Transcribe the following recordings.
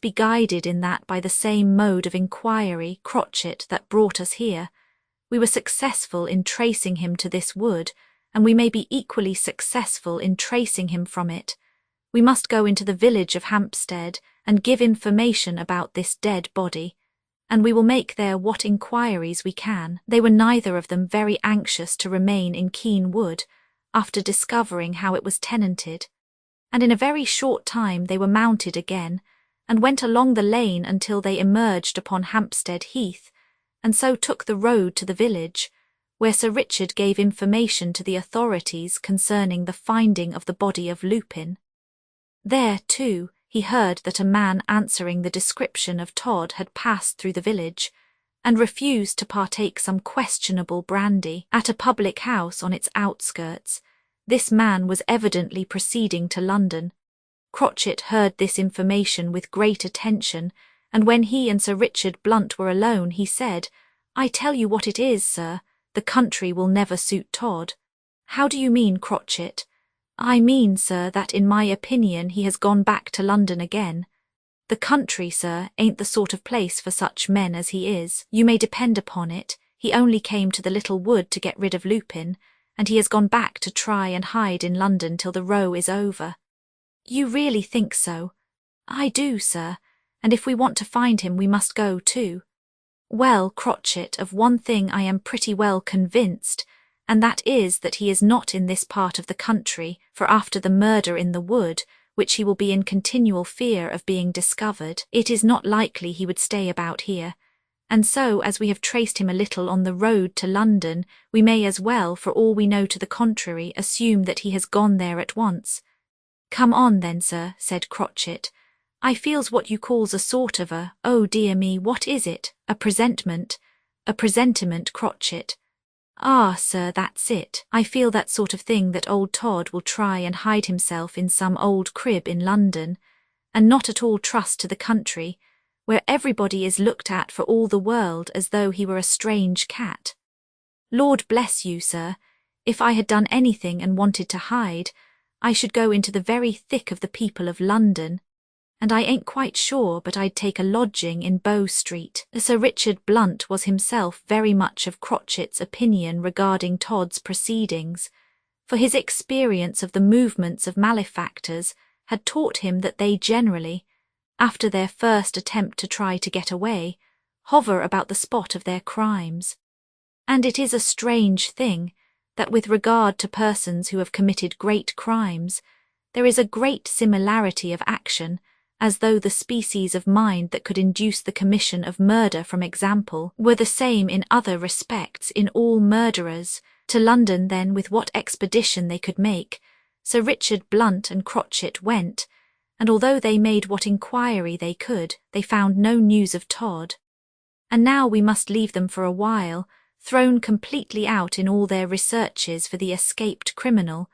be guided in that by the same mode of inquiry, crotchet, that brought us here. We were successful in tracing him to this wood, and we may be equally successful in tracing him from it. We must go into the village of Hampstead and give information about this dead body, and we will make there what inquiries we can. They were neither of them very anxious to remain in Keene Wood, after discovering how it was tenanted, and in a very short time they were mounted again, and went along the lane until they emerged upon Hampstead Heath, and so took the road to the village, where Sir Richard gave information to the authorities concerning the finding of the body of Lupin. There, too, he heard that a man answering the description of Todd had passed through the village, and refused to partake some questionable brandy at a public house on its outskirts. This man was evidently proceeding to London. Crotchet heard this information with great attention, and when he and Sir Richard Blunt were alone, he said, "I tell you what it is, sir, the country will never suit Todd." "How do you mean, Crotchet?" "I mean, sir, that in my opinion he has gone back to London again. The country, sir, ain't the sort of place for such men as he is. You may depend upon it, he only came to the little wood to get rid of Lupin, and he has gone back to try and hide in London till the row is over." "You really think so?" "I do, sir, and if we want to find him we must go too." "Well, Crotchet, of one thing I am pretty well convinced, and that is that he is not in this part of the country, for after the murder in the wood, which he will be in continual fear of being discovered, it is not likely he would stay about here, and so, as we have traced him a little on the road to London, we may as well, for all we know to the contrary, assume that he has gone there at once." "Come on then, sir," said Crotchet. "I feels what you calls a sort of oh dear me, what is it? A presentiment." "A presentiment, Crotchet." "Ah, sir, that's it. I feel that sort of thing that old Todd will try and hide himself in some old crib in London, and not at all trust to the country, where everybody is looked at for all the world as though he were a strange cat. Lord bless you, sir, if I had done anything and wanted to hide, I should go into the very thick of the people of London, and I ain't quite sure but I'd take a lodging in Bow Street." Sir Richard Blunt was himself very much of Crotchet's opinion regarding Todd's proceedings, for his experience of the movements of malefactors had taught him that they generally, after their first attempt to try to get away, hover about the spot of their crimes. And it is a strange thing that with regard to persons who have committed great crimes, there is a great similarity of action, as though the species of mind that could induce the commission of murder from example were the same in other respects in all murderers. To London, then, with what expedition they could make, Sir Richard Blunt and Crotchet went, and although they made what inquiry they could, they found no news of Todd. And now we must leave them for a while, thrown completely out in all their researches for the escaped criminal,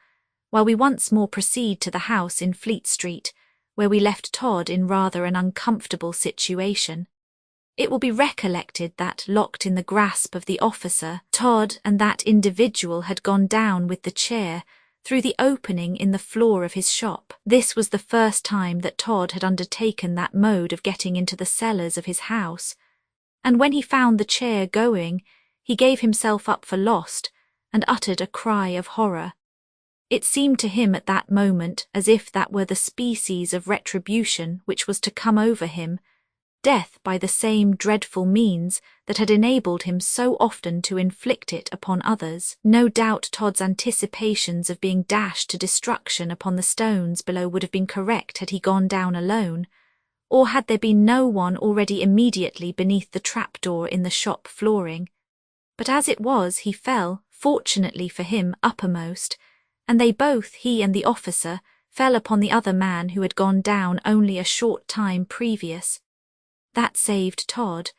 while we once more proceed to the house in Fleet Street, where we left Todd in rather an uncomfortable situation. It will be recollected that, locked in the grasp of the officer, Todd and that individual had gone down with the chair through the opening in the floor of his shop. This was the first time that Todd had undertaken that mode of getting into the cellars of his house, and when he found the chair going, he gave himself up for lost and uttered a cry of horror. It seemed to him at that moment as if that were the species of retribution which was to come over him, death by the same dreadful means that had enabled him so often to inflict it upon others. No doubt Todd's anticipations of being dashed to destruction upon the stones below would have been correct had he gone down alone, or had there been no one already immediately beneath the trapdoor in the shop flooring. But as it was, he fell, fortunately for him, uppermost, and they both, he and the officer, fell upon the other man who had gone down only a short time previous. That saved Todd,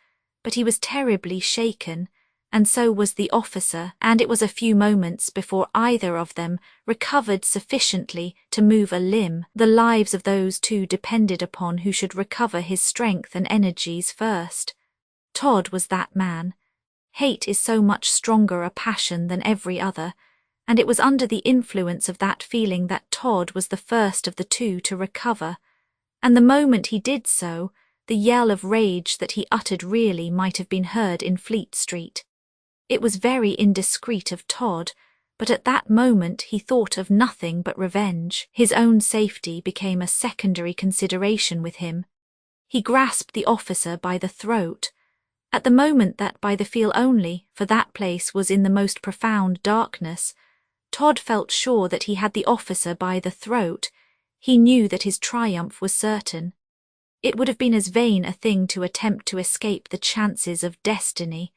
but he was terribly shaken, and so was the officer, and it was a few moments before either of them recovered sufficiently to move a limb. The lives of those two depended upon who should recover his strength and energies first. Todd was that man. Hate is so much stronger a passion than every other, and it was under the influence of that feeling that Todd was the first of the two to recover, And the moment he did so, the yell of rage that he uttered really might have been heard in Fleet Street. It was very indiscreet of Todd, but at that moment he thought of nothing but revenge. His own safety became a secondary consideration with him. He grasped the officer by the throat. At the moment that by the feel only, for that place was in the most profound darkness, Todd felt sure that he had the officer by the throat. He knew that his triumph was certain. It would have been as vain a thing to attempt to escape the chances of destiny,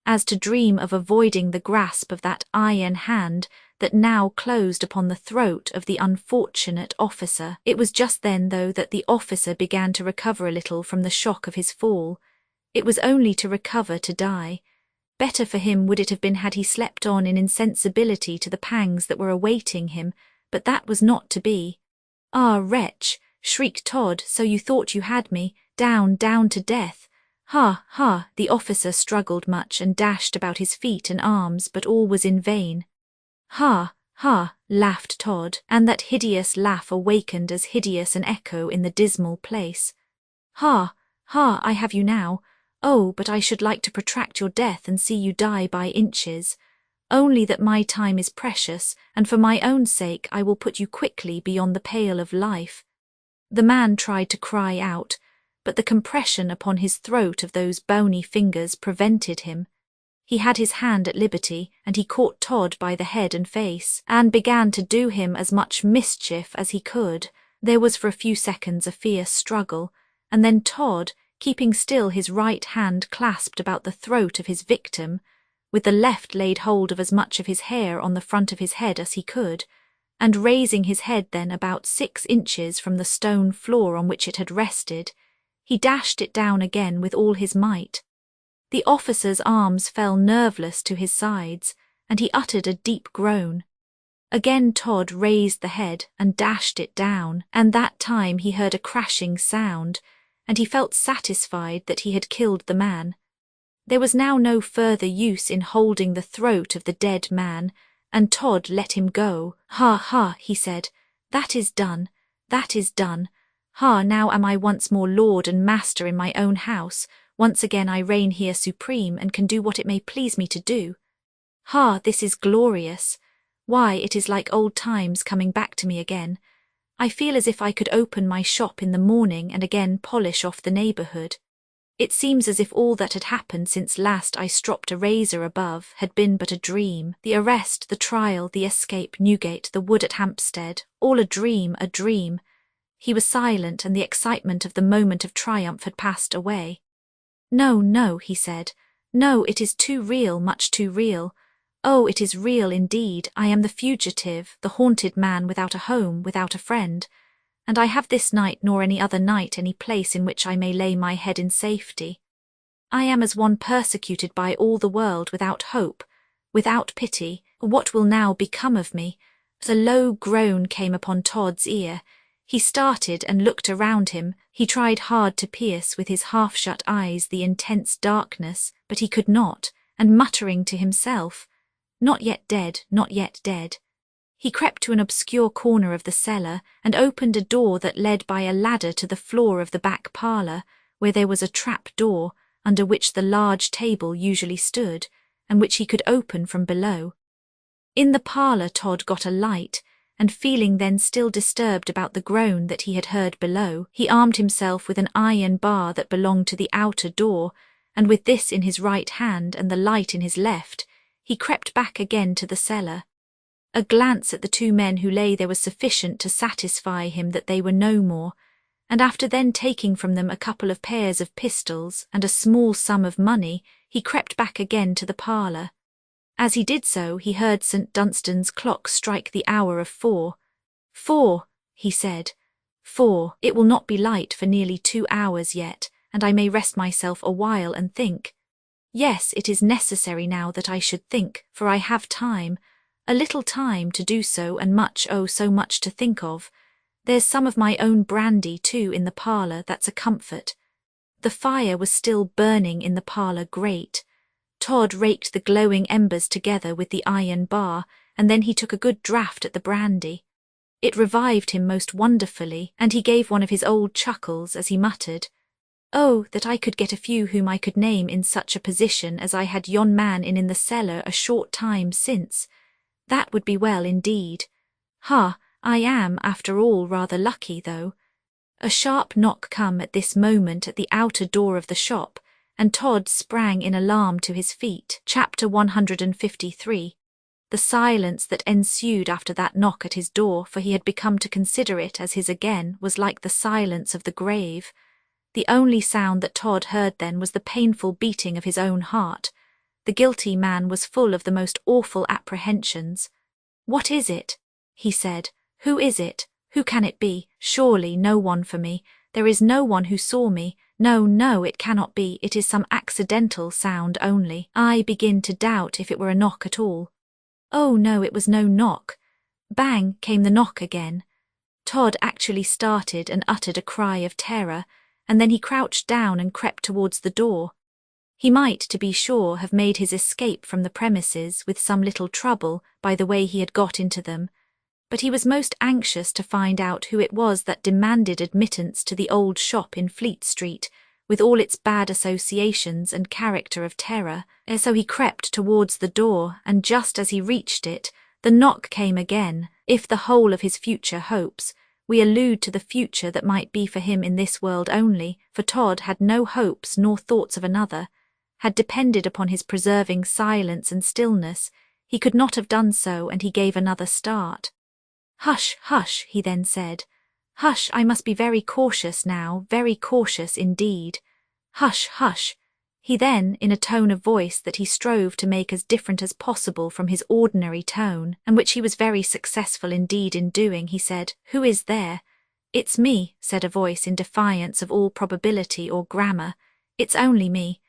as to dream of avoiding the grasp of that iron hand that now closed upon the throat of the unfortunate officer. It was just then, though, that the officer began to recover a little from the shock of his fall. It was only to recover to die. Better for him would it have been had he slept on in insensibility to the pangs that were awaiting him, but that was not to be. "Ah, wretch!" shrieked Todd, "so you thought you had me, down, down to death. Ha, ha!" The officer struggled much and dashed about his feet and arms, but all was in vain. "Ha, ha!" laughed Todd, and that hideous laugh awakened as hideous an echo in the dismal place. "Ha, ha! I have you now. Oh, but I should like to protract your death and see you die by inches. Only that my time is precious, and for my own sake I will put you quickly beyond the pale of life." The man tried to cry out, but the compression upon his throat of those bony fingers prevented him. He had his hand at liberty, and he caught Todd by the head and face, and began to do him as much mischief as he could. There was for a few seconds a fierce struggle, and then Todd, keeping still, his right hand clasped about the throat of his victim, with the left laid hold of as much of his hair on the front of his head as he could, and raising his head then about 6 inches from the stone floor on which it had rested, he dashed it down again with all his might. The officer's arms fell nerveless to his sides, and he uttered a deep groan. Again Todd raised the head and dashed it down, and that time he heard a crashing sound, and he felt satisfied that he had killed the man. There was now no further use in holding the throat of the dead man, and Todd let him go. "Ha, ha," he said, "that is done, that is done. Ha, now am I once more lord and master in my own house. Once again I reign here supreme and can do what it may please me to do. Ha, this is glorious. Why, it is like old times coming back to me again. I feel as if I could open my shop in the morning and again polish off the neighbourhood. It seems as if all that had happened since last I stropped a razor above had been but a dream. The arrest, the trial, the escape, Newgate, the wood at Hampstead, all a dream, a dream." He was silent, and the excitement of the moment of triumph had passed away. "No, no," he said. "No, it is too real, much too real. Oh, it is real indeed. I am the fugitive, the haunted man without a home, without a friend. And I have this night nor any other night any place in which I may lay my head in safety. I am as one persecuted by all the world, without hope, without pity. What will now become of me?" A low groan came upon Todd's ear. He started and looked around him. He tried hard to pierce with his half-shut eyes the intense darkness, but he could not, and muttering to himself, "Not yet dead, not yet dead," he crept to an obscure corner of the cellar and opened a door that led by a ladder to the floor of the back parlour, where there was a trap door, under which the large table usually stood, and which he could open from below. In the parlour Todd got a light, and feeling then still disturbed about the groan that he had heard below, he armed himself with an iron bar that belonged to the outer door, and with this in his right hand and the light in his left, he crept back again to the cellar. A glance at the 2 men who lay there was sufficient to satisfy him that they were no more, and after then taking from them a couple of pairs of pistols and a small sum of money, he crept back again to the parlour. As he did so, he heard St. Dunstan's clock strike the hour of 4. "4," he said. "4. It will not be light for nearly 2 hours yet, and I may rest myself a while and think. Yes, it is necessary now that I should think, for I have time, a little time to do so, and much, oh, so much to think of. There's some of my own brandy, too, in the parlour, that's a comfort." The fire was still burning in the parlour grate. Todd raked the glowing embers together with the iron bar, and then he took a good draught at the brandy. It revived him most wonderfully, and he gave one of his old chuckles as he muttered, "Oh, that I could get a few whom I could name in such a position as I had yon man in the cellar a short time since. That would be well indeed. Ha, I am, after all, rather lucky, though." A sharp knock come at this moment at the outer door of the shop, and Todd sprang in alarm to his feet. Chapter 153. The silence that ensued after that knock at his door, for he had become to consider it as his again, was like the silence of the grave. The only sound that Todd heard then was the painful beating of his own heart. The guilty man was full of the most awful apprehensions. "What is it?" he said. "Who is it? Who can it be? Surely no one for me. There is no one who saw me. No, no, it cannot be. It is some accidental sound only. I begin to doubt if it were a knock at all." Oh no, it was no knock. Bang came the knock again. Todd actually started and uttered a cry of terror, and then he crouched down and crept towards the door. He might, to be sure, have made his escape from the premises with some little trouble by the way he had got into them, but he was most anxious to find out who it was that demanded admittance to the old shop in Fleet Street, with all its bad associations and character of terror, and so he crept towards the door, and just as he reached it, the knock came again. If the whole of his future hopes, we allude to the future that might be for him in this world only, for Todd had no hopes nor thoughts of another, had depended upon his preserving silence and stillness, he could not have done so, and he gave another start. "Hush, hush," he then said. "Hush, I must be very cautious now, very cautious indeed. Hush, hush." He then, in a tone of voice that he strove to make as different as possible from his ordinary tone, and which he was very successful indeed in doing, he said, "Who is there?" "It's me," said a voice in defiance of all probability or grammar. "It's only me."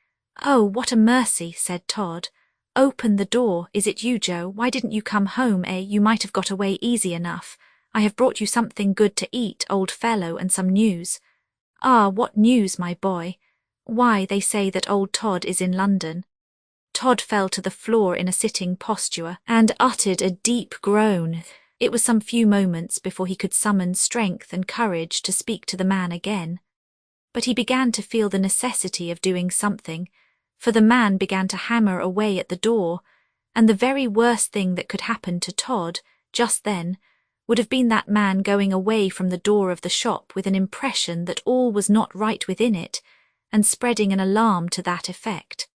"Oh, what a mercy," said Todd. "Open the door. Is it you, Joe? Why didn't you come home, eh? You might have got away easy enough. I have brought you something good to eat, old fellow, and some news." "Ah, what news, my boy?" "Why, they say that old Todd is in London." Todd fell to the floor in a sitting posture, and uttered a deep groan. It was some few moments before he could summon strength and courage to speak to the man again. But he began to feel the necessity of doing something, for the man began to hammer away at the door, and the very worst thing that could happen to Todd, just then, would have been that man going away from the door of the shop with an impression that all was not right within it, and spreading an alarm to that effect.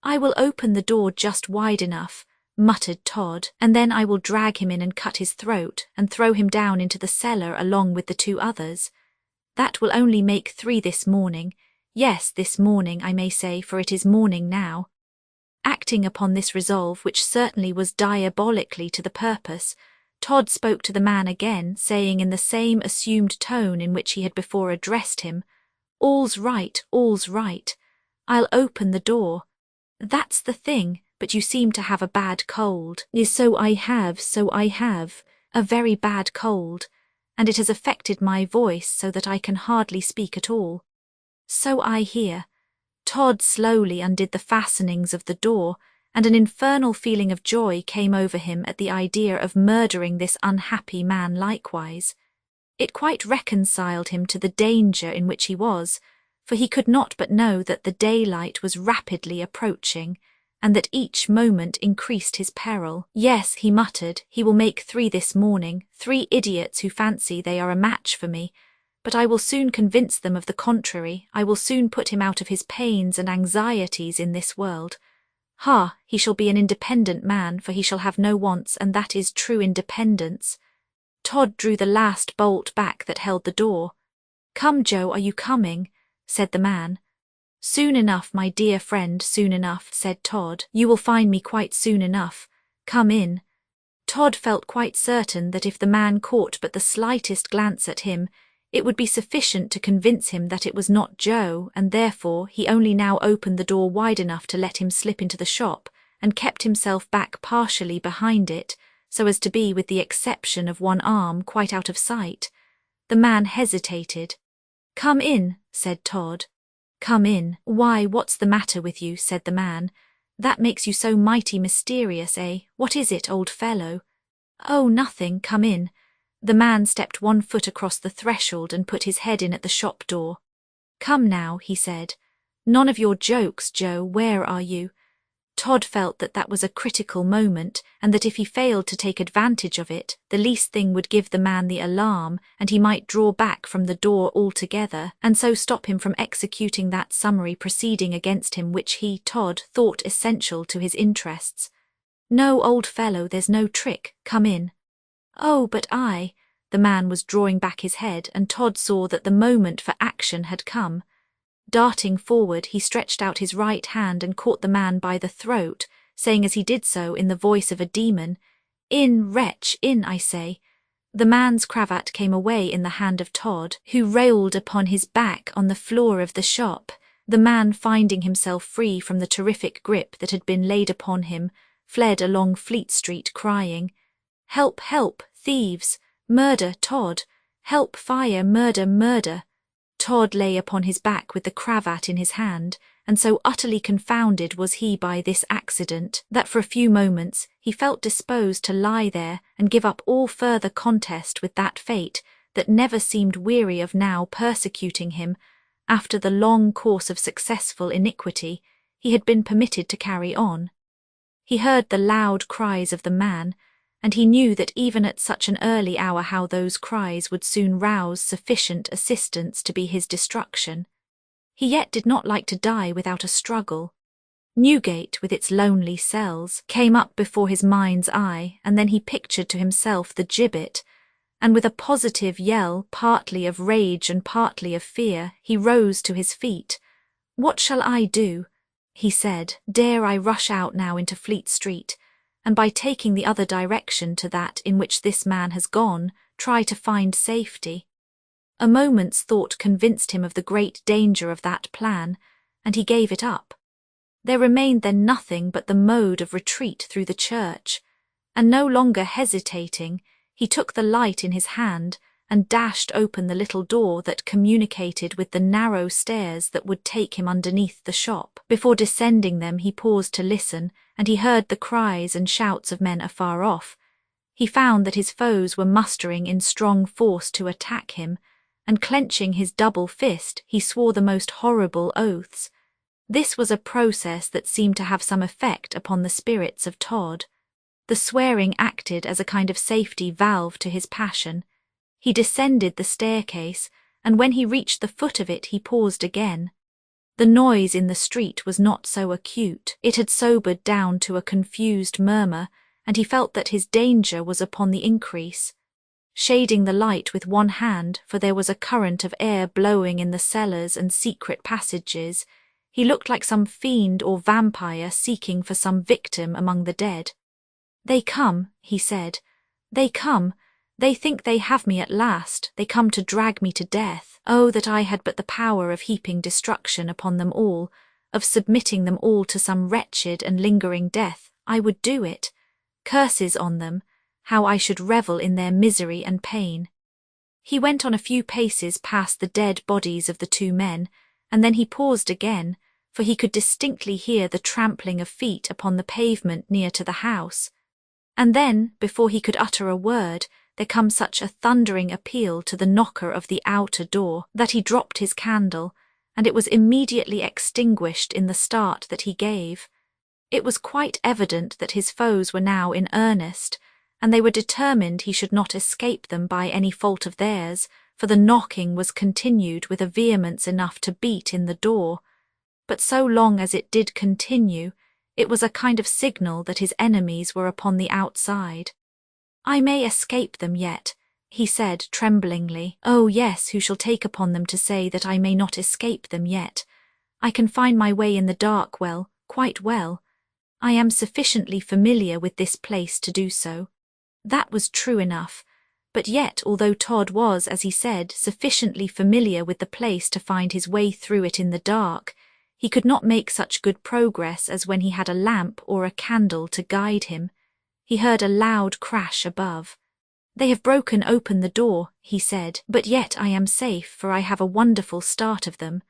"I will open the door just wide enough," muttered Todd, "and then I will drag him in and cut his throat, and throw him down into the cellar along with the two others. That will only make 3 this morning. Yes, this morning, I may say, for it is morning now." Acting upon this resolve, which certainly was diabolically to the purpose, Todd spoke to the man again, saying in the same assumed tone in which he had before addressed him, "All's right, all's right. I'll open the door. That's the thing, but you seem to have a bad cold." So I have, a very bad cold, and it has affected my voice so that I can hardly speak at all." "So I hear." Todd slowly undid the fastenings of the door, and an infernal feeling of joy came over him at the idea of murdering this unhappy man likewise. It quite reconciled him to the danger in which he was, for he could not but know that the daylight was rapidly approaching, and that each moment increased his peril. "Yes," he muttered, "he will make 3 this morning, 3 idiots who fancy they are a match for me, but I will soon convince them of the contrary. I will soon put him out of his pains and anxieties in this world. Ha, he shall be an independent man, for he shall have no wants, and that is true independence." Todd drew the last bolt back that held the door. "Come, Joe, are you coming?" said the man. "Soon enough, my dear friend, soon enough," said Todd. "You will find me quite soon enough. Come in." Todd felt quite certain that if the man caught but the slightest glance at him, it would be sufficient to convince him that it was not Joe, and therefore he only now opened the door wide enough to let him slip into the shop, and kept himself back partially behind it, so as to be, with the exception of one arm, quite out of sight. The man hesitated. "Come in," said Todd. "Come in. Why, what's the matter with you?" said the man. "That makes you so mighty mysterious, eh? What is it, old fellow?" "Oh, nothing. Come in." The man stepped 1 foot across the threshold and put his head in at the shop door. "Come now," he said. "None of your jokes, Joe, where are you?" Todd felt that that was a critical moment, and that if he failed to take advantage of it, the least thing would give the man the alarm, and he might draw back from the door altogether, and so stop him from executing that summary proceeding against him which he, Todd, thought essential to his interests. "No, old fellow, there's no trick. Come in." "Oh, but I—" The man was drawing back his head, and Todd saw that the moment for action had come. Darting forward, he stretched out his right hand and caught the man by the throat, saying as he did so in the voice of a demon, "In, wretch, in, I say." The man's cravat came away in the hand of Todd, who rolled upon his back on the floor of the shop. The man, finding himself free from the terrific grip that had been laid upon him, fled along Fleet Street crying, "Help, help, thieves! Murder, Todd! Help, fire, murder, murder!" Todd lay upon his back with the cravat in his hand, and so utterly confounded was he by this accident that for a few moments he felt disposed to lie there and give up all further contest with that fate that never seemed weary of now persecuting him after the long course of successful iniquity he had been permitted to carry on. He heard the loud cries of the man, and he knew that even at such an early hour how those cries would soon rouse sufficient assistance to be his destruction. He yet did not like to die without a struggle. Newgate, with its lonely cells, came up before his mind's eye, and then he pictured to himself the gibbet, and with a positive yell, partly of rage and partly of fear, he rose to his feet. "What shall I do?" he said. "Dare I rush out now into Fleet Street, and by taking the other direction to that in which this man has gone, try to find safety?" A moment's thought convinced him of the great danger of that plan, and he gave it up. There remained then nothing but the mode of retreat through the church, and no longer hesitating, he took the light in his hand and dashed open the little door that communicated with the narrow stairs that would take him underneath the shop. Before descending them he paused to listen, and he heard the cries and shouts of men afar off. He found that his foes were mustering in strong force to attack him, and clenching his double fist, he swore the most horrible oaths. This was a process that seemed to have some effect upon the spirits of Todd. The swearing acted as a kind of safety valve to his passion. He descended the staircase, and when he reached the foot of it he paused again. The noise in the street was not so acute. It had sobered down to a confused murmur, and he felt that his danger was upon the increase. Shading the light with one hand, for there was a current of air blowing in the cellars and secret passages, he looked like some fiend or vampire seeking for some victim among the dead. "They come," he said. "They come. They think they have me at last. They come to drag me to death. Oh, that I had but the power of heaping destruction upon them all, of submitting them all to some wretched and lingering death. I would do it. Curses on them. How I should revel in their misery and pain." He went on a few paces past the dead bodies of the 2 men, and then he paused again, for he could distinctly hear the trampling of feet upon the pavement near to the house. And then, before he could utter a word, there come such a thundering appeal to the knocker of the outer door that he dropped his candle, and it was immediately extinguished in the start that he gave. It was quite evident that his foes were now in earnest, and they were determined he should not escape them by any fault of theirs, for the knocking was continued with a vehemence enough to beat in the door. But so long as it did continue, it was a kind of signal that his enemies were upon the outside. "I may escape them yet," he said tremblingly. "Oh yes, who shall take upon them to say that I may not escape them yet? I can find my way in the dark well, quite well. I am sufficiently familiar with this place to do so." That was true enough, but yet although Todd was, as he said, sufficiently familiar with the place to find his way through it in the dark, he could not make such good progress as when he had a lamp or a candle to guide him. He heard a loud crash above. "They have broken open the door," he said, "but yet I am safe, for I have a wonderful start of them.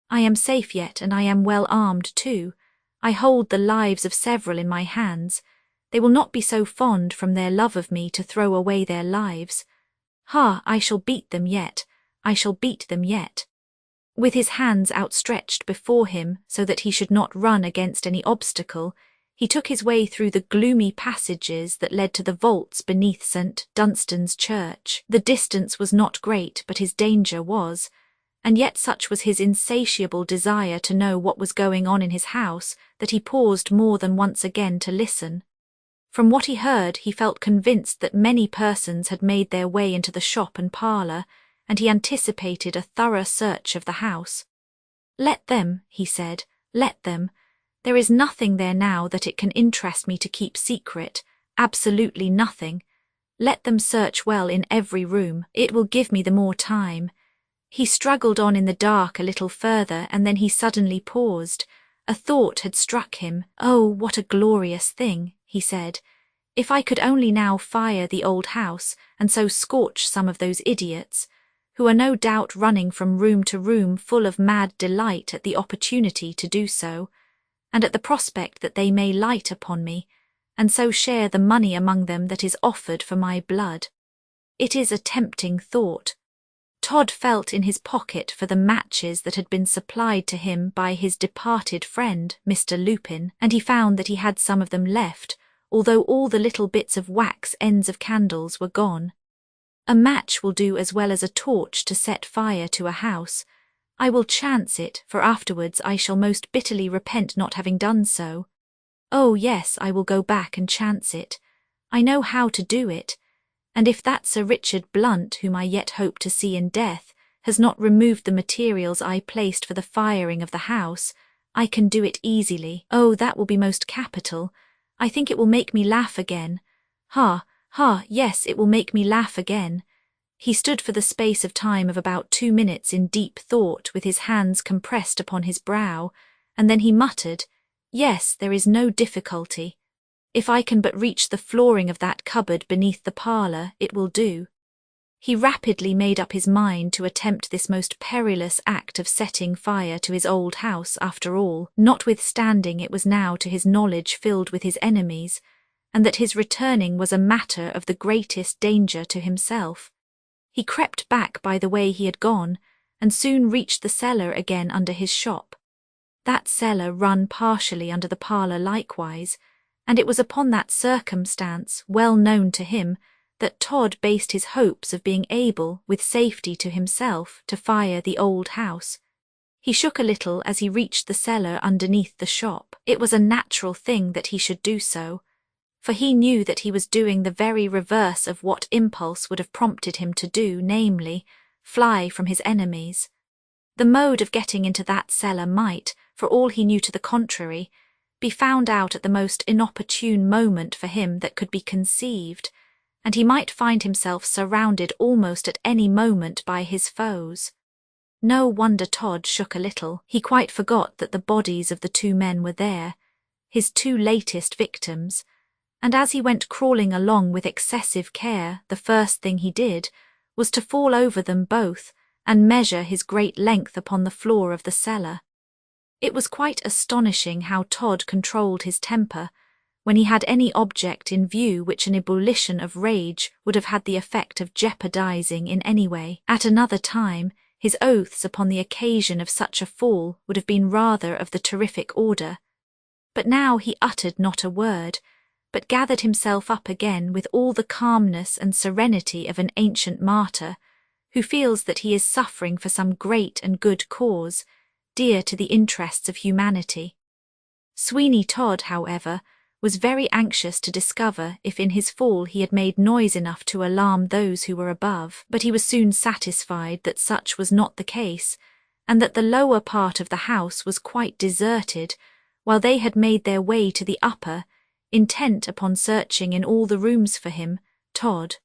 I am safe yet, and I am well armed too. I hold the lives of several in my hands. They will not be so fond from their love of me to throw away their lives. Ha, I shall beat them yet, I shall beat them yet. With his hands outstretched before him so that he should not run against any obstacle, he took his way through the gloomy passages that led to the vaults beneath St. Dunstan's church. The distance was not great, but his danger was, and yet such was his insatiable desire to know what was going on in his house that he paused more than once again to listen. From what he heard, he felt convinced that many persons had made their way into the shop and parlour, and he anticipated a thorough search of the house. "Let them," he said, "let them. There is nothing there now that it can interest me to keep secret, absolutely nothing. Let them search well in every room, it will give me the more time." He struggled on in the dark a little further, and then he suddenly paused. A thought had struck him. "Oh, what a glorious thing," he said. "If I could only now fire the old house, and so scorch some of those idiots, who are no doubt running from room to room full of mad delight at the opportunity to do so, and at the prospect that they may light upon me, and so share the money among them that is offered for my blood. It is a tempting thought." Todd felt in his pocket for the matches that had been supplied to him by his departed friend, Mr. Lupin, and he found that he had some of them left, although all the little bits of wax ends of candles were gone. A match will do as well as a torch to set fire to a house. I will chance it, for afterwards I shall most bitterly repent not having done so. Oh yes, I will go back and chance it. I know how to do it, and if that Sir Richard Blunt, whom I yet hope to see in death, has not removed the materials I placed for the firing of the house, I can do it easily. Oh, that will be most capital. I think it will make me laugh again. Ha, ha, yes, it will make me laugh again. He stood for the space of time of about 2 minutes in deep thought, with his hands compressed upon his brow, and then he muttered, "Yes, there is no difficulty. If I can but reach the flooring of that cupboard beneath the parlour, it will do." He rapidly made up his mind to attempt this most perilous act of setting fire to his old house after all, notwithstanding it was now to his knowledge filled with his enemies, and that his returning was a matter of the greatest danger to himself. He crept back by the way he had gone, and soon reached the cellar again under his shop. That cellar run partially under the parlour likewise, and it was upon that circumstance, well known to him, that Todd based his hopes of being able, with safety to himself, to fire the old house. He shook a little as he reached the cellar underneath the shop. It was a natural thing that he should do so, for he knew that he was doing the very reverse of what impulse would have prompted him to do, namely, fly from his enemies. The mode of getting into that cellar might, for all he knew to the contrary, be found out at the most inopportune moment for him that could be conceived, and he might find himself surrounded almost at any moment by his foes. No wonder Todd shook a little. He quite forgot that the bodies of the 2 men were there, his 2 latest victims, and as he went crawling along with excessive care, the first thing he did was to fall over them both and measure his great length upon the floor of the cellar. It was quite astonishing how Todd controlled his temper when he had any object in view which an ebullition of rage would have had the effect of jeopardizing in any way. At another time, his oaths upon the occasion of such a fall would have been rather of the terrific order. But now he uttered not a word, but gathered himself up again with all the calmness and serenity of an ancient martyr, who feels that he is suffering for some great and good cause, dear to the interests of humanity. Sweeney Todd, however, was very anxious to discover if in his fall he had made noise enough to alarm those who were above, but he was soon satisfied that such was not the case, and that the lower part of the house was quite deserted, while they had made their way to the upper, intent upon searching in all the rooms for him, Todd.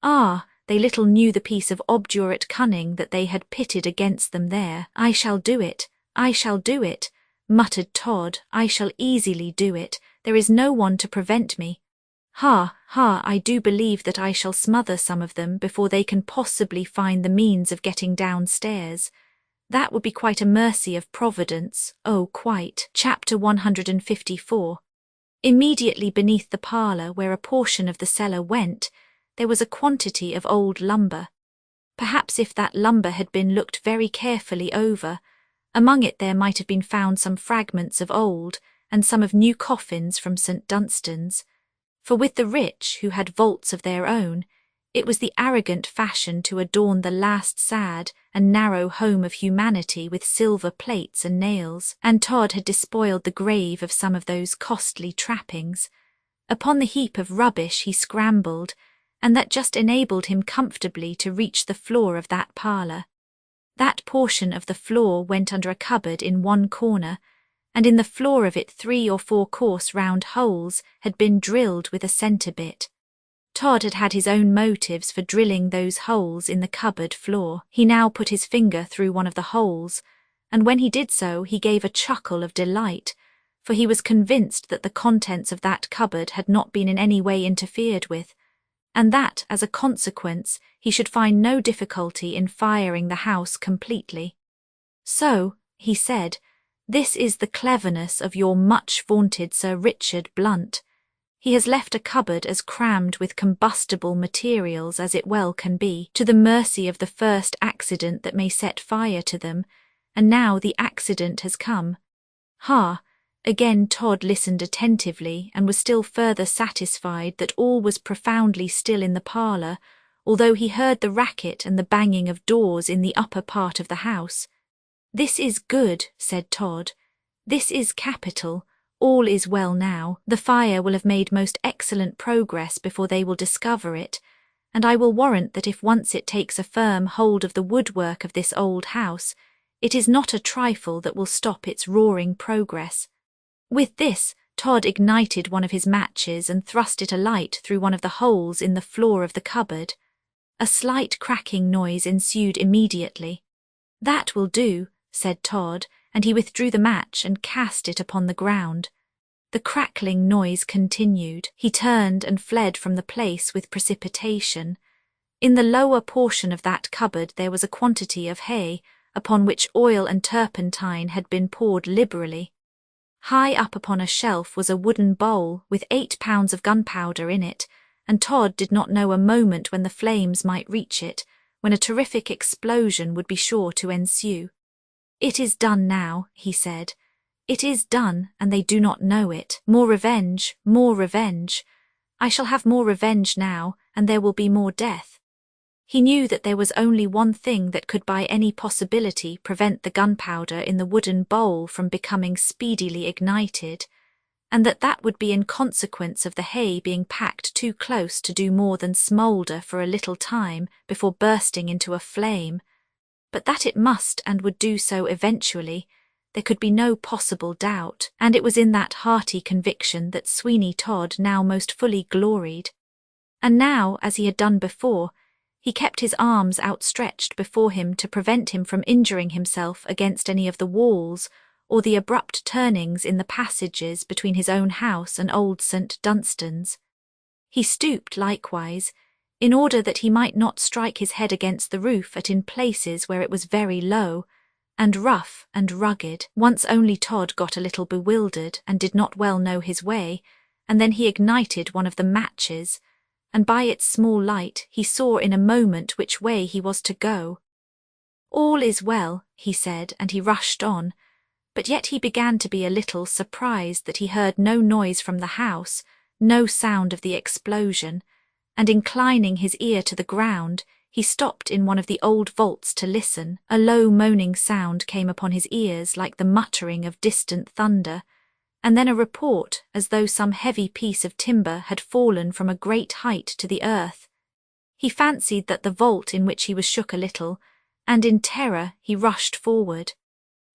Ah, they little knew the piece of obdurate cunning that they had pitted against them there. "I shall do it, I shall do it," muttered Todd. "I shall easily do it. There is no one to prevent me. Ha, ha, I do believe that I shall smother some of them before they can possibly find the means of getting downstairs. That would be quite a mercy of Providence. Oh, quite." Chapter 154. Immediately beneath the parlour, where a portion of the cellar went, there was a quantity of old lumber. Perhaps if that lumber had been looked very carefully over, among it there might have been found some fragments of old and some of new coffins from St. Dunstan's, for with the rich who had vaults of their own, it was the arrogant fashion to adorn the last sad and narrow home of humanity with silver plates and nails, and Todd had despoiled the grave of some of those costly trappings. Upon the heap of rubbish he scrambled, and that just enabled him comfortably to reach the floor of that parlour. That portion of the floor went under a cupboard in one corner, and in the floor of it 3 or 4 coarse round holes had been drilled with a centre bit. Todd had had his own motives for drilling those holes in the cupboard floor. He now put his finger through one of the holes, and when he did so he gave a chuckle of delight, for he was convinced that the contents of that cupboard had not been in any way interfered with, and that, as a consequence, he should find no difficulty in firing the house completely. "So," he said, "this is the cleverness of your much-vaunted Sir Richard Blunt. He has left a cupboard as crammed with combustible materials as it well can be, to the mercy of the first accident that may set fire to them, and now the accident has come." Ha! Again Todd listened attentively and was still further satisfied that all was profoundly still in the parlour, although he heard the racket and the banging of doors in the upper part of the house. "This is good," said Todd. "This is capital. All is well now. The fire will have made most excellent progress before they will discover it, and I will warrant that if once it takes a firm hold of the woodwork of this old house, it is not a trifle that will stop its roaring progress." With this, Todd ignited one of his matches and thrust it alight through one of the holes in the floor of the cupboard. A slight cracking noise ensued immediately. "That will do," said Todd, and he withdrew the match and cast it upon the ground. The crackling noise continued. He turned and fled from the place with precipitation. In the lower portion of that cupboard there was a quantity of hay, upon which oil and turpentine had been poured liberally. High up upon a shelf was a wooden bowl with 8 pounds of gunpowder in it, and Todd did not know a moment when the flames might reach it, when a terrific explosion would be sure to ensue. "It is done now," he said. "It is done, and they do not know it. More revenge, more revenge. I shall have more revenge now, and there will be more death." He knew that there was only one thing that could by any possibility prevent the gunpowder in the wooden bowl from becoming speedily ignited, and that would be in consequence of the hay being packed too close to do more than smoulder for a little time before bursting into a flame. But that it must and would do so eventually, there could be no possible doubt, and it was in that hearty conviction that Sweeney Todd now most fully gloried. And now, as he had done before, he kept his arms outstretched before him to prevent him from injuring himself against any of the walls or the abrupt turnings in the passages between his own house and old St. Dunstan's. He stooped likewise, in order that he might not strike his head against the roof in places where it was very low, and rough and rugged. Once only Todd got a little bewildered and did not well know his way, and then he ignited one of the matches, and by its small light he saw in a moment which way he was to go. "All is well," he said, and he rushed on, but yet he began to be a little surprised that he heard no noise from the house, no sound of the explosion, and inclining his ear to the ground, he stopped in one of the old vaults to listen. A low moaning sound came upon his ears like the muttering of distant thunder, and then a report as though some heavy piece of timber had fallen from a great height to the earth. He fancied that the vault in which he was shook a little, and in terror he rushed forward.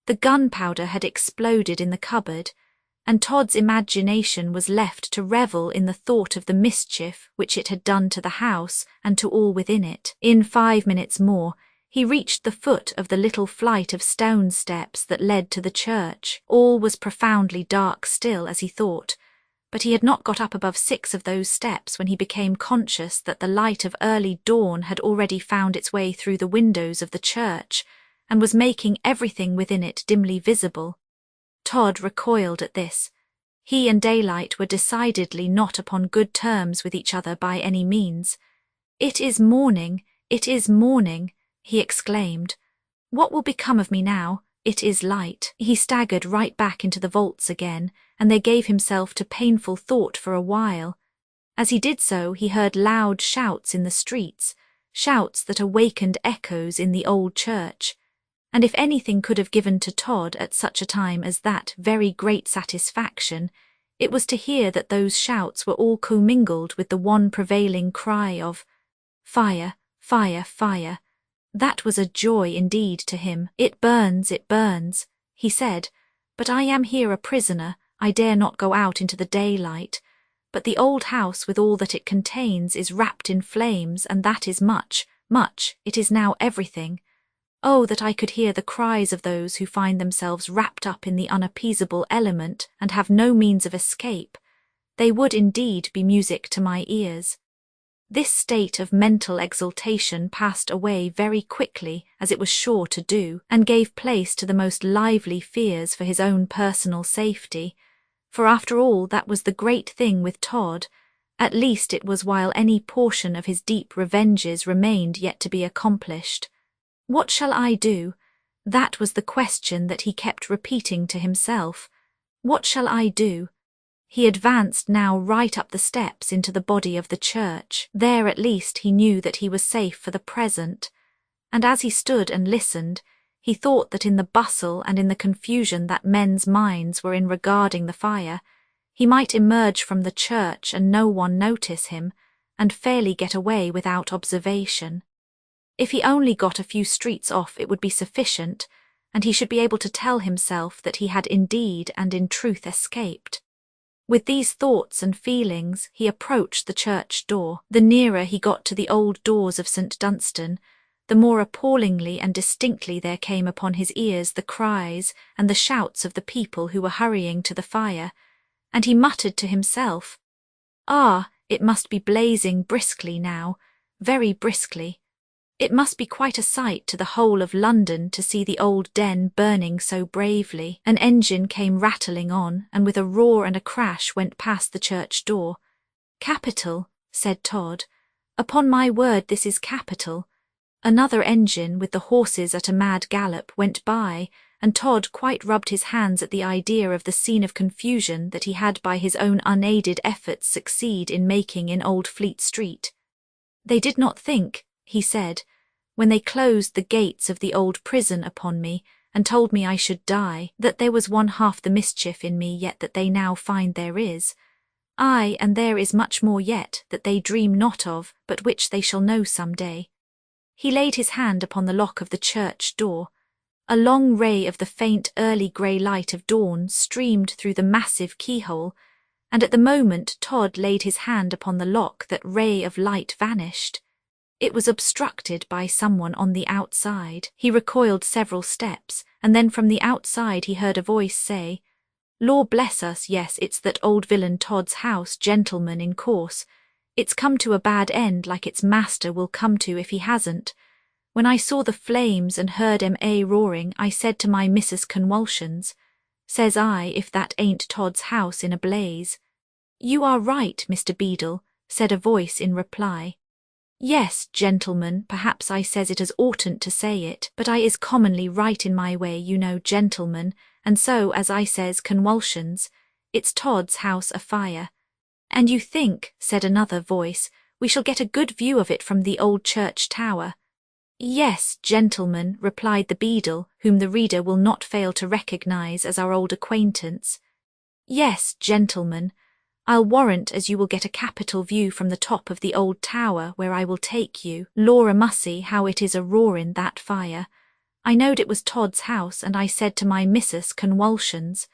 The gunpowder had exploded in the cupboard, and Todd's imagination was left to revel in the thought of the mischief which it had done to the house and to all within it. In 5 minutes more, he reached the foot of the little flight of stone steps that led to the church. All was profoundly dark still, as he thought, but he had not got up above 6 of those steps when he became conscious that the light of early dawn had already found its way through the windows of the church, and was making everything within it dimly visible. Todd recoiled at this. He and daylight were decidedly not upon good terms with each other by any means, "It is morning, it is morning," he exclaimed. "What will become of me now? It is light." He staggered right back into the vaults again, and they gave himself to painful thought for a while. As he did so, he heard loud shouts in the streets, shouts that awakened echoes in the old church. And if anything could have given to Todd at such a time as that very great satisfaction, it was to hear that those shouts were all commingled with the one prevailing cry of, "Fire, fire, fire." That was a joy indeed to him. "It burns, he said, "but I am here a prisoner, I dare not go out into the daylight. But the old house with all that it contains is wrapped in flames, and that is much, much, it is now everything. Oh, that I could hear the cries of those who find themselves wrapped up in the unappeasable element and have no means of escape. They would indeed be music to my ears." This state of mental exaltation passed away very quickly, as it was sure to do, and gave place to the most lively fears for his own personal safety. For after all, that was the great thing with Todd. At least it was while any portion of his deep revenges remained yet to be accomplished. What shall I do? That was the question that he kept repeating to himself. What shall I do? He advanced now right up the steps into the body of the church. There at least he knew that he was safe for the present. And as he stood and listened, he thought that in the bustle and in the confusion that men's minds were in regarding the fire, he might emerge from the church and no one notice him, and fairly get away without observation. If he only got a few streets off, it would be sufficient, and he should be able to tell himself that he had indeed and in truth escaped. With these thoughts and feelings, he approached the church door. The nearer he got to the old doors of St. Dunstan, the more appallingly and distinctly there came upon his ears the cries and the shouts of the people who were hurrying to the fire, and he muttered to himself, "Ah, it must be blazing briskly now, very briskly. It must be quite a sight to the whole of London to see the old den burning so bravely." An engine came rattling on, and with a roar and a crash went past the church door. "Capital," said Todd. "Upon my word, this is capital." Another engine, with the horses at a mad gallop, went by, and Todd quite rubbed his hands at the idea of the scene of confusion that he had by his own unaided efforts succeed in making in Old Fleet Street. "They did not think," he said, "when they closed the gates of the old prison upon me, and told me I should die, that there was one half the mischief in me yet that they now find there is. Ay, and there is much more yet that they dream not of, but which they shall know some day." He laid his hand upon the lock of the church door. A long ray of the faint early grey light of dawn streamed through the massive keyhole, and at the moment Todd laid his hand upon the lock that ray of light vanished. It was obstructed by someone on the outside. He recoiled several steps, and then from the outside he heard a voice say, "Law bless us, yes, it's that old villain Todd's house, gentleman, in course. It's come to a bad end, like its master will come to if he hasn't. When I saw the flames and heard M.A. roaring, I said to my Mrs. Convulsions, says I, if that ain't Todd's house in a blaze." "You are right, Mr. Beadle," said a voice in reply. "Yes, gentlemen, perhaps I says it as oughtn't to say it, but I is commonly right in my way, you know, gentlemen, and so, as I says, convulsions, it's Todd's house afire." "And you think," said another voice, "we shall get a good view of it from the old church tower?" "Yes, gentlemen," replied the Beadle, whom the reader will not fail to recognise as our old acquaintance. "Yes, gentlemen, I'll warrant as you will get a capital view from the top of the old tower where I will take you. Laura mussy, how it is a roaring that fire. I knowed it was Todd's house, and I said to my Missus Convulsions,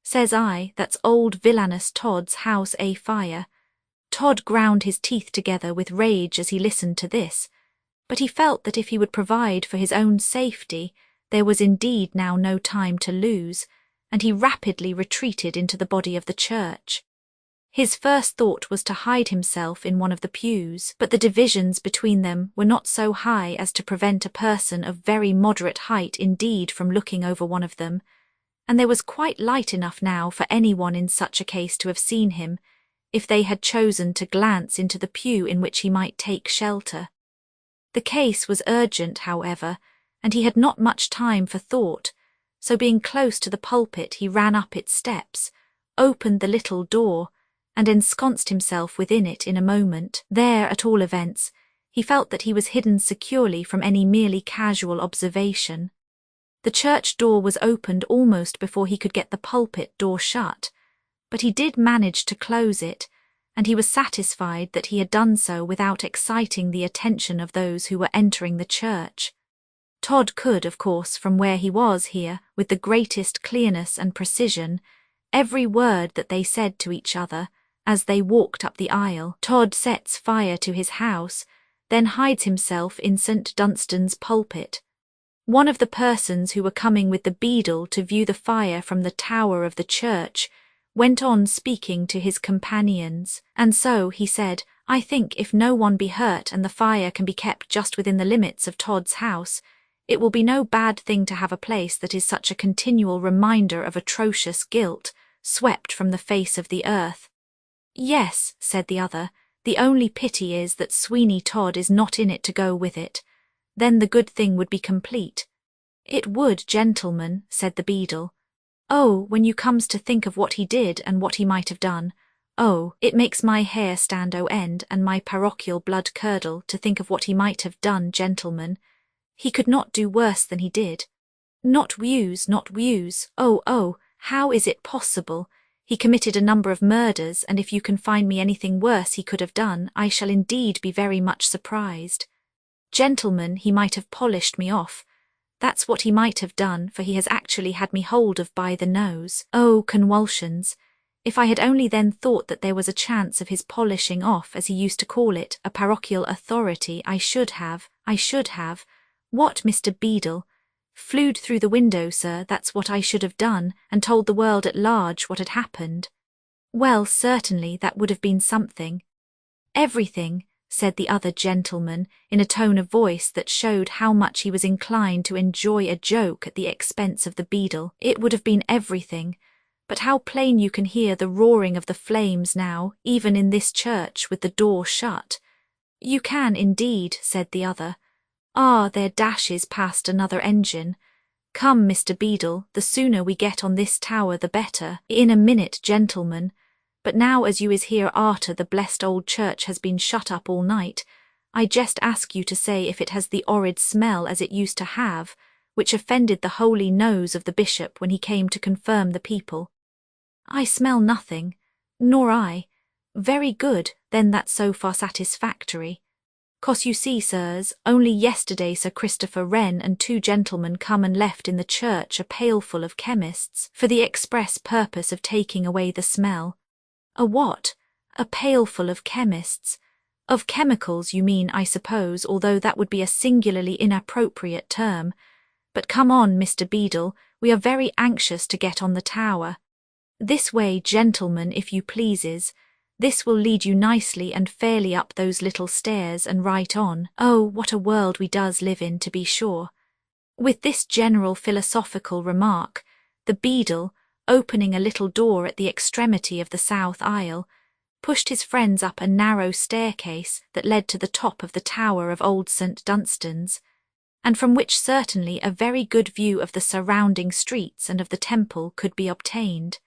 says I, that's old villainous Todd's house a fire." Todd ground his teeth together with rage as he listened to this, but he felt that if he would provide for his own safety, there was indeed now no time to lose, and he rapidly retreated into the body of the church. His first thought was to hide himself in one of the pews, but the divisions between them were not so high as to prevent a person of very moderate height indeed from looking over one of them, and there was quite light enough now for anyone in such a case to have seen him, if they had chosen to glance into the pew in which he might take shelter. The case was urgent, however, and he had not much time for thought, so being close to the pulpit he ran up its steps, opened the little door, and ensconced himself within it in a moment. There, at all events, he felt that he was hidden securely from any merely casual observation. The church door was opened almost before he could get the pulpit door shut, but he did manage to close it, and he was satisfied that he had done so without exciting the attention of those who were entering the church. Todd could, of course, from where he was here, with the greatest clearness and precision, every word that they said to each other as they walked up the aisle. Todd sets fire to his house, then hides himself in St. Dunstan's pulpit. One of the persons who were coming with the beadle to view the fire from the tower of the church went on speaking to his companions, and so, he said, I think if no one be hurt and the fire can be kept just within the limits of Todd's house, it will be no bad thing to have a place that is such a continual reminder of atrocious guilt, swept from the face of the earth. Yes, said the other, the only pity is that Sweeney Todd is not in it to go with it. Then the good thing would be complete. It would, gentlemen, said the beadle. Oh, when you comes to think of what he did and what he might have done, oh, it makes my hair stand o' end and my parochial blood curdle to think of what he might have done, gentlemen. He could not do worse than he did. Not whews, oh, how is it possible? He committed a number of murders, and if you can find me anything worse he could have done, I shall indeed be very much surprised. Gentlemen, he might have polished me off. That's what he might have done, for he has actually had me hold of by the nose. Oh, convulsions! If I had only then thought that there was a chance of his polishing off, as he used to call it, a parochial authority, I should have. What, Mr. Beadle? Flewed through the window, sir, that's what I should have done, and told the world at large what had happened. Well, certainly, that would have been something. Everything, said the other gentleman, in a tone of voice that showed how much he was inclined to enjoy a joke at the expense of the beadle. It would have been everything. But how plain you can hear the roaring of the flames now, even in this church with the door shut. You can, indeed, said the other. Ah, there dashes past another engine. Come, Mr. Beadle, the sooner we get on this tower the better. In a minute, gentlemen. But now as you is here arter the blessed old church has been shut up all night, I just ask you to say if it has the horrid smell as it used to have, which offended the holy nose of the bishop when he came to confirm the people. I smell nothing, nor I. Very good, then that's so far satisfactory. 'Cause you see, sirs, only yesterday Sir Christopher Wren and 2 gentlemen come and left in the church a pailful of chemists, for the express purpose of taking away the smell. A what? A pailful of chemists. Of chemicals you mean, I suppose, although that would be a singularly inappropriate term. But come on, Mr. Beadle, we are very anxious to get on the tower. This way, gentlemen, if you pleases. This will lead you nicely and fairly up those little stairs and right on. Oh, what a world we does live in, to be sure. With this general philosophical remark, the beadle, opening a little door at the extremity of the south aisle, pushed his friends up a narrow staircase that led to the top of the tower of old St. Dunstan's, and from which certainly a very good view of the surrounding streets and of the temple could be obtained.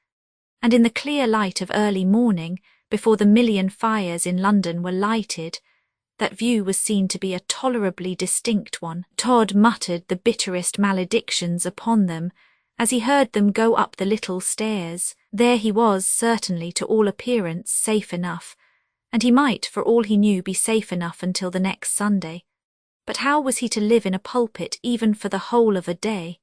And in the clear light of early morning, before the million fires in London were lighted, that view was seen to be a tolerably distinct one. Todd muttered the bitterest maledictions upon them as he heard them go up the little stairs. There he was, certainly, to all appearance, safe enough, and he might, for all he knew, be safe enough until the next Sunday. But how was he to live in a pulpit even for the whole of a day?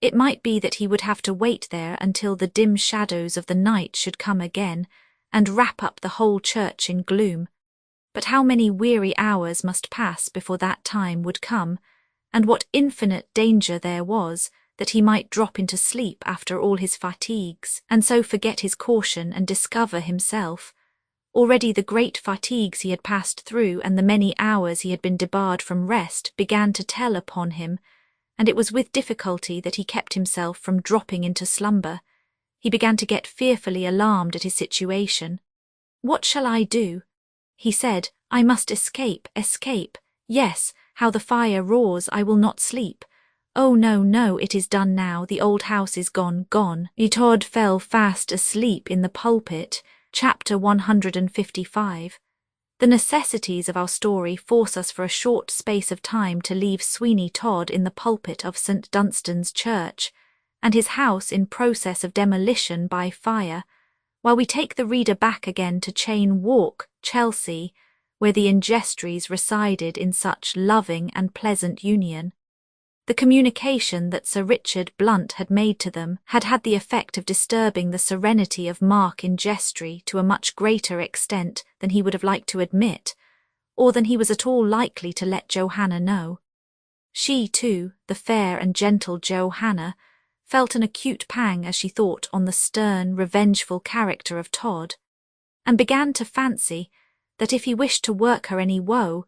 It might be that he would have to wait there until the dim shadows of the night should come again, and wrap up the whole church in gloom. But how many weary hours must pass before that time would come, and what infinite danger there was that he might drop into sleep after all his fatigues, and so forget his caution and discover himself. Already the great fatigues he had passed through and the many hours he had been debarred from rest began to tell upon him, and it was with difficulty that he kept himself from dropping into slumber. He began to get fearfully alarmed at his situation. What shall I do? He said, I must escape, escape. Yes, how the fire roars, I will not sleep. Oh no, no, it is done now, the old house is gone, gone. Todd fell fast asleep in the pulpit. Chapter 155. The necessities of our story force us for a short space of time to leave Sweeney Todd in the pulpit of St. Dunstan's Church, and his house in process of demolition by fire, while we take the reader back again to Chain Walk, Chelsea, where the Ingestries resided in such loving and pleasant union. The communication that Sir Richard Blunt had made to them had had the effect of disturbing the serenity of Mark Ingestry to a much greater extent than he would have liked to admit, or than he was at all likely to let Johanna know. She, too, the fair and gentle Johanna, felt an acute pang as she thought on the stern, revengeful character of Todd, and began to fancy that if he wished to work her any woe,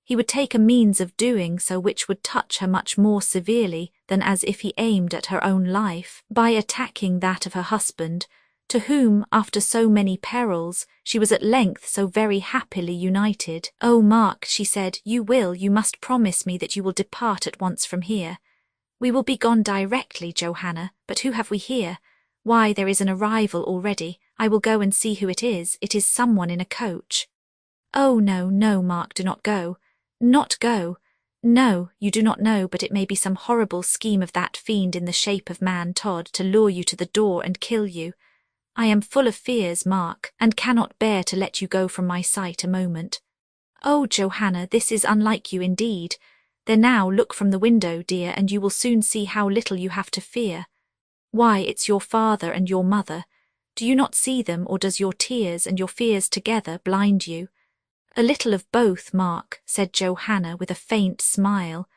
he would take a means of doing so which would touch her much more severely than as if he aimed at her own life, by attacking that of her husband, to whom, after so many perils, she was at length so very happily united. "Oh, Mark," she said, you must promise me that you will depart at once from here. We will be gone directly, Johanna, but who have we here? Why, there is an arrival already. I will go and see who it is someone in a coach. Oh, no, no, Mark, do not go. Not go. No, you do not know, but it may be some horrible scheme of that fiend in the shape of man Todd to lure you to the door and kill you. I am full of fears, Mark, and cannot bear to let you go from my sight a moment. Oh, Johanna, this is unlike you indeed. There now, look from the window, dear, and you will soon see how little you have to fear. Why, it's your father and your mother. Do you not see them, or does your tears and your fears together blind you? A little of both, Mark, said Johanna with a faint smile.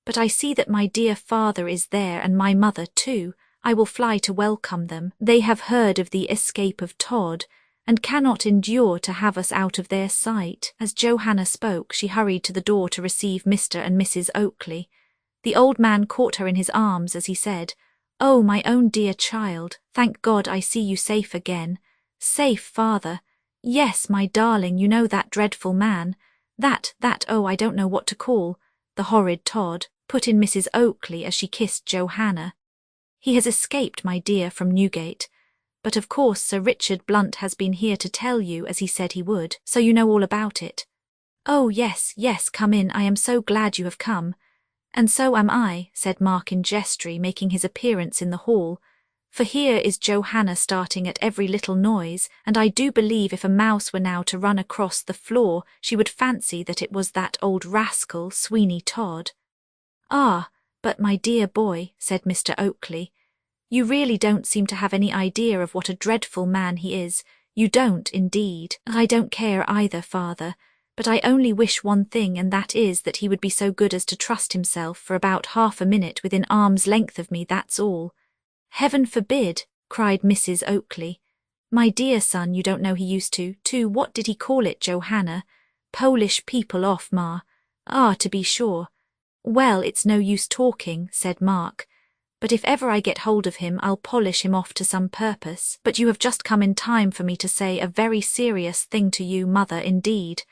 But I see that my dear father is there, and my mother too. I will fly to welcome them. They have heard of the escape of Todd, and cannot endure to have us out of their sight. As Johanna spoke, she hurried to the door to receive Mr. and Mrs. Oakley. The old man caught her in his arms as he said, "Oh, my own dear child, thank God I see you safe again." "Safe, father? Yes, my darling, you know that dreadful man. Oh, I don't know what to call. The horrid Todd," put in Mrs. Oakley as she kissed Johanna. "He has escaped, my dear, from Newgate. But of course Sir Richard Blunt has been here to tell you, as he said he would, so you know all about it." "Oh, yes, yes, come in, I am so glad you have come." "And so am I," said Mark Ingestry, making his appearance in the hall. "For here is Johanna starting at every little noise, and I do believe if a mouse were now to run across the floor, she would fancy that it was that old rascal Sweeney Todd." "Ah, but my dear boy," said Mr. Oakley, "you really don't seem to have any idea of what a dreadful man he is. You don't, indeed." "I don't care either, father, but I only wish one thing, and that is that he would be so good as to trust himself for about half a minute within arm's length of me, that's all." "Heaven forbid," cried Mrs. Oakley. "My dear son, you don't know he used to, what did he call it, Johanna? Polish people off, ma." "Ah, to be sure." "Well, it's no use talking," said Mark. "But if ever I get hold of him, I'll polish him off to some purpose. But you have just come in time for me to say a very serious thing to you, mother, indeed."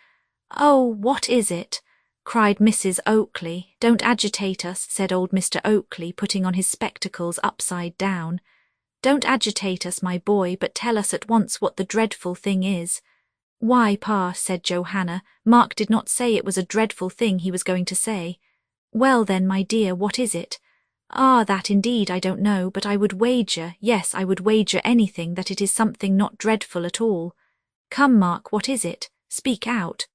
"Oh, what is it?" cried Mrs. Oakley. "Don't agitate us," said old Mr. Oakley, putting on his spectacles upside down. "Don't agitate us, my boy, but tell us at once what the dreadful thing is." "Why, pa," said Johanna, "Mark did not say it was a dreadful thing he was going to say." "Well then, my dear, what is it?" "Ah, that indeed I don't know, but I would wager, yes, I would wager anything that it is something not dreadful at all." "Come, Mark, what is it? Speak out."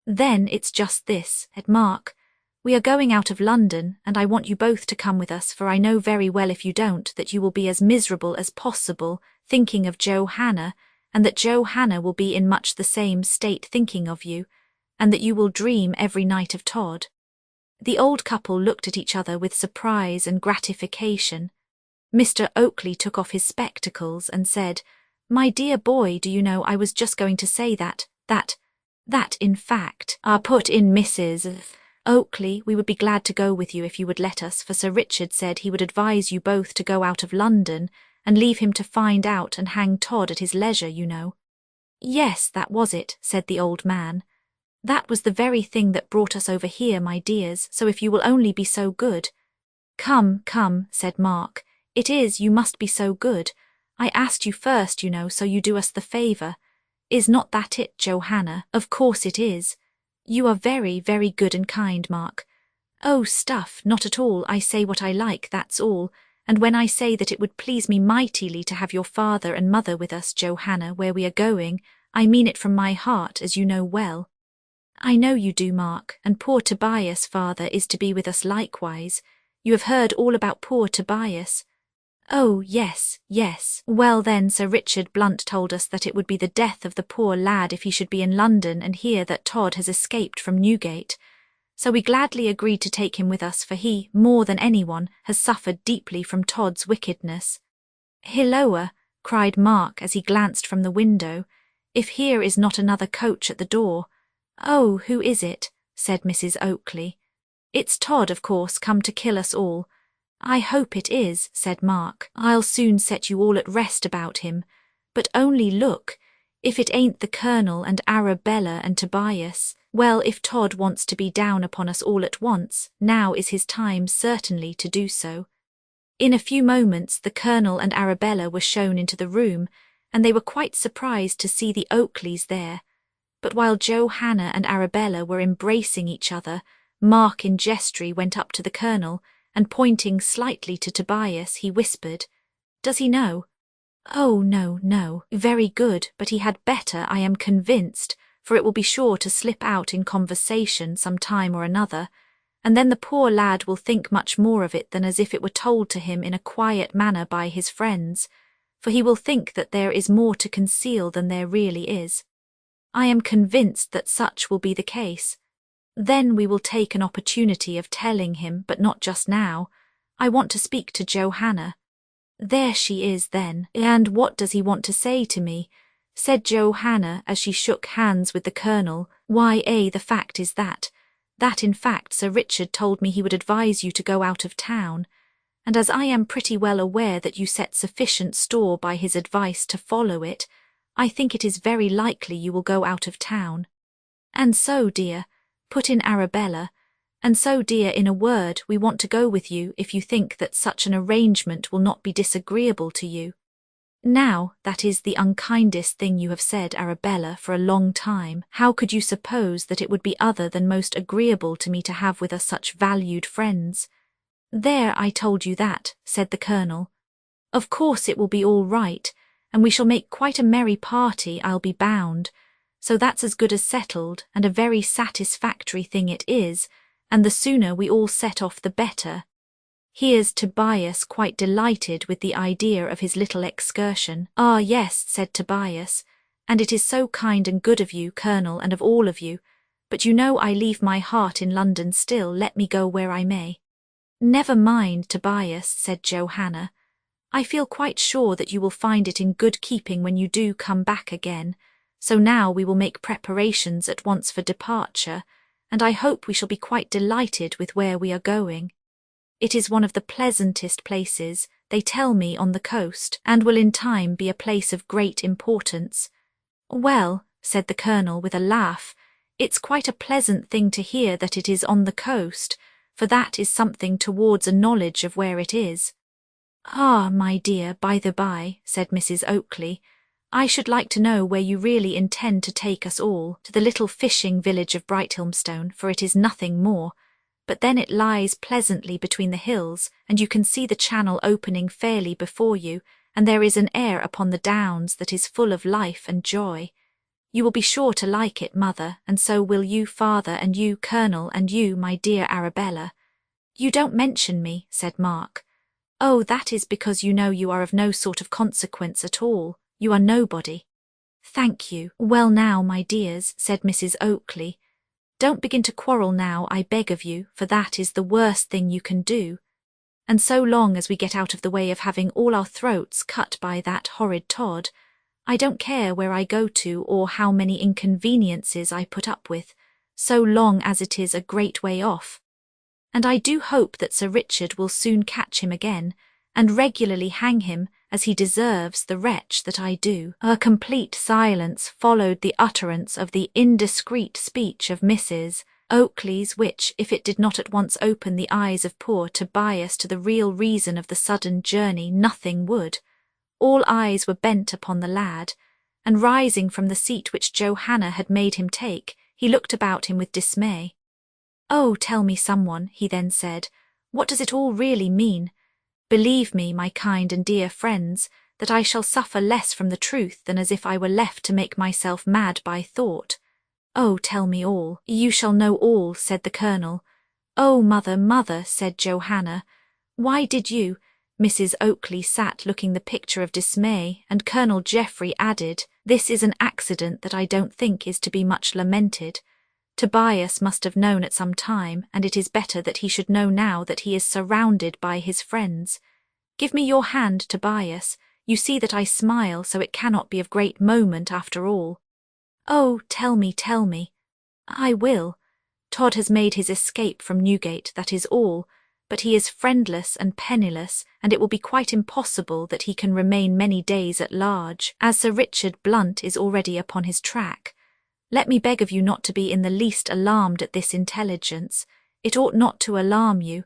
"Then it's just this, Mark. We are going out of London, and I want you both to come with us, for I know very well if you don't that you will be as miserable as possible thinking of Johanna, and that Johanna will be in much the same state thinking of you, and that you will dream every night of Todd." The old couple looked at each other with surprise and gratification. Mr. Oakley took off his spectacles and said, "My dear boy, do you know, I was just going to say that, in fact," put in Mrs. Oakley, "we would be glad to go with you if you would let us, for Sir Richard said he would advise you both to go out of London and leave him to find out and hang Todd at his leisure, you know." Yes, that was it, said the old man. That was the very thing that brought us over here, my dears, so if you will only be so good. Come, come, said Mark. It is, you must be so good. I asked you first, you know, so you do us the favour. Is not that it, Johanna? Of course it is. You are very, very good and kind, Mark. Oh, stuff, not at all, I say what I like, that's all, and when I say that it would please me mightily to have your father and mother with us, Johanna, where we are going, I mean it from my heart, as you know well. I know you do, Mark, and poor Tobias, father, is to be with us likewise. You have heard all about poor Tobias. Oh, yes, yes. Well then, Sir Richard Blunt told us that it would be the death of the poor lad if he should be in London and hear that Todd has escaped from Newgate. So we gladly agreed to take him with us, for he, more than anyone, has suffered deeply from Todd's wickedness. Hilloa, cried Mark as he glanced from the window, if here is not another coach at the door. Oh, who is it? Said Mrs. Oakley. It's Todd, of course, come to kill us all. I hope it is, said Mark. I'll soon set you all at rest about him. But only look, if it ain't the Colonel and Arabella and Tobias. Well, if Todd wants to be down upon us all at once, now is his time certainly to do so. In a few moments the Colonel and Arabella were shown into the room, and they were quite surprised to see the Oakleys there. But while Johanna and Arabella were embracing each other, Mark in jestry went up to the Colonel, and pointing slightly to Tobias, he whispered, Does he know? Oh, no, no, very good, but he had better, I am convinced, for it will be sure to slip out in conversation some time or another, and then the poor lad will think much more of it than as if it were told to him in a quiet manner by his friends, for he will think that there is more to conceal than there really is. I am convinced that such will be the case. Then we will take an opportunity of telling him, but not just now. I want to speak to Johanna. There she is, then. And what does he want to say to me? Said Johanna as she shook hands with the Colonel. Why, the fact is that in fact Sir Richard told me he would advise you to go out of town, and as I am pretty well aware that you set sufficient store by his advice to follow it, I think it is very likely you will go out of town. And so, dear, put in Arabella, and so, dear, in a word, we want to go with you if you think that such an arrangement will not be disagreeable to you. Now, that is the unkindest thing you have said, Arabella, for a long time. How could you suppose that it would be other than most agreeable to me to have with us such valued friends? There, I told you that, said the Colonel. Of course it will be all right, and we shall make quite a merry party, I'll be bound. So that's as good as settled, and a very satisfactory thing it is, and the sooner we all set off the better. Here's Tobias quite delighted with the idea of his little excursion. Ah, yes, said Tobias, and it is so kind and good of you, Colonel, and of all of you, but you know I leave my heart in London still, let me go where I may. Never mind, Tobias, said Johanna. I feel quite sure that you will find it in good keeping when you do come back again. So now we will make preparations at once for departure, and I hope we shall be quite delighted with where we are going. It is one of the pleasantest places, they tell me, on the coast, and will in time be a place of great importance. Well, said the Colonel with a laugh, it's quite a pleasant thing to hear that it is on the coast, for that is something towards a knowledge of where it is. Ah, my dear, by the by, said Mrs. Oakley, I should like to know where you really intend to take us all, to the little fishing village of Brighthelmstone, for it is nothing more. But then it lies pleasantly between the hills, and you can see the channel opening fairly before you, and there is an air upon the downs that is full of life and joy. You will be sure to like it, mother, and so will you, father, and you, Colonel, and you, my dear Arabella. You don't mention me, said Mark. Oh, that is because you know you are of no sort of consequence at all. You are nobody. Thank you. Well now, my dears, said Mrs. Oakley, don't begin to quarrel now, I beg of you, for that is the worst thing you can do. And so long as we get out of the way of having all our throats cut by that horrid Todd, I don't care where I go to or how many inconveniences I put up with, so long as it is a great way off. And I do hope that Sir Richard will soon catch him again, and regularly hang him, as he deserves, the wretch that I do." A complete silence followed the utterance of the indiscreet speech of Mrs. Oakley's, which, if it did not at once open the eyes of poor Tobias to the real reason of the sudden journey, nothing would. All eyes were bent upon the lad, and rising from the seat which Johanna had made him take, he looked about him with dismay. "Oh, tell me, someone," he then said, "what does it all really mean? Believe me, my kind and dear friends, that I shall suffer less from the truth than as if I were left to make myself mad by thought. Oh, tell me all." "You shall know all," said the Colonel. "Oh, mother, mother," said Johanna, "why did you—" Mrs. Oakley sat looking the picture of dismay, and Colonel Geoffrey added, "This is an accident that I don't think is to be much lamented. Tobias must have known at some time, and it is better that he should know now that he is surrounded by his friends. Give me your hand, Tobias. You see that I smile, so it cannot be of great moment after all." "Oh, tell me, tell me." "I will. Todd has made his escape from Newgate, that is all, but he is friendless and penniless, and it will be quite impossible that he can remain many days at large, as Sir Richard Blunt is already upon his track. Let me beg of you not to be in the least alarmed at this intelligence. It ought not to alarm you.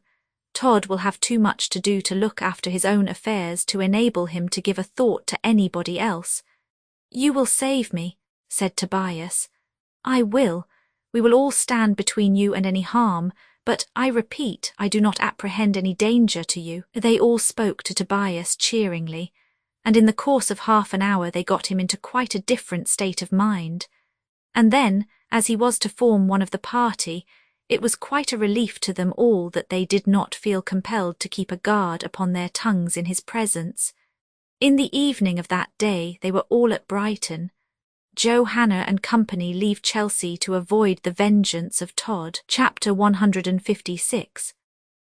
Todd will have too much to do to look after his own affairs to enable him to give a thought to anybody else." "You will save me," said Tobias. "I will. We will all stand between you and any harm, but, I repeat, I do not apprehend any danger to you." They all spoke to Tobias cheeringly, and in the course of half an hour they got him into quite a different state of mind. And then, as he was to form one of the party, it was quite a relief to them all that they did not feel compelled to keep a guard upon their tongues in his presence. In the evening of that day they were all at Brighton. Johanna and company leave Chelsea to avoid the vengeance of Todd. Chapter 156.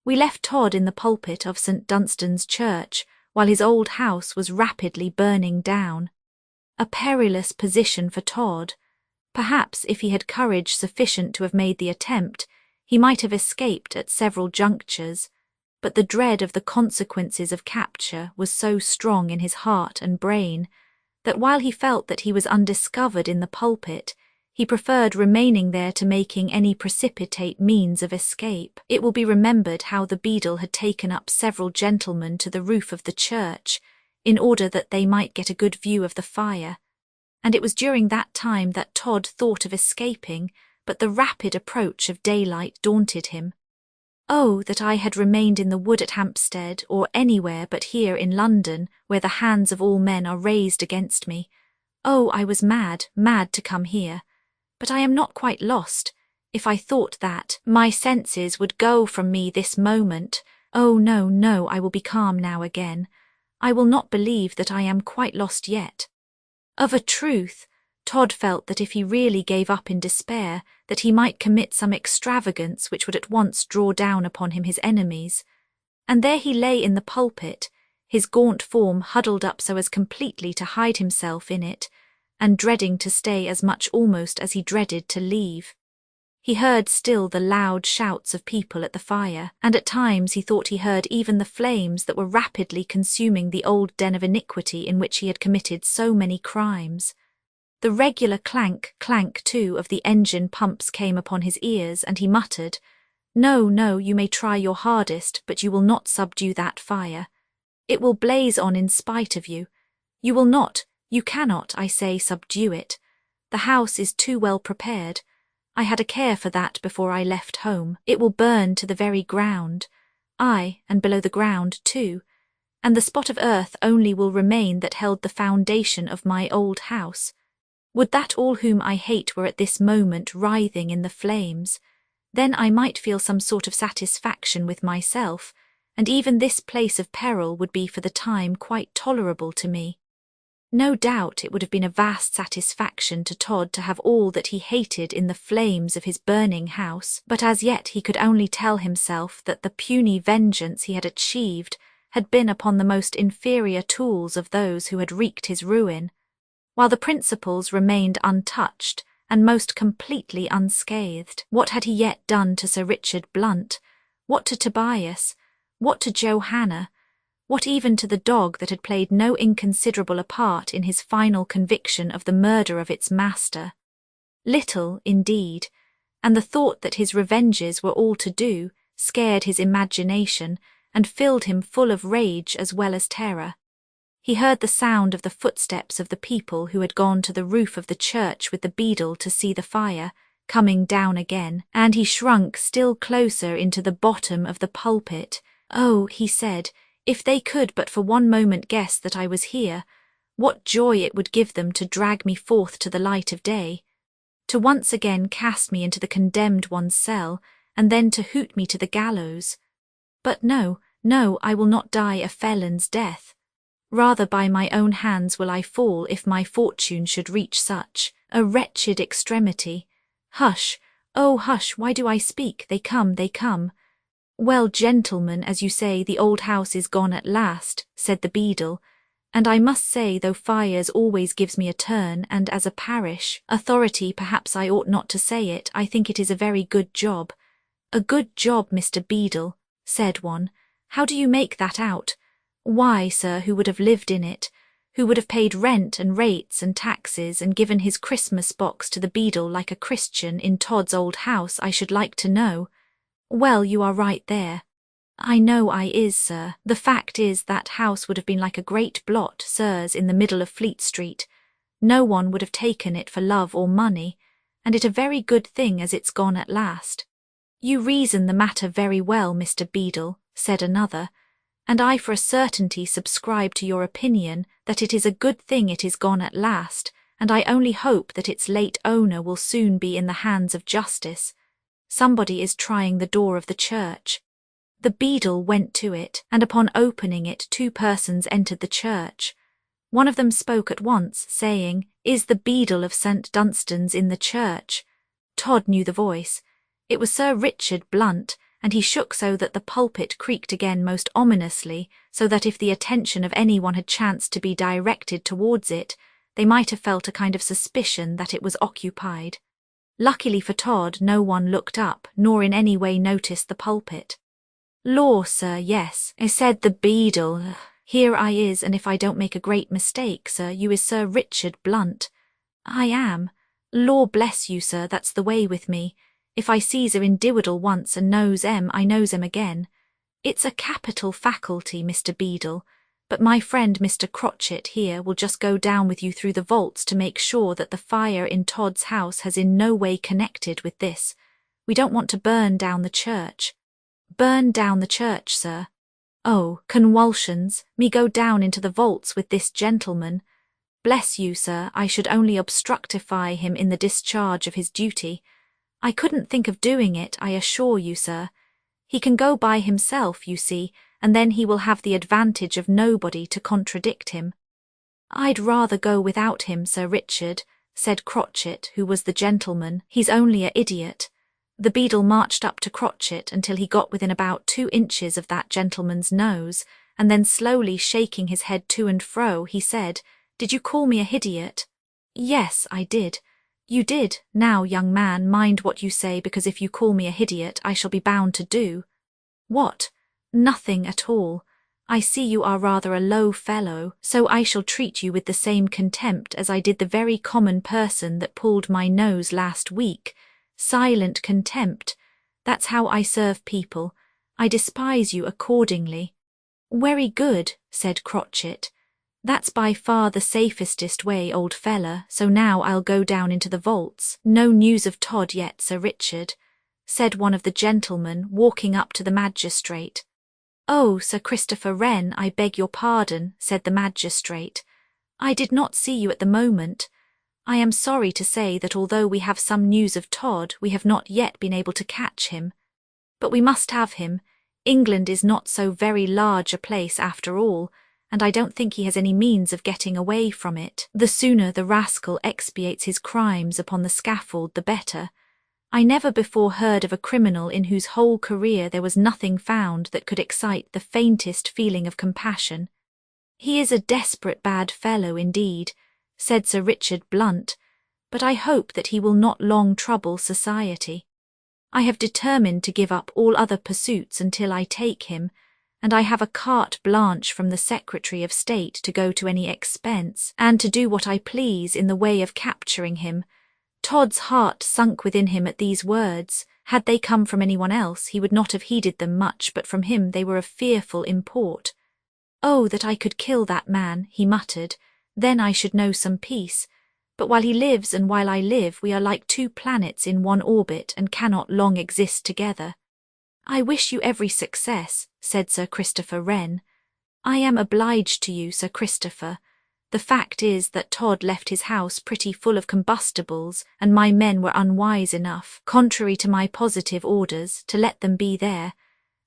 We left Todd in the pulpit of St. Dunstan's Church, while his old house was rapidly burning down. A perilous position for Todd. Perhaps if he had courage sufficient to have made the attempt, he might have escaped at several junctures, but the dread of the consequences of capture was so strong in his heart and brain that while he felt that he was undiscovered in the pulpit, he preferred remaining there to making any precipitate means of escape. It will be remembered how the beadle had taken up several gentlemen to the roof of the church, in order that they might get a good view of the fire, and it was during that time that Todd thought of escaping, but the rapid approach of daylight daunted him. Oh, that I had remained in the wood at Hampstead, or anywhere but here in London, where the hands of all men are raised against me. Oh, I was mad, mad to come here. But I am not quite lost. If I thought that my senses would go from me this moment, oh, no, no, I will be calm now again. I will not believe that I am quite lost yet. Of a truth, Todd felt that if he really gave up in despair, that he might commit some extravagance which would at once draw down upon him his enemies. And there he lay in the pulpit, his gaunt form huddled up so as completely to hide himself in it, and dreading to stay as much almost as he dreaded to leave. He heard still the loud shouts of people at the fire, and at times he thought he heard even the flames that were rapidly consuming the old den of iniquity in which he had committed so many crimes. The regular clank, clank, too, of the engine pumps came upon his ears, and he muttered, "No, no, you may try your hardest, but you will not subdue that fire. It will blaze on in spite of you. You will not, you cannot, I say, subdue it. The house is too well prepared. I had a care for that before I left home. It will burn to the very ground. Aye, and below the ground too. And the spot of earth only will remain that held the foundation of my old house. Would that all whom I hate were at this moment writhing in the flames. Then I might feel some sort of satisfaction with myself, and even this place of peril would be for the time quite tolerable to me. No doubt it would have been a vast satisfaction to Todd to have all that he hated in the flames of his burning house, but as yet he could only tell himself that the puny vengeance he had achieved had been upon the most inferior tools of those who had wreaked his ruin, while the principals remained untouched and most completely unscathed. What had he yet done to Sir Richard Blunt? What to Tobias? What to Johanna? What even to the dog that had played no inconsiderable a part in his final conviction of the murder of its master? Little, indeed, and the thought that his revenges were all to do scared his imagination and filled him full of rage as well as terror. He heard the sound of the footsteps of the people who had gone to the roof of the church with the beadle to see the fire, coming down again, and he shrunk still closer into the bottom of the pulpit. "Oh," he said, "if they could but for one moment guess that I was here, what joy it would give them to drag me forth to the light of day, to once again cast me into the condemned one's cell, and then to hoot me to the gallows. But no, no, I will not die a felon's death. Rather by my own hands will I fall if my fortune should reach such a wretched extremity. Hush, oh hush, why do I speak? They come, they come." "Well, gentlemen, as you say, the old house is gone at last," said the beadle, "and I must say, though fires always gives me a turn, and as a parish authority perhaps I ought not to say it, I think it is a very good job." "A good job, Mr. Beadle," said one. "How do you make that out?" "Why, sir, who would have lived in it? Who would have paid rent and rates and taxes and given his Christmas box to the beadle like a Christian in Todd's old house, I should like to know?" "Well, you are right there." "I know I is, sir. The fact is that house would have been like a great blot, sirs, in the middle of Fleet Street. No one would have taken it for love or money, and it a very good thing as it's gone at last." "You reason the matter very well, Mr. Beadle," said another, "and I for a certainty subscribe to your opinion that it is a good thing it is gone at last, and I only hope that its late owner will soon be in the hands of justice. Somebody is trying the door of the church." The beadle went to it, and upon opening it 2 persons entered the church. One of them spoke at once, saying, "Is the beadle of St. Dunstan's in the church?" Todd knew the voice. It was Sir Richard Blunt, and he shook so that the pulpit creaked again most ominously, so that if the attention of anyone had chanced to be directed towards it, they might have felt a kind of suspicion that it was occupied. Luckily for Todd, no one looked up, nor in any way noticed the pulpit. "Law, sir, yes," said the beadle. "Here I is, and if I don't make a great mistake, sir, you is Sir Richard Blunt." "I am." "Law bless you, sir, that's the way with me. If I sees a individual once and knows I knows again. It's a capital faculty, Mr. Beadle, but my friend Mr. Crotchet here will just go down with you through the vaults to make sure that the fire in Todd's house has in no way connected with this. We don't want to burn down the church." "Burn down the church, sir?" "Oh, convulsions, me go down into the vaults with this gentleman. Bless you, sir, I should only obstructify him in the discharge of his duty. I couldn't think of doing it, I assure you, sir. He can go by himself, you see, and then he will have the advantage of nobody to contradict him." "I'd rather go without him, Sir Richard," said Crotchet, who was the gentleman. "He's only a idiot." The beadle marched up to Crotchet until he got within about 2 inches of that gentleman's nose, and then slowly shaking his head to and fro, he said, "Did you call me a idiot?" "Yes, I did." "You did. Now, young man, mind what you say, because if you call me a idiot, I shall be bound to do." "What?" "Nothing at all. I see you are rather a low fellow, so I shall treat you with the same contempt as I did the very common person that pulled my nose last week. Silent contempt. That's how I serve people. I despise you accordingly." "Very good," said Crotchet. "That's by far the safestest way, old fella, so now I'll go down into the vaults." "No news of Todd yet, Sir Richard," said one of the gentlemen, walking up to the magistrate. "Oh, Sir Christopher Wren, I beg your pardon," said the magistrate. "I did not see you at the moment. I am sorry to say that although we have some news of Todd, we have not yet been able to catch him. But we must have him. England is not so very large a place after all, and I don't think he has any means of getting away from it. The sooner the rascal expiates his crimes upon the scaffold, the better. I never before heard of a criminal in whose whole career there was nothing found that could excite the faintest feeling of compassion." "He is a desperate bad fellow indeed," said Sir Richard Blunt, "but I hope that he will not long trouble society. I have determined to give up all other pursuits until I take him, and I have a carte blanche from the Secretary of State to go to any expense, and to do what I please in the way of capturing him." Todd's heart sunk within him at these words. Had they come from anyone else, he would not have heeded them much, but from him they were of fearful import. "Oh, that I could kill that man," he muttered, "then I should know some peace. But while he lives and while I live, we are like two planets in one orbit and cannot long exist together." "I wish you every success," said Sir Christopher Wren. "I am obliged to you, Sir Christopher. The fact is that Todd left his house pretty full of combustibles, and my men were unwise enough, contrary to my positive orders, to let them be there,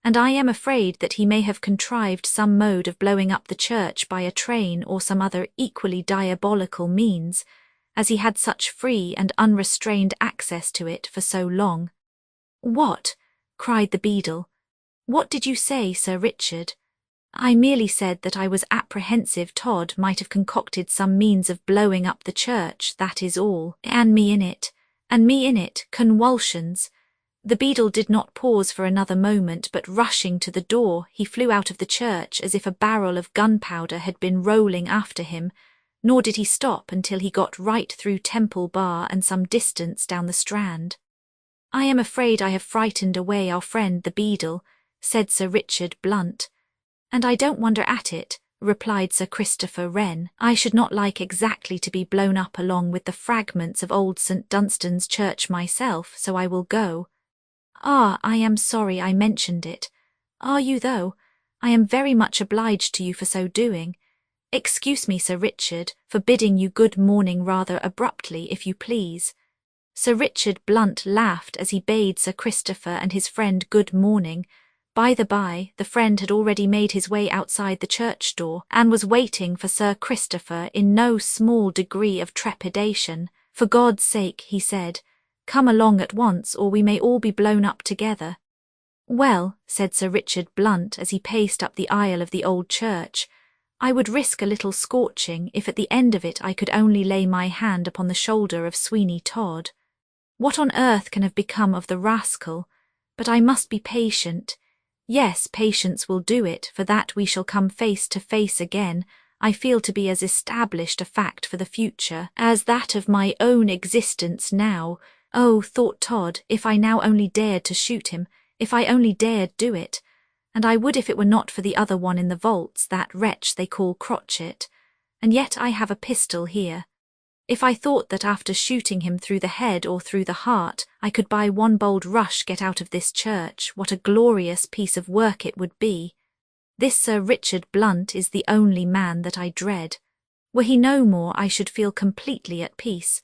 and I am afraid that he may have contrived some mode of blowing up the church by a train or some other equally diabolical means, as he had such free and unrestrained access to it for so long." "What?" cried the beadle. "What did you say, Sir Richard?" "I merely said that I was apprehensive Todd might have concocted some means of blowing up the church, that is all. And me in it, convulsions." The beadle did not pause for another moment, but rushing to the door, he flew out of the church as if a barrel of gunpowder had been rolling after him, nor did he stop until he got right through Temple Bar and some distance down the Strand. "I am afraid I have frightened away our friend the beadle," said Sir Richard blunt. "And I don't wonder at it," replied Sir Christopher Wren. "I should not like exactly to be blown up along with the fragments of old St. Dunstan's church myself, so I will go." "Ah, I am sorry I mentioned it." "Are you though? I am very much obliged to you for so doing. Excuse me, Sir Richard, for bidding you good morning rather abruptly, if you please." Sir Richard Blunt laughed as he bade Sir Christopher and his friend good morning. By the by, the friend had already made his way outside the church door, and was waiting for Sir Christopher in no small degree of trepidation. "For God's sake," he said, "come along at once, or we may all be blown up together." "Well," said Sir Richard Blunt as he paced up the aisle of the old church, "I would risk a little scorching if at the end of it I could only lay my hand upon the shoulder of Sweeney Todd. What on earth can have become of the rascal? But I must be patient. Yes, patience will do it, for that we shall come face to face again, I feel to be as established a fact for the future as that of my own existence now. Oh, thought Todd, if I now only dared to shoot him, if I only dared do it, and I would if it were not for the other one in the vaults, that wretch they call Crotchet, and yet I have a pistol here. If I thought that after shooting him through the head or through the heart, I could by one bold rush get out of this church, what a glorious piece of work it would be. This Sir Richard Blunt is the only man that I dread. Were he no more, I should feel completely at peace.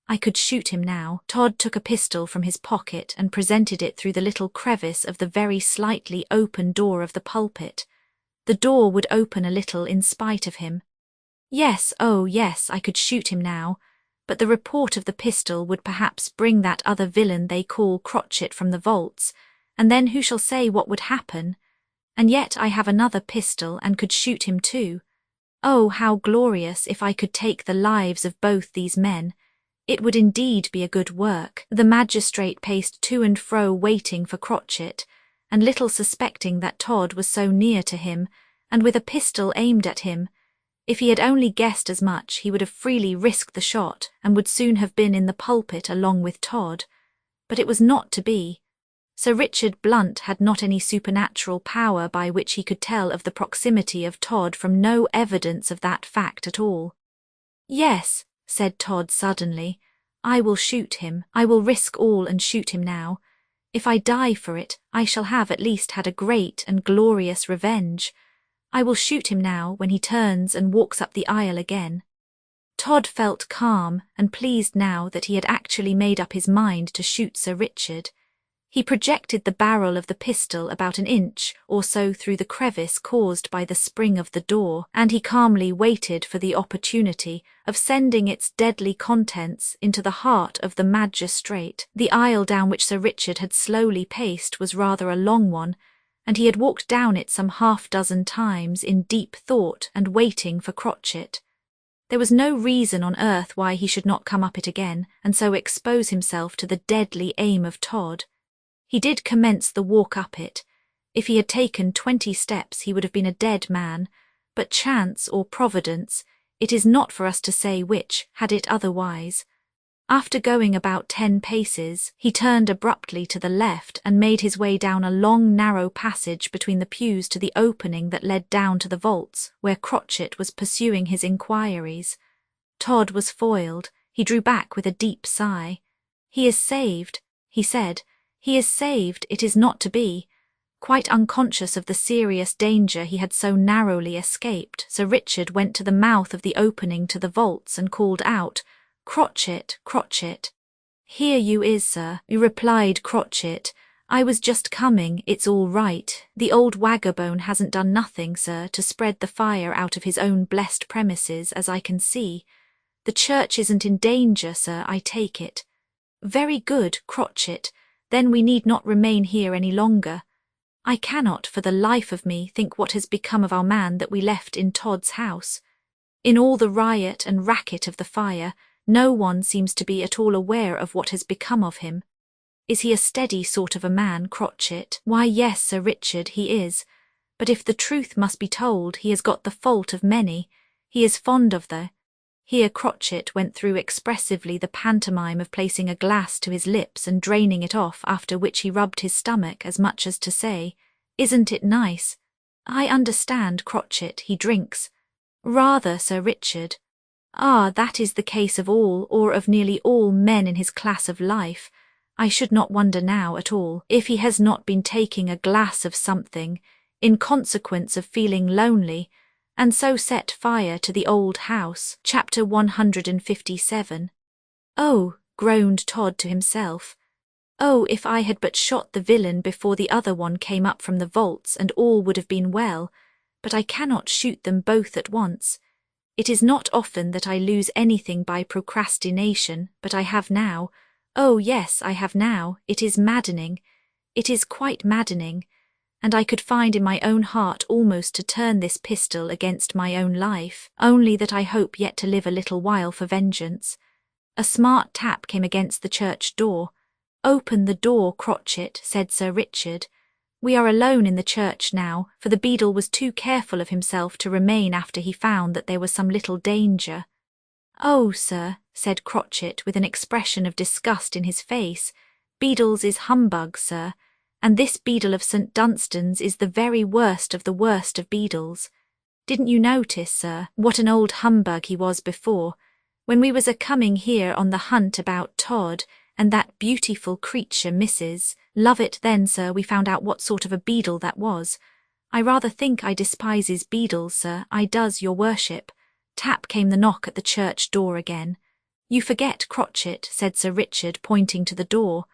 I could shoot him now." Todd took a pistol from his pocket and presented it through the little crevice of the very slightly open door of the pulpit. The door would open a little in spite of him. "Yes, oh yes, I could shoot him now, but the report of the pistol would perhaps bring that other villain they call Crotchet from the vaults, and then who shall say what would happen? And yet I have another pistol and could shoot him too. Oh, how glorious if I could take the lives of both these men. It would indeed be a good work." The magistrate paced to and fro waiting for Crotchet, and little suspecting that Todd was so near to him, and with a pistol aimed at him. If he had only guessed as much, he would have freely risked the shot, and would soon have been in the pulpit along with Todd. But it was not to be. Sir Richard Blunt had not any supernatural power by which he could tell of the proximity of Todd from no evidence of that fact at all. "Yes," said Todd suddenly, "I will shoot him. I will risk all and shoot him now. If I die for it, I shall have at least had a great and glorious revenge. I will shoot him now when he turns and walks up the aisle again." Todd felt calm and pleased now that he had actually made up his mind to shoot Sir Richard. He projected the barrel of the pistol about an inch or so through the crevice caused by the spring of the door, and he calmly waited for the opportunity of sending its deadly contents into the heart of the magistrate. The aisle down which Sir Richard had slowly paced was rather a long one, and he had walked down it some half-dozen times in deep thought and waiting for Crotchet. There was no reason on earth why he should not come up it again, and so expose himself to the deadly aim of Todd. He did commence the walk up it. If he had taken 20 steps he would have been a dead man, but chance or providence, it is not for us to say which, had it otherwise. After going about 10 paces, he turned abruptly to the left and made his way down a long narrow passage between the pews to the opening that led down to the vaults, where Crotchet was pursuing his inquiries. Todd was foiled. He drew back with a deep sigh. "He is saved," he said. "He is saved, it is not to be." Quite unconscious of the serious danger he had so narrowly escaped, Sir Richard went to the mouth of the opening to the vaults and called out, "Crotchet, Crotchet." "Here you is, sir," replied Crotchet. "I was just coming, it's all right. The old wagabone hasn't done nothing, sir, to spread the fire out of his own blessed premises, as I can see. The church isn't in danger, sir, I take it." "Very good, Crotchet, then we need not remain here any longer. I cannot, for the life of me, think what has become of our man that we left in Todd's house. In all the riot and racket of the fire, no one seems to be at all aware of what has become of him. Is he a steady sort of a man, Crotchet?" "Why, yes, Sir Richard, he is. But if the truth must be told, he has got the fault of many. He is fond of the—" Here Crotchet went through expressively the pantomime of placing a glass to his lips and draining it off, after which he rubbed his stomach as much as to say, "Isn't it nice? I understand, Crotchet, he drinks." "Rather, Sir Richard." "Ah, that is the case of all, or of nearly all, men in his class of life. I should not wonder now at all if he has not been taking a glass of something, in consequence of feeling lonely, and so set fire to the old house." Chapter 157. "Oh," groaned Todd to himself. "Oh, if I had but shot the villain before the other one came up from the vaults, and all would have been well. But I cannot shoot them both at once. It is not often that I lose anything by procrastination, but I have now. Oh, yes, I have now. It is maddening. It is quite maddening. And I could find in my own heart almost to turn this pistol against my own life, only that I hope yet to live a little while for vengeance." A smart tap came against the church door. "Open the door, Crotchet," said Sir Richard. "We are alone in the church now, for the beadle was too careful of himself to remain after he found that there was some little danger." "Oh, sir," said Crotchet with an expression of disgust in his face, "beadles is humbug, sir, and this beadle of St. Dunstan's is the very worst of beadles. Didn't you notice, sir, what an old humbug he was before, when we was a-coming here on the hunt about Todd, and that beautiful creature, Mrs. Lovett? Then, sir, we found out what sort of a beadle that was. I rather think I despises beadles, sir, I does, your worship." Tap came the knock at the church door again. "You forget, Crotchet," said Sir Richard, pointing to the door.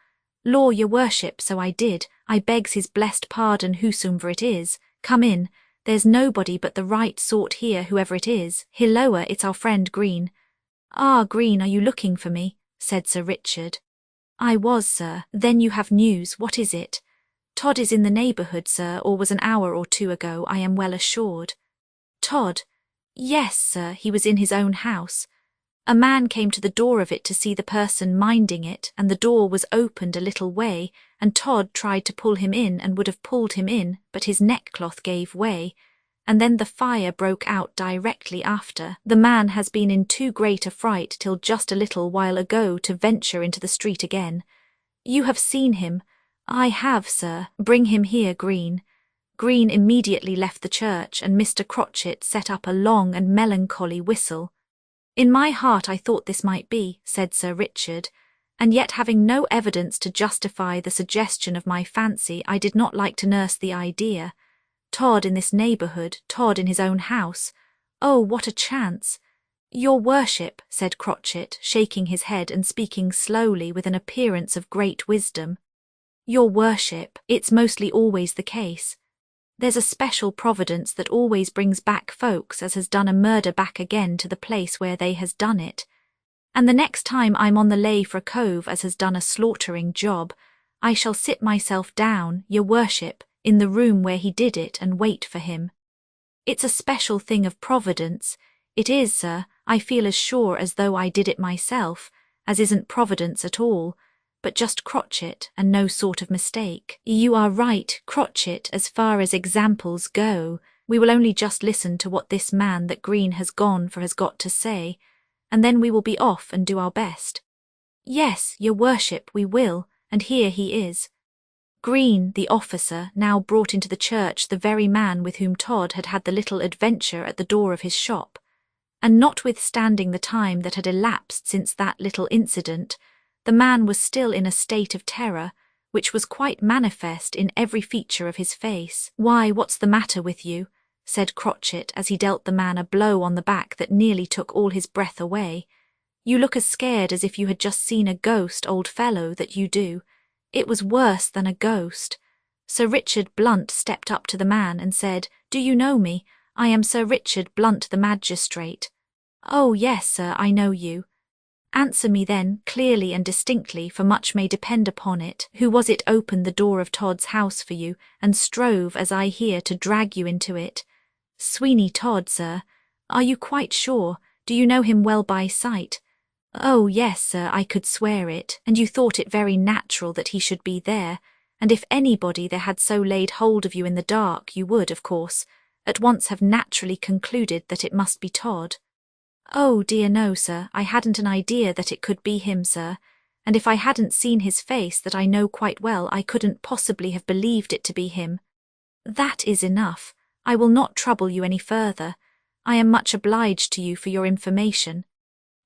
"Law, your worship, so I did. I begs his blessed pardon whosoever it is. Come in. There's nobody but the right sort here, whoever it is. Hilloa, it's our friend Green." "Ah, Green, are you looking for me?" said Sir Richard. "I was, sir. Then you have news. What is it?" "Todd is in the neighbourhood, sir, or was an hour or two ago, I am well assured." "Todd?" "Yes, sir, he was in his own house. A man came to the door of it to see the person minding it, and the door was opened a little way, and Todd tried to pull him in and would have pulled him in, but his neckcloth gave way, and then the fire broke out directly after. The man has been in too great a fright till just a little while ago to venture into the street again. You have seen him?" "I have, sir. Bring him here, Green." Green immediately left the church, and Mr. Crotchet set up a long and melancholy whistle. "In my heart I thought this might be," said Sir Richard, "and yet having no evidence to justify the suggestion of my fancy, I did not like to nurse the idea. Todd in this neighbourhood, Todd in his own house. Oh, what a chance!" "Your worship," said Crotchet, shaking his head and speaking slowly with an appearance of great wisdom. "Your worship, it's mostly always the case. There's a special providence that always brings back folks as has done a murder back again to the place where they has done it. And the next time I'm on the lay for a cove as has done a slaughtering job, I shall sit myself down, your worship, in the room where he did it and wait for him. It's a special thing of providence. It is, sir. I feel as sure as though I did it myself, as isn't providence at all. but just crotchet, and no sort of mistake. You are right, crotchet, as far as examples go. We will only just listen to what this man that Green has gone for has got to say, and then we will be off and do our best. Yes, your worship, we will, and here he is. Green, the officer, now brought into the church the very man with whom Todd had had the little adventure at the door of his shop, and notwithstanding the time that had elapsed since that little incident, the man was still in a state of terror, which was quite manifest in every feature of his face. "Why, what's the matter with you?" said Crotchet as he dealt the man a blow on the back that nearly took all his breath away. "You look as scared as if you had just seen a ghost, old fellow, that you do. It was worse than a ghost." Sir Richard Blunt stepped up to the man and said, "Do you know me? I am Sir Richard Blunt, the magistrate." "Oh, yes, sir, I know you." "Answer me then, clearly and distinctly, for much may depend upon it. Who was it opened the door of Todd's house for you, and strove, as I hear, to drag you into it?" "Sweeney Todd, sir." "Are you quite sure? Do you know him well by sight?" "Oh, yes, sir, I could swear it, and you thought it very natural that he should be there, and if anybody there had so laid hold of you in the dark, you would, of course, at once have naturally concluded that it must be Todd." "Oh, dear no, sir, I hadn't an idea that it could be him, sir, and if I hadn't seen his face that I know quite well, I couldn't possibly have believed it to be him." "That is enough. I will not trouble you any further. I am much obliged to you for your information."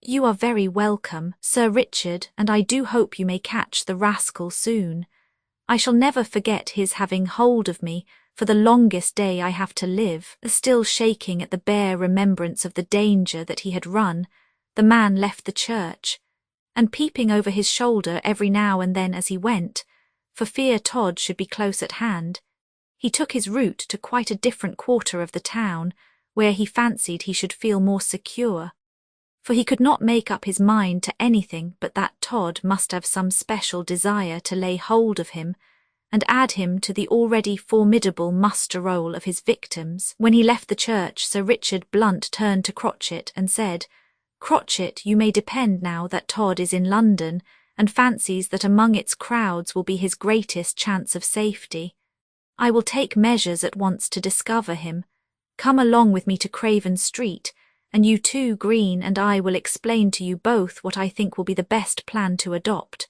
"You are very welcome, Sir Richard, and I do hope you may catch the rascal soon. I shall never forget his having hold of me for the longest day I have to live." Still shaking at the bare remembrance of the danger that he had run, the man left the church, and peeping over his shoulder every now and then as he went, for fear Todd should be close at hand, he took his route to quite a different quarter of the town, where he fancied he should feel more secure. For he could not make up his mind to anything but that Todd must have some special desire to lay hold of him, and add him to the already formidable muster-roll of his victims. When he left the church, Sir Richard Blunt turned to Crotchet and said, "Crotchet, you may depend now that Todd is in London, and fancies that among its crowds will be his greatest chance of safety. I will take measures at once to discover him. Come along with me to Craven Street, and you too, Green, and I will explain to you both what I think will be the best plan to adopt."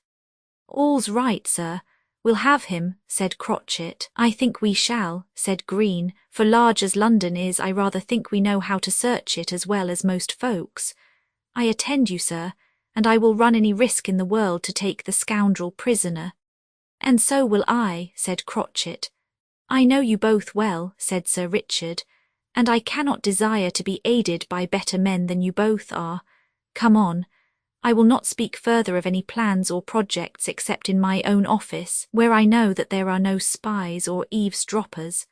"All's right, sir. We'll have him," said Crotchet. "I think we shall," said Green, "for large as London is, I rather think we know how to search it as well as most folks. I attend you, sir, and I will run any risk in the world to take the scoundrel prisoner." "And so will I," said Crotchet. "I know you both well," said Sir Richard, "and I cannot desire to be aided by better men than you both are. Come on. I will not speak further of any plans or projects except in my own office, where I know that there are no spies or eavesdroppers."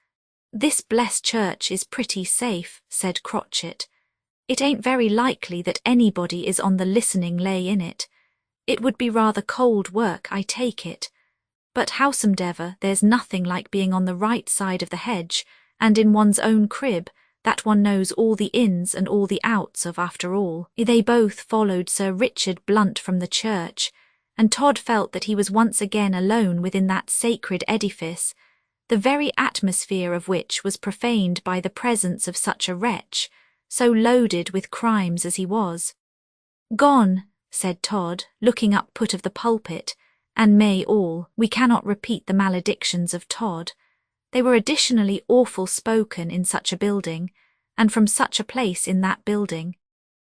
"This blessed church is pretty safe," said Crotchet. "It ain't very likely that anybody is on the listening lay in it. It would be rather cold work, I take it. But howsomedever, there's nothing like being on the right side of the hedge, and in one's own crib, that one knows all the ins and all the outs of after all." They both followed Sir Richard Blunt from the church, and Todd felt that he was once again alone within that sacred edifice, the very atmosphere of which was profaned by the presence of such a wretch, so loaded with crimes as he was. "Gone," said Todd, looking up put of the pulpit, and may all, we cannot repeat the maledictions of Todd. They were additionally awful spoken in such a building, and from such a place in that building.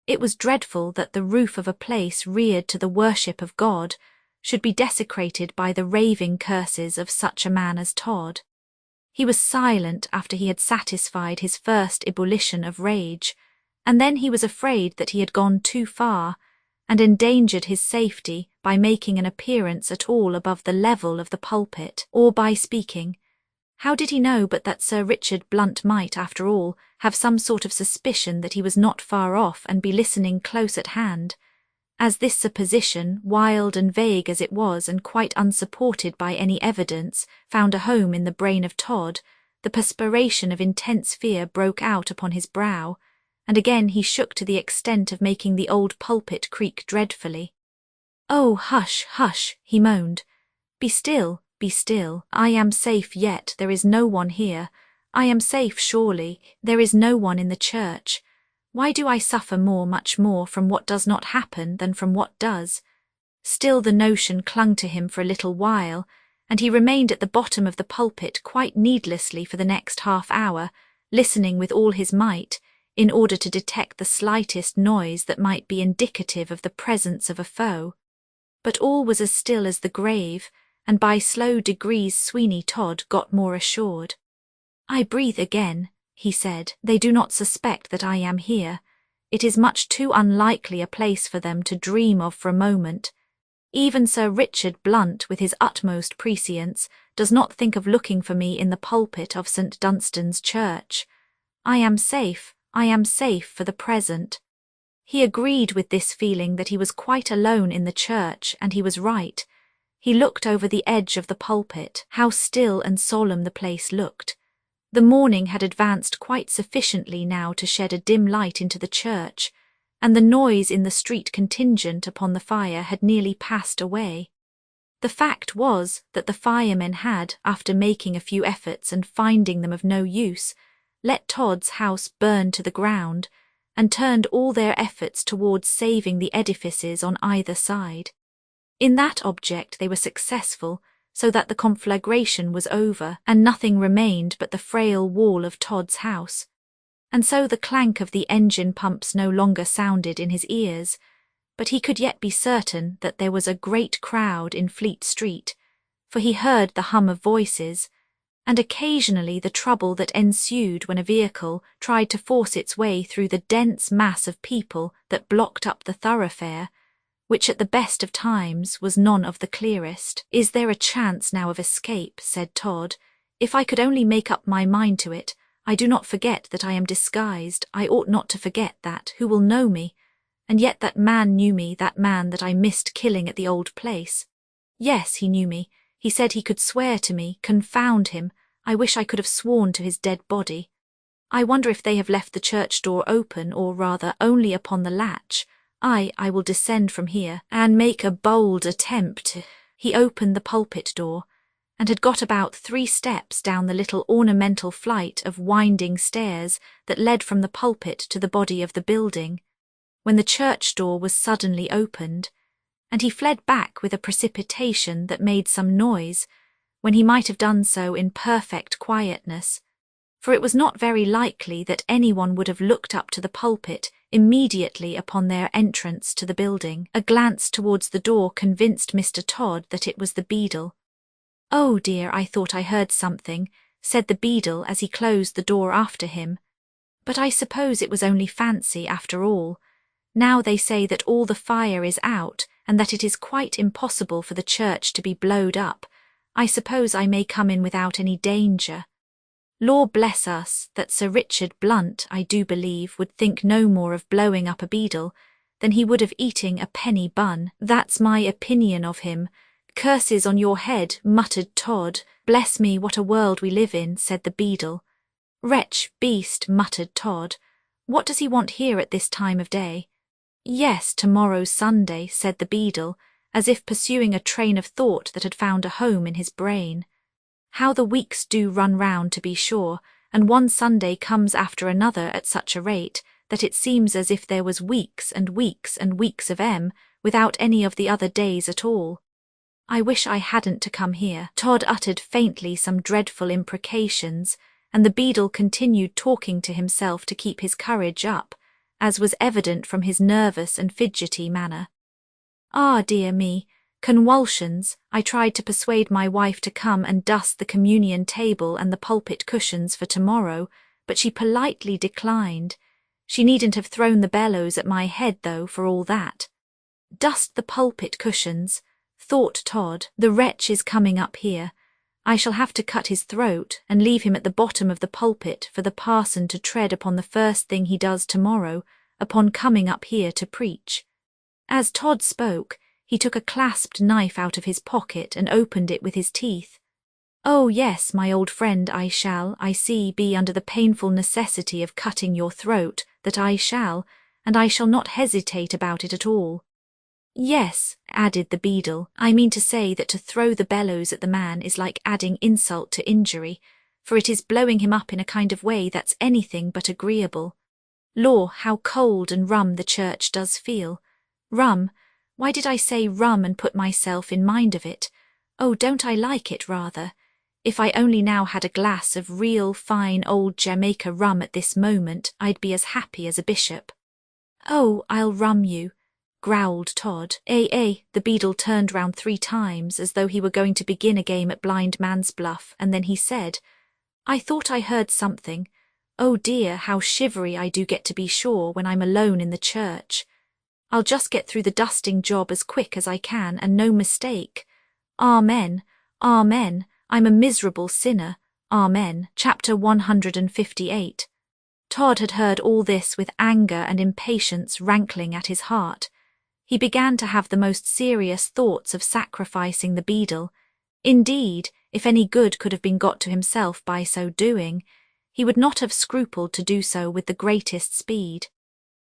It was dreadful that the roof of a place reared to the worship of God should be desecrated by the raving curses of such a man as Todd. He was silent after he had satisfied his first ebullition of rage, and then he was afraid that he had gone too far, and endangered his safety by making an appearance at all above the level of the pulpit, or by speaking. How did he know but that Sir Richard Blunt might, after all, have some sort of suspicion that he was not far off and be listening close at hand? As this supposition, wild and vague as it was and quite unsupported by any evidence, found a home in the brain of Todd, the perspiration of intense fear broke out upon his brow, and again he shook to the extent of making the old pulpit creak dreadfully. "Oh, hush, hush," he moaned. Be still, I am safe yet, there is no one here. I am safe surely, there is no one in the church. Why do I suffer much more from what does not happen than from what does? Still the notion clung to him for a little while, and he remained at the bottom of the pulpit quite needlessly for the next half-hour, listening with all his might, in order to detect the slightest noise that might be indicative of the presence of a foe. But all was as still as the grave, and by slow degrees Sweeney Todd got more assured. "I breathe again," he said. "They do not suspect that I am here. It is much too unlikely a place for them to dream of for a moment. Even Sir Richard Blunt, with his utmost prescience, does not think of looking for me in the pulpit of St. Dunstan's church. I am safe for the present." He agreed with this feeling that he was quite alone in the church, and he was right. He looked over the edge of the pulpit. How still and solemn the place looked. The morning had advanced quite sufficiently now to shed a dim light into the church, and the noise in the street contingent upon the fire had nearly passed away. The fact was that the firemen had, after making a few efforts and finding them of no use, let Todd's house burn to the ground, and turned all their efforts towards saving the edifices on either side. In that object they were successful, so that the conflagration was over, and nothing remained but the frail wall of Todd's house. And so the clank of the engine pumps no longer sounded in his ears, but he could yet be certain that there was a great crowd in Fleet Street, for he heard the hum of voices, and occasionally the trouble that ensued when a vehicle tried to force its way through the dense mass of people that blocked up the thoroughfare, which at the best of times was none of the clearest. "Is there a chance now of escape?" said Todd. "If I could only make up my mind to it. I do not forget that I am disguised. I ought not to forget that. Who will know me? And yet that man knew me, that man that I missed killing at the old place. Yes, he knew me. He said he could swear to me. Confound him. I wish I could have sworn to his dead body. I wonder if they have left the church door open, or rather only upon the latch. I will descend from here, and make a bold attempt." He opened the pulpit door, and had got about 3 steps down the little ornamental flight of winding stairs that led from the pulpit to the body of the building, when the church door was suddenly opened, and he fled back with a precipitation that made some noise, when he might have done so in perfect quietness, for it was not very likely that anyone would have looked up to the pulpit immediately upon their entrance to the building. A glance towards the door convinced Mr. Todd that it was the beadle. "Oh dear, I thought I heard something," said the beadle as he closed the door after him. "But I suppose it was only fancy after all. Now they say that all the fire is out, and that it is quite impossible for the church to be blowed up. I suppose I may come in without any danger. Lord bless us, that Sir Richard Blunt, I do believe, would think no more of blowing up a beadle than he would of eating a penny bun. That's my opinion of him. Curses on your head," muttered Todd. "Bless me, what a world we live in," said the beadle. "Wretch, beast," muttered Todd. "What does he want here at this time of day?" "Yes, tomorrow's Sunday," said the beadle, as if pursuing a train of thought that had found a home in his brain. "How the weeks do run round, to be sure, and one Sunday comes after another at such a rate that it seems as if there was weeks and weeks and weeks of without any of the other days at all. I wish I hadn't to come here." Todd uttered faintly some dreadful imprecations, and the beadle continued talking to himself to keep his courage up, as was evident from his nervous and fidgety manner. "Ah, dear me, convulsions. I tried to persuade my wife to come and dust the communion table and the pulpit cushions for tomorrow, but she politely declined. She needn't have thrown the bellows at my head, though, for all that. Dust the pulpit cushions, thought Todd. The wretch is coming up here. I shall have to cut his throat and leave him at the bottom of the pulpit for the parson to tread upon the first thing he does tomorrow, upon coming up here to preach. As Todd spoke, he took a clasped knife out of his pocket and opened it with his teeth. "Oh yes, my old friend, I shall, I see, be under the painful necessity of cutting your throat, that I shall, and I shall not hesitate about it at all. Yes, added the beadle, I mean to say that to throw the bellows at the man is like adding insult to injury, for it is blowing him up in a kind of way that's anything but agreeable. Law, how cold and rum the church does feel. Rum? Why did I say rum and put myself in mind of it? Oh, don't I like it rather? If I only now had a glass of real fine old Jamaica rum at this moment, I'd be as happy as a bishop. Oh, I'll rum you, growled Todd. The beadle turned round 3 times as though he were going to begin a game at blind man's bluff, and then he said, I thought I heard something. Oh dear, how shivery I do get to be sure when I'm alone in the church. I'll just get through the dusting job as quick as I can, and no mistake. Amen, amen, I'm a miserable sinner, amen. Chapter 158. Todd had heard all this with anger and impatience rankling at his heart. He began to have the most serious thoughts of sacrificing the beadle. Indeed, if any good could have been got to himself by so doing, he would not have scrupled to do so with the greatest speed.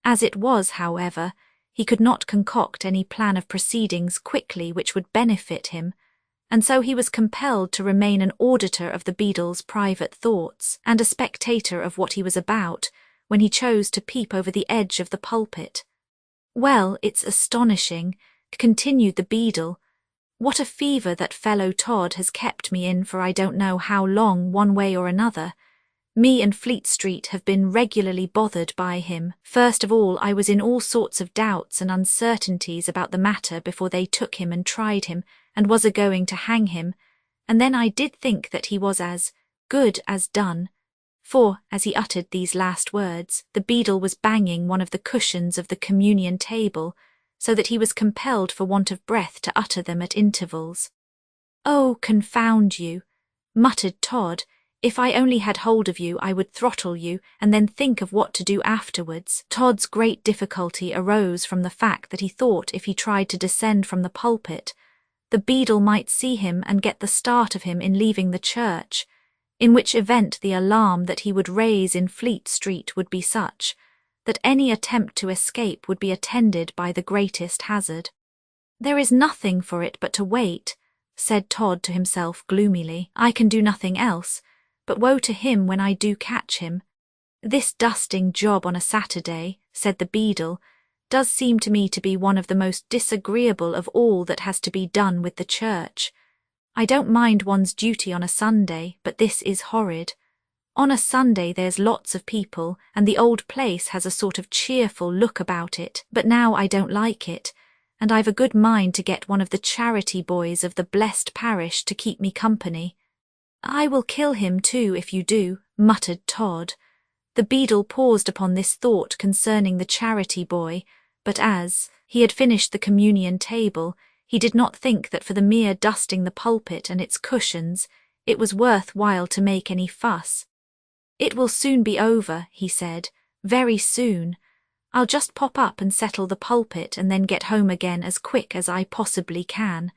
As it was, however, he could not concoct any plan of proceedings quickly which would benefit him, and so he was compelled to remain an auditor of the beadle's private thoughts, and a spectator of what he was about, when he chose to peep over the edge of the pulpit. Well, it's astonishing, continued the beadle. What a fever that fellow Todd has kept me in for I don't know how long, one way or another. Me and Fleet Street have been regularly bothered by him. First of all, I was in all sorts of doubts and uncertainties about the matter before they took him and tried him, and was a-going to hang him, and then I did think that he was as good as done, for, as he uttered these last words, the beadle was banging one of the cushions of the communion table, so that he was compelled for want of breath to utter them at intervals. Oh, confound you, muttered Todd. If I only had hold of you, I would throttle you, and then think of what to do afterwards. Todd's great difficulty arose from the fact that he thought if he tried to descend from the pulpit, the beadle might see him and get the start of him in leaving the church, in which event the alarm that he would raise in Fleet Street would be such that any attempt to escape would be attended by the greatest hazard. There is nothing for it but to wait, said Todd to himself gloomily. I can do nothing else, but woe to him when I do catch him. This dusting job on a Saturday, said the beadle, does seem to me to be one of the most disagreeable of all that has to be done with the church. I don't mind one's duty on a Sunday, but this is horrid. On a Sunday there's lots of people, and the old place has a sort of cheerful look about it, but now I don't like it, and I've a good mind to get one of the charity boys of the blessed parish to keep me company. I will kill him too if you do, muttered Todd. The beadle paused upon this thought concerning the charity boy, but as he had finished the communion table, he did not think that for the mere dusting the pulpit and its cushions, it was worth while to make any fuss. It will soon be over, he said, very soon. I'll just pop up and settle the pulpit and then get home again as quick as I possibly can.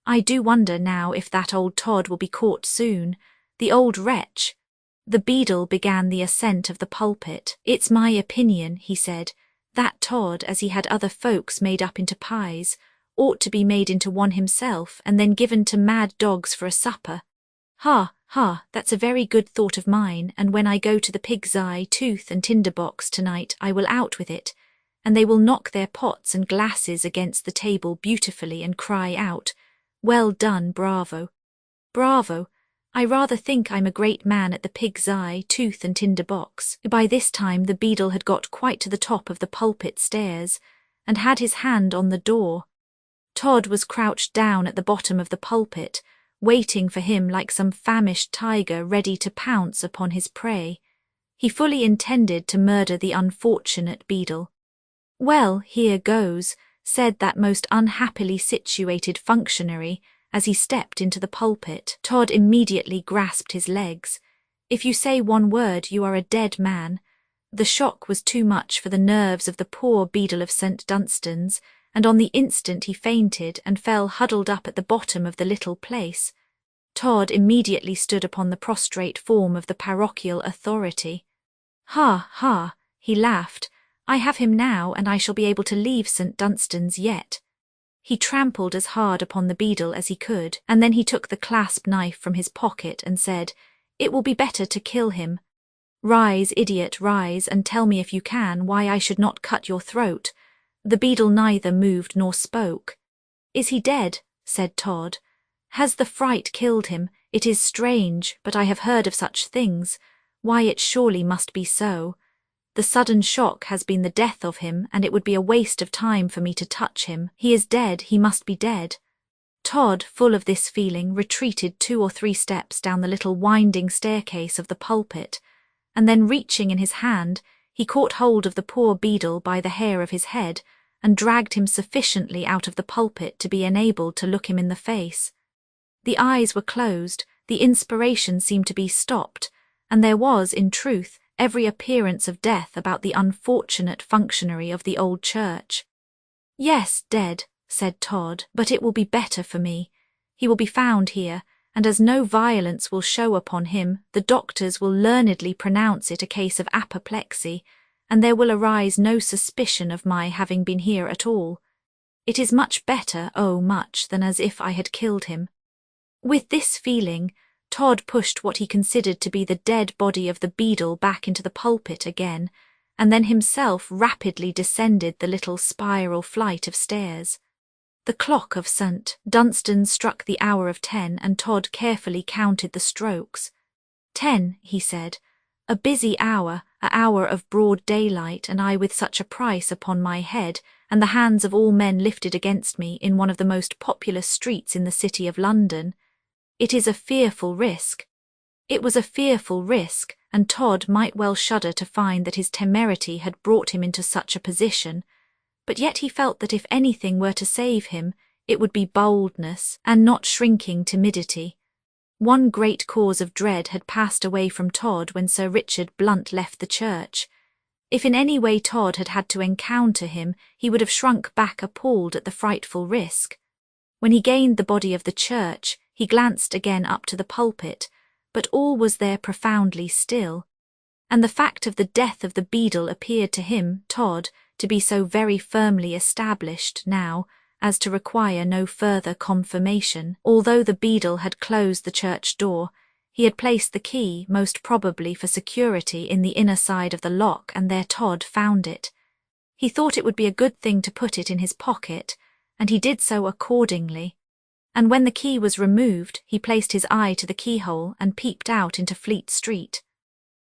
I do wonder now if that old Todd will be caught soon. The old wretch. The beadle began the ascent of the pulpit. It's my opinion, he said, that Todd, as he had other folks made up into pies, ought to be made into one himself and then given to mad dogs for a supper. Ha, that's a very good thought of mine, and when I go to the pig's eye, tooth and tinder box tonight I will out with it, and they will knock their pots and glasses against the table beautifully and cry out, well done, bravo. Bravo. I rather think I'm a great man at the pig's eye, tooth and tinder box. By this time the beadle had got quite to the top of the pulpit stairs, and had his hand on the door. Todd was crouched down at the bottom of the pulpit, waiting for him like some famished tiger ready to pounce upon his prey. He fully intended to murder the unfortunate beadle. Well, here goes, said that most unhappily situated functionary, as he stepped into the pulpit. Todd immediately grasped his legs. If you say one word, you are a dead man. The shock was too much for the nerves of the poor beadle of St. Dunstan's, and on the instant he fainted and fell huddled up at the bottom of the little place. Todd immediately stood upon the prostrate form of the parochial authority. Ha, he laughed. I have him now, and I shall be able to leave St. Dunstan's yet. He trampled as hard upon the beadle as he could, and then he took the clasp knife from his pocket and said, "It will be better to kill him. Rise, idiot, rise, and tell me if you can why I should not cut your throat." The beadle neither moved nor spoke. "Is he dead?" said Todd. "Has the fright killed him? It is strange, but I have heard of such things. Why, it surely must be so. The sudden shock has been the death of him, and it would be a waste of time for me to touch him. He is dead, he must be dead." Todd, full of this feeling, retreated 2 or 3 steps down the little winding staircase of the pulpit, and then reaching in his hand, he caught hold of the poor beadle by the hair of his head and dragged him sufficiently out of the pulpit to be enabled to look him in the face. The eyes were closed, the inspiration seemed to be stopped, and there was, in truth, every appearance of death about the unfortunate functionary of the old church. "Yes, dead," said Todd, "but it will be better for me. He will be found here, and as no violence will show upon him, the doctors will learnedly pronounce it a case of apoplexy, and there will arise no suspicion of my having been here at all. It is much better, oh much, than as if I had killed him." With this feeling, Todd pushed what he considered to be the dead body of the beadle back into the pulpit again, and then himself rapidly descended the little spiral flight of stairs. The clock of St. Dunstan's struck the hour of 10, and Todd carefully counted the strokes. 10, he said. A busy hour, an hour of broad daylight, and I with such a price upon my head, and the hands of all men lifted against me in one of the most populous streets in the city of London. It is a fearful risk. It was a fearful risk, and Todd might well shudder to find that his temerity had brought him into such a position, but yet he felt that if anything were to save him, it would be boldness, and not shrinking timidity. One great cause of dread had passed away from Todd when Sir Richard Blunt left the church. If in any way Todd had had to encounter him, he would have shrunk back appalled at the frightful risk. When he gained the body of the church, he glanced again up to the pulpit, but all was there profoundly still, and the fact of the death of the beadle appeared to him, Todd, to be so very firmly established now as to require no further confirmation. Although the beadle had closed the church door, he had placed the key, most probably for security, in the inner side of the lock, and there Todd found it. He thought it would be a good thing to put it in his pocket, and he did so accordingly. And when the key was removed, he placed his eye to the keyhole and peeped out into Fleet Street.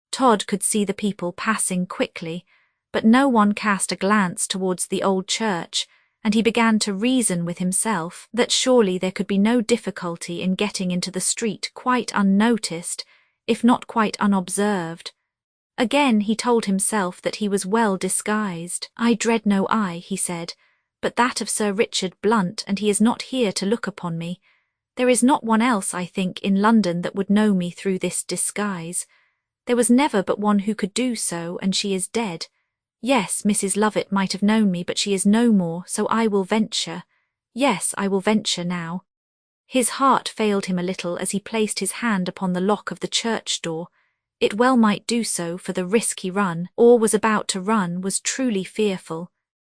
Todd could see the people passing quickly, but no one cast a glance towards the old church, and he began to reason with himself that surely there could be no difficulty in getting into the street quite unnoticed, if not quite unobserved. Again he told himself that he was well disguised. "I dread no eye," he said, "but that of Sir Richard Blunt, and he is not here to look upon me. There is not one else, I think, in London that would know me through this disguise. There was never but one who could do so, and she is dead. Yes, Mrs. Lovett might have known me, but she is no more, so I will venture. Yes, I will venture now." His heart failed him a little as he placed his hand upon the lock of the church door. It well might do so, for the risk he run, or was about to run, was truly fearful.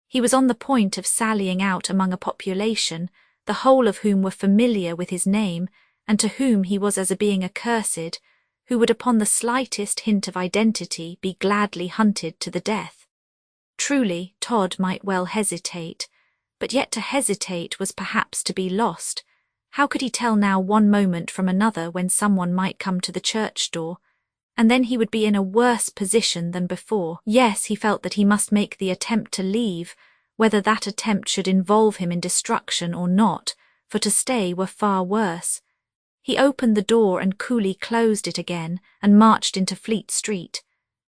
He was on the point of sallying out among a population, the whole of whom were familiar with his name, and to whom he was as a being accursed, who would upon the slightest hint of identity be gladly hunted to the death. Truly, Todd might well hesitate, but yet to hesitate was perhaps to be lost. How could he tell now one moment from another when someone might come to the church door? And then he would be in a worse position than before. Yes, he felt that he must make the attempt to leave, whether that attempt should involve him in destruction or not, for to stay were far worse. He opened the door and coolly closed it again, and marched into Fleet Street.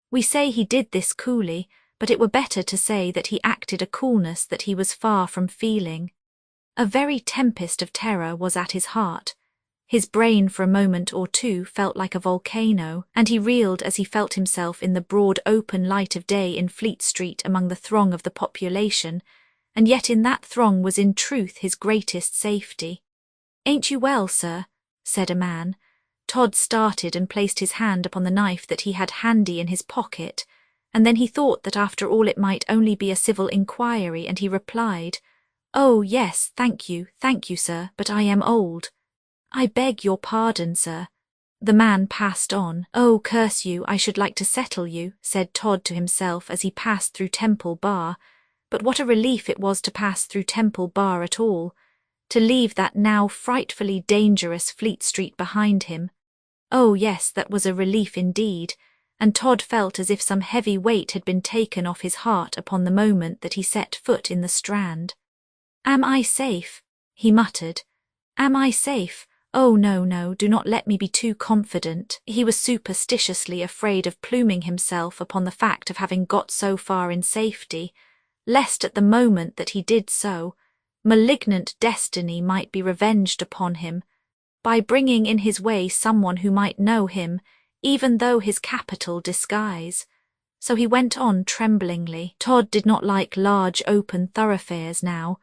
We say he did this coolly, but it were better to say that he acted a coolness that he was far from feeling. A very tempest of terror was at his heart. His brain for a moment or two felt like a volcano, and he reeled as he felt himself in the broad open light of day in Fleet Street among the throng of the population, and yet in that throng was in truth his greatest safety. "Ain't you well, sir?" said a man. Todd started and placed his hand upon the knife that he had handy in his pocket, and then he thought that after all it might only be a civil inquiry, and he replied, "Oh, yes, thank you, sir, but I am old." "I beg your pardon, sir." The man passed on. "Oh, curse you, I should like to settle you," said Todd to himself as he passed through Temple Bar. But what a relief it was to pass through Temple Bar at all, to leave that now frightfully dangerous Fleet Street behind him. Oh yes, that was a relief indeed, and Todd felt as if some heavy weight had been taken off his heart upon the moment that he set foot in the Strand. "Am I safe?" he muttered. "Am I safe? Oh no, no, do not let me be too confident." He was superstitiously afraid of pluming himself upon the fact of having got so far in safety, lest at the moment that he did so, malignant destiny might be revenged upon him, by bringing in his way someone who might know him, even though his capital disguise. So he went on tremblingly. Todd did not like large open thoroughfares now,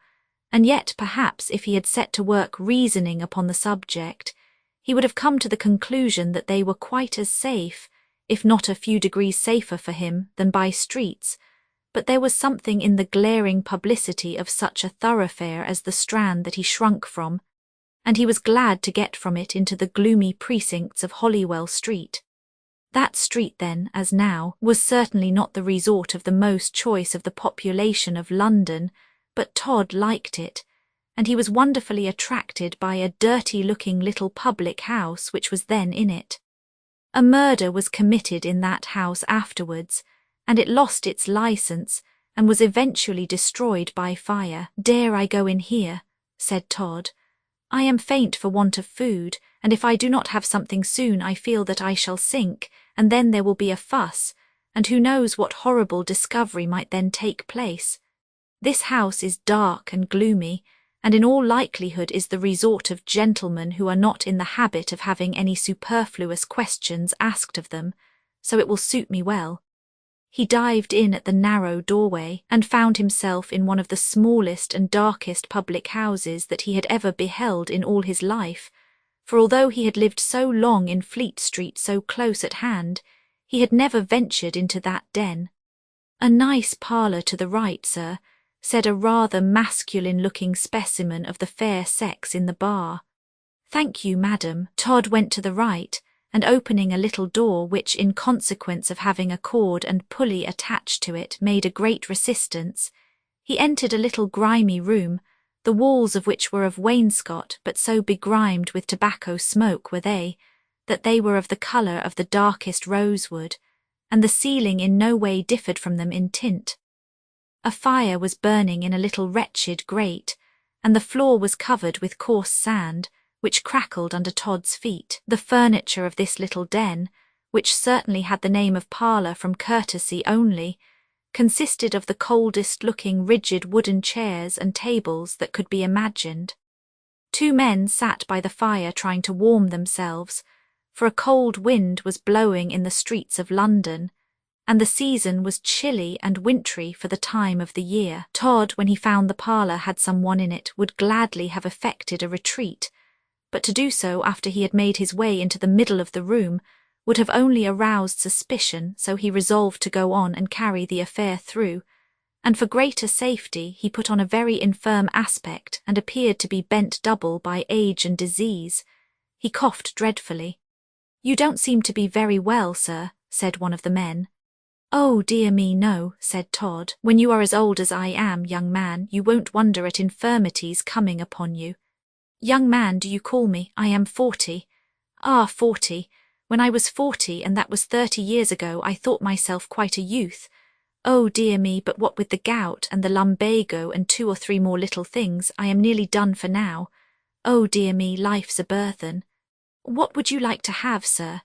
and yet perhaps if he had set to work reasoning upon the subject, he would have come to the conclusion that they were quite as safe, if not a few degrees safer for him, than by streets. But there was something in the glaring publicity of such a thoroughfare as the Strand that he shrunk from, and he was glad to get from it into the gloomy precincts of Holywell Street. That street then, as now, was certainly not the resort of the most choice of the population of London, but Todd liked it, and he was wonderfully attracted by a dirty-looking little public house which was then in it. A murder was committed in that house afterwards, and it lost its license and was eventually destroyed by fire. "Dare I go in here?" said Todd. "I am faint for want of food, and if I do not have something soon I feel that I shall sink, and then there will be a fuss, and who knows what horrible discovery might then take place. This house is dark and gloomy, and in all likelihood is the resort of gentlemen who are not in the habit of having any superfluous questions asked of them, so it will suit me well." He dived in at the narrow doorway and found himself in one of the smallest and darkest public houses that he had ever beheld in all his life, for although he had lived so long in Fleet Street so close at hand, he had never ventured into that den. "A nice parlour to the right, sir," said a rather masculine-looking specimen of the fair sex in the bar. "Thank you, madam." Todd went to the right, and opening a little door which, in consequence of having a cord and pulley attached to it, made a great resistance, he entered a little grimy room, the walls of which were of wainscot, but so begrimed with tobacco smoke were they, that they were of the colour of the darkest rosewood, and the ceiling in no way differed from them in tint. A fire was burning in a little wretched grate, and the floor was covered with coarse sand, which crackled under Todd's feet. The furniture of this little den, which certainly had the name of parlour from courtesy only, consisted of the coldest-looking rigid wooden chairs and tables that could be imagined. Two men sat by the fire trying to warm themselves, for a cold wind was blowing in the streets of London, and the season was chilly and wintry for the time of the year. Todd, when he found the parlour had someone in it, would gladly have effected a retreat, but to do so after he had made his way into the middle of the room would have only aroused suspicion, so he resolved to go on and carry the affair through, and for greater safety he put on a very infirm aspect and appeared to be bent double by age and disease. He coughed dreadfully. "You don't seem to be very well, sir," said one of the men. "Oh, dear me, no," said Todd. "When you are as old as I am, young man, you won't wonder at infirmities coming upon you." "Young man, do you call me? I am 40. "Ah, 40. When I was 40, and that was 30 years ago, I thought myself quite a youth. Oh dear me, but what with the gout and the lumbago and 2 or 3 more little things, I am nearly done for now. Oh dear me, life's a burthen." "What would you like to have, sir?"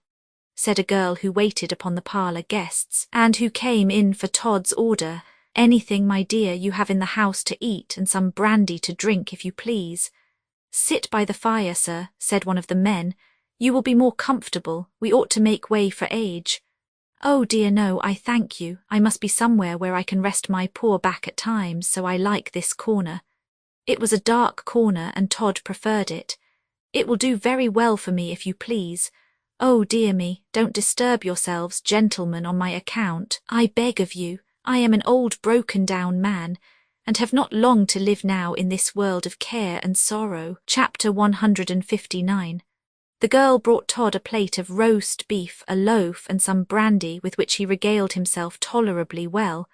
said a girl who waited upon the parlour guests, and who came in for Todd's order. "Anything, my dear, you have in the house to eat, and some brandy to drink, if you please." "Sit by the fire, sir," said one of the men. "You will be more comfortable. We ought to make way for age." "Oh dear no, I thank you. I must be somewhere where I can rest my poor back at times, so I like this corner." It was a dark corner, and Todd preferred it. "It will do very well for me, if you please." "Oh dear me, don't disturb yourselves, gentlemen, on my account. I beg of you. I am an old broken-down man, and have not long to live now in this world of care and sorrow. Chapter 159. The girl brought Todd a plate of roast beef, a loaf, and some brandy with which he regaled himself tolerably well,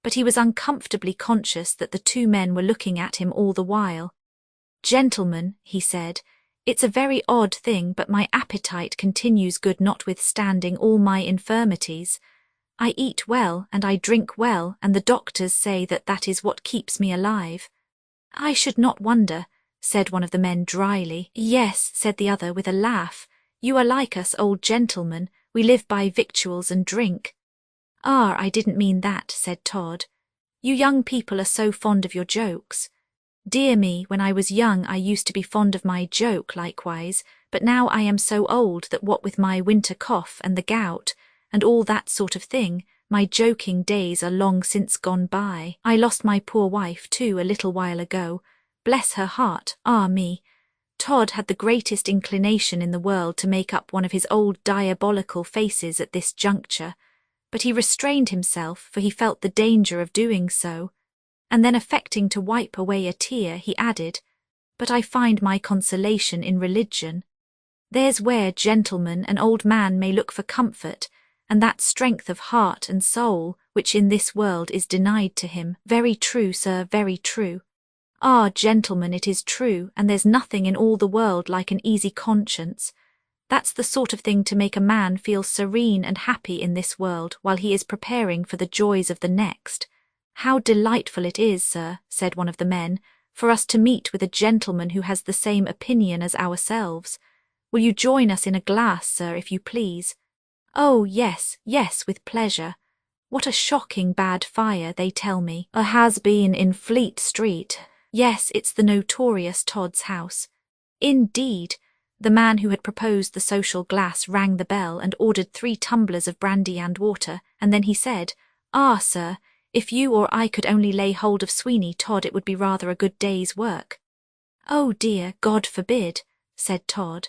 but he was uncomfortably conscious that the two men were looking at him all the while. "Gentlemen," he said, "it's a very odd thing, but my appetite continues good notwithstanding all my infirmities. I eat well and I drink well, and the doctors say that that is what keeps me alive." "I should not wonder," said one of the men dryly. "Yes," said the other with a laugh, "you are like us old gentlemen, we live by victuals and drink." "Ah, I didn't mean that," said Todd. "You young people are so fond of your jokes. Dear me, when I was young I used to be fond of my joke likewise, but now I am so old that what with my winter cough and the gout, and all that sort of thing, my joking days are long since gone by. I lost my poor wife, too, a little while ago. Bless her heart, ah me." Todd had the greatest inclination in the world to make up one of his old diabolical faces at this juncture, but he restrained himself, for he felt the danger of doing so, and then affecting to wipe away a tear, he added, "But I find my consolation in religion. There's where, gentlemen, an old man may look for comfort, and that strength of heart and soul which in this world is denied to him." "Very true, sir, very true." "Ah, gentlemen, it is true, and there's nothing in all the world like an easy conscience. That's the sort of thing to make a man feel serene and happy in this world while he is preparing for the joys of the next." "How delightful it is, sir," said one of the men, "for us to meet with a gentleman who has the same opinion as ourselves. Will you join us in a glass, sir, if you please?" "Oh, yes, yes, with pleasure. What a shocking bad fire, they tell me, has been in Fleet Street." "Yes, it's the notorious Todd's house." "Indeed." The man who had proposed the social glass rang the bell and ordered 3 tumblers of brandy and water, and then he said, "Ah, sir, if you or I could only lay hold of Sweeney Todd it would be rather a good day's work." "Oh dear, God forbid," said Todd.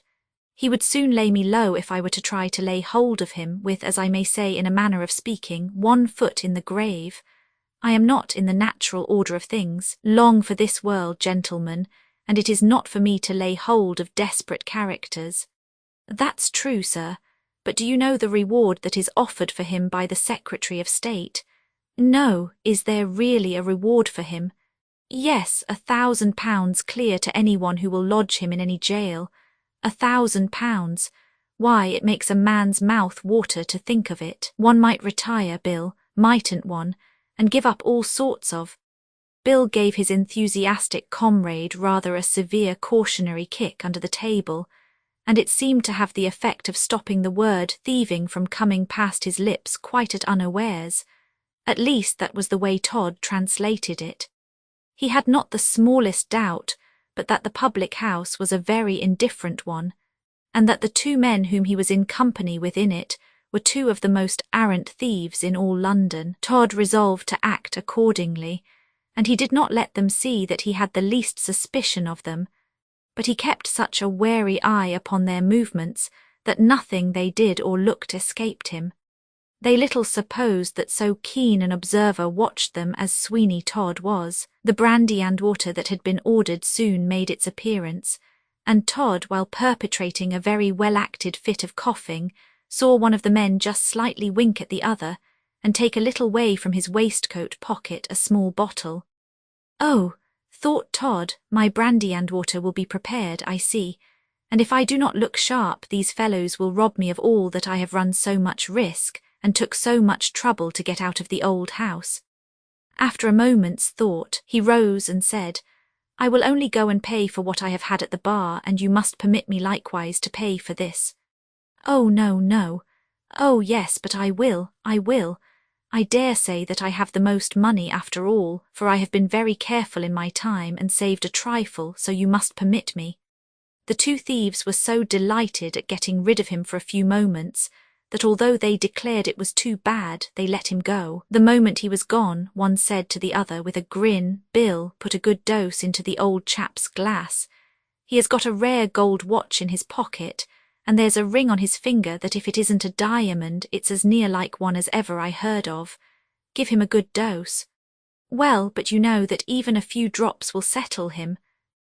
"He would soon lay me low if I were to try to lay hold of him with, as I may say in a manner of speaking, 1 foot in the grave. I am not in the natural order of things, long for this world, gentlemen, and it is not for me to lay hold of desperate characters." "That's true, sir, but do you know the reward that is offered for him by the Secretary of State?" "No, is there really a reward for him?" "Yes, £1,000 clear to anyone who will lodge him in any jail. £1,000. Why, it makes a man's mouth water to think of it. One might retire, Bill, mightn't one, and give up all sorts of—" Bill gave his enthusiastic comrade rather a severe cautionary kick under the table, and it seemed to have the effect of stopping the word thieving from coming past his lips quite at unawares. At least that was the way Todd translated it. He had not the smallest doubt but that the public house was a very indifferent one, and that the 2 men whom he was in company with in it were 2 of the most arrant thieves in all London. Todd resolved to act accordingly, and he did not let them see that he had the least suspicion of them, but he kept such a wary eye upon their movements that nothing they did or looked escaped him. They little supposed that so keen an observer watched them as Sweeney Todd was. The brandy and water that had been ordered soon made its appearance, and Todd, while perpetrating a very well-acted fit of coughing, saw one of the men just slightly wink at the other, and take a little way from his waistcoat pocket a small bottle. "Oh," thought Todd, "my brandy and water will be prepared, I see, and if I do not look sharp these fellows will rob me of all that I have run so much risk and took so much trouble to get out of the old house." After a moment's thought, he rose and said, "I will only go and pay for what I have had at the bar, and you must permit me likewise to pay for this." "Oh, no, no." "Oh, yes, but I will, I will. I dare say that I have the most money after all, for I have been very careful in my time and saved a trifle, so you must permit me." The 2 thieves were so delighted at getting rid of him for a few moments that although they declared it was too bad, they let him go. The moment he was gone, one said to the other with a grin, "Bill, put a good dose into the old chap's glass. He has got a rare gold watch in his pocket, and there's a ring on his finger that if it isn't a diamond, it's as near like one as ever I heard of. Give him a good dose." Well, but you know that even a few drops will settle him.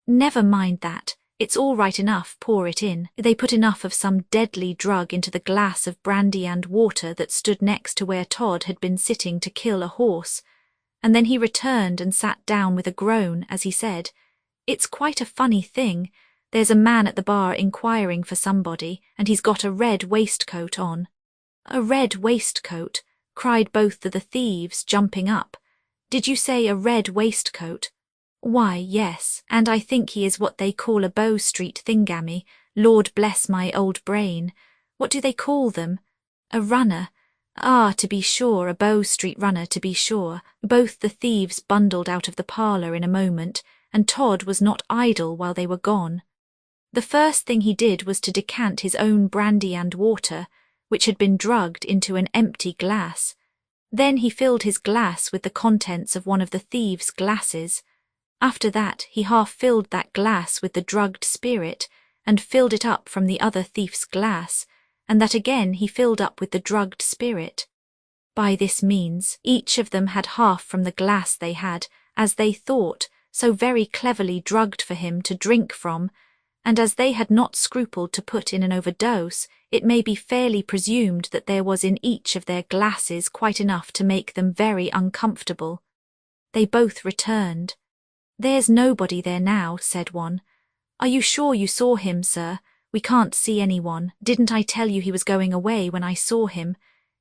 Never mind that. It's all right enough, pour it in. They put enough of some deadly drug into the glass of brandy and water that stood next to where Todd had been sitting to kill a horse, and then he returned and sat down with a groan as he said, "It's quite a funny thing. There's a man at the bar inquiring for somebody, and he's got a red waistcoat on." "A red waistcoat?" cried both of the thieves, jumping up. "Did you say a red waistcoat?" "Why, yes, and I think he is what they call a Bow Street thingamy. Lord bless my old brain. What do they call them? A runner. Ah, to be sure, a Bow Street runner, to be sure." Both the thieves bundled out of the parlour in a moment, and Todd was not idle while they were gone. The first thing he did was to decant his own brandy and water, which had been drugged, into an empty glass. Then he filled his glass with the contents of one of the thieves' glasses. After that, he half filled that glass with the drugged spirit, and filled it up from the other thief's glass, and that again he filled up with the drugged spirit. By this means, each of them had half from the glass they had, as they thought, so very cleverly drugged for him to drink from, and as they had not scrupled to put in an overdose, it may be fairly presumed that there was in each of their glasses quite enough to make them very uncomfortable. They both returned. "There's nobody there now," said one. "Are you sure you saw him, sir? We can't see anyone. Didn't I tell you he was going away when I saw him?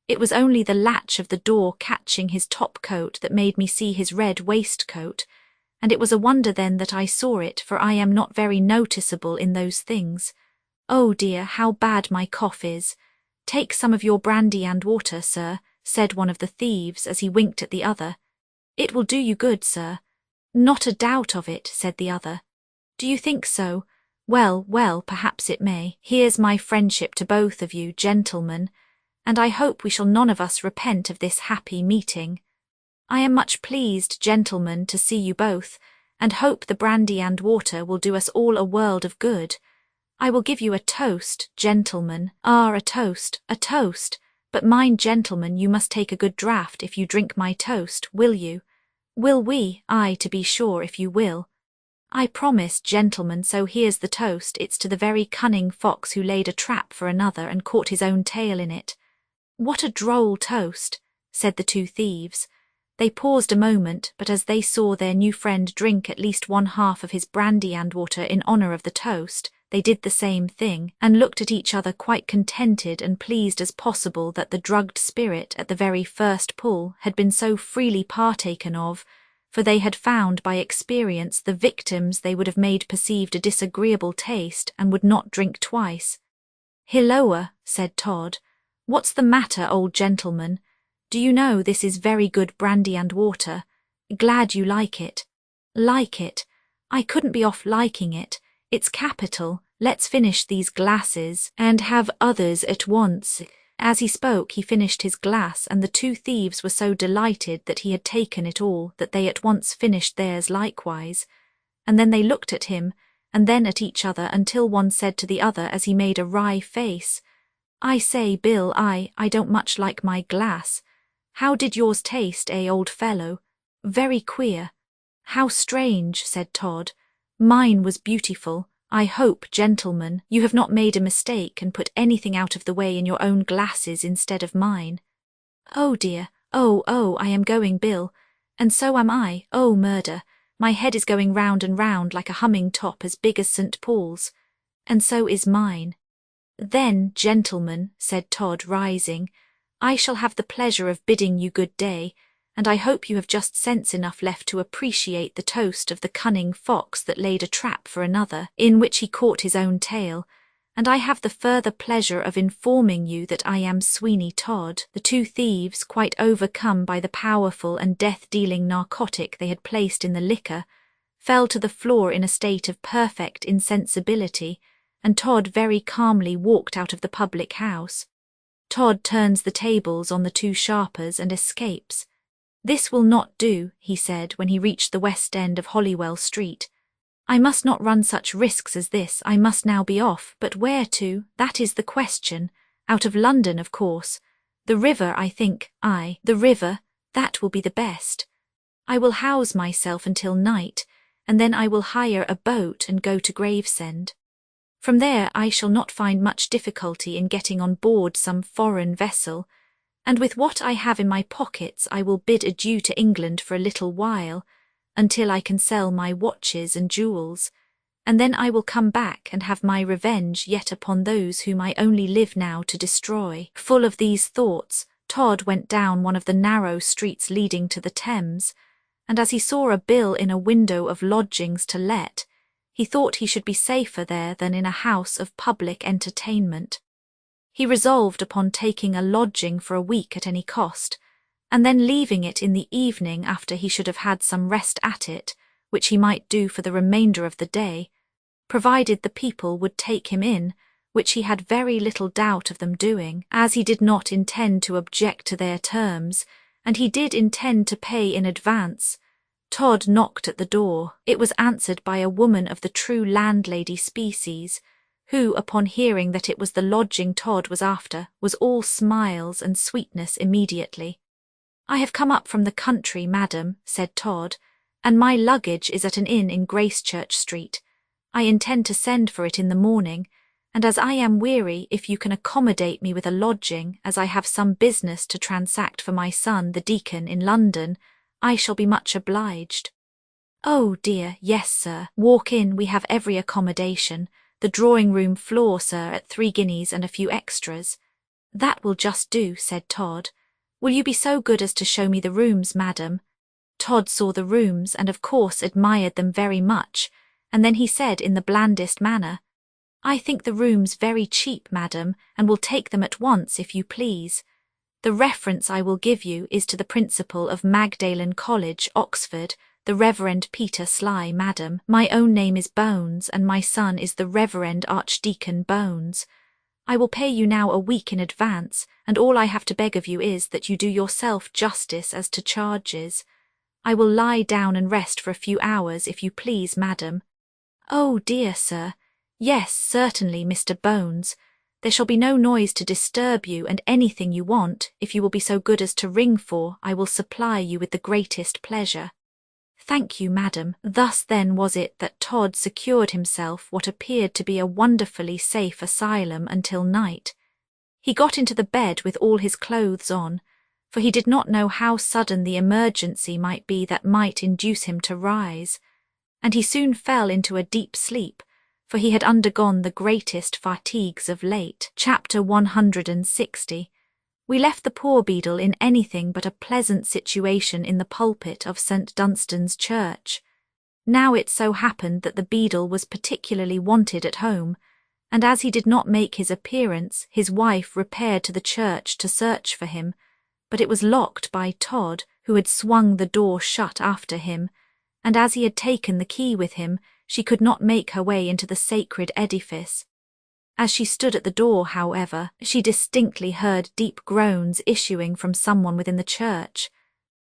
It was only the latch of the door catching his top coat that made me see his red waistcoat, and it was a wonder then that I saw it, for I am not very noticeable in those things. Oh dear, how bad my cough is. Take some of your brandy and water, sir," said one of the thieves as he winked at the other. "It will do you good, sir." "Not a doubt of it," said the other. "Do you think so? Well, well, perhaps it may. Here's my friendship to both of you, gentlemen, and I hope we shall none of us repent of this happy meeting. I am much pleased, gentlemen, to see you both, and hope the brandy and water will do us all a world of good. I will give you a toast, gentlemen. Ah, a toast, a toast. But mind, gentlemen, you must take a good draught if you drink my toast, will you? Will we? Aye, to be sure, if you will. I promise, gentlemen, so here's the toast. It's to the very cunning fox who laid a trap for another and caught his own tail in it." "What a droll toast," said the two thieves. They paused a moment, but as they saw their new friend drink at least one half of his brandy and water in honour of the toast, they did the same thing, and looked at each other quite contented and pleased as possible that the drugged spirit at the very first pull had been so freely partaken of, for they had found by experience the victims they would have made perceived a disagreeable taste and would not drink twice. "Hilloa," said Todd. "What's the matter, old gentleman? Do you know this is very good brandy and water? Glad you like it." "Like it? I couldn't be off liking it. It's capital. Let's finish these glasses, and have others at once." As he spoke, he finished his glass, and the two thieves were so delighted that he had taken it all that they at once finished theirs likewise. And then they looked at him, and then at each other, until one said to the other as he made a wry face, "I say, Bill, I don't much like my glass. How did yours taste, old fellow?" "Very queer." "How strange," said Todd. "Mine was beautiful. I hope, gentlemen, you have not made a mistake and put anything out of the way in your own glasses instead of mine." "Oh dear, oh, I am going, Bill. And so am I. Oh, murder. My head is going round and round like a humming top as big as St. Paul's. And so is mine." "Then, gentlemen," said Todd, rising, "I shall have the pleasure of bidding you good day, and I hope you have just sense enough left to appreciate the toast of the cunning fox that laid a trap for another, in which he caught his own tail, and I have the further pleasure of informing you that I am Sweeney Todd." The two thieves, quite overcome by the powerful and death-dealing narcotic they had placed in the liquor, fell to the floor in a state of perfect insensibility, and Todd very calmly walked out of the public house. Todd turns the tables on the two sharpers and escapes. "This will not do," he said when he reached the west end of Holywell Street. "I must not run such risks as this. I must now be off, but where to? That is the question. Out of London, of course. The river, I think. Aye, the river. That will be the best." I will house myself until night, and then I will hire a boat and go to Gravesend. From there I shall not find much difficulty in getting on board some foreign vessel, and with what I have in my pockets I will bid adieu to England for a little while, until I can sell my watches and jewels, and then I will come back and have my revenge yet upon those whom I only live now to destroy. Full of these thoughts, Todd went down one of the narrow streets leading to the Thames, and as he saw a bill in a window of lodgings to let, he thought he should be safer there than in a house of public entertainment. He resolved upon taking a lodging for a week at any cost, and then leaving it in the evening after he should have had some rest at it, which he might do for the remainder of the day, provided the people would take him in, which he had very little doubt of them doing, as he did not intend to object to their terms, and he did intend to pay in advance. Todd knocked at the door. It was answered by a woman of the true landlady species, who, upon hearing that it was the lodging Todd was after, was all smiles and sweetness immediately. "I have come up from the country, madam," said Todd, "and my luggage is at an inn in Gracechurch Street. I intend to send for it in the morning, and as I am weary, if you can accommodate me with a lodging, as I have some business to transact for my son the deacon in London, I shall be much obliged." "Oh dear, yes, sir. Walk in, we have every accommodation. The drawing-room floor, sir, at 3 guineas and a few extras." "That will just do," said Todd. "Will you be so good as to show me the rooms, madam?" Todd saw the rooms and of course admired them very much, and then he said in the blandest manner, "I think the rooms very cheap, madam, and will take them at once if you please. The reference I will give you is to the principal of Magdalen College, Oxford, the Reverend Peter Sly, madam. My own name is Bones, and my son is the Reverend Archdeacon Bones. I will pay you now a week in advance, and all I have to beg of you is that you do yourself justice as to charges. I will lie down and rest for a few hours, if you please, madam." "Oh dear, sir. Yes, certainly, Mr. Bones. There shall be no noise to disturb you, and anything you want, if you will be so good as to ring for, I will supply you with the greatest pleasure." "Thank you, madam." Thus then was it that Todd secured himself what appeared to be a wonderfully safe asylum until night. He got into the bed with all his clothes on, for he did not know how sudden the emergency might be that might induce him to rise, and he soon fell into a deep sleep, for he had undergone the greatest fatigues of late. Chapter 160. We left the poor beadle in anything but a pleasant situation in the pulpit of St. Dunstan's Church. Now it so happened that the beadle was particularly wanted at home, and as he did not make his appearance, his wife repaired to the church to search for him, but it was locked by Todd, who had swung the door shut after him, and as he had taken the key with him, she could not make her way into the sacred edifice. As she stood at the door, however, she distinctly heard deep groans issuing from someone within the church,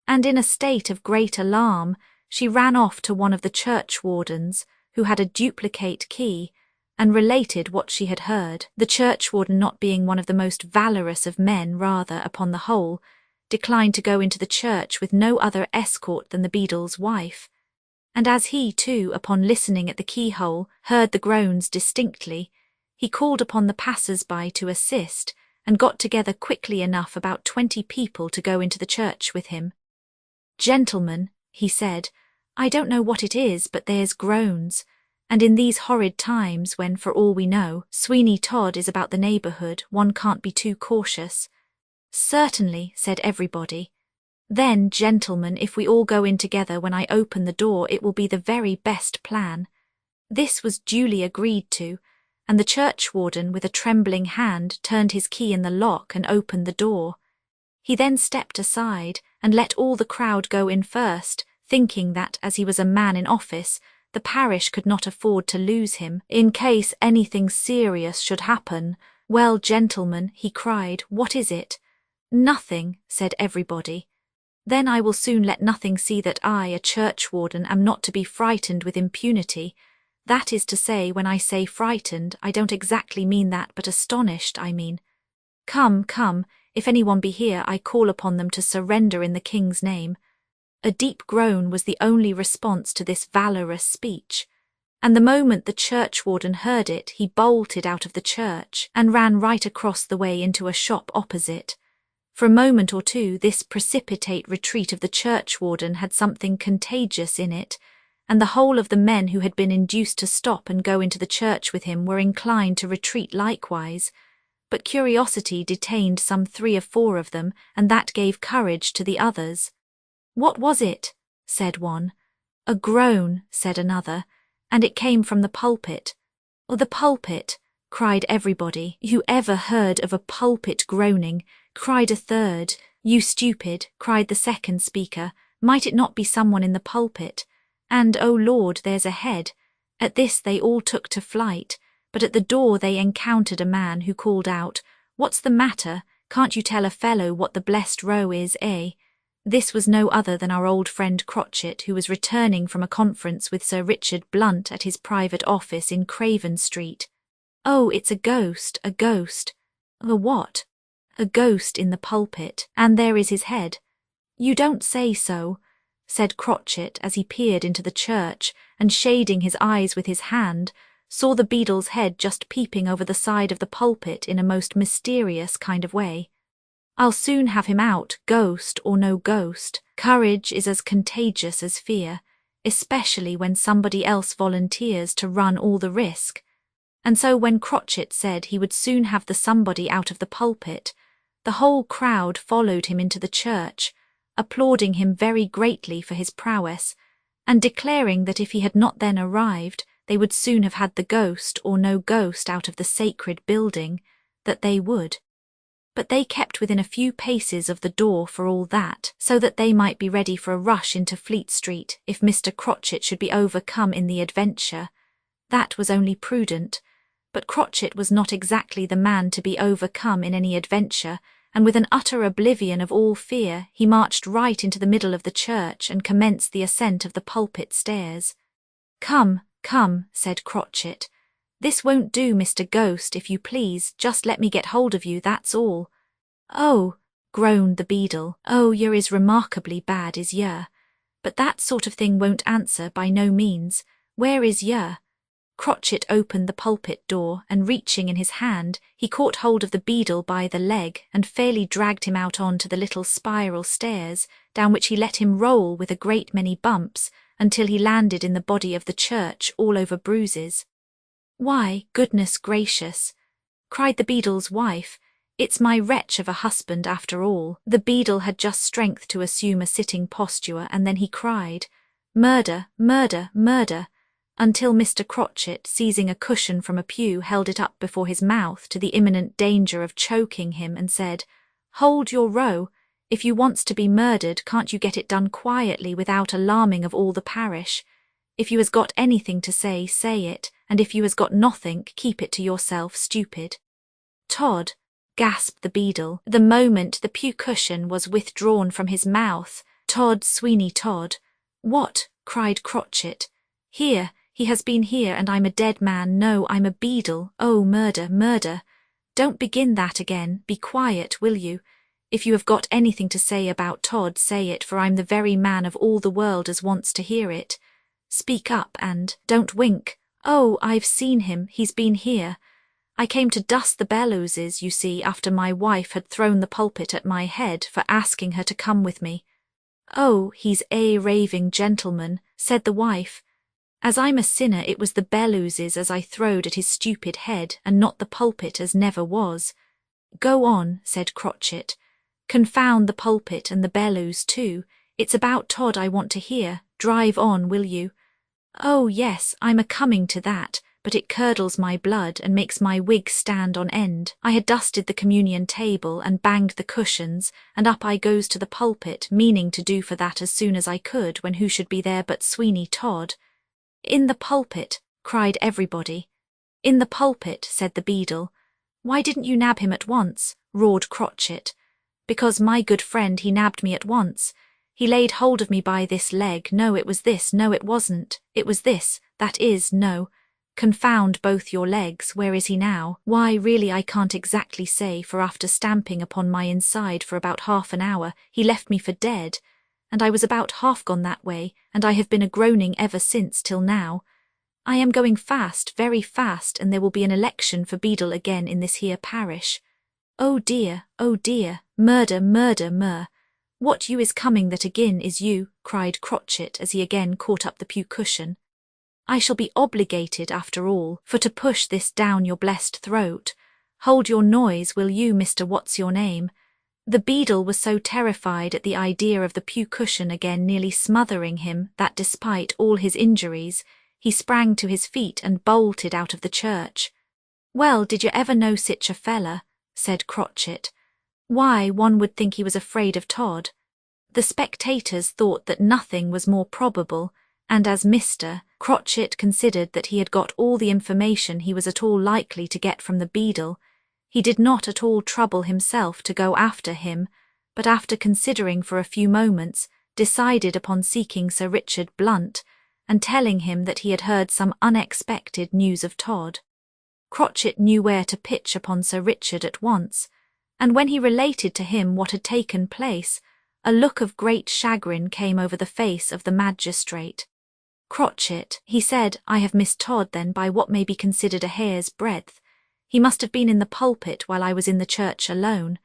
and in a state of great alarm, she ran off to one of the churchwardens, who had a duplicate key, and related what she had heard. The churchwarden, not being one of the most valorous of men, rather, upon the whole, declined to go into the church with no other escort than the beadle's wife, and as he, too, upon listening at the keyhole, heard the groans distinctly, he called upon the passers-by to assist, and got together quickly enough about 20 people to go into the church with him. "Gentlemen," he said, "I don't know what it is, but there's groans, and in these horrid times when, for all we know, Sweeney Todd is about the neighbourhood, one can't be too cautious." "Certainly," said everybody. "Then, gentlemen, if we all go in together when I open the door, it will be the very best plan." This was duly agreed to, and the churchwarden with a trembling hand turned his key in the lock and opened the door. He then stepped aside and let all the crowd go in first, thinking that, as he was a man in office, the parish could not afford to lose him, in case anything serious should happen. "Well, gentlemen," he cried, "what is it?" "Nothing," said everybody. "Then I will soon let nothing see that I, a churchwarden, am not to be frightened with impunity. That is to say, when I say frightened, I don't exactly mean that, but astonished, I mean. Come, come, if anyone be here, I call upon them to surrender in the King's name." A deep groan was the only response to this valorous speech, and the moment the churchwarden heard it, he bolted out of the church and ran right across the way into a shop opposite. For a moment or two, this precipitate retreat of the churchwarden had something contagious in it, and the whole of the men who had been induced to stop and go into the church with him were inclined to retreat likewise. But curiosity detained some 3 or 4 of them, and that gave courage to the others. "What was it?" said one. "A groan," said another, "and it came from the pulpit." "Oh, the pulpit!" cried everybody. "You ever heard of a pulpit groaning?" cried a third. "You stupid," cried the second speaker, "might it not be someone in the pulpit? And, oh Lord, there's a head." At this they all took to flight, but at the door they encountered a man who called out, "What's the matter? Can't you tell a fellow what the blessed row is, eh?" This was no other than our old friend Crotchet, who was returning from a conference with Sir Richard Blunt at his private office in Craven Street. "Oh, it's a ghost, a ghost." "A what?" "A ghost in the pulpit, and there is his head." "You don't say so," said Crotchet as he peered into the church, and shading his eyes with his hand, saw the beadle's head just peeping over the side of the pulpit in a most mysterious kind of way. "I'll soon have him out, ghost or no ghost. Courage is as contagious as fear, especially when somebody else volunteers to run all the risk." And so when Crotchet said he would soon have the somebody out of the pulpit, the whole crowd followed him into the church, applauding him very greatly for his prowess, and declaring that if he had not then arrived, they would soon have had the ghost or no ghost out of the sacred building, that they would. But they kept within a few paces of the door for all that, so that they might be ready for a rush into Fleet Street if Mr. Crotchet should be overcome in the adventure. That was only prudent, but Crotchet was not exactly the man to be overcome in any adventure, and with an utter oblivion of all fear, he marched right into the middle of the church and commenced the ascent of the pulpit stairs. "Come, come," said Crotchet. "This won't do, Mr. Ghost, if you please, just let me get hold of you, that's all." "Oh," groaned the beadle, "oh, yer is remarkably bad, is yer. But that sort of thing won't answer, by no means. Where is yer?" Crotchet opened the pulpit door, and reaching in his hand, he caught hold of the beadle by the leg and fairly dragged him out on to the little spiral stairs, down which he let him roll with a great many bumps, until he landed in the body of the church all over bruises. "Why, goodness gracious," cried the beadle's wife, "it's my wretch of a husband after all." The beadle had just strength to assume a sitting posture, and then he cried, "Murder, murder, murder," until Mr. Crotchet, seizing a cushion from a pew, held it up before his mouth to the imminent danger of choking him, and said, "Hold your row. If you wants to be murdered, can't you get it done quietly without alarming of all the parish? If you has got anything to say, say it, and if you has got nothing, keep it to yourself, stupid." "Todd," gasped the beadle, the moment the pew cushion was withdrawn from his mouth. "Todd, Sweeney Todd." "What?" cried Crotchet. "Here. He has been here, and I'm a dead man. No, I'm a beadle. Oh, murder, murder." "Don't begin that again. Be quiet, will you? If you have got anything to say about Todd, say it, for I'm the very man of all the world as wants to hear it. Speak up, and don't wink. Oh, I've seen him. He's been here. I came to dust the bellowses, you see, after my wife had thrown the pulpit at my head for asking her to come with me." "Oh, he's a raving gentleman," said the wife. "As I'm a sinner, it was the bellowses as I throwed at his stupid head, and not the pulpit as never was." "Go on," said Crotchet. "Confound the pulpit and the bellows too. It's about Todd I want to hear. Drive on, will you?" "Oh, yes, I'm a-coming to that, but it curdles my blood and makes my wig stand on end. I had dusted the communion table and banged the cushions, and up I goes to the pulpit, meaning to do for that as soon as I could, when who should be there but Sweeney Todd." "In the pulpit," cried everybody. "In the pulpit," said the beadle. "Why didn't you nab him at once?" roared Crotchet. "Because, my good friend, he nabbed me at once. He laid hold of me by this leg. No, it was this. No, it wasn't. It was this. That is, no. Confound both your legs. Where is he now? Why, really I can't exactly say, for after stamping upon my inside for about half an hour, he left me for dead. and I was about half gone that way, and I have been a-groaning ever since till now. I am going fast, very fast, and there will be an election for beadle again in this here parish. Oh dear, murder, murder, mur. What you is coming that agin is you, cried Crotchet as he again caught up the pew cushion. I shall be obligated, after all, for to push this down your blessed throat. Hold your noise, will you, Mr. What's-your-name? The beadle was so terrified at the idea of the pew cushion again nearly smothering him that despite all his injuries, he sprang to his feet and bolted out of the church. Well, did you ever know sich a feller? Said Crotchet. Why, one would think he was afraid of Todd. The spectators thought that nothing was more probable, and as Mr. Crotchet considered that he had got all the information he was at all likely to get from the beadle, he did not at all trouble himself to go after him, but after considering for a few moments, decided upon seeking Sir Richard Blunt, and telling him that he had heard some unexpected news of Todd. Crotchet knew where to pitch upon Sir Richard at once, and when he related to him what had taken place, a look of great chagrin came over the face of the magistrate. Crotchet, he said, I have missed Todd then by what may be considered a hair's breadth. He must have been in the pulpit while I was in the church alone.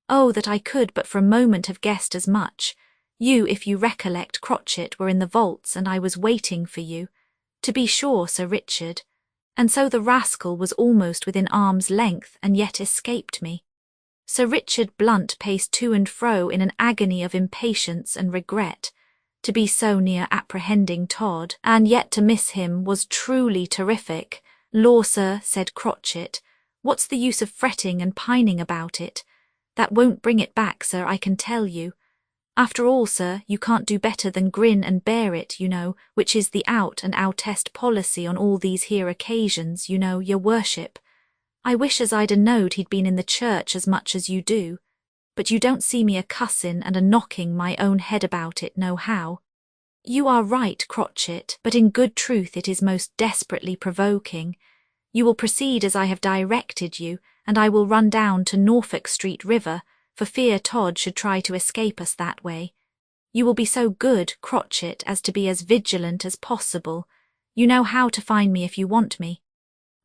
Oh, that I could but for a moment have guessed as much. You, if you recollect, Crotchet, were in the vaults, and I was waiting for you. To be sure, Sir Richard. And so the rascal was almost within arm's length, and yet escaped me. Sir Richard Blunt paced to and fro in an agony of impatience and regret. To be so near apprehending Todd, and yet to miss him, was truly terrific. Law, sir, said Crotchet, what's the use of fretting and pining about it? That won't bring it back, sir, I can tell you. After all, sir, you can't do better than grin and bear it, you know, which is the out-and-outest policy on all these here occasions, you know, your worship. I wish as I'd a-knowed he'd been in the church as much as you do, but you don't see me a-cussin' and a-knocking my own head about it nohow. You are right, Crotchet, but in good truth it is most desperately provoking. You will proceed as I have directed you, and I will run down to Norfolk Street River, for fear Todd should try to escape us that way. You will be so good, Crotchet, as to be as vigilant as possible. You know how to find me if you want me.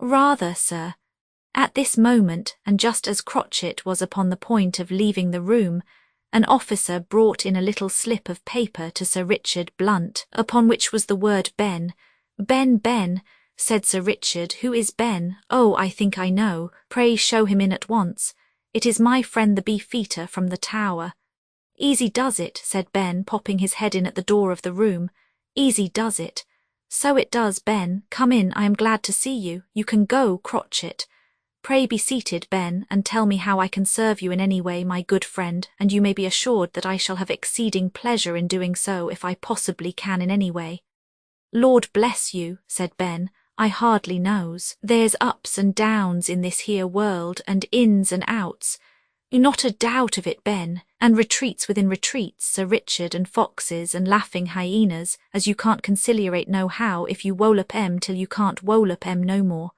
Rather, sir. At this moment, and just as Crotchet was upon the point of leaving the room, an officer brought in a little slip of paper to Sir Richard Blunt, upon which was the word Ben. Ben, Ben, said Sir Richard. Who is Ben? Oh, I think I know. Pray show him in at once. It is my friend the Beefeater from the Tower. Easy does it, said Ben, popping his head in at the door of the room. Easy does it. So it does, Ben. Come in, I am glad to see you. You can go, Crotchet. Pray be seated, Ben, and tell me how I can serve you in any way, my good friend, and you may be assured that I shall have exceeding pleasure in doing so if I possibly can in any way. Lord bless you, said Ben, I hardly knows. There's ups and downs in this here world, and ins and outs. Not a doubt of it, Ben, and retreats within retreats, Sir Richard, and foxes, and laughing hyenas, as you can't conciliate no how if you wollop 'em till you can't wollop 'em no more.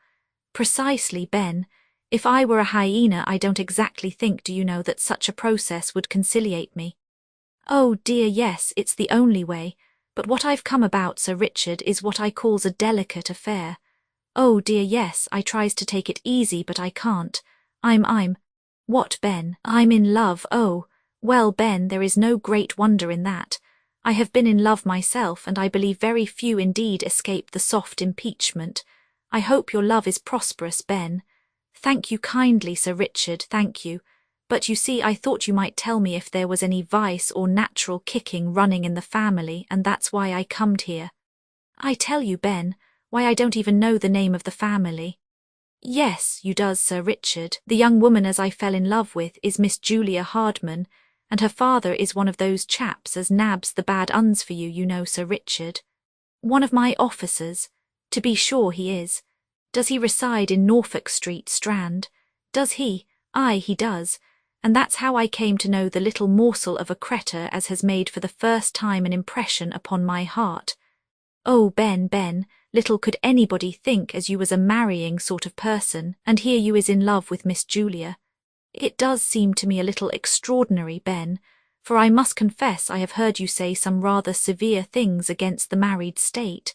Precisely, Ben. If I were a hyena, I don't exactly think, do you know, that such a process would conciliate me. Oh dear, yes, it's the only way. But what I've come about, Sir Richard, is what I calls a delicate affair. Oh dear, yes, I tries to take it easy, but I can't. What, Ben? I'm in love, oh. Well, Ben, there is no great wonder in that. I have been in love myself, and I believe very few indeed escape the soft impeachment. I hope your love is prosperous, Ben. Thank you kindly, Sir Richard, thank you. But you see, I thought you might tell me if there was any vice or natural kicking running in the family, and that's why I comed here. I tell you, Ben, why I don't even know the name of the family. Yes, you does, Sir Richard. The young woman as I fell in love with is Miss Julia Hardman, and her father is one of those chaps as nabs the bad uns for you, you know, Sir Richard. One of my officers. To be sure he is. Does he reside in Norfolk Street, Strand? Does he? Aye, he does. And that's how I came to know the little morsel of a cretur as has made for the first time an impression upon my heart. Oh, Ben, Ben, little could anybody think as you was a marrying sort of person, and here you is in love with Miss Julia. It does seem to me a little extraordinary, Ben, for I must confess I have heard you say some rather severe things against the married state.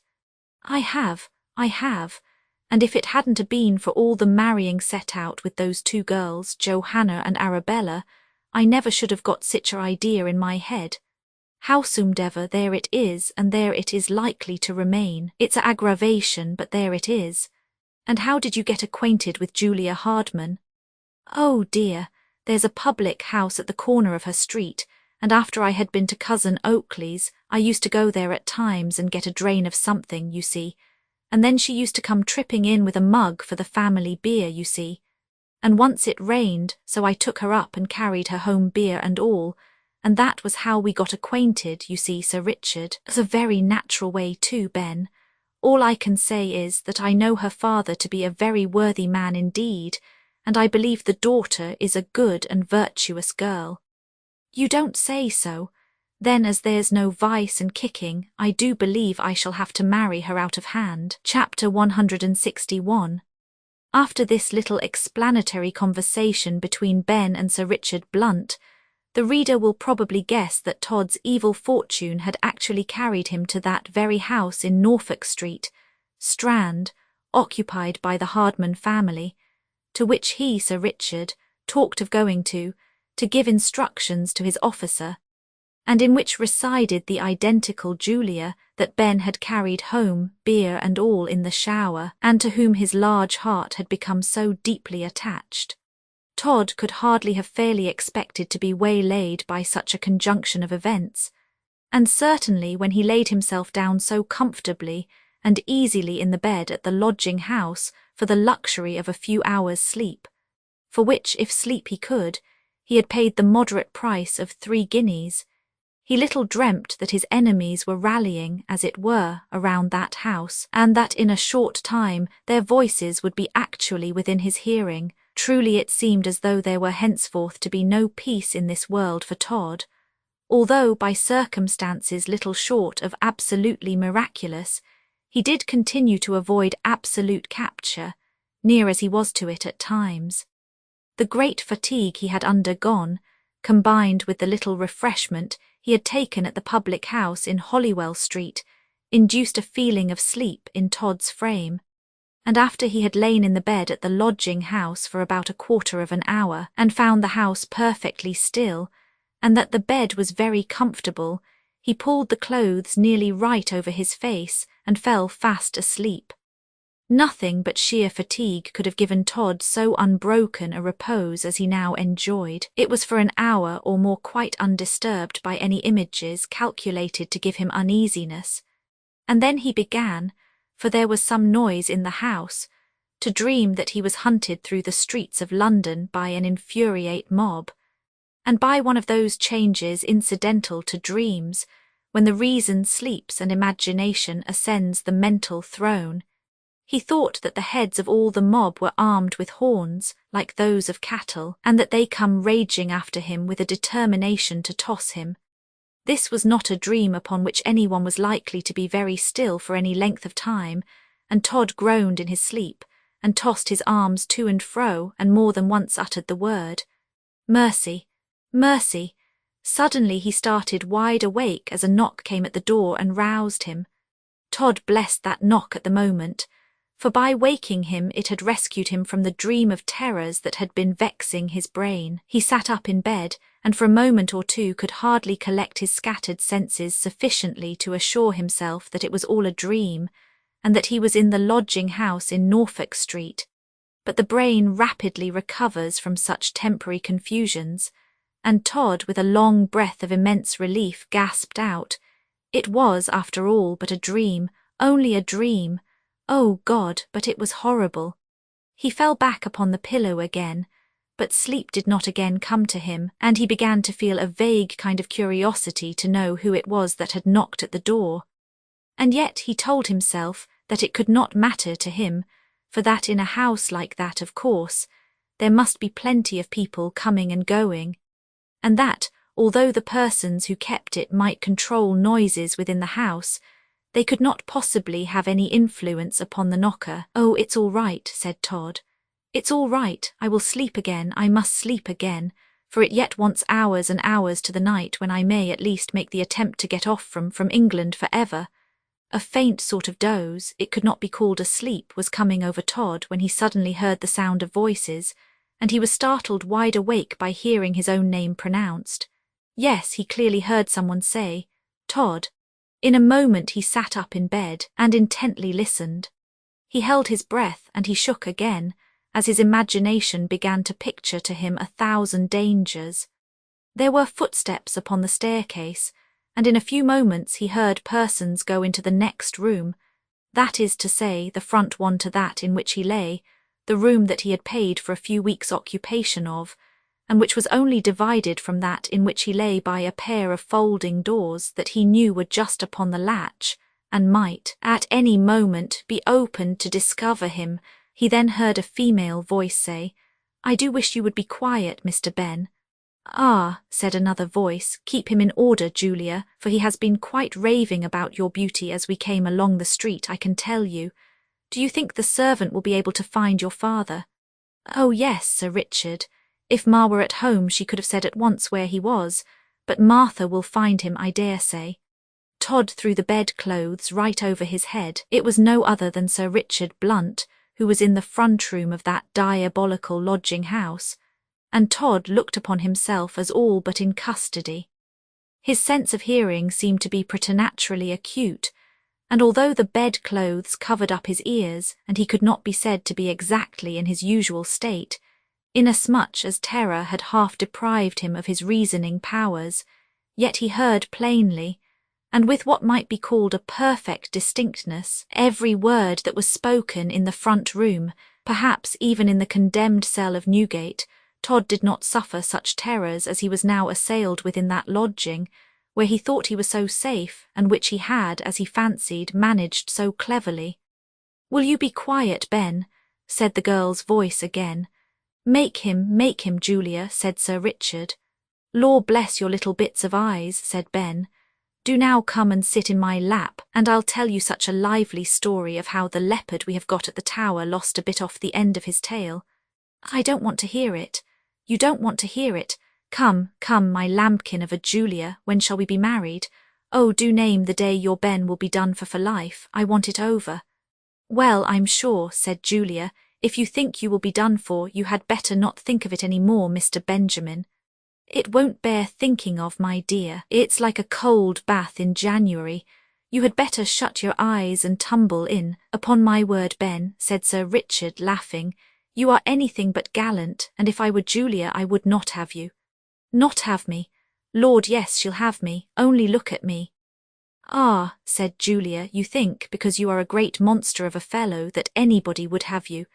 I have, and if it hadn't a been for all the marrying set out with those two girls, Johanna and Arabella, I never should have got sich a idea in my head. Howsomedever, there it is, and there it is likely to remain. It's a aggravation, but there it is. And how did you get acquainted with Julia Hardman? Oh dear, there's a public house at the corner of her street, and after I had been to cousin Oakley's, I used to go there at times and get a drain of something, you see, and then she used to come tripping in with a mug for the family beer, you see. And once it rained, so I took her up and carried her home beer and all, and that was how we got acquainted, you see, Sir Richard. It's a very natural way too, Ben. All I can say is that I know her father to be a very worthy man indeed, and I believe the daughter is a good and virtuous girl. You don't say so? Then as there's no vice and kicking, I do believe I shall have to marry her out of hand. Chapter 161. After this little explanatory conversation between Ben and Sir Richard Blunt, the reader will probably guess that Todd's evil fortune had actually carried him to that very house in Norfolk Street, Strand, occupied by the Hardman family, to which he, Sir Richard, talked of going to give instructions to his officer, and in which resided the identical Julia that Ben had carried home, beer and all, in the shower, and to whom his large heart had become so deeply attached. Todd could hardly have fairly expected to be waylaid by such a conjunction of events, and certainly when he laid himself down so comfortably and easily in the bed at the lodging-house for the luxury of a few hours' sleep, for which, if sleep he could, he had paid the moderate price of 3 guineas, he little dreamt that his enemies were rallying, as it were, around that house, and that in a short time their voices would be actually within his hearing. Truly it seemed as though there were henceforth to be no peace in this world for Todd, although by circumstances little short of absolutely miraculous, he did continue to avoid absolute capture, near as he was to it at times. The great fatigue he had undergone, combined with the little refreshment he had taken at the public house in Holywell Street, induced a feeling of sleep in Todd's frame, and after he had lain in the bed at the lodging-house for about a quarter of an hour, and found the house perfectly still, and that the bed was very comfortable, he pulled the clothes nearly right over his face and fell fast asleep. Nothing but sheer fatigue could have given Todd so unbroken a repose as he now enjoyed. It was for an hour or more quite undisturbed by any images calculated to give him uneasiness, and then he began, for there was some noise in the house, to dream that he was hunted through the streets of London by an infuriate mob, and by one of those changes incidental to dreams, when the reason sleeps and imagination ascends the mental throne. He thought that the heads of all the mob were armed with horns, like those of cattle, and that they come raging after him with a determination to toss him. This was not a dream upon which anyone was likely to be very still for any length of time, and Todd groaned in his sleep, and tossed his arms to and fro, and more than once uttered the word, "Mercy! Mercy!" Suddenly he started wide awake as a knock came at the door and roused him. Todd blessed that knock at the moment, for by waking him it had rescued him from the dream of terrors that had been vexing his brain. He sat up in bed, and for a moment or two could hardly collect his scattered senses sufficiently to assure himself that it was all a dream, and that he was in the lodging-house in Norfolk Street. But the brain rapidly recovers from such temporary confusions, and Todd, with a long breath of immense relief, gasped out, "It was, after all, but a dream, only a dream. Oh God, but it was horrible." He fell back upon the pillow again, but sleep did not again come to him, and he began to feel a vague kind of curiosity to know who it was that had knocked at the door. And yet he told himself that it could not matter to him, for that in a house like that, of course, there must be plenty of people coming and going, and that, although the persons who kept it might control noises within the house, they could not possibly have any influence upon the knocker. "Oh, it's all right," said Todd. "It's all right, I will sleep again, I must sleep again, for it yet wants hours and hours to the night when I may at least make the attempt to get off from England for ever. A faint sort of doze, it could not be called a sleep, was coming over Todd when he suddenly heard the sound of voices, and he was startled wide awake by hearing his own name pronounced. Yes, he clearly heard someone say, "Todd." In a moment he sat up in bed and intently listened. He held his breath and he shook again, as his imagination began to picture to him 1,000 dangers. There were footsteps upon the staircase, and in a few moments he heard persons go into the next room, that is to say, the front one to that in which he lay, the room that he had paid for a few weeks' occupation of, and which was only divided from that in which he lay by a pair of folding doors that he knew were just upon the latch, and might, at any moment, be opened to discover him. He then heard a female voice say, "I do wish you would be quiet, Mr. Ben." "Ah," said another voice, "keep him in order, Julia, for he has been quite raving about your beauty as we came along the street, I can tell you. Do you think the servant will be able to find your father?" "Oh yes, Sir Richard. If Ma were at home she could have said at once where he was, but Martha will find him, I dare say." Todd threw the bedclothes right over his head. It was no other than Sir Richard Blunt, who was in the front room of that diabolical lodging-house, and Todd looked upon himself as all but in custody. His sense of hearing seemed to be preternaturally acute, and although the bedclothes covered up his ears, and he could not be said to be exactly in his usual state, inasmuch as terror had half deprived him of his reasoning powers, yet he heard plainly, and with what might be called a perfect distinctness, every word that was spoken in the front room, perhaps even in the condemned cell of Newgate. Todd did not suffer such terrors as he was now assailed with in that lodging, where he thought he was so safe, and which he had, as he fancied, managed so cleverly. "Will you be quiet, Ben?" said the girl's voice again. Make him, Julia," said Sir Richard. "Law bless your little bits of eyes," said Ben. "Do now come and sit in my lap, and I'll tell you such a lively story of how the leopard we have got at the Tower lost a bit off the end of his tail." "I don't want to hear it." "You don't want to hear it? Come, my lambkin of a Julia, when shall we be married? Oh, do name the day your Ben will be done for life. I want it over." "Well, I'm sure," said Julia, "if you think you will be done for, you had better not think of it any more, Mr. Benjamin." "It won't bear thinking of, my dear. It's like a cold bath in January. You had better shut your eyes and tumble in." "Upon my word, Ben," said Sir Richard, laughing, "you are anything but gallant, and if I were Julia I would not have you." "Not have me? Lord, yes, she'll have me. Only look at me." "Ah," said Julia, "you think, because you are a great monster of a fellow, that anybody would have you.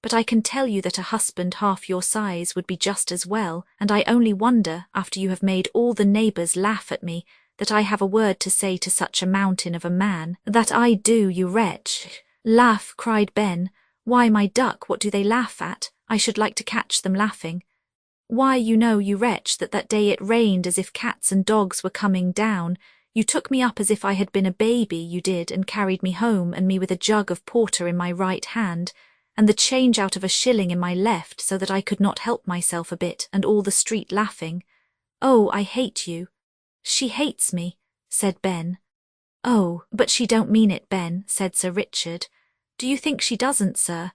But I can tell you that a husband half your size would be just as well, and I only wonder, after you have made all the neighbours laugh at me, that I have a word to say to such a mountain of a man. That I do, you wretch." "Laugh," cried Ben. "Why, my duck, what do they laugh at? I should like to catch them laughing." "Why, you know, you wretch, that day it rained as if cats and dogs were coming down. You took me up as if I had been a baby, you did, and carried me home, and me with a jug of porter in my right hand, and the change out of a shilling in my left, so that I could not help myself a bit, and all the street laughing. Oh, I hate you." "She hates me," said Ben. "Oh, but she don't mean it, Ben," said Sir Richard. "Do you think she doesn't, sir?"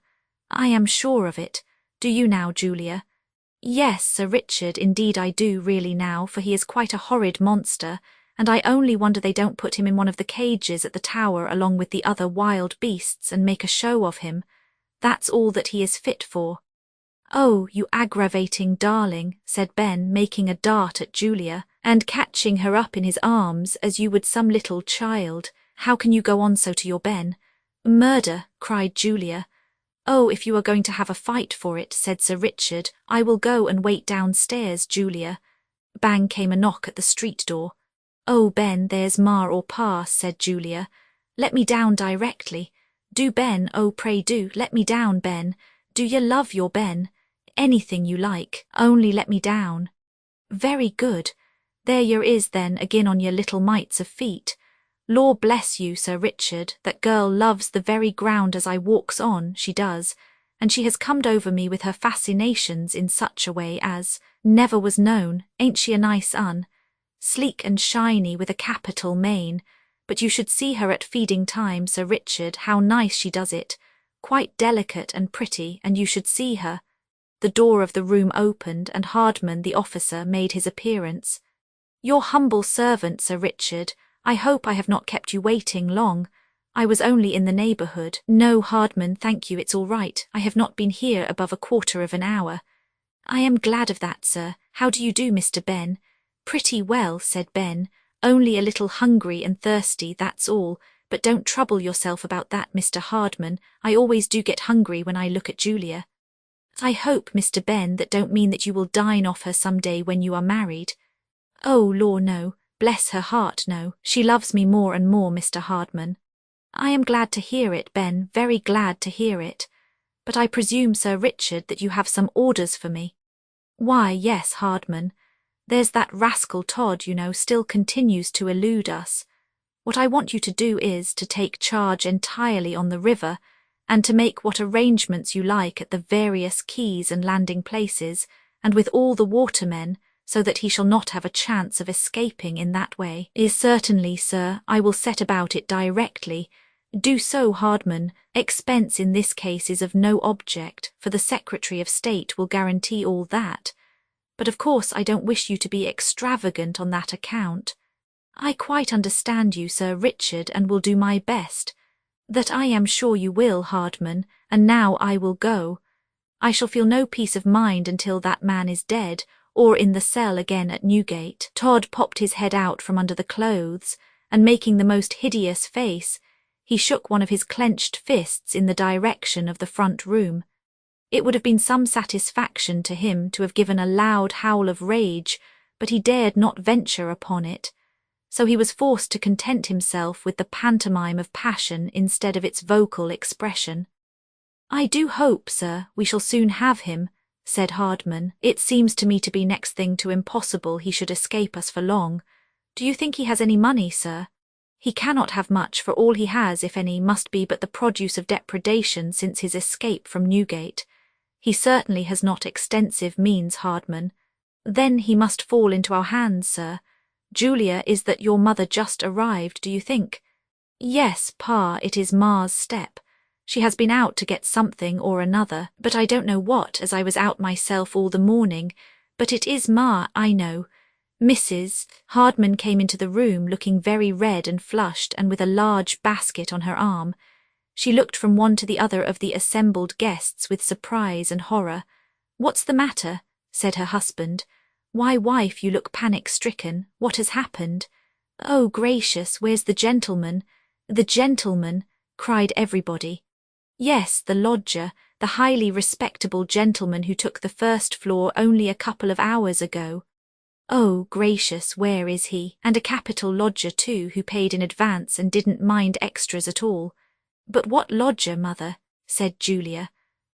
"I am sure of it. Do you now, Julia?" "Yes, Sir Richard, indeed I do really now, for he is quite a horrid monster, and I only wonder they don't put him in one of the cages at the Tower along with the other wild beasts and make a show of him. That's all that he is fit for." "Oh, you aggravating darling," said Ben, making a dart at Julia, and catching her up in his arms as you would some little child. "How can you go on so to your Ben?" "Murder," cried Julia. "Oh, if you are going to have a fight for it," said Sir Richard, "I will go and wait downstairs, Julia." Bang came a knock at the street door. "Oh, Ben, there's Ma or Pa," said Julia. "Let me down directly. Do, Ben, oh, pray do, let me down, Ben. Do you love your Ben? Anything you like, only let me down." "Very good. There you is then, agin on your little mites of feet. Law bless you, Sir Richard, that girl loves the very ground as I walks on, she does, and she has comed over me with her fascinations in such a way as never was known. Ain't she a nice sleek and shiny with a capital mane, but you should see her at feeding time, Sir Richard, how nice she does it, quite delicate and pretty, and you should see her. The door of the room opened, and Hardman, the officer, made his appearance. Your humble servant, Sir Richard. I hope I have not kept you waiting long. I was only in the neighbourhood. No, Hardman, thank you, it's all right. I have not been here above a quarter of an hour. I am glad of that, sir. How do you do, Mr. Ben? Pretty well, said Ben. Only a little hungry and thirsty, that's all. But don't trouble yourself about that, Mr. Hardman. I always do get hungry when I look at Julia. I hope, Mr. Ben, that don't mean that you will dine off her some day when you are married. Oh, law, no. Bless her heart, no. She loves me more and more, Mr. Hardman. I am glad to hear it, Ben, very glad to hear it. But I presume, Sir Richard, that you have some orders for me. Why, yes, Hardman. There's that rascal Todd, you know, still continues to elude us. What I want you to do is to take charge entirely on the river, and to make what arrangements you like at the various quays and landing places, and with all the watermen, so that he shall not have a chance of escaping in that way. Is certainly, sir, I will set about it directly. Do so, Hardman. Expense in this case is of no object, for the Secretary of State will guarantee all that. But of course I don't wish you to be extravagant on that account. I quite understand you, Sir Richard, and will do my best. That I am sure you will, Hardman, and now I will go. I shall feel no peace of mind until that man is dead, or in the cell again at Newgate. Todd popped his head out from under the clothes, and making the most hideous face, he shook one of his clenched fists in the direction of the front room. It would have been some satisfaction to him to have given a loud howl of rage, but he dared not venture upon it, so he was forced to content himself with the pantomime of passion instead of its vocal expression. I do hope, sir, we shall soon have him, said Hardman. It seems to me to be next thing to impossible he should escape us for long. Do you think he has any money, sir? He cannot have much, for all he has, if any, must be but the produce of depredation since his escape from Newgate. He certainly has not extensive means, Hardman. Then he must fall into our hands, sir. Julia, is that your mother just arrived, do you think? Yes, Pa, it is Ma's step. She has been out to get something or another, but I don't know what, as I was out myself all the morning. But it is Ma, I know. Mrs. Hardman came into the room looking very red and flushed and with a large basket on her arm. She looked from one to the other of the assembled guests with surprise and horror. What's the matter? Said her husband. Why, wife, you look panic-stricken. What has happened? Oh, gracious, where's the gentleman? The gentleman, cried everybody. Yes, the lodger, the highly respectable gentleman who took the first floor only a couple of hours ago. Oh, gracious, where is he? And a capital lodger, too, who paid in advance and didn't mind extras at all. But what lodger, mother? Said Julia.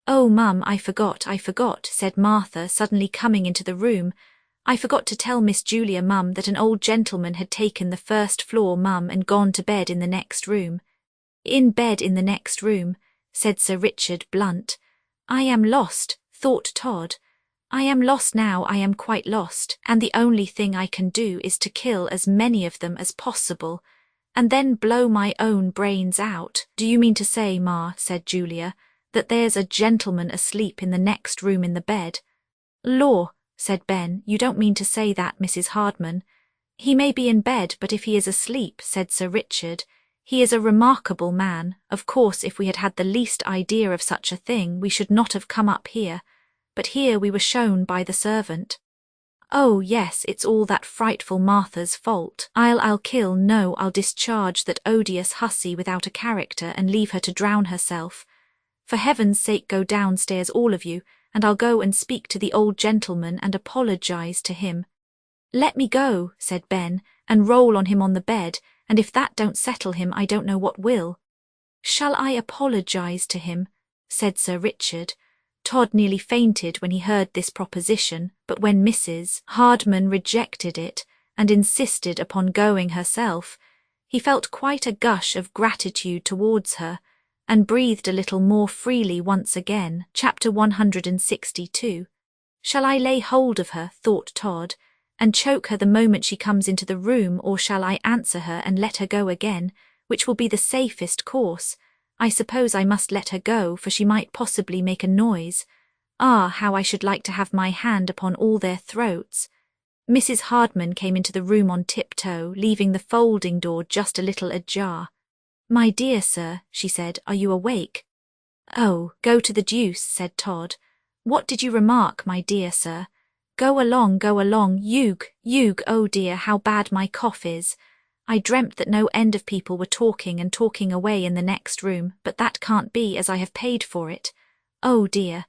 Oh, Mum, I forgot, said Martha, suddenly coming into the room. I forgot to tell Miss Julia, Mum, that an old gentleman had taken the first floor, Mum, and gone to bed in the next room. In bed in the next room, said Sir Richard, blunt. I am lost, thought Todd. I am lost now, I am quite lost, and the only thing I can do is to kill as many of them as possible, and then blow my own brains out. Do you mean to say, Ma, said Julia, that there's a gentleman asleep in the next room in the bed? Law, said Ben, you don't mean to say that, Mrs. Hardman. He may be in bed, but if he is asleep, said Sir Richard, he is a remarkable man. Of course, if we had had the least idea of such a thing, we should not have come up here, but here we were shown by the servant. Oh, yes, it's all that frightful Martha's fault. I'll discharge that odious hussy without a character and leave her to drown herself. For heaven's sake, go downstairs, all of you, and I'll go and speak to the old gentleman and apologize to him. Let me go, said Ben, and roll on him on the bed, and if that don't settle him, I don't know what will. Shall I apologize to him? Said Sir Richard. Todd nearly fainted when he heard this proposition, but when Mrs. Hardman rejected it and insisted upon going herself, he felt quite a gush of gratitude towards her, and breathed a little more freely once again. Chapter 162. Shall I lay hold of her, thought Todd, and choke her the moment she comes into the room, or shall I answer her and let her go again, which will be the safest course? I suppose I must let her go, for she might possibly make a noise. Ah, how I should like to have my hand upon all their throats. Mrs. Hardman came into the room on tiptoe, leaving the folding door just a little ajar. "My dear sir," she said, "are you awake?" "Oh, go to the deuce," said Todd. "What did you remark, my dear sir? Go along, Hugh, oh dear, how bad my cough is. I dreamt that no end of people were talking and talking away in the next room, but that can't be, as I have paid for it. Oh dear."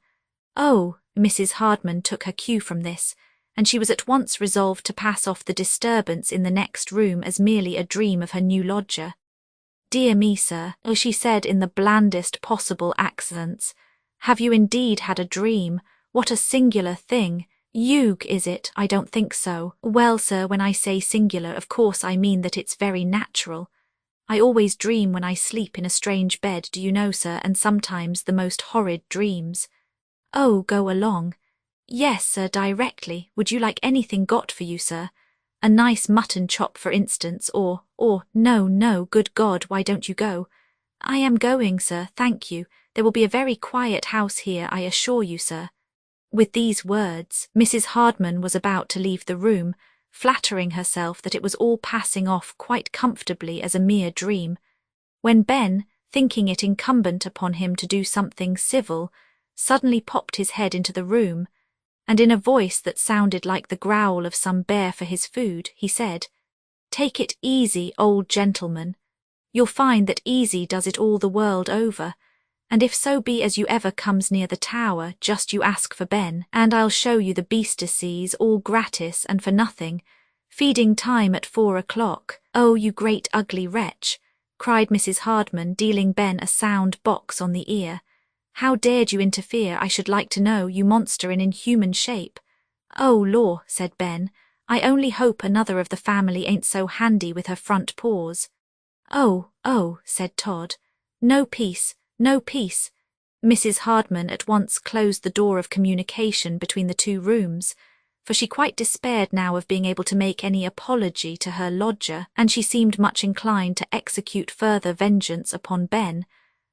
"Oh," Mrs. Hardman took her cue from this, and she was at once resolved to pass off the disturbance in the next room as merely a dream of her new lodger. "Dear me, sir," she said in the blandest possible accents, "have you indeed had a dream? What a singular thing! Hugh, is it? I don't think so." "Well, sir, when I say singular, of course I mean that it's very natural. I always dream when I sleep in a strange bed, do you know, sir, and sometimes the most horrid dreams." "Oh, go along." "Yes, sir, directly. Would you like anything got for you, sir? A nice mutton chop, for instance, or, no, good God, why don't you go?" "I am going, sir, thank you. There will be a very quiet house here, I assure you, sir." With these words, Mrs. Hardman was about to leave the room, flattering herself that it was all passing off quite comfortably as a mere dream, when Ben, thinking it incumbent upon him to do something civil, suddenly popped his head into the room, and in a voice that sounded like the growl of some bear for his food, he said, "Take it easy, old gentleman. You'll find that easy does it all the world over, and if so be as you ever comes near the tower, just you ask for Ben, and I'll show you the beastacies all gratis and for nothing. Feeding time at 4 o'clock. Oh, you great ugly wretch," cried Mrs. Hardman, dealing Ben a sound box on the ear. "How dared you interfere, I should like to know, you monster in inhuman shape?" "Oh, law," said Ben, "I only hope another of the family ain't so handy with her front paws." Oh, said Todd. No peace, no peace." Mrs. Hardman at once closed the door of communication between the two rooms, for she quite despaired now of being able to make any apology to her lodger, and she seemed much inclined to execute further vengeance upon Ben.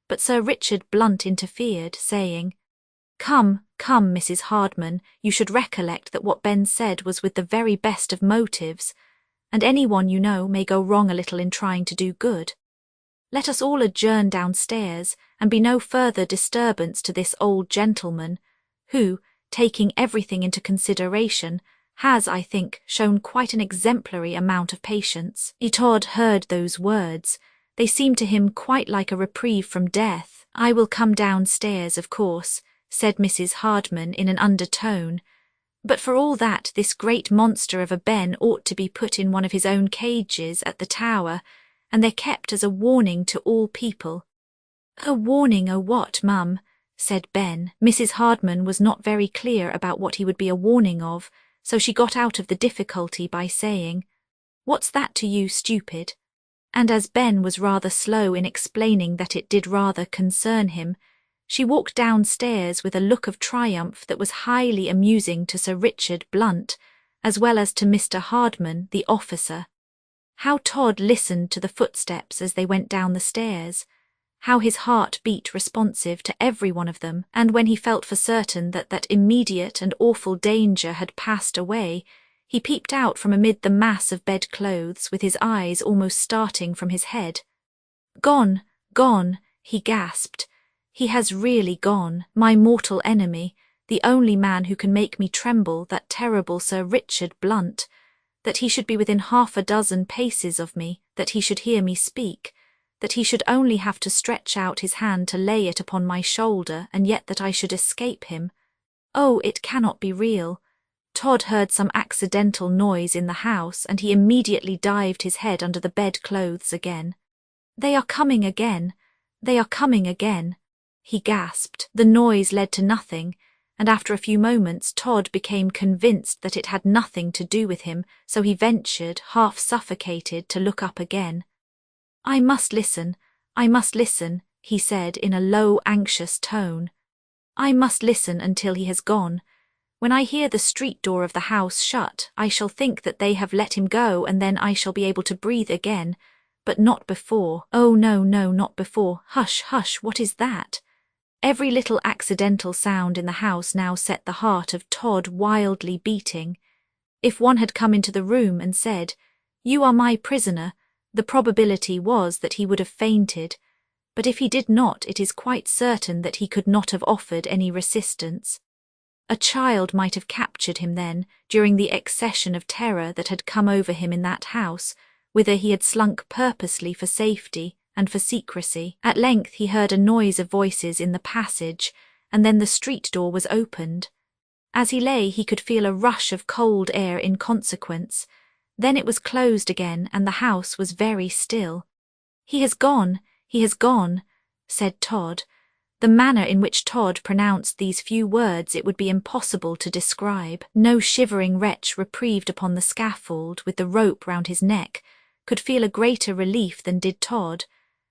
But Sir Richard Blunt interfered, saying, Come, Mrs. Hardman, you should recollect that what Ben said was with the very best of motives, and anyone you know may go wrong a little in trying to do good. Let us all adjourn downstairs, and be no further disturbance to this old gentleman, who, taking everything into consideration, has, I think, shown quite an exemplary amount of patience. Todd heard those words. They seemed to him quite like a reprieve from death. "I will come downstairs, of course," said Mrs. Hardman in an undertone, "but for all that this great monster of a Ben ought to be put in one of his own cages at the Tower, and they're kept as a warning to all people." "A warning o' what, mum?" said Ben. Mrs. Hardman was not very clear about what he would be a warning of, so she got out of the difficulty by saying, "What's that to you, stupid?" And as Ben was rather slow in explaining that it did rather concern him, she walked downstairs with a look of triumph that was highly amusing to Sir Richard Blunt, as well as to Mr. Hardman, the officer. How Todd listened to the footsteps as they went down the stairs! How his heart beat responsive to every one of them, and when he felt for certain that that immediate and awful danger had passed away, he peeped out from amid the mass of bedclothes with his eyes almost starting from his head. Gone, he gasped. He has really gone, my mortal enemy, the only man who can make me tremble, that terrible Sir Richard Blunt. That he should be within 6 paces of me, that he should hear me speak, that he should only have to stretch out his hand to lay it upon my shoulder, and yet that I should escape him. Oh, it cannot be real. Todd heard some accidental noise in the house, and he immediately dived his head under the bedclothes again. They are coming again, he gasped. The noise led to nothing, and after a few moments Todd became convinced that it had nothing to do with him, so he ventured, half suffocated, to look up again. I must listen, he said in a low, anxious tone. "I must listen until he has gone. When I hear the street door of the house shut, I shall think that they have let him go, and then I shall be able to breathe again. But not before. Oh, no, no, not before. Hush, hush, what is that?" Every little accidental sound in the house now set the heart of Todd wildly beating. If one had come into the room and said, "You are my prisoner," the probability was that he would have fainted. But if he did not, it is quite certain that he could not have offered any resistance. A child might have captured him then, during the accession of terror that had come over him in that house, whither he had slunk purposely for safety and for secrecy. At length he heard a noise of voices in the passage, and then the street door was opened. As he lay, he could feel a rush of cold air in consequence. Then it was closed again, and the house was very still. "He has gone, he has gone," said Todd. The manner in which Todd pronounced these few words it would be impossible to describe. No shivering wretch reprieved upon the scaffold with the rope round his neck could feel a greater relief than did Todd,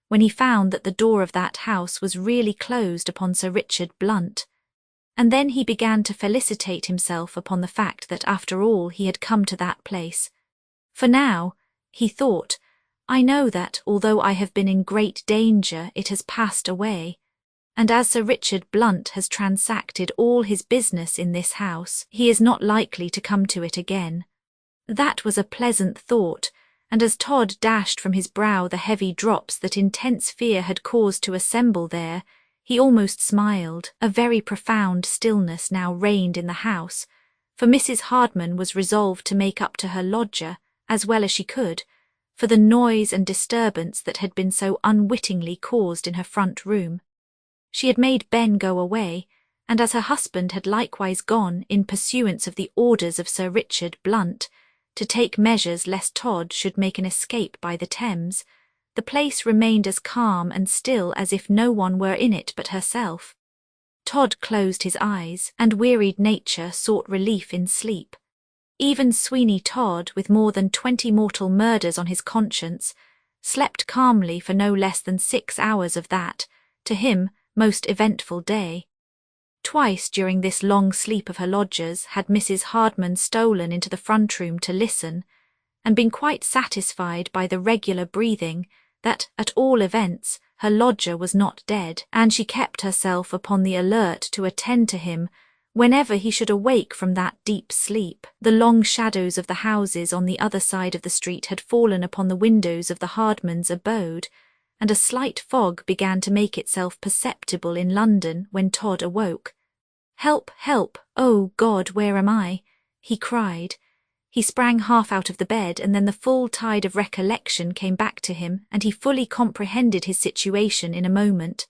when he found that the door of that house was really closed upon Sir Richard Blunt. And then he began to felicitate himself upon the fact that after all he had come to that place. For now, he thought, I know that, although I have been in great danger, it has passed away. And as Sir Richard Blunt has transacted all his business in this house, he is not likely to come to it again. That was a pleasant thought, and as Todd dashed from his brow the heavy drops that intense fear had caused to assemble there, he almost smiled. A very profound stillness now reigned in the house, for Mrs. Hardman was resolved to make up to her lodger, as well as she could, for the noise and disturbance that had been so unwittingly caused in her front room. She had made Ben go away, and as her husband had likewise gone in pursuance of the orders of Sir Richard Blunt, to take measures lest Todd should make an escape by the Thames, the place remained as calm and still as if no one were in it but herself. Todd closed his eyes, and wearied nature sought relief in sleep. Even Sweeney Todd, with more than 20 mortal murders on his conscience, slept calmly for no less than 6 hours of that, to him, most eventful day. Twice during this long sleep of her lodgers had Mrs. Hardman stolen into the front room to listen, and been quite satisfied by the regular breathing that, at all events, her lodger was not dead, and she kept herself upon the alert to attend to him whenever he should awake from that deep sleep. The long shadows of the houses on the other side of the street had fallen upon the windows of the Hardmans' abode, and a slight fog began to make itself perceptible in London when Todd awoke. "Help, help, oh God, where am I?" he cried. He sprang half out of the bed, and then the full tide of recollection came back to him, and he fully comprehended his situation in a moment.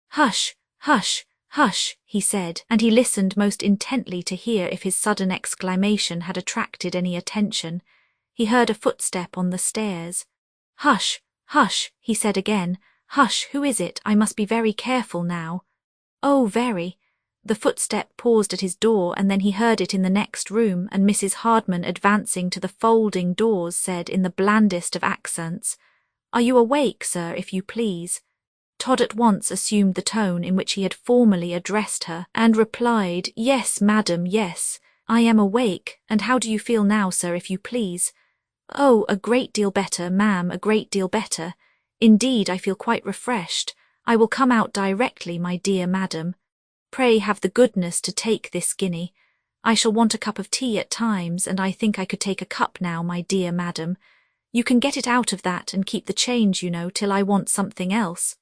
"Hush, hush, hush," he said, and he listened most intently to hear if his sudden exclamation had attracted any attention. He heard a footstep on the stairs. "Hush, hush," he said again. "Hush, who is it? I must be very careful now." "Oh, very." The footstep paused at his door, and then he heard it in the next room, and Mrs. Hardman, advancing to the folding doors, said in the blandest of accents, "Are you awake, sir, if you please?" Todd at once assumed the tone in which he had formerly addressed her, and replied, "Yes, madam, yes, I am awake, and how do you feel now, sir, if you please?" "Oh, a great deal better, ma'am, a great deal better. Indeed, I feel quite refreshed. I will come out directly, my dear madam. Pray have the goodness to take this guinea. I shall want a cup of tea at times, and I think I could take a cup now, my dear madam. You can get it out of that and keep the change, you know, till I want something else."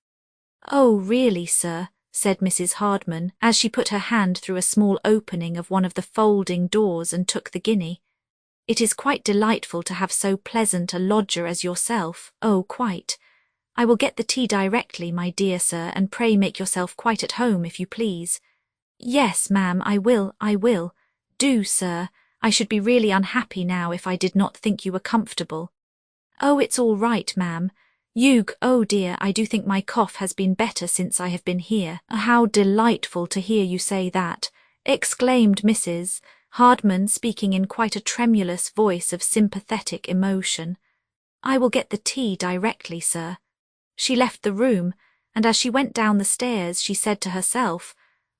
"Oh, really, sir," said Mrs. Hardman, as she put her hand through a small opening of one of the folding doors and took the guinea. "It is quite delightful to have so pleasant a lodger as yourself. Oh, quite. I will get the tea directly, my dear sir, and pray make yourself quite at home, if you please." "Yes, ma'am, I will. Do, sir. I should be really unhappy now if I did not think you were comfortable." "Oh, it's all right, ma'am. Oh dear, I do think my cough has been better since I have been here." "How delightful to hear you say that," exclaimed Mrs. Hardman, speaking in quite a tremulous voice of sympathetic emotion. "I will get the tea directly, sir." She left the room, and as she went down the stairs she said to herself,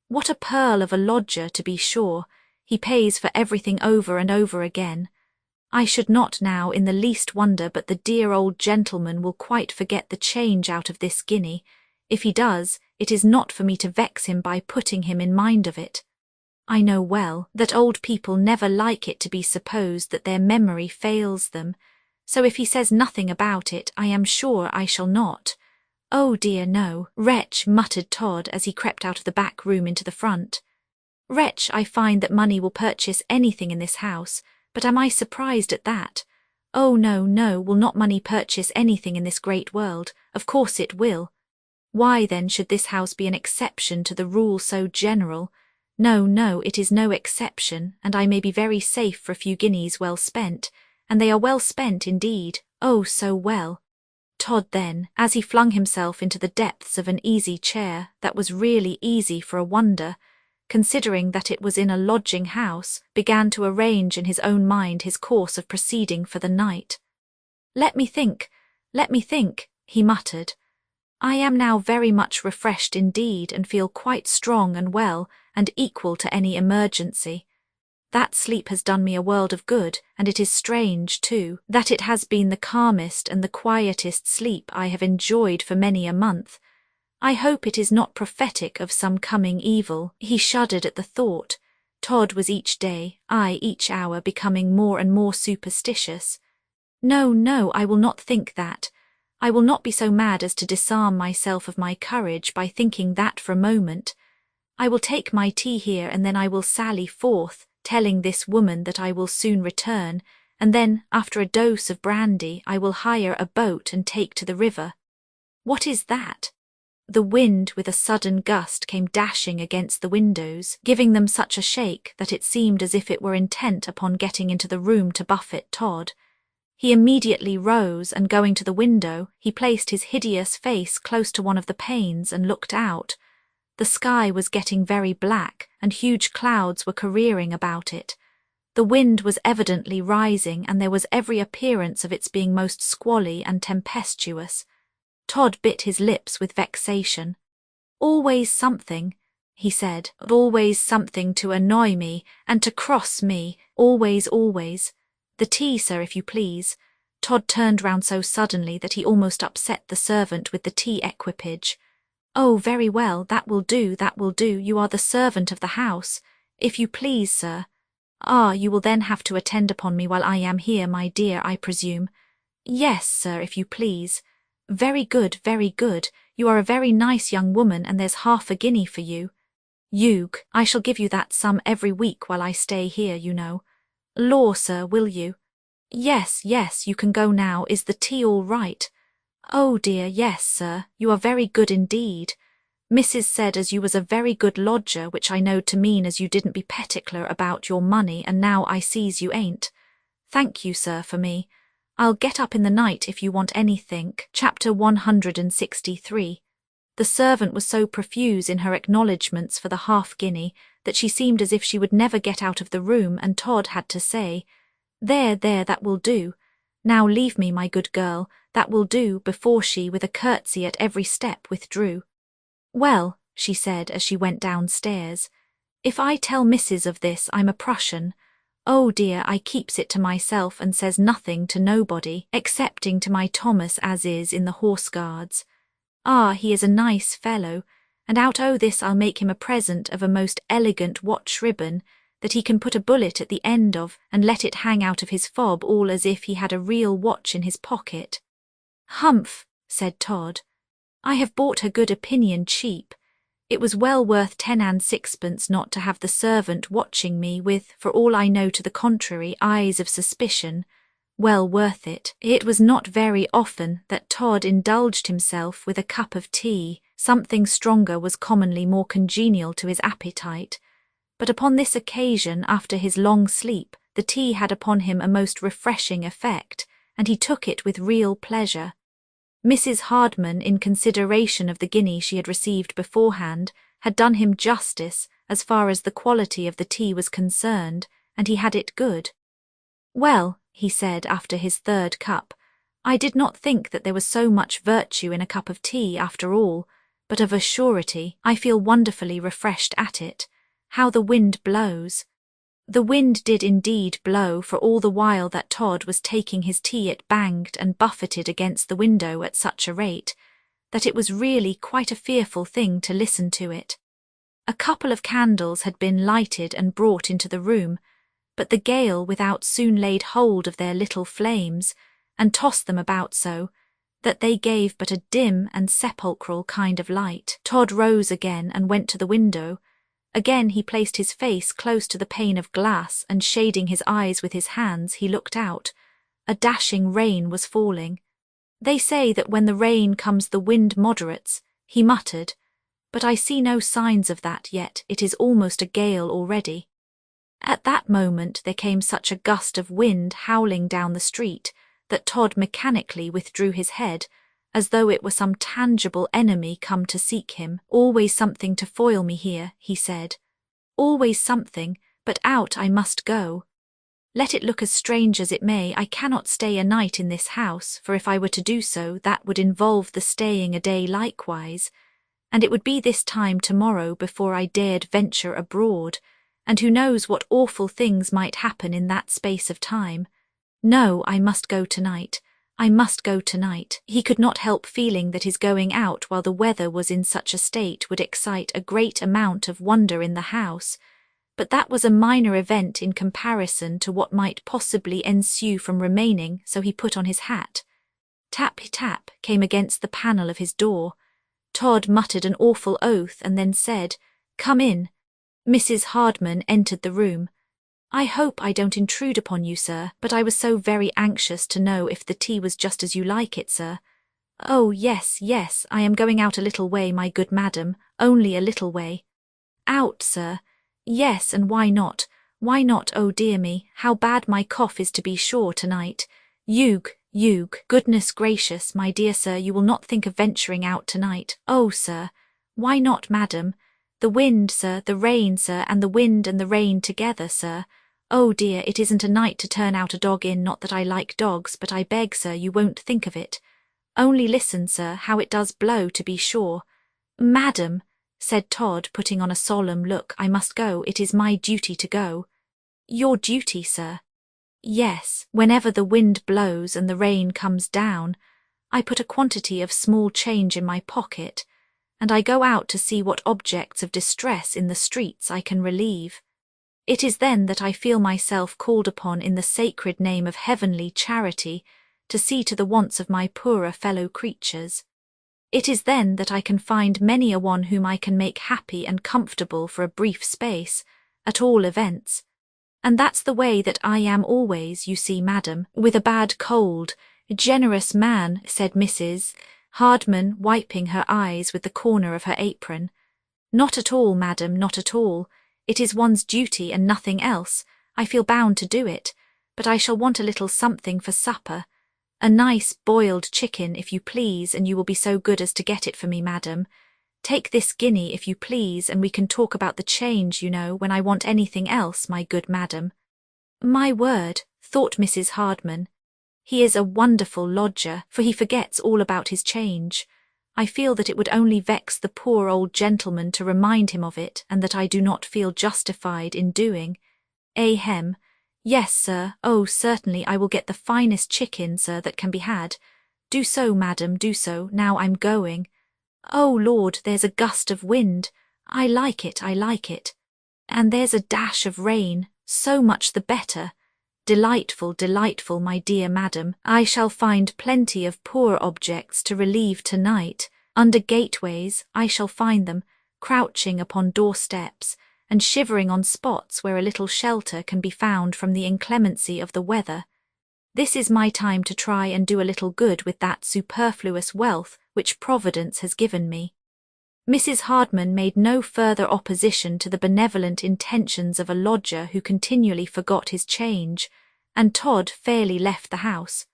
"What a pearl of a lodger, to be sure! He pays for everything over and over again. I should not now in the least wonder but the dear old gentleman will quite forget the change out of this guinea. If he does, it is not for me to vex him by putting him in mind of it. I know well that old people never like it to be supposed that their memory fails them, so if he says nothing about it, I am sure I shall not. Oh dear no, wretch," muttered Todd as he crept out of the back room into the front. "Wretch, I find that money will purchase anything in this house, but am I surprised at that? Oh no, no, will not money purchase anything in this great world? Of course it will. Why then should this house be an exception to the rule so general? No, no, it is no exception, and I may be very safe for a few guineas well spent, and they are well spent indeed, oh so well." Todd then, as he flung himself into the depths of an easy chair that was really easy for a wonder, considering that it was in a lodging house, began to arrange in his own mind his course of proceeding for the night. Let me think," he muttered. "I am now very much refreshed indeed and feel quite strong and well and equal to any emergency. That sleep has done me a world of good, and it is strange, too, that it has been the calmest and the quietest sleep I have enjoyed for many a month. I hope it is not prophetic of some coming evil." He shuddered at the thought. Todd was each day, each hour, becoming more and more superstitious. "No, no, I will not think that. I will not be so mad as to disarm myself of my courage by thinking that for a moment. I will take my tea here and then I will sally forth, telling this woman that I will soon return, and then, after a dose of brandy, I will hire a boat and take to the river. What is that?" The wind with a sudden gust came dashing against the windows, giving them such a shake that it seemed as if it were intent upon getting into the room to buffet Todd. He immediately rose, and going to the window, he placed his hideous face close to one of the panes and looked out. The sky was getting very black, and huge clouds were careering about it. The wind was evidently rising, and there was every appearance of its being most squally and tempestuous. Todd bit his lips with vexation. "Always something," he said, "always something to annoy me, and to cross me, always, always. The tea, sir, if you please." Todd turned round so suddenly that he almost upset the servant with the tea equipage. "Oh, very well, that will do, you are the servant of the house. If you please, sir." "Ah, you will then have to attend upon me while I am here, my dear, I presume." "Yes, sir, if you please." Very good, you are a very nice young woman, and there's half a guinea for you." "Hugh, I shall give you that sum every week while I stay here, you know." "Law, sir, will you?" Yes, you can go now. Is the tea all right?" "Oh dear, yes, sir, you are very good indeed. Mrs. said as you was a very good lodger, which I know to mean as you didn't be particular about your money, and now I sees you ain't. Thank you, sir, for me. I'll get up in the night if you want anythink." Chapter 163. The servant was so profuse in her acknowledgments for the half-guinea that she seemed as if she would never get out of the room, and Todd had to say, There, that will do. Now leave me, my good girl, that will do," before she, with a curtsy at every step, withdrew. "Well," she said as she went downstairs, "if I tell Mrs. of this, I'm a Prussian. Oh dear, I keeps it to myself and says nothing to nobody, excepting to my Thomas as is in the Horse Guards. He is a nice fellow, and out o' this I'll make him a present of a most elegant watch ribbon that he can put a bullet at the end of and let it hang out of his fob all as if he had a real watch in his pocket." "Humph," said Todd. "I have bought her good opinion cheap. It was well worth 10 and 6pence not to have the servant watching me with, for all I know to the contrary, eyes of suspicion. Well worth it." It was not very often that Todd indulged himself with a cup of tea. Something stronger was commonly more congenial to his appetite. But upon this occasion, after his long sleep, the tea had upon him a most refreshing effect, and he took it with real pleasure. Mrs. Hardman, in consideration of the guinea she had received beforehand, had done him justice as far as the quality of the tea was concerned, and he had it good. "Well," he said after his third cup, "I did not think that there was so much virtue in a cup of tea after all. but of a surety I feel wonderfully refreshed at it. How the wind blows! The wind did indeed blow, for all the while that Todd was taking his tea it banged and buffeted against the window at such a rate, that it was really quite a fearful thing to listen to it. A couple of candles had been lighted and brought into the room, but the gale without soon laid hold of their little flames, and tossed them about so, that they gave but a dim and sepulchral kind of light. Todd rose again and went to the window. Again he placed his face close to the pane of glass, and shading his eyes with his hands, he looked out. A dashing rain was falling. They say that when the rain comes the wind moderates, he muttered, but I see no signs of that yet. It is almost a gale already. At that moment there came such a gust of wind howling down the street that Todd mechanically withdrew his head, as though it were some tangible enemy come to seek him. Always something to foil me here, he said. Always something, but out I must go. Let it look as strange as it may, I cannot stay a night in this house, for if I were to do so, that would involve the staying a day likewise, and it would be this time tomorrow before I dared venture abroad, and who knows what awful things might happen in that space of time. No, I must go tonight. I must go tonight. He could not help feeling that his going out while the weather was in such a state would excite a great amount of wonder in the house, but that was a minor event in comparison to what might possibly ensue from remaining, so he put on his hat. Tap-tap came against the panel of his door. Todd muttered an awful oath and then said, "Come in." Mrs. Hardman entered the room. "I hope I don't intrude upon you, sir, but I was so very anxious to know if the tea was just as you like it, sir." "Oh, yes, yes, I am going out a little way, my good madam, only a little way." "Out, sir? Yes, and why not? Why not? Oh dear me, how bad my cough is to be sure tonight. Ugh, goodness gracious, my dear sir, you will not think of venturing out tonight. Oh, sir, why not, madam? The wind, sir, the rain, sir, and the wind and the rain together, sir. Oh dear, it isn't a night to turn out a dog in, not that I like dogs, but I beg, sir, you won't think of it. Only listen, sir, how it does blow, to be sure." "Madam," said Todd, putting on a solemn look, "I must go, it is my duty to go." "Your duty, sir?" "Yes, whenever the wind blows and the rain comes down, I put a quantity of small change in my pocket, and I go out to see what objects of distress in the streets I can relieve. It is then that I feel myself called upon in the sacred name of heavenly charity to see to the wants of my poorer fellow creatures. It is then that I can find many a one whom I can make happy and comfortable for a brief space, at all events. And that's the way that I am always, you see, madam, with a bad cold." "Generous man," said Mrs. Hardman, wiping her eyes with the corner of her apron. "Not at all, madam, not at all. It is one's duty and nothing else. I feel bound to do it, but I shall want a little something for supper. A nice boiled chicken, if you please, and you will be so good as to get it for me, madam. Take this guinea, if you please, and we can talk about the change, you know, when I want anything else, my good madam." "My word," thought Mrs. Hardman, "he is a wonderful lodger, for he forgets all about his change. I feel that it would only vex the poor old gentleman to remind him of it, and that I do not feel justified in doing. Ahem. Yes, sir, oh, certainly I will get the finest chicken, sir, that can be had. Do so, madam, do so, now I'm going. Oh, Lord, there's a gust of wind. I like it, I like it. And there's a dash of rain, so much the better. Delightful, delightful, my dear madam. I shall find plenty of poor objects to relieve tonight. Under gateways I shall find them, crouching upon doorsteps, and shivering on spots where a little shelter can be found from the inclemency of the weather. This is my time to try and do a little good with that superfluous wealth which Providence has given me." Mrs. Hardman made no further opposition to the benevolent intentions of a lodger who continually forgot his change, and Todd fairly left the house.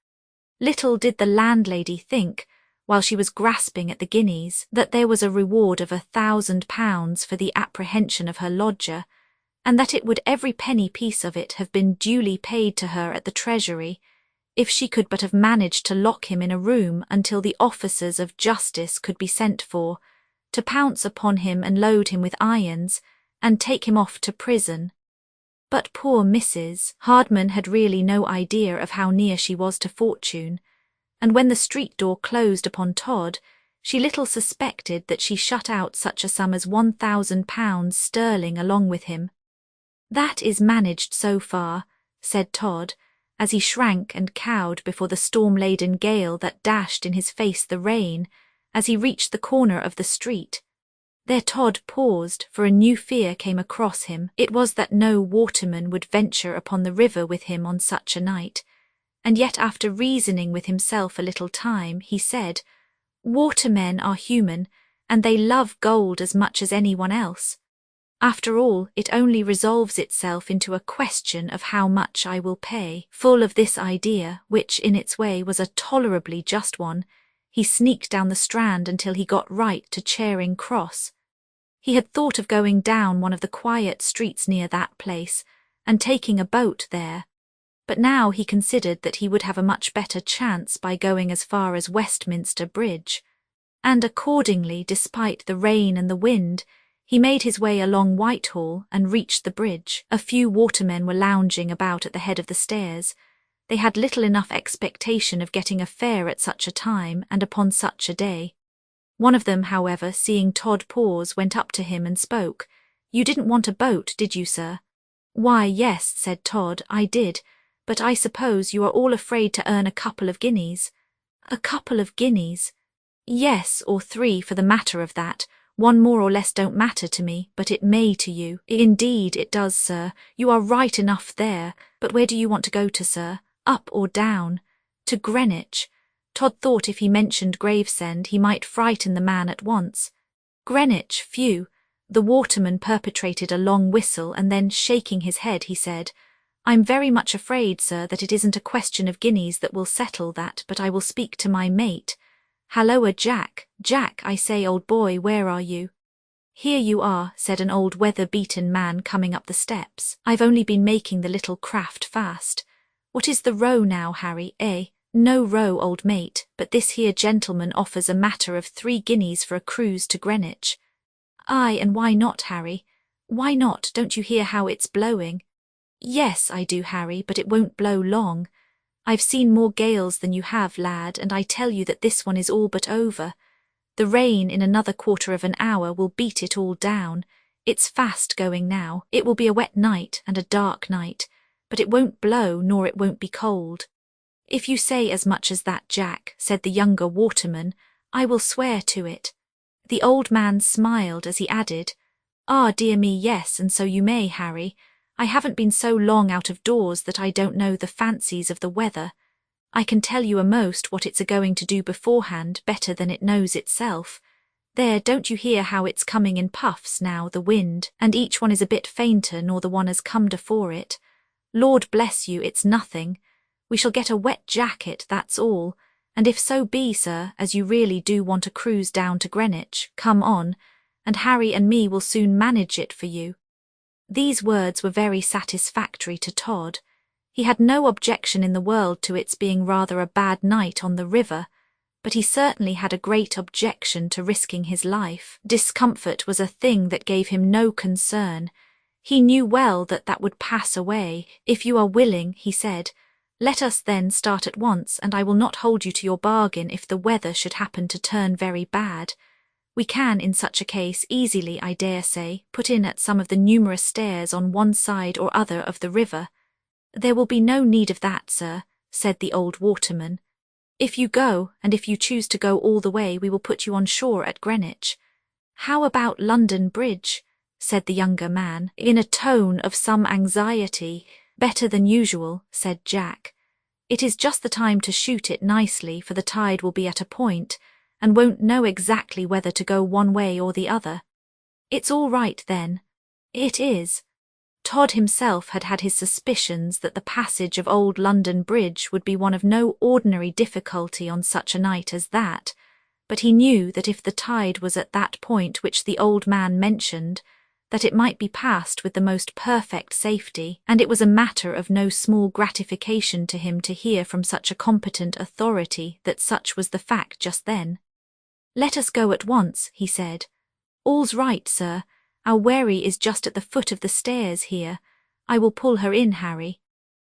Little did the landlady think, while she was grasping at the guineas, that there was a reward of £1,000 for the apprehension of her lodger, and that it would every penny piece of it have been duly paid to her at the Treasury, if she could but have managed to lock him in a room until the officers of justice could be sent for, to pounce upon him and load him with irons, and take him off to prison. But poor Mrs. Hardman had really no idea of how near she was to fortune, and when the street door closed upon Todd, she little suspected that she shut out such a sum as £1,000 sterling along with him. "That is managed so far," said Todd, as he shrank and cowed before the storm-laden gale that dashed in his face the rain as he reached the corner of the street. There Todd paused, for a new fear came across him. It was that no waterman would venture upon the river with him on such a night, and yet after reasoning with himself a little time, he said, "Watermen are human, and they love gold as much as anyone else. After all, it only resolves itself into a question of how much I will pay." Full of this idea, which in its way was a tolerably just one, he sneaked down the Strand until he got right to Charing Cross. He had thought of going down one of the quiet streets near that place, and taking a boat there, but now he considered that he would have a much better chance by going as far as Westminster Bridge, and accordingly, despite the rain and the wind, he made his way along Whitehall and reached the bridge. A few watermen were lounging about at the head of the stairs. They had little enough expectation of getting a fare at such a time and upon such a day. One of them, however, seeing Todd pause, went up to him and spoke. "You didn't want a boat, did you, sir?" "Why, yes," said Todd, "I did, but I suppose you are all afraid to earn a couple of guineas." "A couple of guineas?" "Yes, or 3 for the matter of that. One more or less don't matter to me, but it may to you." "Indeed it does, sir. You are right enough there. But where do you want to go to, sir? Up or down?" "To Greenwich." Todd thought if he mentioned Gravesend he might frighten the man at once. "Greenwich, phew." The waterman perpetrated a long whistle, and then, shaking his head, he said, "I'm very much afraid, sir, that it isn't a question of guineas that will settle that, but I will speak to my mate. Halloa, Jack. Jack, I say, old boy, where are you?" "Here you are," said an old weather-beaten man coming up the steps. "I've only been making the little craft fast. What is the row now, Harry, eh?" "No row, old mate, but this here gentleman offers a matter of 3 guineas for a cruise to Greenwich." "Aye, and why not, Harry?" "Why not? Don't you hear how it's blowing?" "Yes, I do, Harry, but it won't blow long. I've seen more gales than you have, lad, and I tell you that this one is all but over. The rain in another quarter of an hour will beat it all down. It's fast going now. It will be a wet night and a dark night, but it won't blow nor it won't be cold." "If you say as much as that, Jack," said the younger waterman, "I will swear to it." The old man smiled as he added, "Ah, dear me, yes, and so you may, Harry. I haven't been so long out of doors that I don't know the fancies of the weather. I can tell you a'most what it's a-going to do beforehand better than it knows itself. There, don't you hear how it's coming in puffs now, the wind, and each one is a bit fainter nor the one as comed afore it. Lord bless you, it's nothing. We shall get a wet jacket, that's all, and if so be, sir, as you really do want a cruise down to Greenwich, come on, and Harry and me will soon manage it for you." These words were very satisfactory to Todd. He had no objection in the world to its being rather a bad night on the river, but he certainly had a great objection to risking his life. Discomfort was a thing that gave him no concern. He knew well that that would pass away. "If you are willing," he said, "let us then start at once, and I will not hold you to your bargain if the weather should happen to turn very bad. We can, in such a case, easily, I dare say, put in at some of the numerous stairs on one side or other of the river." "There will be no need of that, sir," said the old waterman. "If you go, and if you choose to go all the way, we will put you on shore at Greenwich." "How about London Bridge?" said the younger man, in a tone of some anxiety. "Better than usual," said Jack. "It is just the time to shoot it nicely, for the tide will be at a point, and won't know exactly whether to go one way or the other." "It's all right, then." "It is." Todd himself had had his suspicions that the passage of old London Bridge would be one of no ordinary difficulty on such a night as that, but he knew that if the tide was at that point which the old man mentioned, that it might be passed with the most perfect safety, and it was a matter of no small gratification to him to hear from such a competent authority that such was the fact just then. "Let us go at once," he said. All's right, sir. Our wherry is just at the foot of the stairs here. I will pull her in, Harry.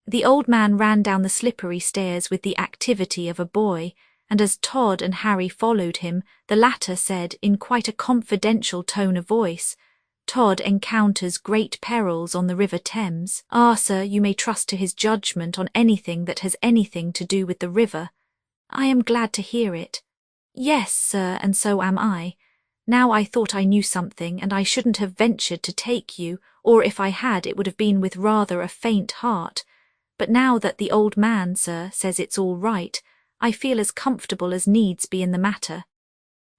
The old man ran down the slippery stairs with the activity of a boy, and as Todd and Harry followed him, the latter said in quite a confidential tone of voice, "Todd encounters great perils on the River Thames. Ah, sir, you may trust to his judgment on anything that has anything to do with the river." "I am glad to hear it." "Yes, sir, and so am I. Now I thought I knew something, and I shouldn't have ventured to take you, or if I had it would have been with rather a faint heart. But now that the old man, sir, says it's all right, I feel as comfortable as needs be in the matter."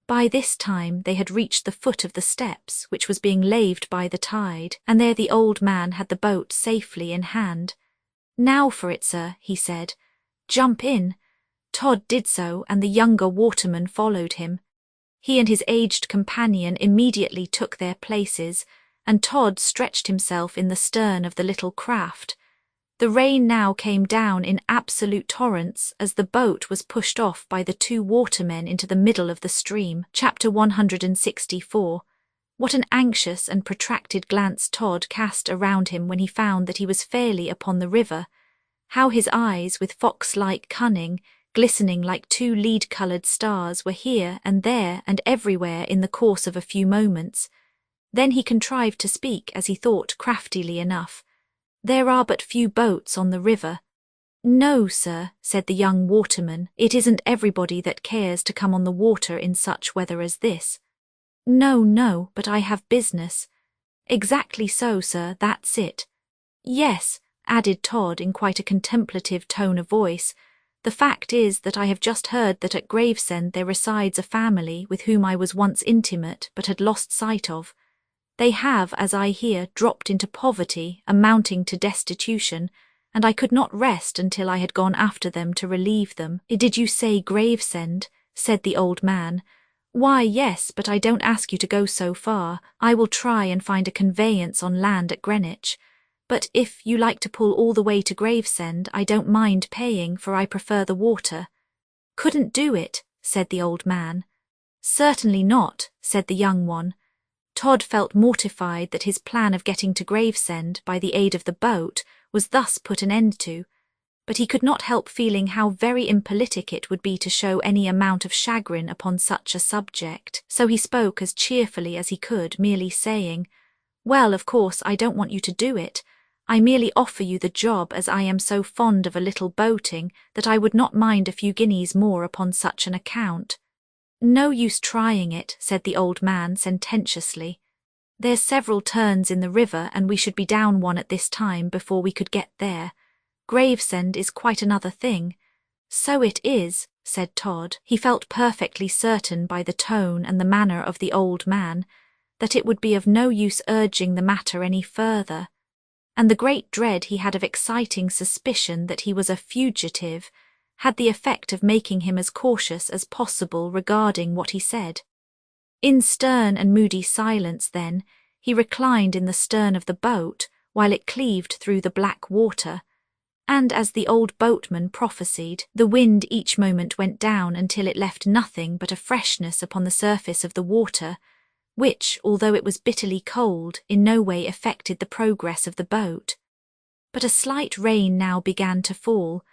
By this time they had reached the foot of the steps, which was being laved by the tide, and there the old man had the boat safely in hand. "Now for it, sir," he said. "Jump in." Todd did so, and the younger waterman followed him. He and his aged companion immediately took their places, and Todd stretched himself in the stern of the little craft. The rain now came down in absolute torrents as the boat was pushed off by the two watermen into the middle of the stream. Chapter 164. What an anxious and protracted glance Todd cast around him when he found that he was fairly upon the river. How his eyes, with fox-like cunning, glistening like two lead-coloured stars, were here and there and everywhere in the course of a few moments. Then he contrived to speak, as he thought, craftily enough. "There are but few boats on the river." "No, sir," said the young waterman, "it isn't everybody that cares to come on the water in such weather as this." No, but I have business." "Exactly so, sir, that's it." "Yes," added Todd in quite a contemplative tone of voice, "the fact is that I have just heard that at Gravesend there resides a family with whom I was once intimate but had lost sight of. They have, as I hear, dropped into poverty, amounting to destitution, and I could not rest until I had gone after them to relieve them." "Did you say Gravesend?" said the old man. "Why, yes, but I don't ask you to go so far. I will try and find a conveyance on land at Greenwich. But if you like to pull all the way to Gravesend, I don't mind paying, for I prefer the water." "Couldn't do it," said the old man. "Certainly not," said the young one. Todd felt mortified that his plan of getting to Gravesend by the aid of the boat was thus put an end to, but he could not help feeling how very impolitic it would be to show any amount of chagrin upon such a subject, so he spoke as cheerfully as he could, merely saying, "Well, of course, I don't want you to do it. I merely offer you the job as I am so fond of a little boating that I would not mind a few guineas more upon such an account." "No use trying it," said the old man sententiously. "There's several turns in the river, and we should be down one at this time before we could get there. Gravesend is quite another thing." "So it is," said Todd. He felt perfectly certain by the tone and the manner of the old man that it would be of no use urging the matter any further, and the great dread he had of exciting suspicion that he was a fugitive had the effect of making him as cautious as possible regarding what he said. In stern and moody silence, then, he reclined in the stern of the boat while it cleaved through the black water, and as the old boatman prophesied, the wind each moment went down until it left nothing but a freshness upon the surface of the water, which, although it was bitterly cold, in no way affected the progress of the boat. But a slight rain now began to fall,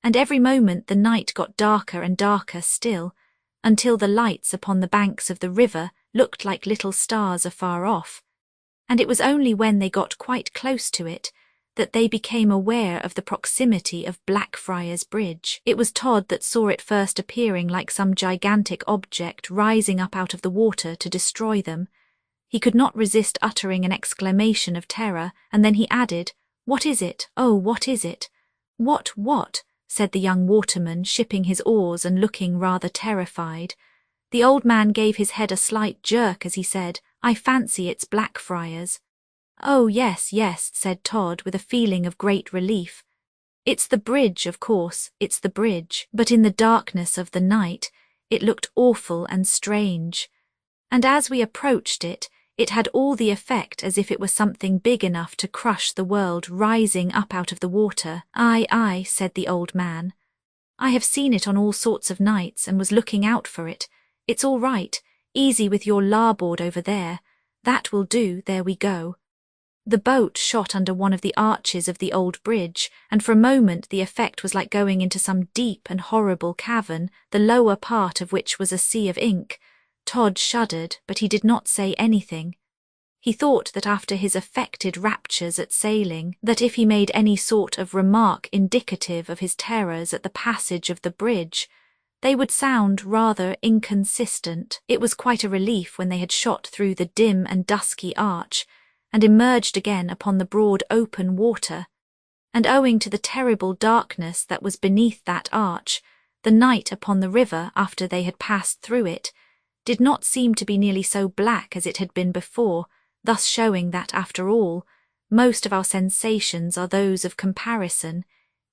and every moment the night got darker and darker still, until the lights upon the banks of the river looked like little stars afar off, and it was only when they got quite close to it that they became aware of the proximity of Blackfriars Bridge. It was Todd that saw it first appearing like some gigantic object rising up out of the water to destroy them. He could not resist uttering an exclamation of terror, and then he added, "What is it? Oh, what is it?" What?" said the young waterman, shipping his oars and looking rather terrified. The old man gave his head a slight jerk as he said, "I fancy it's Blackfriars." "Oh, yes, said Todd with a feeling of great relief. "It's the bridge, of course, it's the bridge." But in the darkness of the night it looked awful and strange, and as we approached it, it had all the effect as if it were something big enough to crush the world rising up out of the water. Aye, said the old man. "I have seen it on all sorts of nights and was looking out for it. It's all right. Easy with your larboard over there. That will do, there we go. The boat shot under one of the arches of the old bridge, and for a moment the effect was like going into some deep and horrible cavern, the lower part of which was a sea of ink. Todd shuddered, but he did not say anything. He thought that after his affected raptures at sailing, that if he made any sort of remark indicative of his terrors at the passage of the bridge, they would sound rather inconsistent. It was quite a relief when they had shot through the dim and dusky arch, and emerged again upon the broad open water, and owing to the terrible darkness that was beneath that arch, the night upon the river after they had passed through it did not seem to be nearly so black as it had been before, thus showing that, after all, most of our sensations are those of comparison,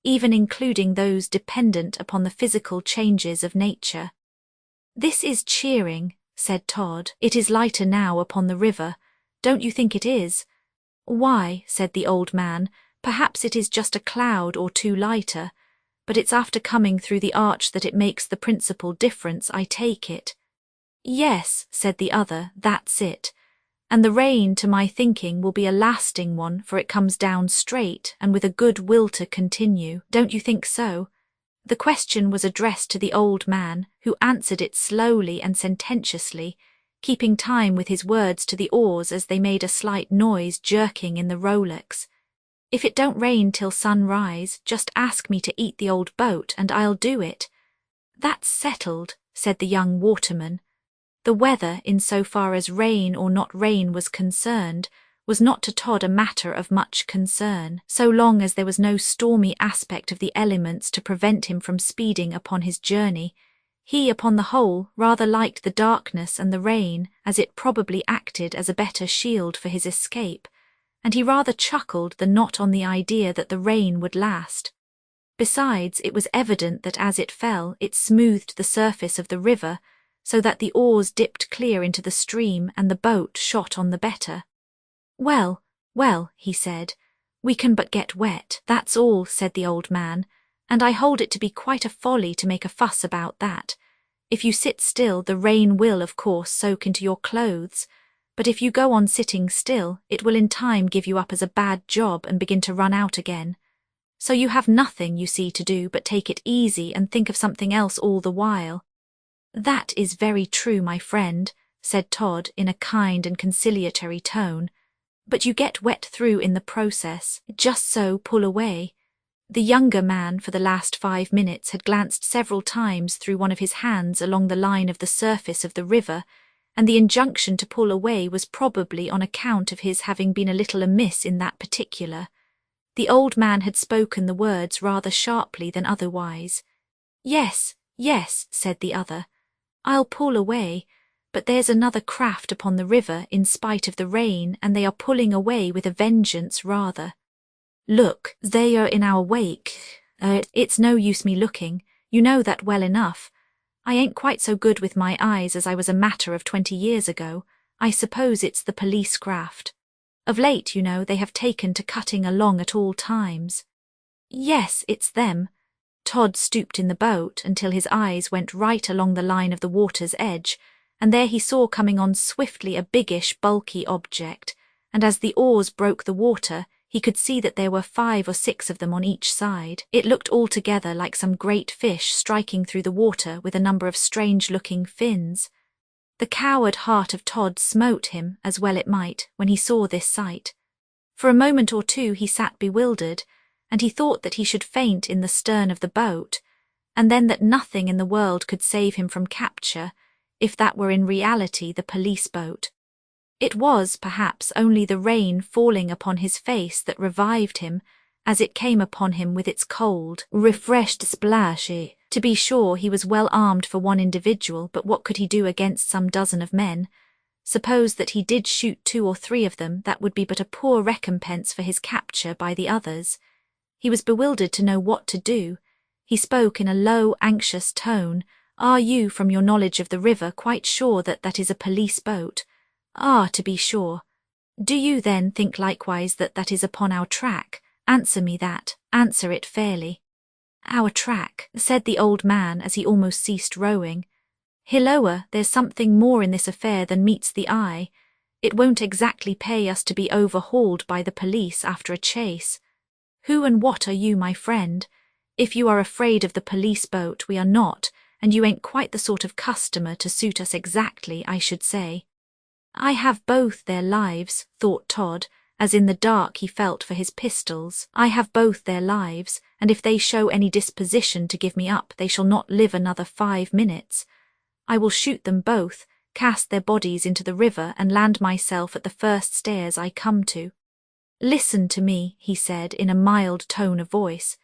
even including those dependent upon the physical changes of nature. "This is cheering," said Todd. "It is lighter now upon the river. Don't you think it is?" "Why," said the old man, "perhaps it is just a cloud or two lighter, but it's after coming through the arch that it makes the principal difference, I take it." "Yes," said the other, "that's it. And the rain, to my thinking, will be a lasting one, for it comes down straight and with a good will to continue. Don't you think so?" The question was addressed to the old man, who answered it slowly and sententiously, keeping time with his words to the oars as they made a slight noise jerking in the rowlocks. "If it don't rain till sunrise, just ask me to eat the old boat, and I'll do it." "That's settled," said the young waterman. The weather, in so far as rain or not rain was concerned, was not to Todd a matter of much concern, so long as there was no stormy aspect of the elements to prevent him from speeding upon his journey. He, upon the whole, rather liked the darkness and the rain, as it probably acted as a better shield for his escape, and he rather chuckled than not on the idea that the rain would last. Besides, it was evident that as it fell, it smoothed the surface of the river, so that the oars dipped clear into the stream and the boat shot on the better. "Well, well," he said, "we can but get wet, that's all," said the old man, "and I hold it to be quite a folly to make a fuss about that. If you sit still, the rain will, of course, soak into your clothes, but if you go on sitting still, it will in time give you up as a bad job and begin to run out again. So you have nothing, you see, to do but take it easy and think of something else all the while." "That is very true, my friend," said Todd in a kind and conciliatory tone, "but you get wet through in the process. Just so, pull away." The younger man for the last 5 minutes had glanced several times through one of his hands along the line of the surface of the river, and the injunction to pull away was probably on account of his having been a little amiss in that particular. The old man had spoken the words rather sharply than otherwise. "Yes, yes," said the other, "I'll pull away, but there's another craft upon the river in spite of the rain, and they are pulling away with a vengeance rather. Look, they are in our wake. It's no use me looking, you know that well enough. I ain't quite so good with my eyes as I was a matter of 20 years ago. I suppose it's the police craft. Of late, you know, they have taken to cutting along at all times." "Yes, it's them." Todd stooped in the boat until his eyes went right along the line of the water's edge, and there he saw coming on swiftly a biggish, bulky object, and as the oars broke the water, he could see that there were 5 or 6 of them on each side. It looked altogether like some great fish striking through the water with a number of strange-looking fins. The coward heart of Todd smote him, as well it might, when he saw this sight. For a moment or two he sat bewildered, and he thought that he should faint in the stern of the boat, and then that nothing in the world could save him from capture, if that were in reality the police boat. It was, perhaps, only the rain falling upon his face that revived him, as it came upon him with its cold, refreshed splash. To be sure, he was well armed for one individual, but what could he do against some dozen of men? Suppose that he did shoot 2 or 3 of them, that would be but a poor recompense for his capture by the others. He was bewildered to know what to do. He spoke in a low, anxious tone. "Are you, from your knowledge of the river, quite sure that that is a police boat?" "Ah, to be sure." "Do you, then, think likewise that that is upon our track? Answer me that. Answer it fairly." "Our track," said the old man as he almost ceased rowing. Hilloa, there's something more in this affair than meets the eye. It won't exactly pay us to be overhauled by the police after a chase. Who and what are you, my friend? If you are afraid of the police boat, we are not, and you ain't quite the sort of customer to suit us exactly, I should say. I have both their lives, thought Todd, as in the dark he felt for his pistols. I have both their lives, and if they show any disposition to give me up, they shall not live another 5 minutes. I will shoot them both, cast their bodies into the river, and land myself at the first stairs I come to. Listen to me, he said in a mild tone of voice.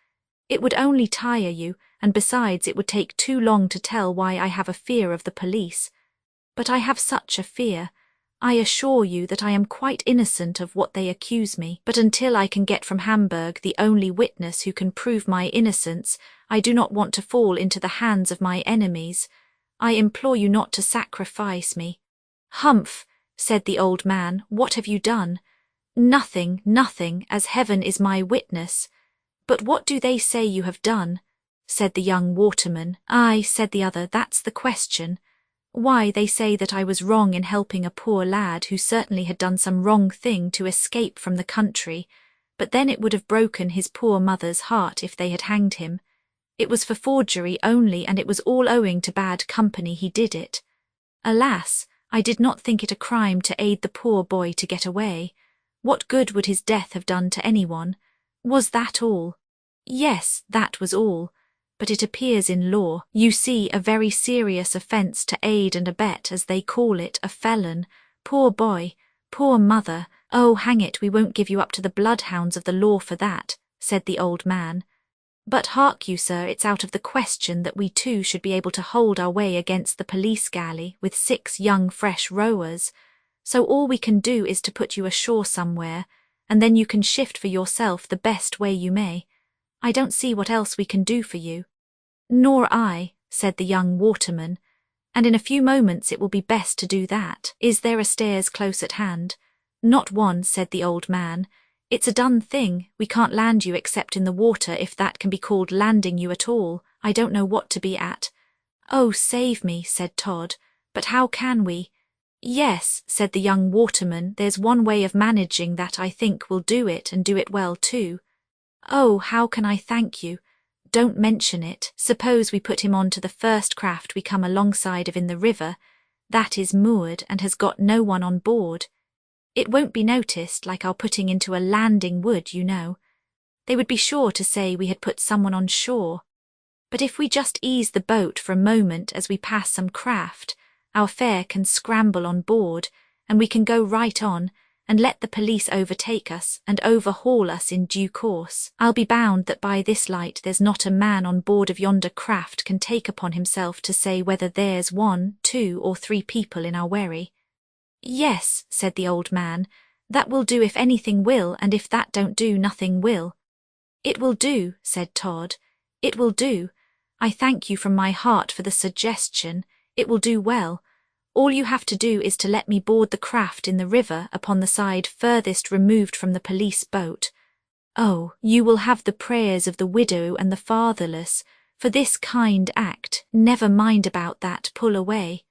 It would only tire you, and besides it would take too long to tell why I have a fear of the police. But I have such a fear. I assure you that I am quite innocent of what they accuse me, but until I can get from Hamburg the only witness who can prove my innocence, I do not want to fall into the hands of my enemies. I implore you not to sacrifice me. Humph, said the old man, what have you done? Nothing, nothing, as heaven is my witness. But what do they say you have done? Said the young waterman. Aye, said the other, that's the question. Why, they say that I was wrong in helping a poor lad who certainly had done some wrong thing to escape from the country, but then it would have broken his poor mother's heart if they had hanged him. It was for forgery only, and it was all owing to bad company he did it. Alas, I did not think it a crime to aid the poor boy to get away. What good would his death have done to anyone? Was that all? Yes, that was all. But it appears in law, you see, a very serious offence to aid and abet, as they call it, a felon. Poor boy, poor mother, oh, hang it, we won't give you up to the bloodhounds of the law for that, said the old man. But hark you, sir, it's out of the question that we too should be able to hold our way against the police galley with 6 young fresh rowers. So all we can do is to put you ashore somewhere, and then you can shift for yourself the best way you may. I don't see what else we can do for you. Nor I, said the young waterman, and in a few moments it will be best to do that. Is there a stairs close at hand? Not one, said the old man. It's a done thing. We can't land you except in the water, if that can be called landing you at all. I don't know what to be at. Oh, save me, said Todd. But how can we? Yes, said the young waterman, there's one way of managing that I think will do it, and do it well too. Oh, how can I thank you? Don't mention it. Suppose we put him on to the first craft we come alongside of in the river. That is moored and has got no one on board. It won't be noticed, like our putting into a landing would, you know. They would be sure to say we had put someone on shore. But if we just ease the boat for a moment as we pass some craft, our fare can scramble on board, and we can go right on, and let the police overtake us and overhaul us in due course. I'll be bound that by this light there's not a man on board of yonder craft can take upon himself to say whether there's 1, 2, or 3 people in our wherry. Yes, said the old man, that will do if anything will, and if that don't do, nothing will. It will do, said Todd. It will do. I thank you from my heart for the suggestion. It will do well. All you have to do is to let me board the craft in the river upon the side furthest removed from the police boat. Oh, you will have the prayers of the widow and the fatherless for this kind act. Never mind about that, pull away.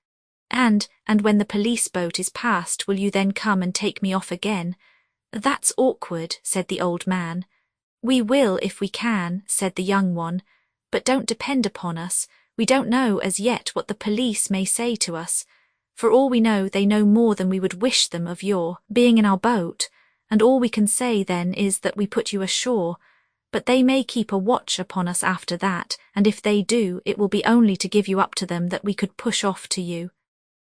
And when the police boat is past, will you then come and take me off again? That's awkward, said the old man. We will if we can, said the young one, but don't depend upon us. We don't know as yet what the police may say to us. For all we know, they know more than we would wish them of your being in our boat, and all we can say then is that we put you ashore. But they may keep a watch upon us after that, and if they do, it will be only to give you up to them that we could push off to you.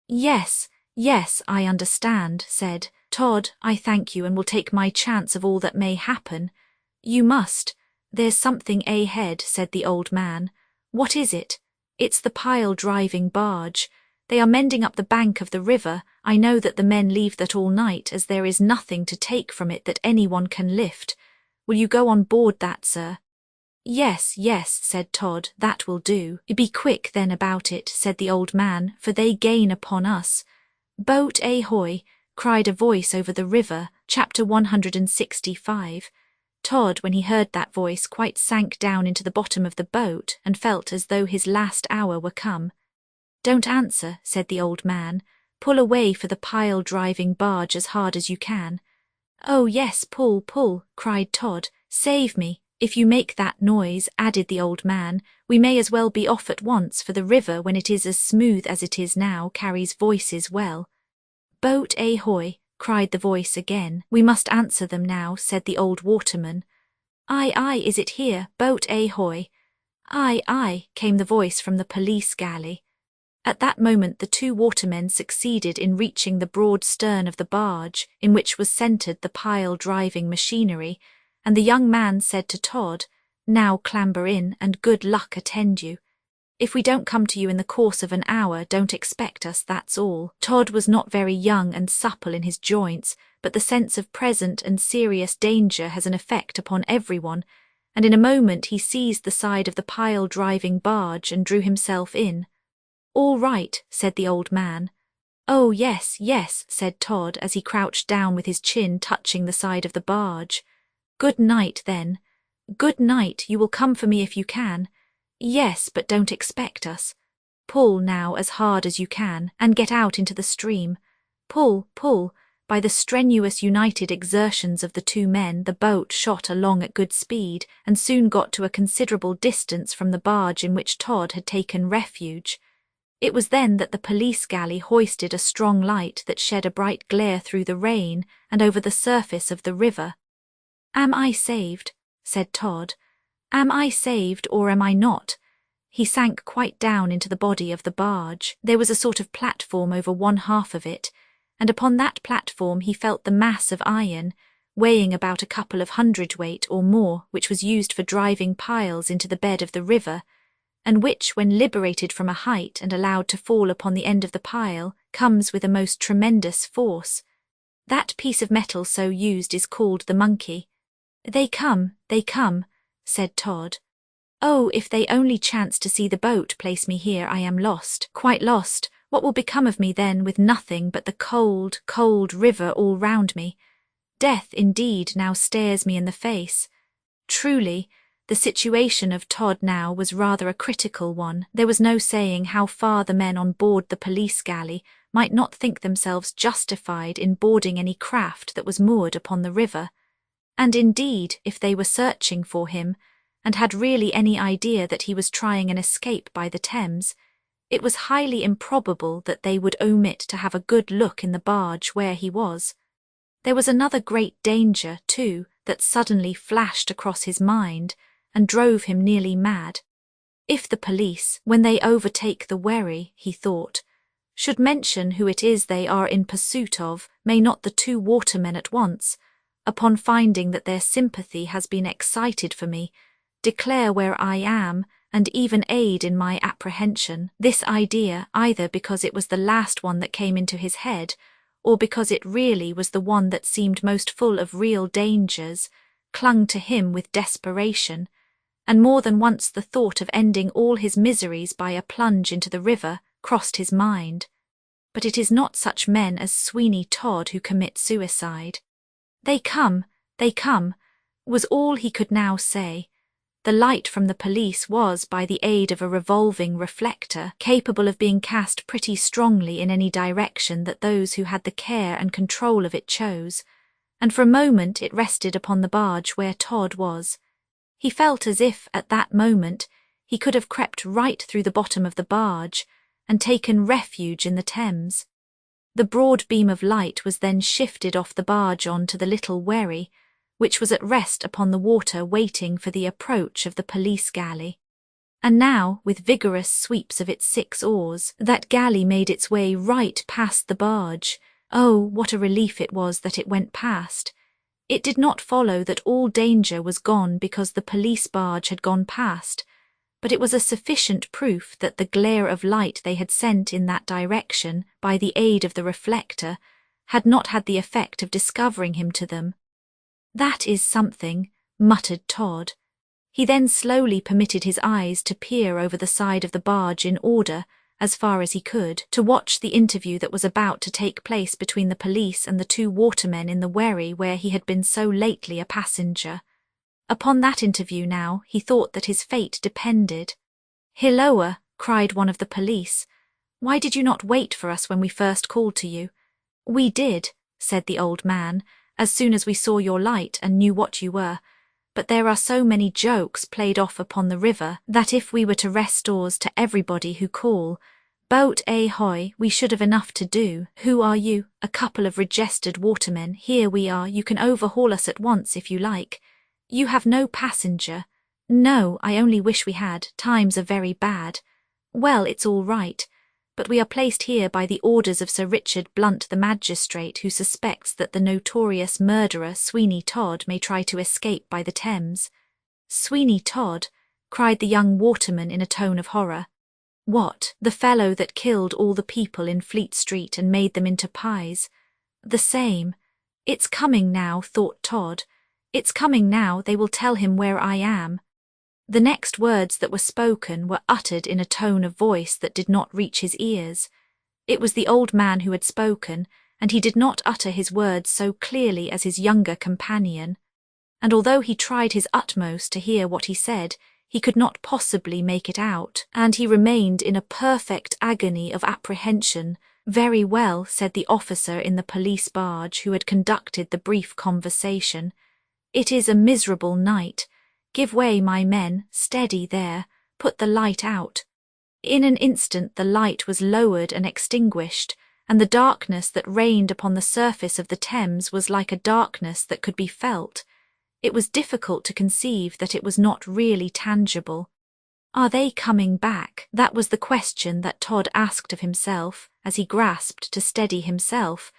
Yes, yes, I understand, said Todd. I thank you, and will take my chance of all that may happen. You must. There's something ahead, said the old man. What is it? It's the pile-driving barge. They are mending up the bank of the river. I know that the men leave that all night, as there is nothing to take from it that anyone can lift. Will you go on board that, sir? Yes, yes, said Todd, that will do. Be quick then about it, said the old man, for they gain upon us. Boat ahoy, cried a voice over the river, chapter 165. Todd, when he heard that voice, quite sank down into the bottom of the boat and felt as though his last hour were come. "Don't answer," said the old man. "Pull away for the pile-driving barge as hard as you can." "Oh, yes, pull, pull," cried Todd. "Save me. If you make that noise," added the old man, "we may as well be off at once, for the river, when it is as smooth as it is now, carries voices well." "Boat ahoy," cried the voice again. "We must answer them now," said the old waterman. "Aye, aye, is it here? Boat ahoy." "Aye, aye," came the voice from the police galley. At that moment the two watermen succeeded in reaching the broad stern of the barge, in which was centred the pile-driving machinery, and the young man said to Todd, "Now clamber in, and good luck attend you. If we don't come to you in the course of an hour, don't expect us, that's all." Todd was not very young and supple in his joints, but the sense of present and serious danger has an effect upon everyone, and in a moment he seized the side of the pile-driving barge and drew himself in. "All right," said the old man. "Oh, yes, yes," said Todd as he crouched down with his chin touching the side of the barge. "Good night, then." "Good night, you will come for me if you can." "Yes, but don't expect us." "Pull now as hard as you can, and get out into the stream." "Pull, pull." By the strenuous united exertions of the two men, the boat shot along at good speed, and soon got to a considerable distance from the barge in which Todd had taken refuge. It was then that the police galley hoisted a strong light that shed a bright glare through the rain and over the surface of the river. "Am I saved?" said Todd. "Am I saved, or am I not?" He sank quite down into the body of the barge. There was a sort of platform over one half of it, and upon that platform he felt the mass of iron, weighing about a couple of hundredweight or more, which was used for driving piles into the bed of the river, and which, when liberated from a height and allowed to fall upon the end of the pile, comes with a most tremendous force. That piece of metal so used is called the monkey. They come," said Todd. "Oh, if they only chance to see the boat place me here, I am lost, quite lost. What will become of me then, with nothing but the cold, cold river all round me? Death, indeed, now stares me in the face." Truly, the situation of Todd now was rather a critical one. There was no saying how far the men on board the police galley might not think themselves justified in boarding any craft that was moored upon the river. And indeed, if they were searching for him, and had really any idea that he was trying an escape by the Thames, it was highly improbable that they would omit to have a good look in the barge where he was. There was another great danger, too, that suddenly flashed across his mind and drove him nearly mad. If the police, when they overtake the wherry, he thought, should mention who it is they are in pursuit of, may not the two watermen at once, upon finding that their sympathy has been excited for me, declare where I am, and even aid in my apprehension? This idea, either because it was the last one that came into his head, or because it really was the one that seemed most full of real dangers, clung to him with desperation, and more than once the thought of ending all his miseries by a plunge into the river crossed his mind. But it is not such men as Sweeney Todd who commit suicide. They come, was all he could now say. The light from the police was, by the aid of a revolving reflector, capable of being cast pretty strongly in any direction that those who had the care and control of it chose, and for a moment it rested upon the barge where Todd was. He felt as if, at that moment, he could have crept right through the bottom of the barge and taken refuge in the Thames. The broad beam of light was then shifted off the barge on to the little wherry, which was at rest upon the water waiting for the approach of the police galley. And now, with vigorous sweeps of its 6 oars, that galley made its way right past the barge. Oh, what a relief it was that it went past! It did not follow that all danger was gone because the police barge had gone past, but it was a sufficient proof that the glare of light they had sent in that direction by the aid of the reflector had not had the effect of discovering him to them. "That is something," muttered Todd. He then slowly permitted his eyes to peer over the side of the barge in order, as far as he could, to watch the interview that was about to take place between the police and the two watermen in the wherry where he had been so lately a passenger. Upon that interview now he thought that his fate depended. "Hilloa!" cried one of the police. Why did you not wait for us when we first called to you?" "We did," said the old man, "as soon as we saw your light and knew what you were. But there are so many jokes played off upon the river that if we were to rest stores to everybody who call, 'Boat ahoy,' we should have enough to do. Who are you? A couple of registered watermen. Here we are. You can overhaul us at once if you like. You have no passenger." "No, I only wish we had. Times are very bad." "Well, it's all right. But we are placed here by the orders of Sir Richard Blunt, the magistrate, who suspects that the notorious murderer Sweeney Todd may try to escape by the Thames." "Sweeney Todd?" cried the young waterman in a tone of horror. "What, the fellow that killed all the people in Fleet Street and made them into pies?" "The same. It's coming now," thought Todd. "It's coming now. They will tell him where I am." The next words that were spoken were uttered in a tone of voice that did not reach his ears. It was the old man who had spoken, and he did not utter his words so clearly as his younger companion. And although he tried his utmost to hear what he said, he could not possibly make it out, and he remained in a perfect agony of apprehension. "Very well," said the officer in the police barge who had conducted the brief conversation. "It is a miserable night. Give way, my men, steady there, put the light out." In an instant the light was lowered and extinguished, and the darkness that reigned upon the surface of the Thames was like a darkness that could be felt. It was difficult to conceive that it was not really tangible. "Are they coming back?" That was the question that Todd asked of himself as he grasped to steady himself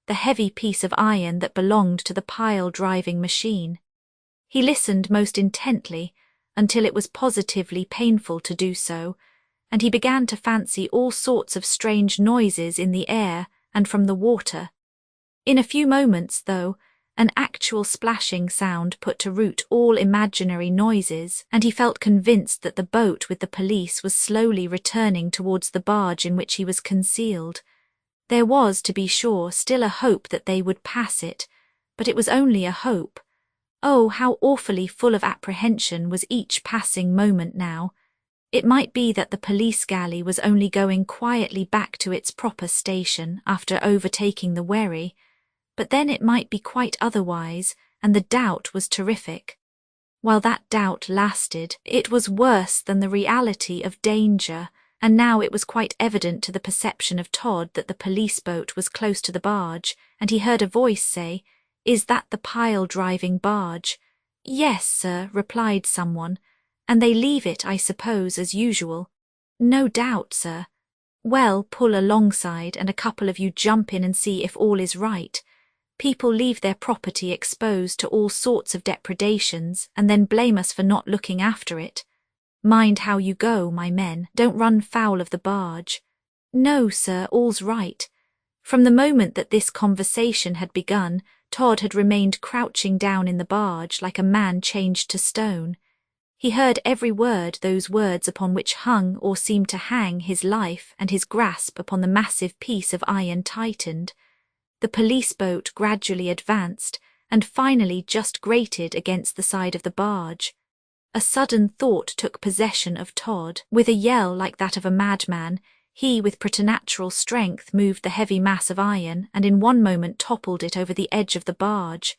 the heavy piece of iron that belonged to the pile-driving machine. He listened most intently until it was positively painful to do so, and he began to fancy all sorts of strange noises in the air and from the water. In a few moments, though, an actual splashing sound put to rout all imaginary noises, and he felt convinced that the boat with the police was slowly returning towards the barge in which he was concealed. There was, to be sure, still a hope that they would pass it, but it was only a hope. Oh, how awfully full of apprehension was each passing moment now. It might be that the police galley was only going quietly back to its proper station after overtaking the wherry, but then it might be quite otherwise, and the doubt was terrific. While that doubt lasted, it was worse than the reality of danger, and now it was quite evident to the perception of Todd that the police boat was close to the barge, and he heard a voice say, "Is that the pile-driving barge?" "Yes, sir," replied someone. "And they leave it, I suppose, as usual." "No doubt, sir." "Well, pull alongside, and a couple of you jump in and see if all is right. People leave their property exposed to all sorts of depredations, and then blame us for not looking after it. Mind how you go, my men. Don't run foul of the barge." "No, sir, all's right." From the moment that this conversation had begun, Todd had remained crouching down in the barge like a man changed to stone. He heard every word, those words upon which hung or seemed to hang his life, and his grasp upon the massive piece of iron tightened. The police boat gradually advanced, and finally just grated against the side of the barge. A sudden thought took possession of Todd. With a yell like that of a madman, he with preternatural strength moved the heavy mass of iron, and in one moment toppled it over the edge of the barge.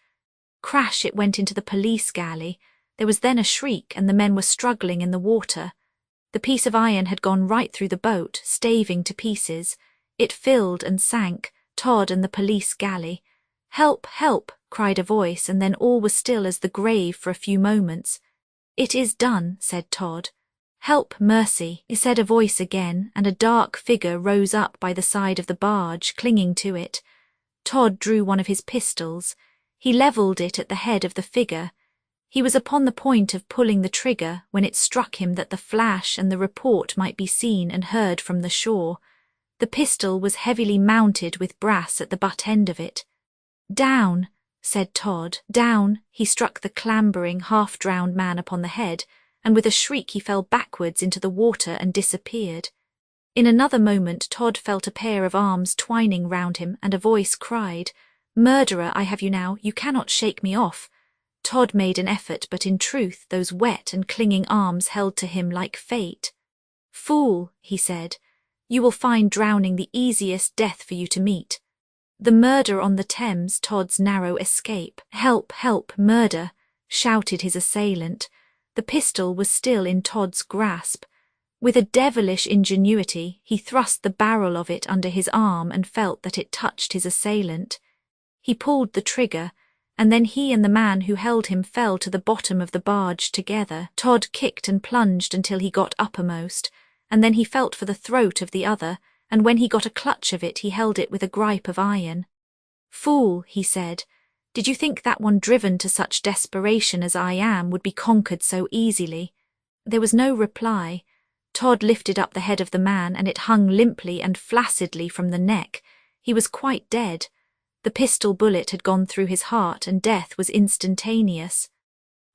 Crash it went into the police galley. There was then a shriek, and the men were struggling in the water. The piece of iron had gone right through the boat, staving to pieces. It filled and sank, Todd and the police galley. "Help, help," cried a voice, and then all was still as the grave for a few moments. "It is done," said Todd. "Help, mercy," said a voice again, and a dark figure rose up by the side of the barge, clinging to it. Todd drew one of his pistols. He levelled it at the head of the figure. He was upon the point of pulling the trigger when it struck him that the flash and the report might be seen and heard from the shore. The pistol was heavily mounted with brass at the butt end of it. "Down," said Todd. "Down." He struck the clambering, half-drowned man upon the head, and with a shriek he fell backwards into the water and disappeared. In another moment Todd felt a pair of arms twining round him, and a voice cried, "Murderer, I have you now. You cannot shake me off." Todd made an effort, but in truth those wet and clinging arms held to him like fate. "Fool," he said, You will find drowning the easiest death for you to meet. The murder on the Thames, Todd's narrow escape. Help, help, murder, shouted his assailant. The pistol was still in Todd's grasp. With a devilish ingenuity, he thrust the barrel of it under his arm and felt that it touched his assailant. He pulled the trigger, and then he and the man who held him fell to the bottom of the barge together. Todd kicked and plunged until he got uppermost, and then he felt for the throat of the other, and when he got a clutch of it he held it with a gripe of iron. "Fool," he said, "did you think that one driven to such desperation as I am would be conquered so easily?" There was no reply. Todd lifted up the head of the man, and it hung limply and flaccidly from the neck. He was quite dead. The pistol bullet had gone through his heart, and death was instantaneous.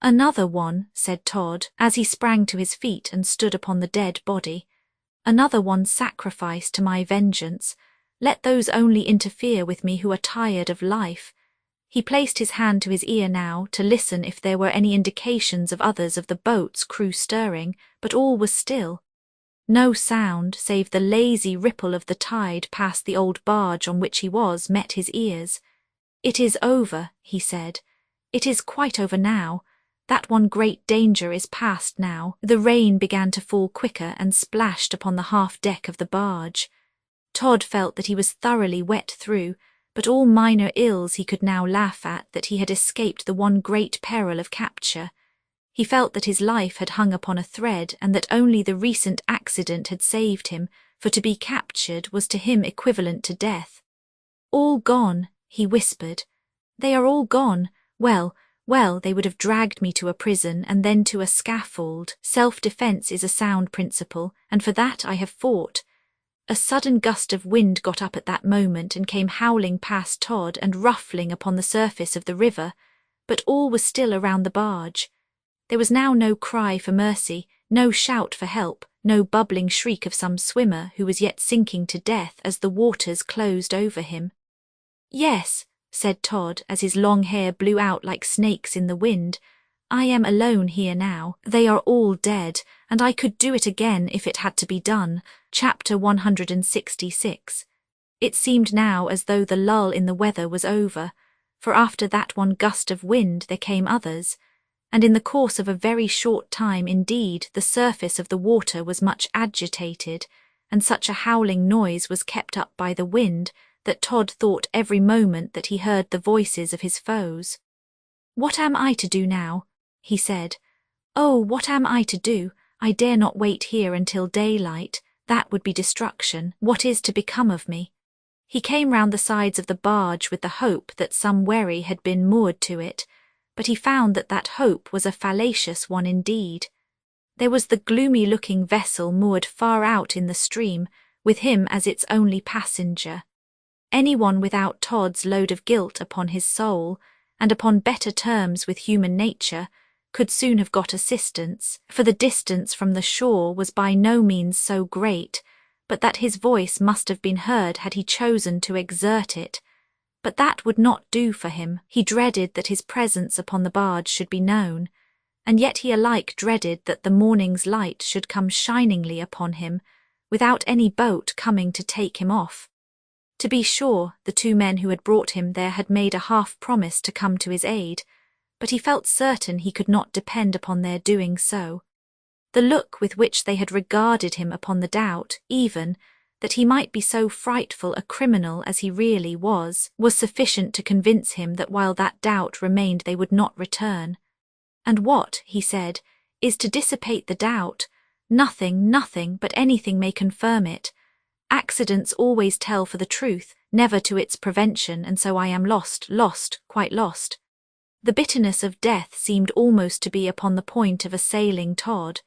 "Another one," said Todd, as he sprang to his feet and stood upon the dead body. "Another one sacrificed to my vengeance. Let those only interfere with me who are tired of life." He placed his hand to his ear now to listen if there were any indications of others of the boat's crew stirring, but all was still. No sound, save the lazy ripple of the tide past the old barge on which he was, met his ears. "It is over," he said. "It is quite over now. That one great danger is past now." The rain began to fall quicker and splashed upon the half-deck of the barge. Todd felt that he was thoroughly wet through, but all minor ills he could now laugh at, that he had escaped the one great peril of capture. He felt that his life had hung upon a thread, and that only the recent accident had saved him, for to be captured was to him equivalent to death. "All gone," he whispered. "They are all gone. Well, they would have dragged me to a prison and then to a scaffold. Self-defense is a sound principle, and for that I have fought." A sudden gust of wind got up at that moment and came howling past Todd and ruffling upon the surface of the river, but all was still around the barge. There was now no cry for mercy, no shout for help, no bubbling shriek of some swimmer who was yet sinking to death as the waters closed over him. "Yes," said Todd as his long hair blew out like snakes in the wind, "I am alone here now. They are all dead, and I could do it again if it had to be done." Chapter 166. It seemed now as though the lull in the weather was over, for after that one gust of wind there came others, and in the course of a very short time indeed the surface of the water was much agitated, and such a howling noise was kept up by the wind that Todd thought every moment that he heard the voices of his foes. "What am I to do now?" he said. "Oh, what am I to do? I dare not wait here until daylight. That would be destruction. What is to become of me?" He came round the sides of the barge with the hope that some wherry had been moored to it, but he found that that hope was a fallacious one indeed. There was the gloomy-looking vessel moored far out in the stream, with him as its only passenger. Anyone without Todd's load of guilt upon his soul, and upon better terms with human nature, could soon have got assistance, for the distance from the shore was by no means so great, but that his voice must have been heard had he chosen to exert it. But that would not do for him. He dreaded that his presence upon the barge should be known, and yet he alike dreaded that the morning's light should come shiningly upon him, without any boat coming to take him off. To be sure, the two men who had brought him there had made a half-promise to come to his aid, but he felt certain he could not depend upon their doing so. The look with which they had regarded him upon the doubt, even, that he might be so frightful a criminal as he really was sufficient to convince him that while that doubt remained they would not return. "And what," he said, "is to dissipate the doubt? Nothing, but anything may confirm it. Accidents always tell for the truth, never to its prevention, and so I am lost, quite lost." The bitterness of death seemed almost to be upon the point of assailing Todd.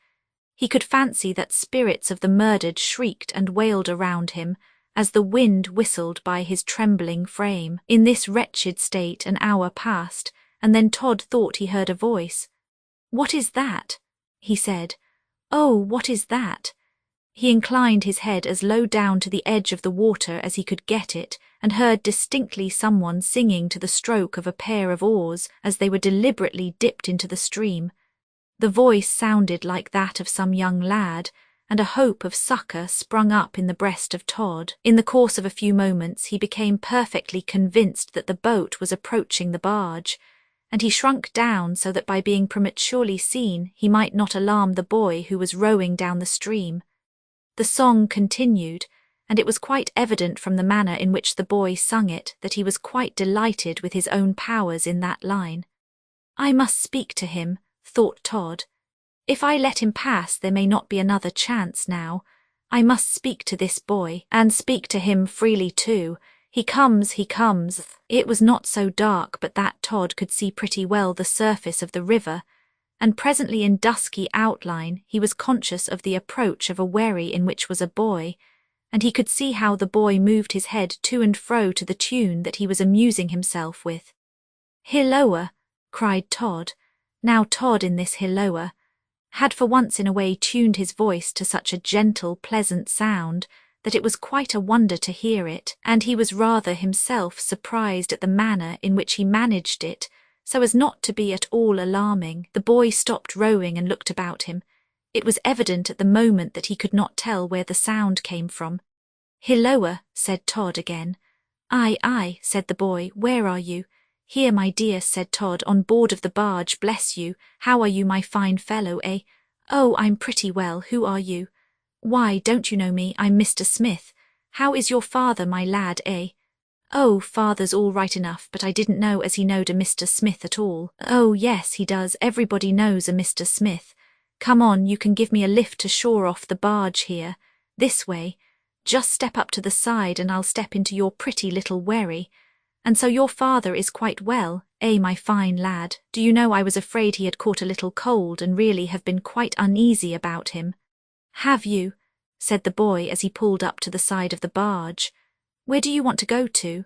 He could fancy that spirits of the murdered shrieked and wailed around him, as the wind whistled by his trembling frame. In this wretched state an hour passed, and then Todd thought he heard a voice. "What is that?" he said. "Oh, what is that?" He inclined his head as low down to the edge of the water as he could get it, and heard distinctly someone singing to the stroke of a pair of oars as they were deliberately dipped into the stream. The voice sounded like that of some young lad, and a hope of succour sprung up in the breast of Todd. In the course of a few moments he became perfectly convinced that the boat was approaching the barge, and he shrunk down so that by being prematurely seen he might not alarm the boy who was rowing down the stream. The song continued, and it was quite evident from the manner in which the boy sung it that he was quite delighted with his own powers in that line. I must speak to him, thought Todd. If I let him pass there may not be another chance now. I must speak to this boy, and speak to him freely too. He comes, he comes. It was not so dark but that Todd could see pretty well the surface of the river, and presently in dusky outline he was conscious of the approach of a wherry in which was a boy, and he could see how the boy moved his head to and fro to the tune that he was amusing himself with. Hilloa, cried Todd. Now Todd in this hilloa had for once in a way tuned his voice to such a gentle, pleasant sound that it was quite a wonder to hear it, and he was rather himself surprised at the manner in which he managed it, so as not to be at all alarming. The boy stopped rowing and looked about him. It was evident at the moment that he could not tell where the sound came from. Hilloa, said Todd again. Aye, aye, said the boy, where are you? Here, my dear, said Todd, on board of the barge, bless you. How are you, my fine fellow, eh? Oh, I'm pretty well, who are you? Why, don't you know me? I'm Mr. Smith. How is your father, my lad, eh? Oh, father's all right enough, but I didn't know as he knowed a Mr. Smith at all. Oh, yes, he does, everybody knows a Mr. Smith. Come on, you can give me a lift to shore off the barge here. This way. Just step up to the side and I'll step into your pretty little wherry. And so your father is quite well, eh, my fine lad? Do you know I was afraid he had caught a little cold and really have been quite uneasy about him. Have you? Said the boy as he pulled up to the side of the barge. Where do you want to go to?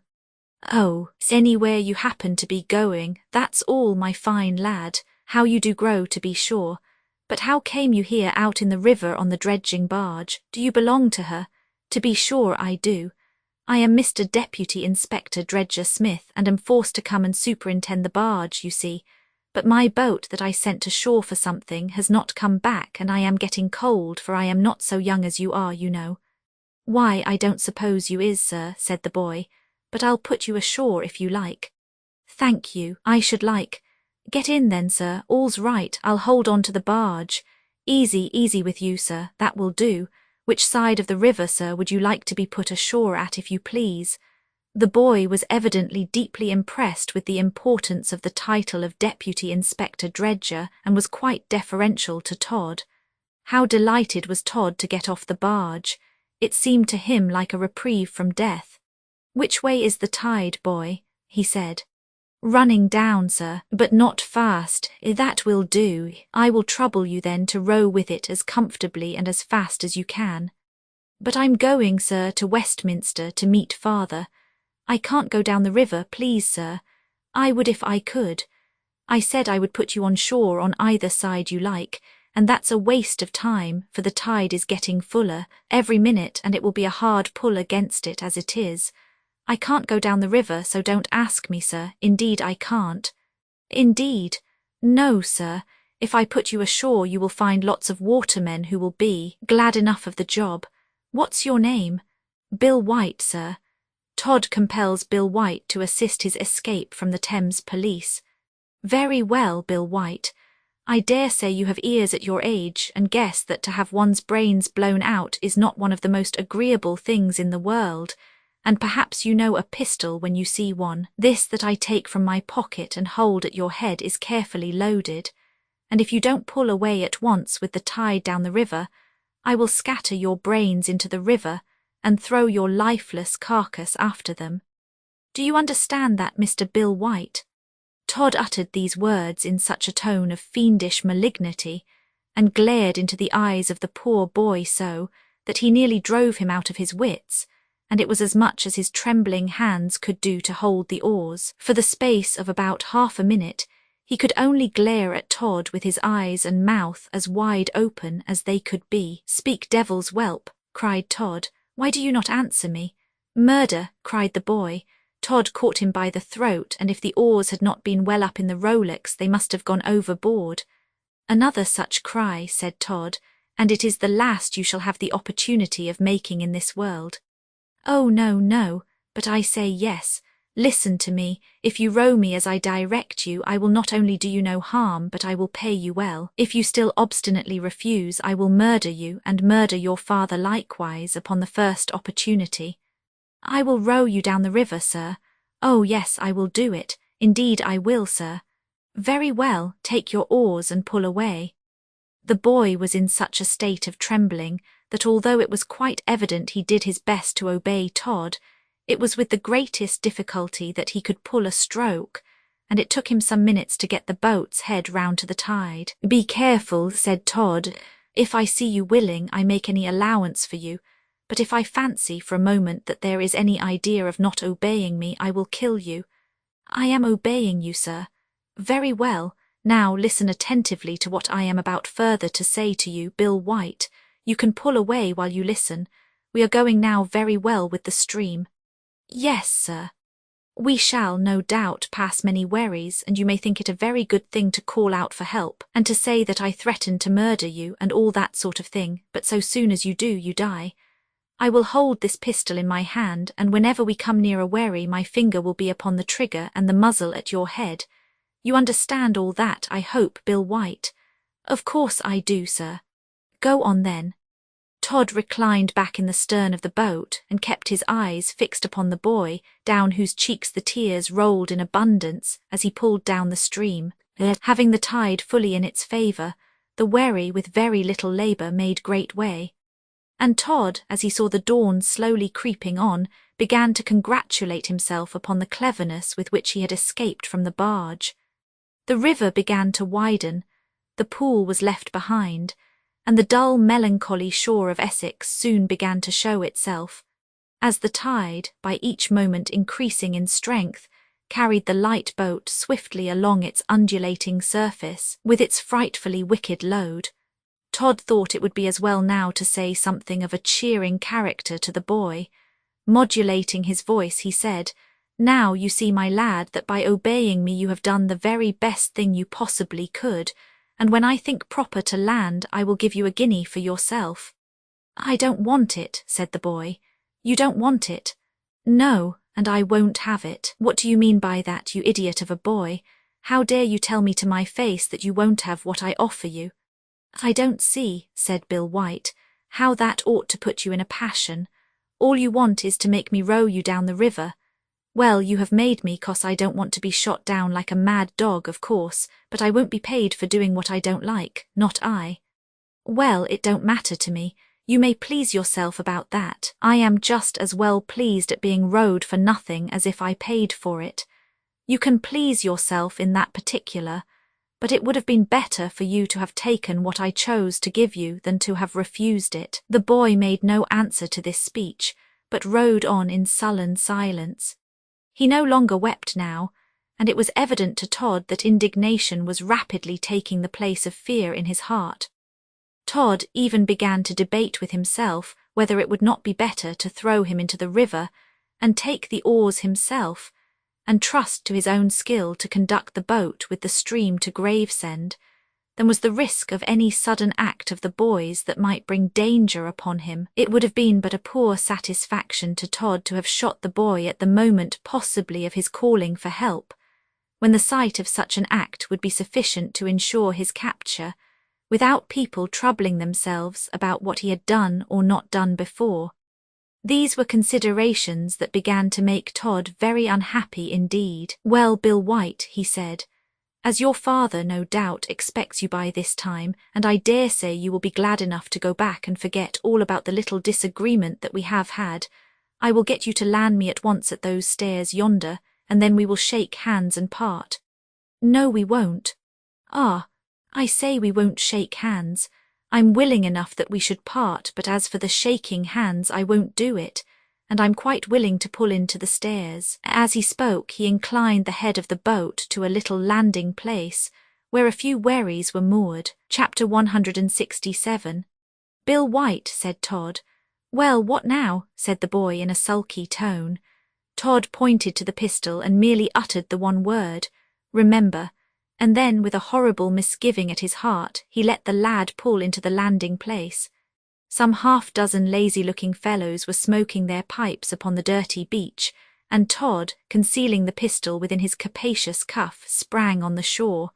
Oh, anywhere you happen to be going, that's all, my fine lad. How you do grow, to be sure. But how came you here out in the river on the dredging barge? Do you belong to her? To be sure I do. I am Mr. Deputy Inspector Dredger Smith, and am forced to come and superintend the barge, you see. But my boat that I sent to shore for something has not come back, and I am getting cold, for I am not so young as you are, you know. Why, I don't suppose you is, sir, said the boy, but I'll put you ashore if you like. Thank you, I should like. Get in then, sir, all's right, I'll hold on to the barge. Easy, easy with you, sir, that will do. Which side of the river, sir, would you like to be put ashore at, if you please? The boy was evidently deeply impressed with the importance of the title of Deputy Inspector Dredger, and was quite deferential to Todd. How delighted was Todd to get off the barge. It seemed to him like a reprieve from death. Which way is the tide, boy? He said. Running down, sir, but not fast. That will do. I will trouble you then to row with it as comfortably and as fast as you can. But I'm going, sir, to Westminster to meet father. I can't go down the river, please, sir. I would if I could. I said I would put you on shore on either side you like, and that's a waste of time, for the tide is getting fuller every minute, and it will be a hard pull against it as it is. I can't go down the river, so don't ask me, sir. Indeed I can't. Indeed? No, sir. If I put you ashore you will find lots of watermen who will be glad enough of the job. What's your name? Bill White, sir. Todd compels Bill White to assist his escape from the Thames police. Very well, Bill White. I dare say you have ears at your age, and guess that to have one's brains blown out is not one of the most agreeable things in the world, and perhaps you know a pistol when you see one. This that I take from my pocket and hold at your head is carefully loaded, and if you don't pull away at once with the tide down the river, I will scatter your brains into the river and throw your lifeless carcass after them. Do you understand that, Mr. Bill White? Todd uttered these words in such a tone of fiendish malignity, and glared into the eyes of the poor boy so, that he nearly drove him out of his wits, and it was as much as his trembling hands could do to hold the oars. For the space of about half a minute he could only glare at Todd with his eyes and mouth as wide open as they could be. Speak, devil's whelp, cried Todd. Why do you not answer me? Murder, cried the boy. Todd caught him by the throat, and if the oars had not been well up in the rowlocks they must have gone overboard. Another such cry, said Todd, and it is the last you shall have the opportunity of making in this world. Oh, no, no, but I say yes. Listen to me. If you row me as I direct you, I will not only do you no harm, but I will pay you well. If you still obstinately refuse, I will murder you, and murder your father likewise, upon the first opportunity. I will row you down the river, sir. Oh, yes, I will do it. Indeed I will, sir. Very well, take your oars and pull away. The boy was in such a state of trembling that although it was quite evident he did his best to obey Todd, it was with the greatest difficulty that he could pull a stroke, and it took him some minutes to get the boat's head round to the tide. Be careful, said Todd. If I see you willing, I make any allowance for you, but if I fancy for a moment that there is any idea of not obeying me, I will kill you. I am obeying you, sir. Very well. Now listen attentively to what I am about further to say to you, Bill White. You can pull away while you listen. We are going now very well with the stream. Yes, sir. We shall, no doubt, pass many wherries, and you may think it a very good thing to call out for help, and to say that I threatened to murder you, and all that sort of thing, but so soon as you do, you die. I will hold this pistol in my hand, and whenever we come near a wherry, my finger will be upon the trigger and the muzzle at your head. You understand all that, I hope, Bill White? Of course I do, sir. Go on then. Todd reclined back in the stern of the boat and kept his eyes fixed upon the boy, down whose cheeks the tears rolled in abundance as he pulled down the stream. Having the tide fully in its favour, the wherry with very little labour made great way. And Todd, as he saw the dawn slowly creeping on, began to congratulate himself upon the cleverness with which he had escaped from the barge. The river began to widen, the pool was left behind, and the dull, melancholy shore of Essex soon began to show itself, as the tide, by each moment increasing in strength, carried the light boat swiftly along its undulating surface with its frightfully wicked load. Todd thought it would be as well now to say something of a cheering character to the boy. Modulating his voice, he said, "Now you see, my lad, that by obeying me you have done the very best thing you possibly could, and when I think proper to land, I will give you a guinea for yourself." "I don't want it," said the boy. "You don't want it?" "No, and I won't have it." "What do you mean by that, you idiot of a boy? How dare you tell me to my face that you won't have what I offer you?" "I don't see," said Bill White, "how that ought to put you in a passion. All you want is to make me row you down the river. Well, you have made me, 'cause I don't want to be shot down like a mad dog, of course, but I won't be paid for doing what I don't like, not I." "Well, it don't matter to me. You may please yourself about that. I am just as well pleased at being rowed for nothing as if I paid for it. You can please yourself in that particular, but it would have been better for you to have taken what I chose to give you than to have refused it." The boy made no answer to this speech, but rowed on in sullen silence. He no longer wept now, and it was evident to Todd that indignation was rapidly taking the place of fear in his heart. Todd even began to debate with himself whether it would not be better to throw him into the river and take the oars himself, and trust to his own skill to conduct the boat with the stream to Gravesend, than was the risk of any sudden act of the boy's that might bring danger upon him. It would have been but a poor satisfaction to Todd to have shot the boy at the moment possibly of his calling for help, when the sight of such an act would be sufficient to ensure his capture, without people troubling themselves about what he had done or not done before. These were considerations that began to make Todd very unhappy indeed. "Well, Bill White," he said, "as your father no doubt expects you by this time, and I dare say you will be glad enough to go back and forget all about the little disagreement that we have had, I will get you to land me at once at those stairs yonder, and then we will shake hands and part." "No, we won't." "Ah, I say we won't shake hands. I'm willing enough that we should part, but as for the shaking hands, I won't do it, and I'm quite willing to pull into the stairs." As he spoke, he inclined the head of the boat to a little landing place, where a few wherries were moored. Chapter 167. "Bill White," said Todd. "Well, what now?" said the boy in a sulky tone. Todd pointed to the pistol and merely uttered the one word, "Remember," And then, with a horrible misgiving at his heart, he let the lad pull into the landing place. Some half-dozen lazy-looking fellows were smoking their pipes upon the dirty beach, and Todd, concealing the pistol within his capacious cuff, sprang on the shore.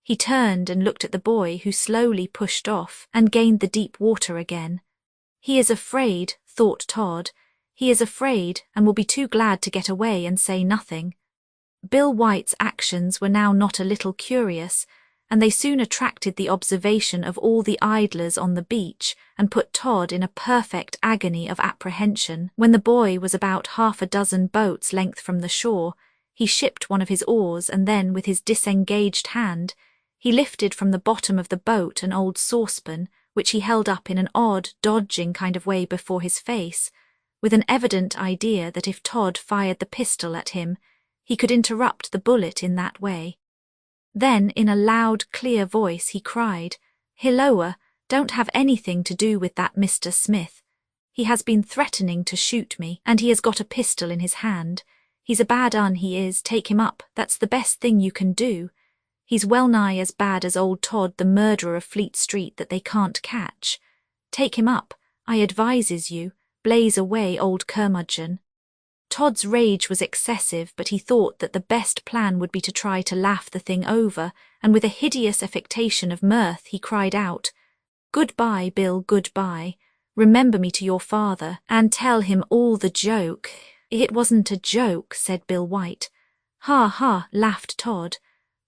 He turned and looked at the boy, who slowly pushed off and gained the deep water again. He is afraid, thought Todd. He is afraid and will be too glad to get away and say nothing. Bill White's actions were now not a little curious, and they soon attracted the observation of all the idlers on the beach and put Todd in a perfect agony of apprehension. When the boy was about half a dozen boats' length from the shore, he shipped one of his oars, and then, with his disengaged hand, he lifted from the bottom of the boat an old saucepan, which he held up in an odd, dodging kind of way before his face, with an evident idea that if Todd fired the pistol at him, he could interrupt the bullet in that way. Then, in a loud, clear voice, he cried, "Hilloa, don't have anything to do with that Mr. Smith. He has been threatening to shoot me, and he has got a pistol in his hand. He's a bad un, he is. Take him up, that's the best thing you can do. He's well nigh as bad as old Todd, the murderer of Fleet Street, that they can't catch. Take him up, I advises you. Blaze away, old curmudgeon." Todd's rage was excessive, but he thought that the best plan would be to try to laugh the thing over, and with a hideous affectation of mirth he cried out, "Goodbye, Bill, goodbye. Remember me to your father, and tell him all the joke." "It wasn't a joke," said Bill White. "Ha, ha," laughed Todd.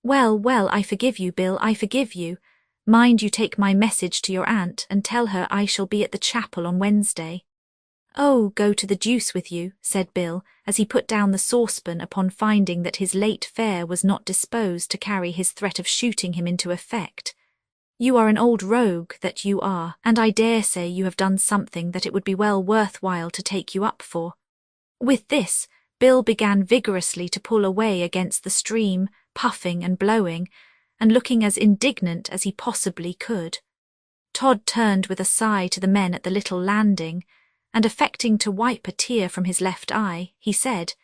"Well, well, I forgive you, Bill, I forgive you. Mind you take my message to your aunt, and tell her I shall be at the chapel on Wednesday." "Oh, go to the deuce with you," said Bill, as he put down the saucepan upon finding that his late fare was not disposed to carry his threat of shooting him into effect. "You are an old rogue, that you are, and I dare say you have done something that it would be well worth while to take you up for." With this, Bill began vigorously to pull away against the stream, puffing and blowing, and looking as indignant as he possibly could. Todd turned with a sigh to the men at the little landing, and affecting to wipe a tear from his left eye, he said,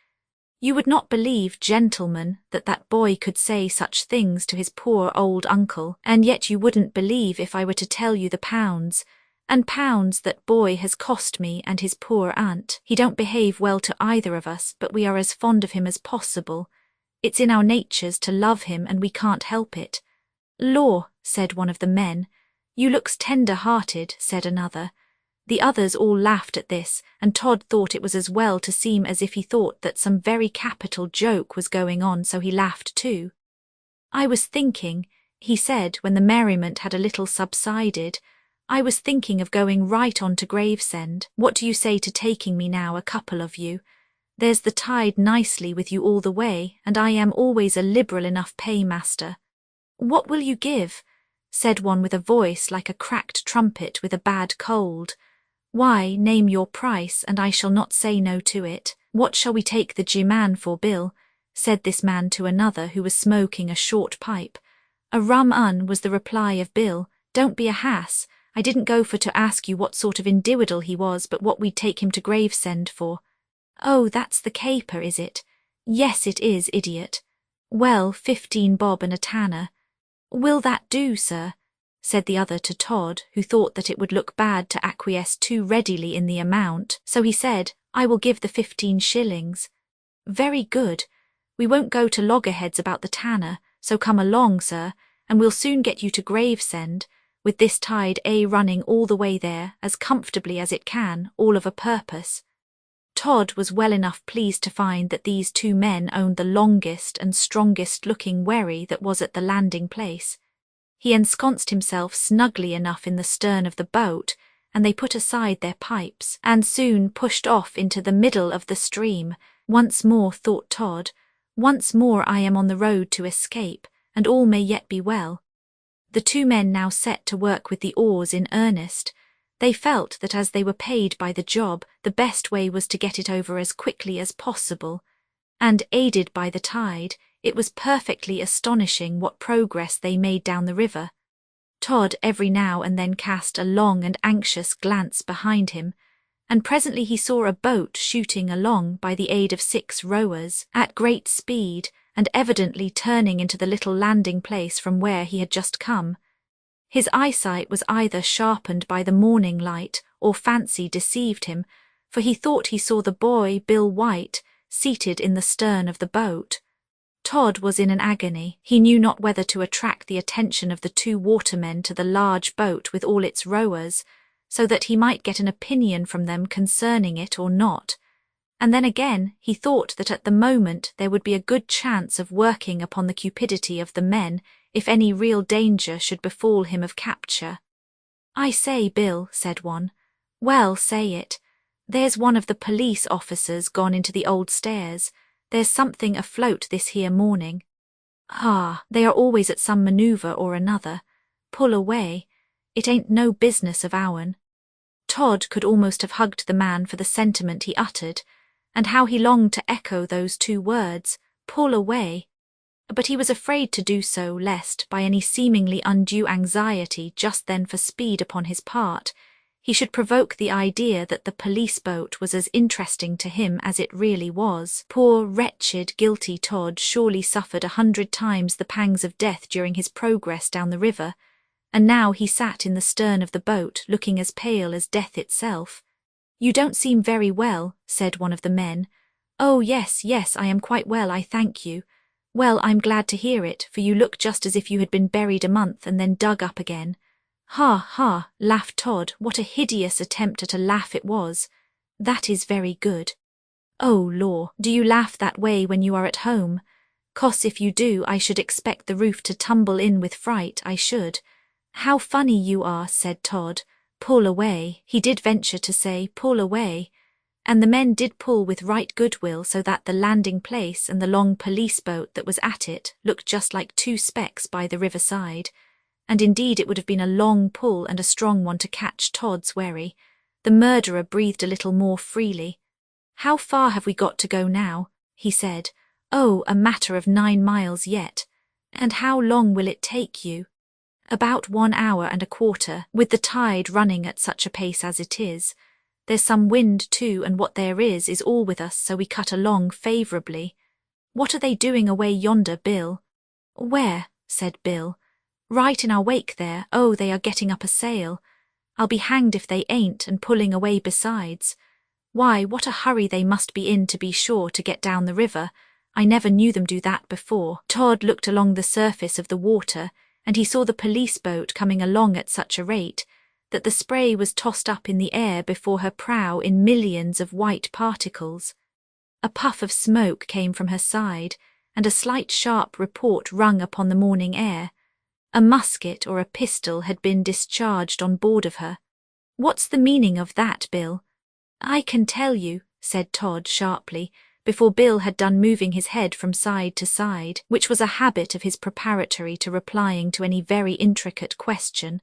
"You would not believe, gentlemen, that that boy could say such things to his poor old uncle, and yet you wouldn't believe if I were to tell you the pounds that boy has cost me and his poor aunt. He don't behave well to either of us, but we are as fond of him as possible. It's in our natures to love him, and we can't help it." "Law," said one of the men. "You looks tender-hearted," said another. The others all laughed at this, and Todd thought it was as well to seem as if he thought that some very capital joke was going on, so he laughed too. "I was thinking," he said when the merriment had a little subsided, "I was thinking of going right on to Gravesend. What do you say to taking me now, a couple of you? There's the tide nicely with you all the way, and I am always a liberal enough paymaster." "What will you give?" said one with a voice like a cracked trumpet with a bad cold. "Why, name your price, and I shall not say no to it." "What shall we take the G-man for, Bill?" said this man to another who was smoking a short pipe. "A rum un," was the reply of Bill. "Don't be a hass. I didn't go for to ask you what sort of individual he was, but what we'd take him to Gravesend for." "Oh, that's the caper, is it?" "Yes, it is, idiot." "Well, 15 bob and a tanner." "Will that do, sir?" said the other to Todd, who thought that it would look bad to acquiesce too readily in the amount, so he said, "I will give the 15 shillings. "Very good. We won't go to loggerheads about the tanner, so come along, sir, and we'll soon get you to Gravesend, with this tide running all the way there, as comfortably as it can, all of a purpose." Todd was well enough pleased to find that these two men owned the longest and strongest-looking wherry that was at the landing place. He ensconced himself snugly enough in the stern of the boat, and they put aside their pipes, and soon pushed off into the middle of the stream. Once more, thought Todd, once more I am on the road to escape, and all may yet be well. The two men now set to work with the oars in earnest. They felt that as they were paid by the job, the best way was to get it over as quickly as possible, and, aided by the tide, it was perfectly astonishing what progress they made down the river. Todd every now and then cast a long and anxious glance behind him, and presently he saw a boat shooting along by the aid of 6 rowers, at great speed, and evidently turning into the little landing place from where he had just come. His eyesight was either sharpened by the morning light or fancy deceived him, for he thought he saw the boy, Bill White, seated in the stern of the boat. Todd was in an agony. He knew not whether to attract the attention of the two watermen to the large boat with all its rowers, so that he might get an opinion from them concerning it or not. And then again he thought that at the moment there would be a good chance of working upon the cupidity of the men if any real danger should befall him of capture. "I say, Bill," said one. "Well, say it. There's one of the police officers gone into the old stairs. There's something afloat this here morning." "Ah, they are always at some manoeuvre or another. Pull away. It ain't no business of our'n." Todd could almost have hugged the man for the sentiment he uttered, and how he longed to echo those two words, "pull away." But he was afraid to do so lest, by any seemingly undue anxiety just then for speed upon his part, he should provoke the idea that the police boat was as interesting to him as it really was. Poor, wretched, guilty Todd surely suffered 100 times the pangs of death during his progress down the river, and now he sat in the stern of the boat looking as pale as death itself. "You don't seem very well," said one of the men. "Oh, yes, yes, I am quite well, I thank you." "Well, I'm glad to hear it, for you look just as if you had been buried a month and then dug up again." "Ha, ha," laughed Todd. What a hideous attempt at a laugh it was. "That is very good." "Oh, law, do you laugh that way when you are at home? 'Cause if you do, I should expect the roof to tumble in with fright, I should." "How funny you are," said Todd. "Pull away." He did venture to say, "Pull away." And the men did pull with right goodwill, so that the landing place and the long police boat that was at it looked just like two specks by the riverside. And indeed it would have been a long pull and a strong one to catch Todd's wherry. The murderer breathed a little more freely. "How far have we got to go now?" he said. "Oh, a matter of 9 miles yet." "And how long will it take you?" "About 1 hour and a quarter, with the tide running at such a pace as it is. There's some wind too, and what there is all with us, so we cut along favourably." "What are they doing away yonder, Bill?" "Where?" said Bill. "Right in our wake there. Oh, they are getting up a sail. I'll be hanged if they ain't, and pulling away besides. Why, what a hurry they must be in, to be sure, to get down the river. I never knew them do that before." Todd looked along the surface of the water, and he saw the police boat coming along at such a rate that the spray was tossed up in the air before her prow in millions of white particles. A puff of smoke came from her side, and a slight sharp report rung upon the morning air. A musket or a pistol had been discharged on board of her. "What's the meaning of that, Bill?" "I can tell you," said Todd sharply, before Bill had done moving his head from side to side, which was a habit of his preparatory to replying to any very intricate question.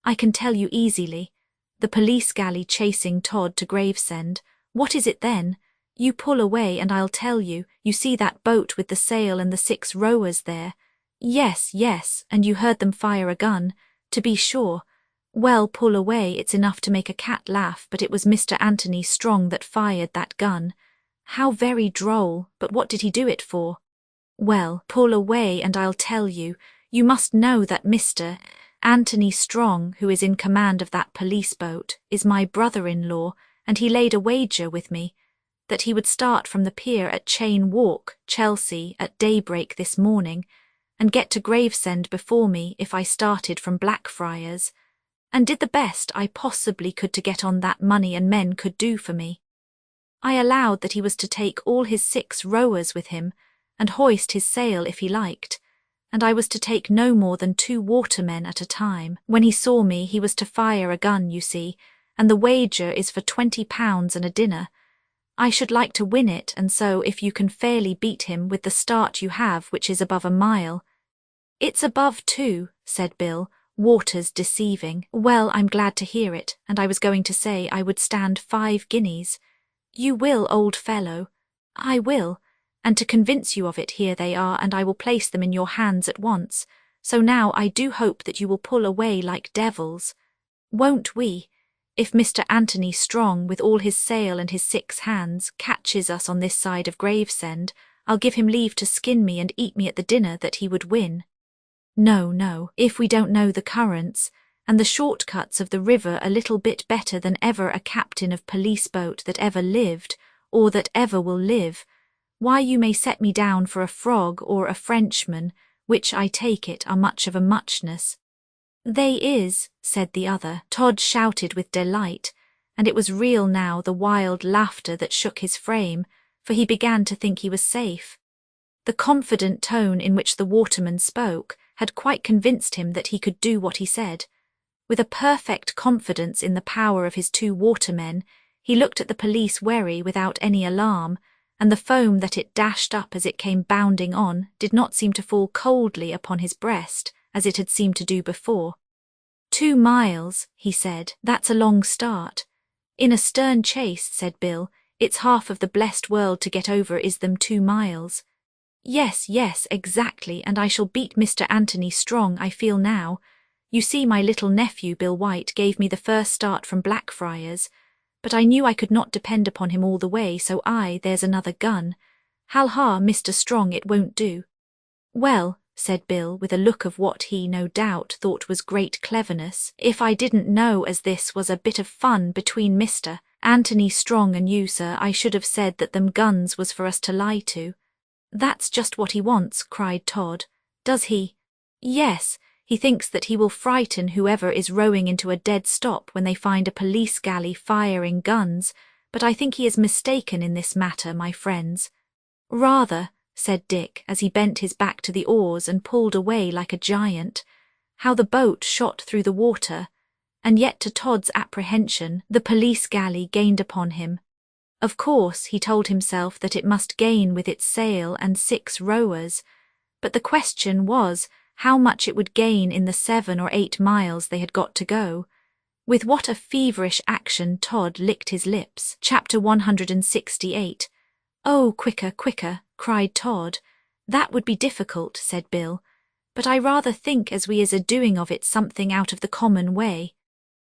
"I can tell you easily. The police galley chasing Todd to Gravesend." "What is it then?" "You pull away and I'll tell you. You see that boat with the sail and the 6 rowers there?" "Yes, yes, and you heard them fire a gun?" "To be sure." "Well, pull away, it's enough to make a cat laugh, but it was Mr. Anthony Strong that fired that gun." "How very droll, but what did he do it for?" "Well, pull away and I'll tell you. You must know that Mr. Anthony Strong, who is in command of that police boat, is my brother-in-law, and he laid a wager with me that he would start from the pier at Chain Walk, Chelsea, at daybreak this morning, and get to Gravesend before me if I started from Blackfriars, and did the best I possibly could to get on that money and men could do for me. I allowed that he was to take all his 6 rowers with him, and hoist his sail if he liked, and I was to take no more than 2 watermen at a time. When he saw me, he was to fire a gun, you see, and the wager is for £20 and a dinner. I should like to win it, and so if you can fairly beat him with the start you have, which is above a mile." "It's above 2, said Bill, "water's deceiving." "Well, I'm glad to hear it, and I was going to say I would stand 5 guineas. "You will, old fellow." "I will, and to convince you of it, here they are, and I will place them in your hands at once. So now I do hope that you will pull away like devils." "Won't we? If Mr. Anthony Strong, with all his sail and his 6 hands, catches us on this side of Gravesend, I'll give him leave to skin me and eat me at the dinner that he would win. No, no, if we don't know the currents, and the shortcuts of the river a little bit better than ever a captain of police boat that ever lived, or that ever will live, why you may set me down for a frog or a Frenchman, which I take it are much of a muchness. They is, said the other. Todd shouted with delight, and it was real now, the wild laughter that shook his frame, for he began to think he was safe. The confident tone in which the waterman spoke had quite convinced him that he could do what he said. With a perfect confidence in the power of his two watermen, he looked at the police wherry without any alarm, and the foam that it dashed up as it came bounding on did not seem to fall coldly upon his breast, as it had seemed to do before. 2 miles, he said, that's a long start. In a stern chase, said Bill, it's half of the blessed world to get over is them 2 miles. Yes, yes, exactly, and I shall beat Mr. Anthony Strong, I feel now. You see, my little nephew, Bill White, gave me the first start from Blackfriars, but I knew I could not depend upon him all the way, so there's another gun. Hal-ha, Mr. Strong, it won't do. Well, said Bill, with a look of what he, no doubt, thought was great cleverness, if I didn't know as this was a bit of fun between Mr. Anthony Strong and you, sir, I should have said that them guns was for us to lie to. That's just what he wants, cried Todd. Does he? Yes, he thinks that he will frighten whoever is rowing into a dead stop when they find a police galley firing guns, but I think he is mistaken in this matter, my friends. Rather, said Dick, as he bent his back to the oars and pulled away like a giant. How the boat shot through the water, and yet to Todd's apprehension the police galley gained upon him. Of course, he told himself that it must gain with its sail and 6 rowers, but the question was how much it would gain in the 7 or 8 miles they had got to go. With what a feverish action Todd licked his lips. Chapter 168. Oh, quicker, quicker, cried Todd. That would be difficult, said Bill, but I rather think as we is a-doing of it something out of the common way.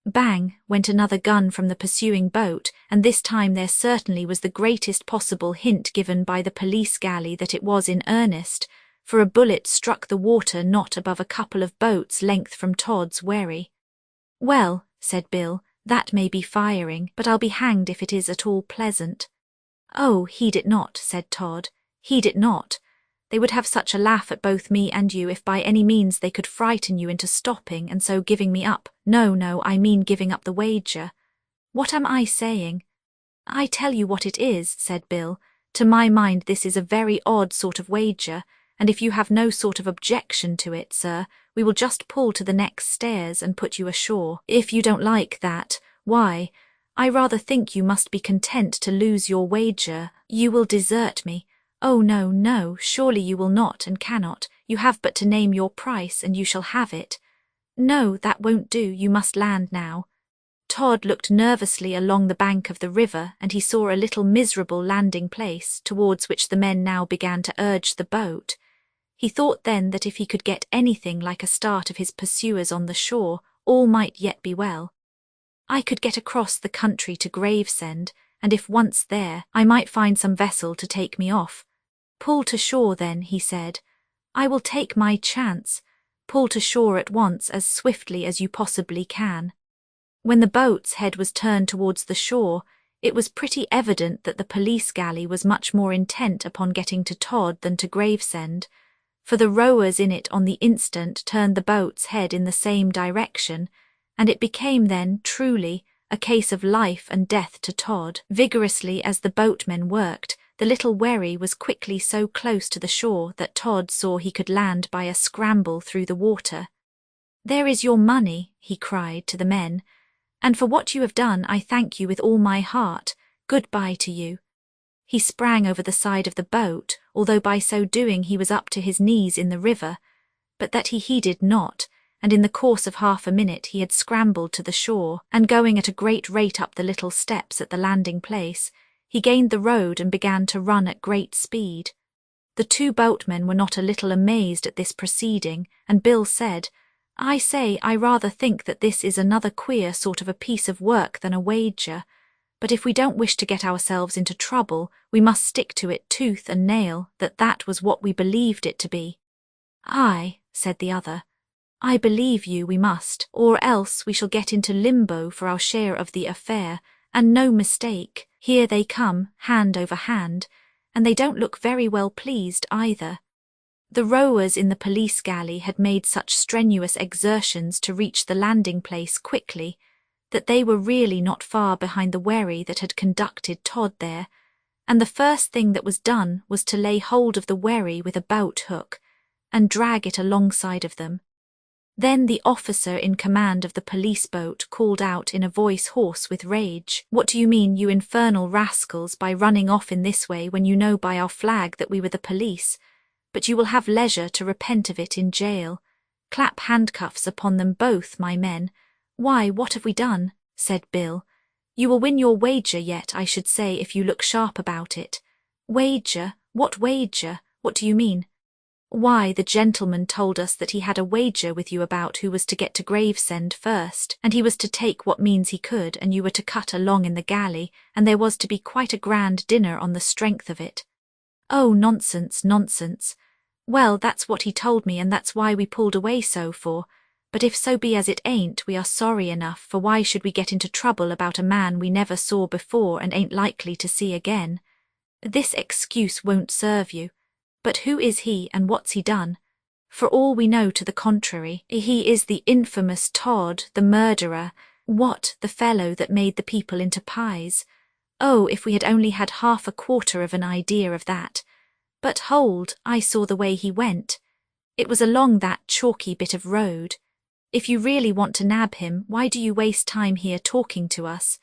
Bang went another gun from the pursuing boat, and this time there certainly was the greatest possible hint given by the police galley that it was in earnest, for a bullet struck the water not above a couple of boats' length from Todd's wherry. Well, said Bill, that may be firing, but I'll be hanged if it is at all pleasant. Oh, heed it not, said Todd, heed it not. They would have such a laugh at both me and you if by any means they could frighten you into stopping and so giving me up. No, I mean giving up the wager. What am I saying? I tell you what it is, said Bill. To my mind this is a very odd sort of wager, and if you have no sort of objection to it, sir, we will just pull to the next stairs and put you ashore. If you don't like that, why, I rather think you must be content to lose your wager. You will desert me. Oh, no, no, surely you will not and cannot. You have but to name your price and you shall have it. No, that won't do, you must land now. Todd looked nervously along the bank of the river, and he saw a little miserable landing place, towards which the men now began to urge the boat. He thought then that if he could get anything like a start of his pursuers on the shore, all might yet be well. I could get across the country to Gravesend, and if once there, I might find some vessel to take me off. Pull to shore then, he said. I will take my chance. Pull to shore at once as swiftly as you possibly can. When the boat's head was turned towards the shore, it was pretty evident that the police galley was much more intent upon getting to Todd than to Gravesend, for the rowers in it on the instant turned the boat's head in the same direction, and it became then, truly, a case of life and death to Todd. Vigorously as the boatmen worked, the little wherry was quickly so close to the shore that Todd saw he could land by a scramble through the water. There is your money, he cried to the men, and for what you have done I thank you with all my heart. Good-bye to you. He sprang over the side of the boat, although by so doing he was up to his knees in the river, but that he heeded not, and in the course of half a minute he had scrambled to the shore, and going at a great rate up the little steps at the landing place, he gained the road and began to run at great speed. The 2 boatmen were not a little amazed at this proceeding, and Bill said, I say, I rather think that this is another queer sort of a piece of work than a wager, But if we don't wish to get ourselves into trouble, we must stick to it tooth and nail that was what we believed it to be. Aye, said the other. I believe you, we must, or else we shall get into limbo for our share of the affair, and no mistake, here they come, hand over hand, and they don't look very well pleased either. The rowers in the police galley had made such strenuous exertions to reach the landing place quickly that they were really not far behind the wherry that had conducted Todd there, and the first thing that was done was to lay hold of the wherry with a boat hook and drag it alongside of them. Then the officer in command of the police boat called out in a voice hoarse with rage, "What do you mean, you infernal rascals, by running off in this way when you know by our flag that we were the police? But you will have leisure to repent of it in jail. Clap handcuffs upon them both, my men." "Why, what have we done?" said Bill. "You will win your wager yet, I should say, if you look sharp about it." "Wager? What wager? What do you mean?" "Why, the gentleman told us that he had a wager with you about who was to get to Gravesend first, and he was to take what means he could, and you were to cut along in the galley, and there was to be quite a grand dinner on the strength of it." "Oh, nonsense, nonsense." "Well, that's what he told me, and that's why we pulled away so for. But if so be as it ain't, we are sorry enough, for why should we get into trouble about a man we never saw before and ain't likely to see again? This excuse won't serve you. But who is he, and what's he done? For all we know to the contrary, he is the infamous Todd, the murderer. What, the fellow that made the people into pies? Oh, if we had only had half a quarter of an idea of that. But hold, I saw the way he went. It was along that chalky bit of road. If you really want to nab him, why do you waste time here talking to us?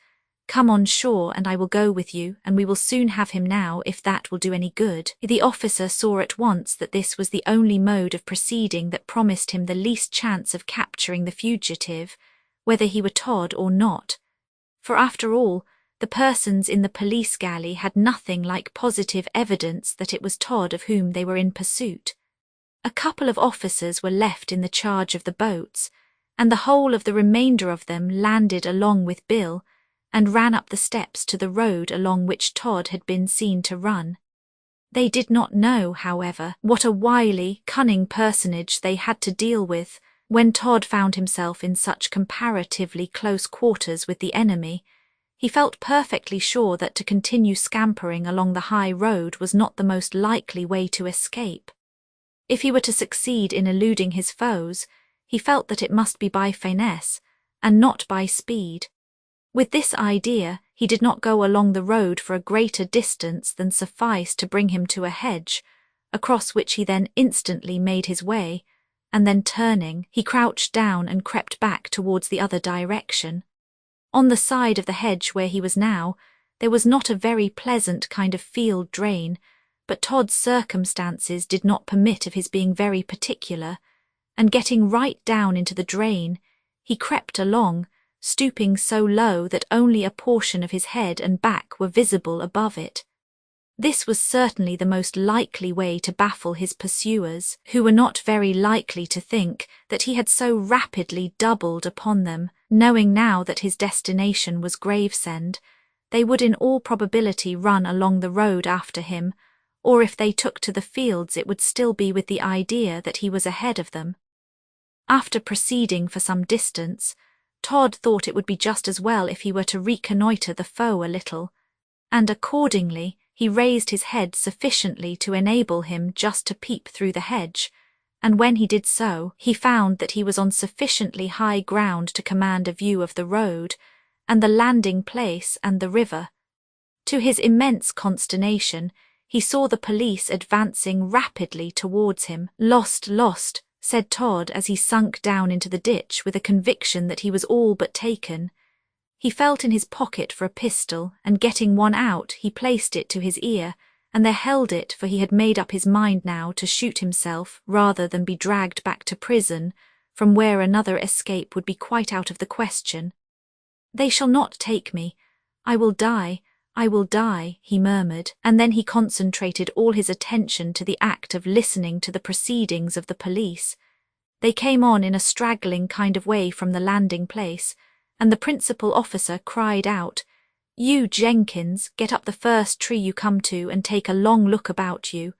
Come on shore and I will go with you, and we will soon have him now, if that will do any good." The officer saw at once that this was the only mode of proceeding that promised him the least chance of capturing the fugitive, whether he were Todd or not. For after all, the persons in the police galley had nothing like positive evidence that it was Todd of whom they were in pursuit. A couple of officers were left in the charge of the boats, and the whole of the remainder of them landed along with Bill, and ran up the steps to the road along which Todd had been seen to run. They did not know, however, what a wily, cunning personage they had to deal with when Todd found himself in such comparatively close quarters with the enemy. He felt perfectly sure that to continue scampering along the high road was not the most likely way to escape. If he were to succeed in eluding his foes, he felt that it must be by finesse, and not by speed. With this idea, he did not go along the road for a greater distance than sufficed to bring him to a hedge, across which he then instantly made his way, and then turning, he crouched down and crept back towards the other direction. On the side of the hedge where he was now, there was not a very pleasant kind of field drain, but Todd's circumstances did not permit of his being very particular, and getting right down into the drain, he crept along, stooping so low that only a portion of his head and back were visible above it. This was certainly the most likely way to baffle his pursuers, who were not very likely to think that he had so rapidly doubled upon them. Knowing now that his destination was Gravesend, they would in all probability run along the road after him, or if they took to the fields it would still be with the idea that he was ahead of them. After proceeding for some distance, Todd thought it would be just as well if he were to reconnoitre the foe a little, and accordingly he raised his head sufficiently to enable him just to peep through the hedge, and when he did so, he found that he was on sufficiently high ground to command a view of the road, and the landing place and the river. To his immense consternation, he saw the police advancing rapidly towards him. "Lost, lost," said Todd as he sunk down into the ditch with a conviction that he was all but taken. He felt in his pocket for a pistol, and getting one out, he placed it to his ear, and there held it, for he had made up his mind now to shoot himself rather than be dragged back to prison, from where another escape would be quite out of the question. "They shall not take me. I will die, I will die," he murmured, and then he concentrated all his attention to the act of listening to the proceedings of the police. They came on in a straggling kind of way from the landing place, and the principal officer cried out, You, Jenkins, get up the first tree you come to and take a long look about you.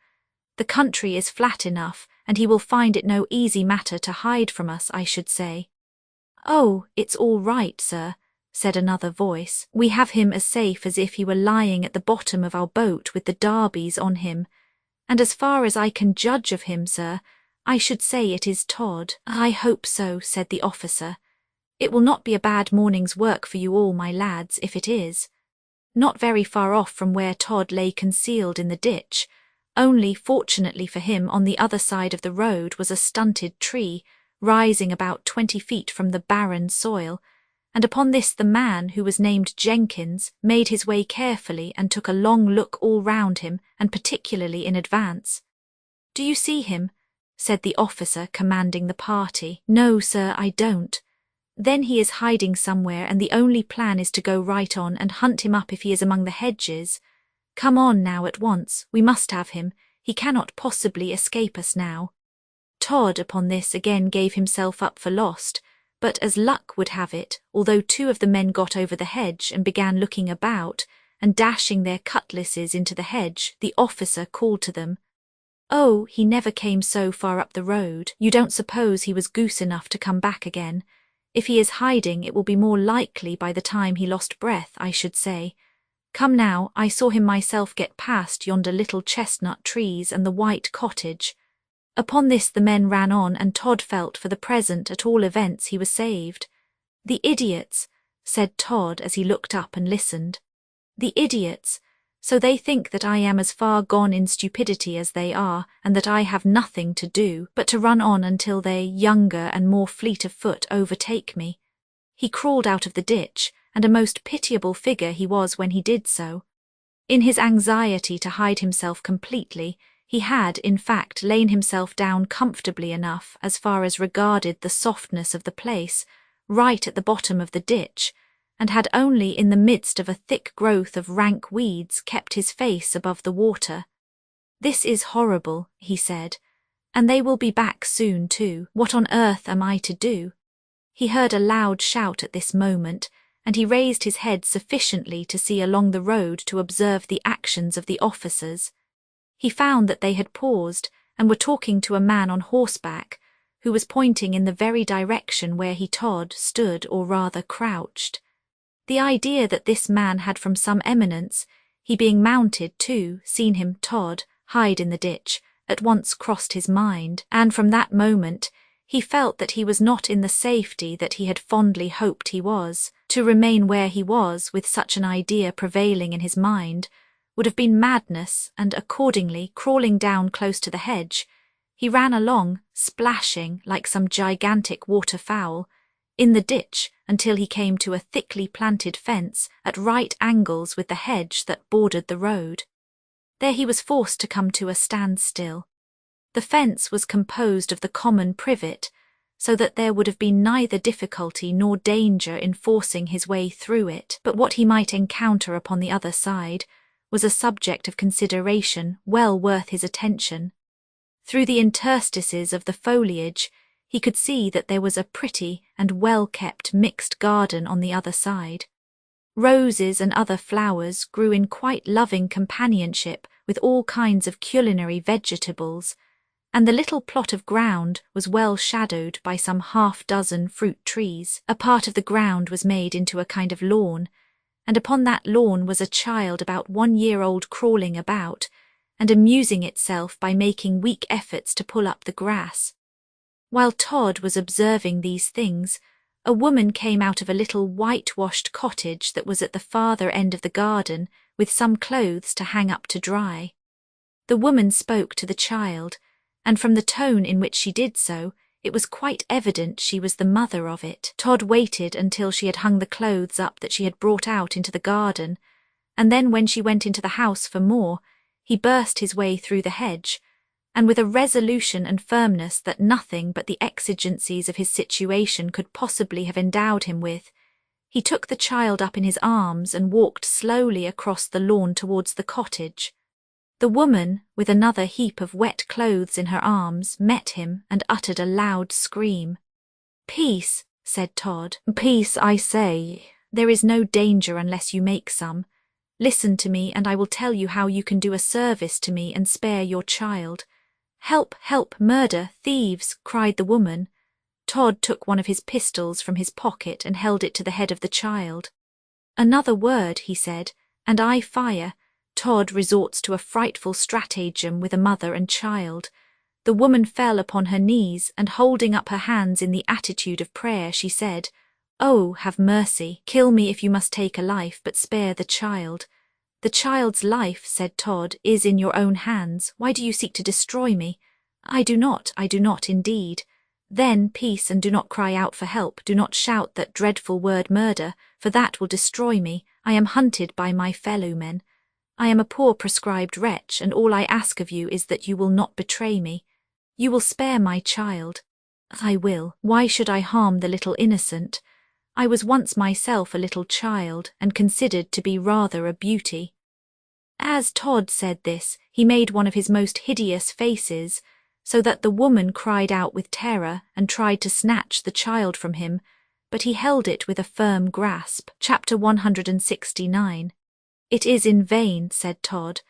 The country is flat enough, and he will find it no easy matter to hide from us, I should say. Oh, it's all right, sir, said another voice. We have him as safe as if he were lying at the bottom of our boat with the darbies on him, and as far as I can judge of him, sir, I should say it is Todd. I hope so, said the officer. It will not be a bad morning's work for you all, my lads, if it is. Not very far off from where Todd lay concealed in the ditch, only, fortunately for him, on the other side of the road was a stunted tree, rising about 20 feet from the barren soil, and upon this the man, who was named Jenkins, made his way carefully and took a long look all round him, and particularly in advance. Do you see him? Said the officer commanding the party. No, sir, I don't. Then he is hiding somewhere, and the only plan is to go right on and hunt him up if he is among the hedges. Come on now at once, we must have him. He cannot possibly escape us now. Todd, upon this, again gave himself up for lost, but as luck would have it, although 2 of the men got over the hedge and began looking about, and dashing their cutlasses into the hedge, the officer called to them, "Oh, he never came so far up the road. You don't suppose he was goose enough to come back again? If he is hiding, it will be more likely by the time he lost breath, I should say. Come now, I saw him myself get past yonder little chestnut trees and the white cottage." Upon this the men ran on, and Todd felt for the present, at all events, he was saved. "The idiots," said Todd as he looked up and listened. "The idiots. So they think that I am as far gone in stupidity as they are, and that I have nothing to do but to run on until they, younger and more fleet of foot, overtake me." He crawled out of the ditch, and a most pitiable figure he was when he did so. In his anxiety to hide himself completely, he had, in fact, lain himself down comfortably enough as far as regarded the softness of the place, right at the bottom of the ditch, and had only in the midst of a thick growth of rank weeds kept his face above the water. "This is horrible," he said, "and they will be back soon too. What on earth am I to do?" He heard a loud shout at this moment, and he raised his head sufficiently to see along the road to observe the actions of the officers. He found that they had paused and were talking to a man on horseback, who was pointing in the very direction where Todd stood, or rather crouched. The idea that this man had from some eminence, he being mounted too, seen him, Todd, hide in the ditch, at once crossed his mind, and from that moment he felt that he was not in the safety that he had fondly hoped he was. To remain where he was, with such an idea prevailing in his mind, would have been madness, and accordingly, crawling down close to the hedge, he ran along, splashing like some gigantic waterfowl, in the ditch until he came to a thickly planted fence at right angles with the hedge that bordered the road. There he was forced to come to a standstill. The fence was composed of the common privet, so that there would have been neither difficulty nor danger in forcing his way through it, but what he might encounter upon the other side was a subject of consideration well worth his attention. Through the interstices of the foliage he could see that there was a pretty and well-kept mixed garden on the other side. Roses and other flowers grew in quite loving companionship with all kinds of culinary vegetables, and the little plot of ground was well shadowed by some half-dozen fruit trees. A part of the ground was made into a kind of lawn, and upon that lawn was a child about 1 year old crawling about, and amusing itself by making weak efforts to pull up the grass. While Todd was observing these things, a woman came out of a little whitewashed cottage that was at the farther end of the garden with some clothes to hang up to dry. The woman spoke to the child, and from the tone in which she did so, it was quite evident she was the mother of it. Todd waited until she had hung the clothes up that she had brought out into the garden, and then when she went into the house for more, he burst his way through the hedge, and with a resolution and firmness that nothing but the exigencies of his situation could possibly have endowed him with, he took the child up in his arms and walked slowly across the lawn towards the cottage. The woman, with another heap of wet clothes in her arms, met him and uttered a loud scream. "Peace," said Todd. "Peace, I say," There is no danger unless you make some. Listen to me, and I will tell you how you can do a service to me and spare your child." "Help, help, murder, thieves!" cried the woman. Todd took one of his pistols from his pocket and held it to the head of the child. "Another word," he said, "and I fire." Todd resorts to a frightful stratagem with a mother and child. The woman fell upon her knees, and holding up her hands in the attitude of prayer, she said, "Oh, have mercy. Kill me if you must take a life, but spare the child." "The child's life," said Todd, "is in your own hands. Why do you seek to destroy me?" I do not indeed." "Then peace, and do not cry out for help. Do not shout that dreadful word murder, for that will destroy me. I am hunted by my fellow men. I am a poor proscribed wretch, and all I ask of you is that you will not betray me. You will spare my child." "I will. Why should I harm the little innocent? I was once myself a little child, and considered to be rather a beauty." As Todd said this, he made one of his most hideous faces, so that the woman cried out with terror and tried to snatch the child from him, but he held it with a firm grasp. Chapter 169. "It is in vain," said Todd.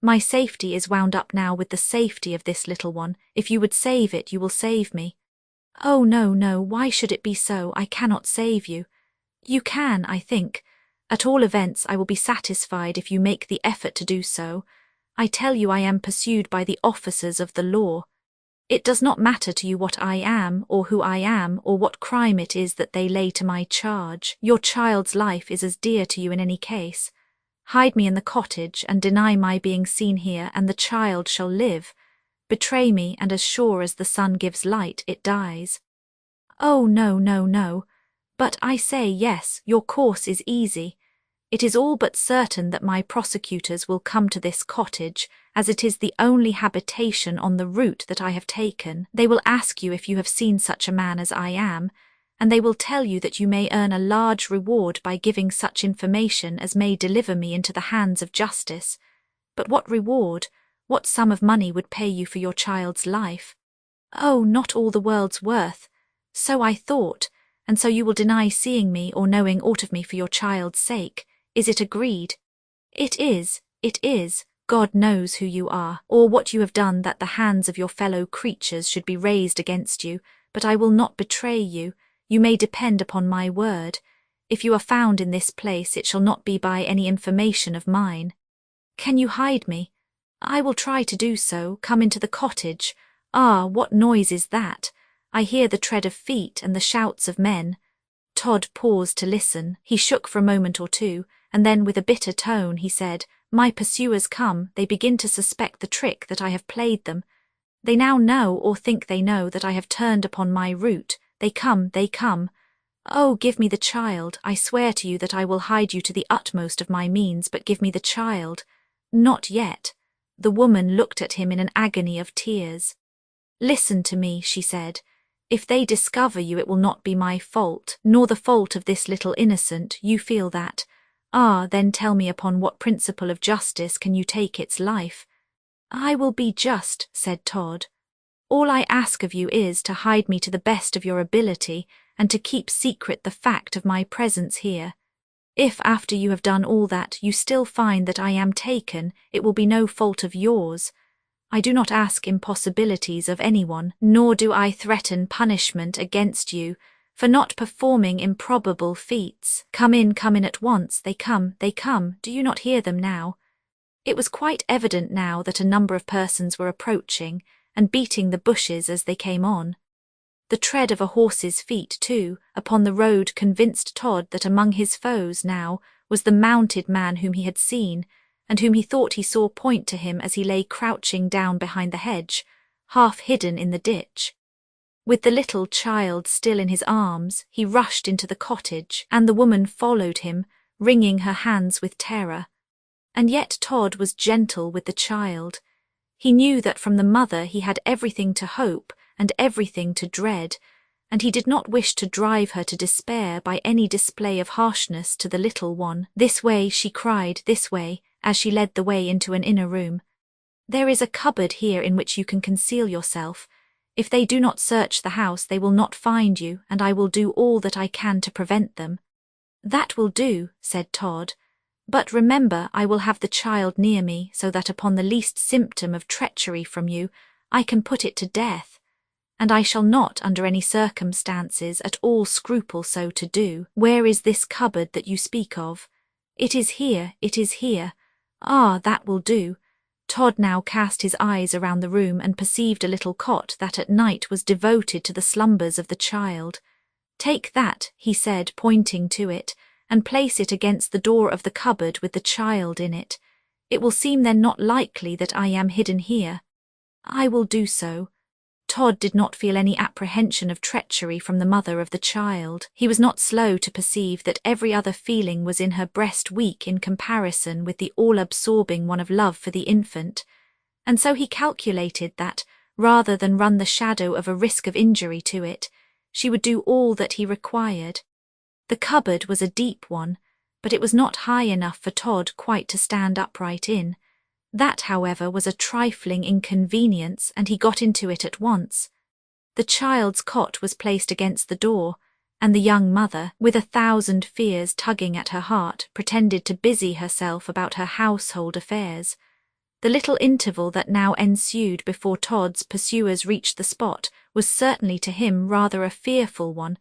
"My safety is wound up now with the safety of this little one. If you would save it, you will save me." "Oh, no, no, why should it be so? I cannot save you." "You can, I think. At all events, I will be satisfied if you make the effort to do so. I tell you I am pursued by the officers of the law. It does not matter to you what I am, or who I am, or what crime it is that they lay to my charge. Your child's life is as dear to you in any case. Hide me in the cottage, and deny my being seen here, and the child shall live. Betray me, and as sure as the sun gives light, it dies." "Oh, no, no, no. But I say yes, your course is easy. It is all but certain that my prosecutors will come to this cottage, as it is the only habitation on the route that I have taken. They will ask you if you have seen such a man as I am, and they will tell you that you may earn a large reward by giving such information as may deliver me into the hands of justice. But what reward? What sum of money would pay you for your child's life?" "Oh, not all the world's worth. So I thought, and so you will deny seeing me or knowing aught of me for your child's sake. Is it agreed?" "It is, it is. God knows who you are, or what you have done, that the hands of your fellow creatures should be raised against you, but I will not betray you. You may depend upon my word. If you are found in this place, it shall not be by any information of mine." "Can you hide me?" "I will try to do so. Come into the cottage. Ah, what noise is that? I hear the tread of feet and the shouts of men." Todd paused to listen. He shook for a moment or two, and then with a bitter tone he said, "My pursuers come. They begin to suspect the trick that I have played them. They now know, or think they know, that I have turned upon my route. They come, they come. Oh, give me the child. I swear to you that I will hide you to the utmost of my means, but give me the child." "Not yet." The woman looked at him in an agony of tears. "Listen to me," she said. "If they discover you, it will not be my fault, nor the fault of this little innocent. You feel that. Ah, then tell me, upon what principle of justice can you take its life?" "I will be just," said Todd. "All I ask of you is to hide me to the best of your ability, and to keep secret the fact of my presence here. If, after you have done all that, you still find that I am taken, it will be no fault of yours. I do not ask impossibilities of anyone, nor do I threaten punishment against you for not performing improbable feats. Come in at once. They come. Do you not hear them now?" It was quite evident now that a number of persons were approaching, and beating the bushes as they came on. The tread of a horse's feet, too, upon the road convinced Todd that among his foes now was the mounted man whom he had seen, and whom he thought he saw point to him as he lay crouching down behind the hedge, half hidden in the ditch. With the little child still in his arms, he rushed into the cottage, and the woman followed him, wringing her hands with terror. And yet Todd was gentle with the child. He knew that from the mother he had everything to hope and everything to dread, and he did not wish to drive her to despair by any display of harshness to the little one. "This way," she cried, "this way," as she led the way into an inner room. "There is a cupboard here in which you can conceal yourself. If they do not search the house, they will not find you, and I will do all that I can to prevent them." That will do, said Todd. But remember, I will have the child near me so that upon the least symptom of treachery from you, I can put it to death. And I shall not, under any circumstances, at all scruple so to do. Where is this cupboard that you speak of? It is here, it is here. Ah, that will do. Todd now cast his eyes around the room and perceived a little cot that at night was devoted to the slumbers of the child. Take that, he said, pointing to it, and place it against the door of the cupboard with the child in it. It will seem then not likely that I am hidden here. I will do so. Todd did not feel any apprehension of treachery from the mother of the child. He was not slow to perceive that every other feeling was in her breast weak in comparison with the all-absorbing one of love for the infant, and so he calculated that, rather than run the shadow of a risk of injury to it, she would do all that he required. The cupboard was a deep one, but it was not high enough for Todd quite to stand upright in. That, however, was a trifling inconvenience, and he got into it at once. The child's cot was placed against the door, and the young mother, with 1,000 fears tugging at her heart, pretended to busy herself about her household affairs. The little interval that now ensued before Todd's pursuers reached the spot was certainly to him rather a fearful one,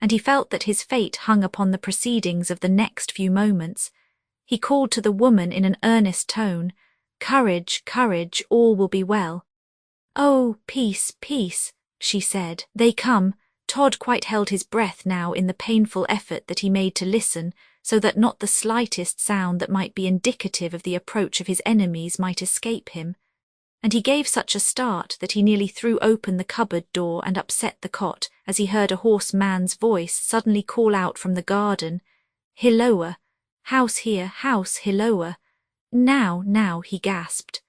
and he felt that his fate hung upon the proceedings of the next few moments. He called to the woman in an earnest tone, "Courage, courage, all will be well." "Oh, peace, peace," she said. "They come." Todd quite held his breath now in the painful effort that he made to listen, so that not the slightest sound that might be indicative of the approach of his enemies might escape him. And he gave such a start that he nearly threw open the cupboard door and upset the cot as he heard a hoarse man's voice suddenly call out from the garden, "Hilloa! House here, house, Hilloa!" Now, he gasped.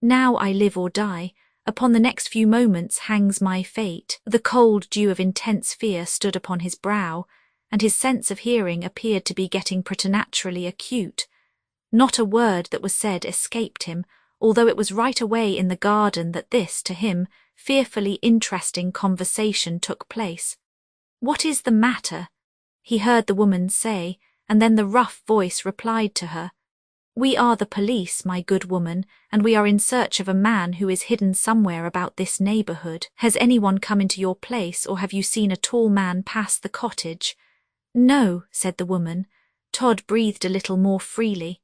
"Now I live or die. Upon the next few moments hangs my fate." The cold dew of intense fear stood upon his brow, and his sense of hearing appeared to be getting preternaturally acute. Not a word that was said escaped him, although it was right away in the garden that this, to him, fearfully interesting conversation took place. "What is the matter?" he heard the woman say, and then the rough voice replied to her, "We are the police, my good woman, and we are in search of a man who is hidden somewhere about this neighbourhood. Has anyone come into your place, or have you seen a tall man pass the cottage?" "No," said the woman. Todd breathed a little more freely.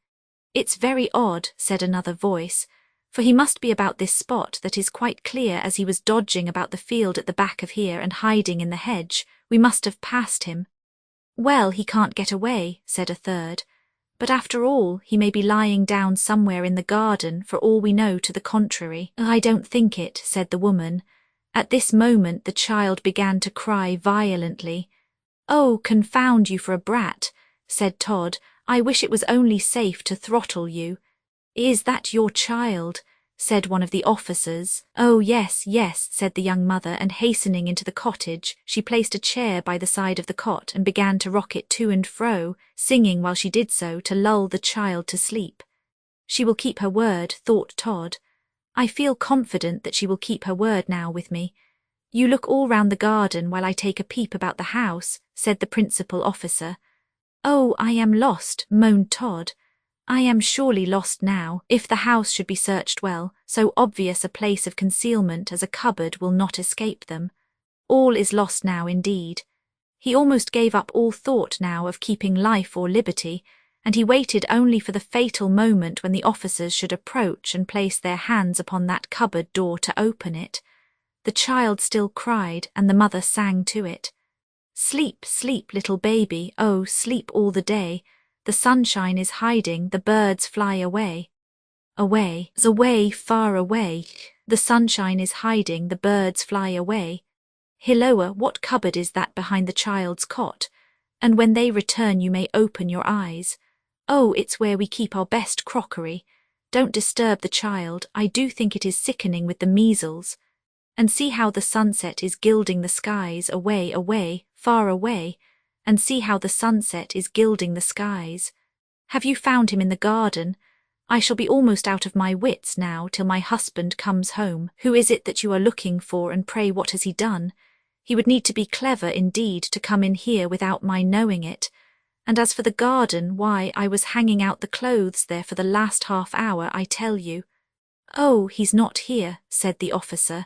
"It's very odd," said another voice, "for he must be about this spot, that is quite clear, as he was dodging about the field at the back of here and hiding in the hedge. We must have passed him." "Well, he can't get away," said a third. "But after all, he may be lying down somewhere in the garden, for all we know to the contrary." "I don't think it," said the woman. At this moment the child began to cry violently. "Oh, confound you for a brat," said Todd. "I wish it was only safe to throttle you." "Is that your child?" said one of the officers. "Oh, yes, yes," said the young mother, and hastening into the cottage, she placed a chair by the side of the cot and began to rock it to and fro, singing while she did so to lull the child to sleep. "She will keep her word," thought Todd. "I feel confident that she will keep her word now with me." "You look all round the garden while I take a peep about the house," said the principal officer. "Oh, I am lost," moaned Todd. "I am surely lost now. If the house should be searched well, so obvious a place of concealment as a cupboard will not escape them. All is lost now indeed." He almost gave up all thought now of keeping life or liberty, and he waited only for the fatal moment when the officers should approach and place their hands upon that cupboard door to open it. The child still cried, and the mother sang to it. "Sleep, sleep, little baby, oh, sleep all the day. The sunshine is hiding, the birds fly away. Away, away, far away. The sunshine is hiding, the birds fly away. Hilloa, what cupboard is that behind the child's cot? And when they return you may open your eyes. Oh, it's where we keep our best crockery. Don't disturb the child, I do think it is sickening with the measles. And see how the sunset is gilding the skies, away, away, far away. And see how the sunset is gilding the skies. Have you found him in the garden? I shall be almost out of my wits now till my husband comes home. Who is it that you are looking for, and pray what has he done? He would need to be clever indeed to come in here without my knowing it. And as for the garden, why, I was hanging out the clothes there for the last half-hour, I tell you." "Oh, he's not here," said the officer.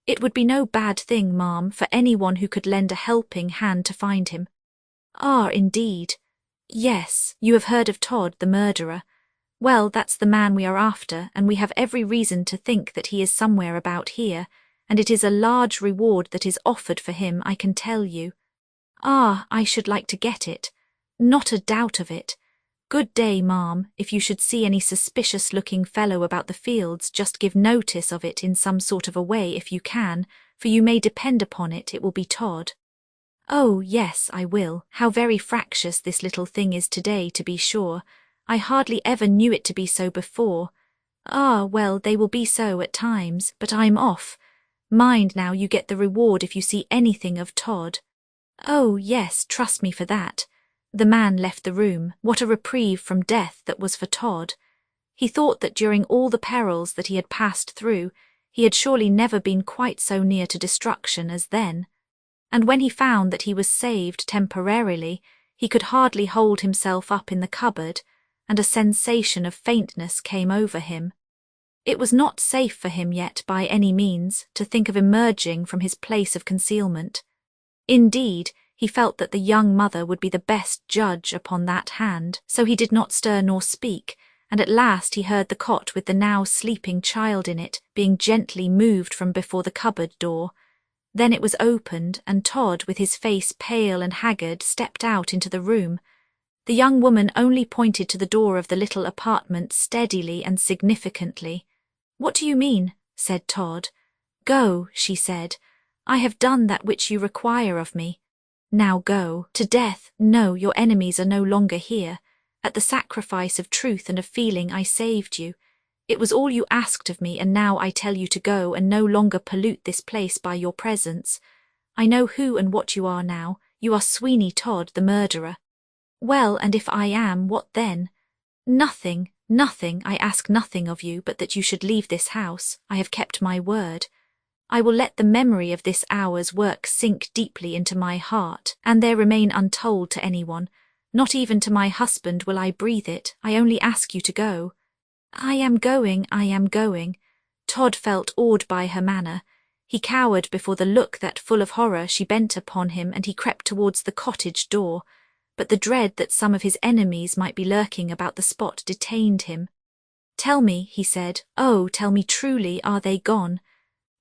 "It would be no bad thing, ma'am, for anyone who could lend a helping hand to find him." "Ah, indeed." "Yes, you have heard of Todd, the murderer. Well, that's the man we are after, and we have every reason to think that he is somewhere about here, and it is a large reward that is offered for him, I can tell you." "Ah, I should like to get it. Not a doubt of it. Good day, ma'am. If you should see any suspicious-looking fellow about the fields, just give notice of it in some sort of a way if you can, for you may depend upon it, it will be Todd." "Oh, yes, I will. How very fractious this little thing is today, to be sure. I hardly ever knew it to be so before. Ah, well, they will be so at times, but I'm off. Mind now, you get the reward if you see anything of Todd." "Oh, yes, trust me for that." The man left the room. What a reprieve from death that was for Todd. He thought that during all the perils that he had passed through, he had surely never been quite so near to destruction as then. And when he found that he was saved temporarily, he could hardly hold himself up in the cupboard, and a sensation of faintness came over him. It was not safe for him yet by any means to think of emerging from his place of concealment. Indeed, he felt that the young mother would be the best judge upon that hand, so he did not stir nor speak, and at last he heard the cot with the now sleeping child in it being gently moved from before the cupboard door. Then it was opened, and Todd, with his face pale and haggard, stepped out into the room. The young woman only pointed to the door of the little apartment steadily and significantly. "What do you mean?" said Todd. "Go," she said. "I have done that which you require of me. Now go. To death. No, your enemies are no longer here. At the sacrifice of truth and of feeling I saved you. It was all you asked of me, and now I tell you to go and no longer pollute this place by your presence. I know who and what you are now. You are Sweeney Todd, the murderer." "Well, and if I am, what then?" "Nothing, nothing. I ask nothing of you but that you should leave this house. I have kept my word. I will let the memory of this hour's work sink deeply into my heart, and there remain untold to anyone. Not even to my husband will I breathe it. I only ask you to go." "I am going, I am going." Todd felt awed by her manner. He cowered before the look that, full of horror, she bent upon him, and he crept towards the cottage door. But the dread that some of his enemies might be lurking about the spot detained him. "Tell me," he said, "oh, tell me truly, are they gone?"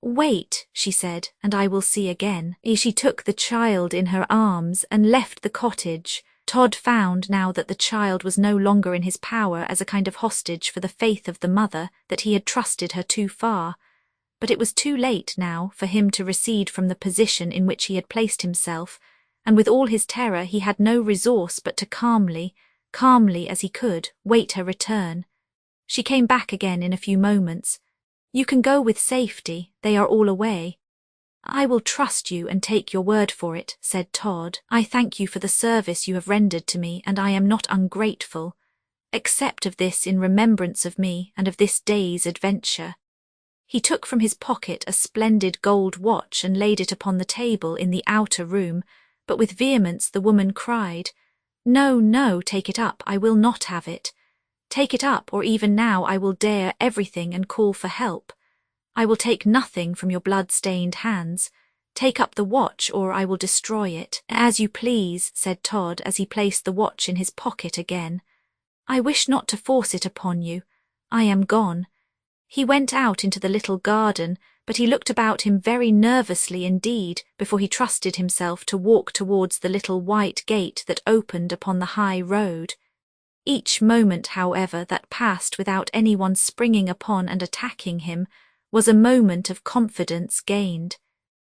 "Wait," she said, "and I will see again." She took the child in her arms and left the cottage. Todd found now that the child was no longer in his power as a kind of hostage for the faith of the mother, that he had trusted her too far. But it was too late now for him to recede from the position in which he had placed himself, and with all his terror he had no resource but to calmly as he could, wait her return. She came back again in a few moments. "You can go with safety, they are all away." "I will trust you and take your word for it," said Todd. "I thank you for the service you have rendered to me, and I am not ungrateful. Accept of this in remembrance of me and of this day's adventure." He took from his pocket a splendid gold watch and laid it upon the table in the outer room, but with vehemence the woman cried, "No, no, take it up, I will not have it. Take it up, or even now I will dare everything and call for help. I will take nothing from your blood-stained hands. Take up the watch, or I will destroy it." "As you please," said Todd as he placed the watch in his pocket again. "I wish not to force it upon you. I am gone." He went out into the little garden, but he looked about him very nervously indeed before he trusted himself to walk towards the little white gate that opened upon the high road. Each moment, however, that passed without anyone springing upon and attacking him was a moment of confidence gained.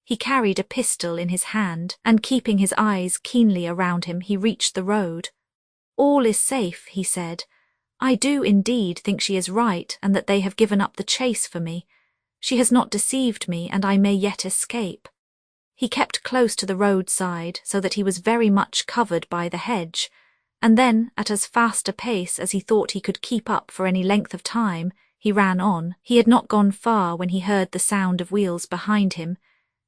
He carried a pistol in his hand, and keeping his eyes keenly around him, he reached the road. "All is safe," he said. "I do indeed think she is right, and that they have given up the chase for me. She has not deceived me, and I may yet escape." He kept close to the roadside, so that he was very much covered by the hedge, and then, at as fast a pace as he thought he could keep up for any length of time, he ran on. He had not gone far when he heard the sound of wheels behind him,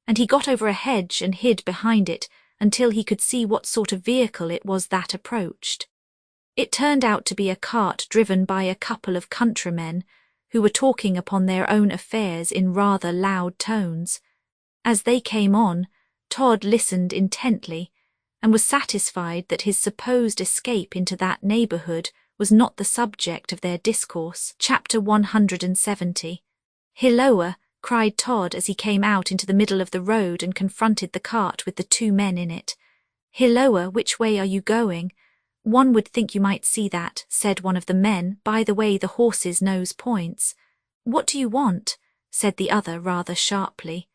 and he got over a hedge and hid behind it, until he could see what sort of vehicle it was that approached. It turned out to be a cart driven by a couple of countrymen who were talking upon their own affairs in rather loud tones. As they came on, Todd listened intently and was satisfied that his supposed escape into that neighbourhood was not the subject of their discourse. Chapter 170. "Hilloa!" cried Todd as he came out into the middle of the road and confronted the cart with the two men in it. "Hilloa, which way are you going?" "One would think you might see that," said one of the men, "by the way the horse's nose points." "What do you want?" said the other rather sharply.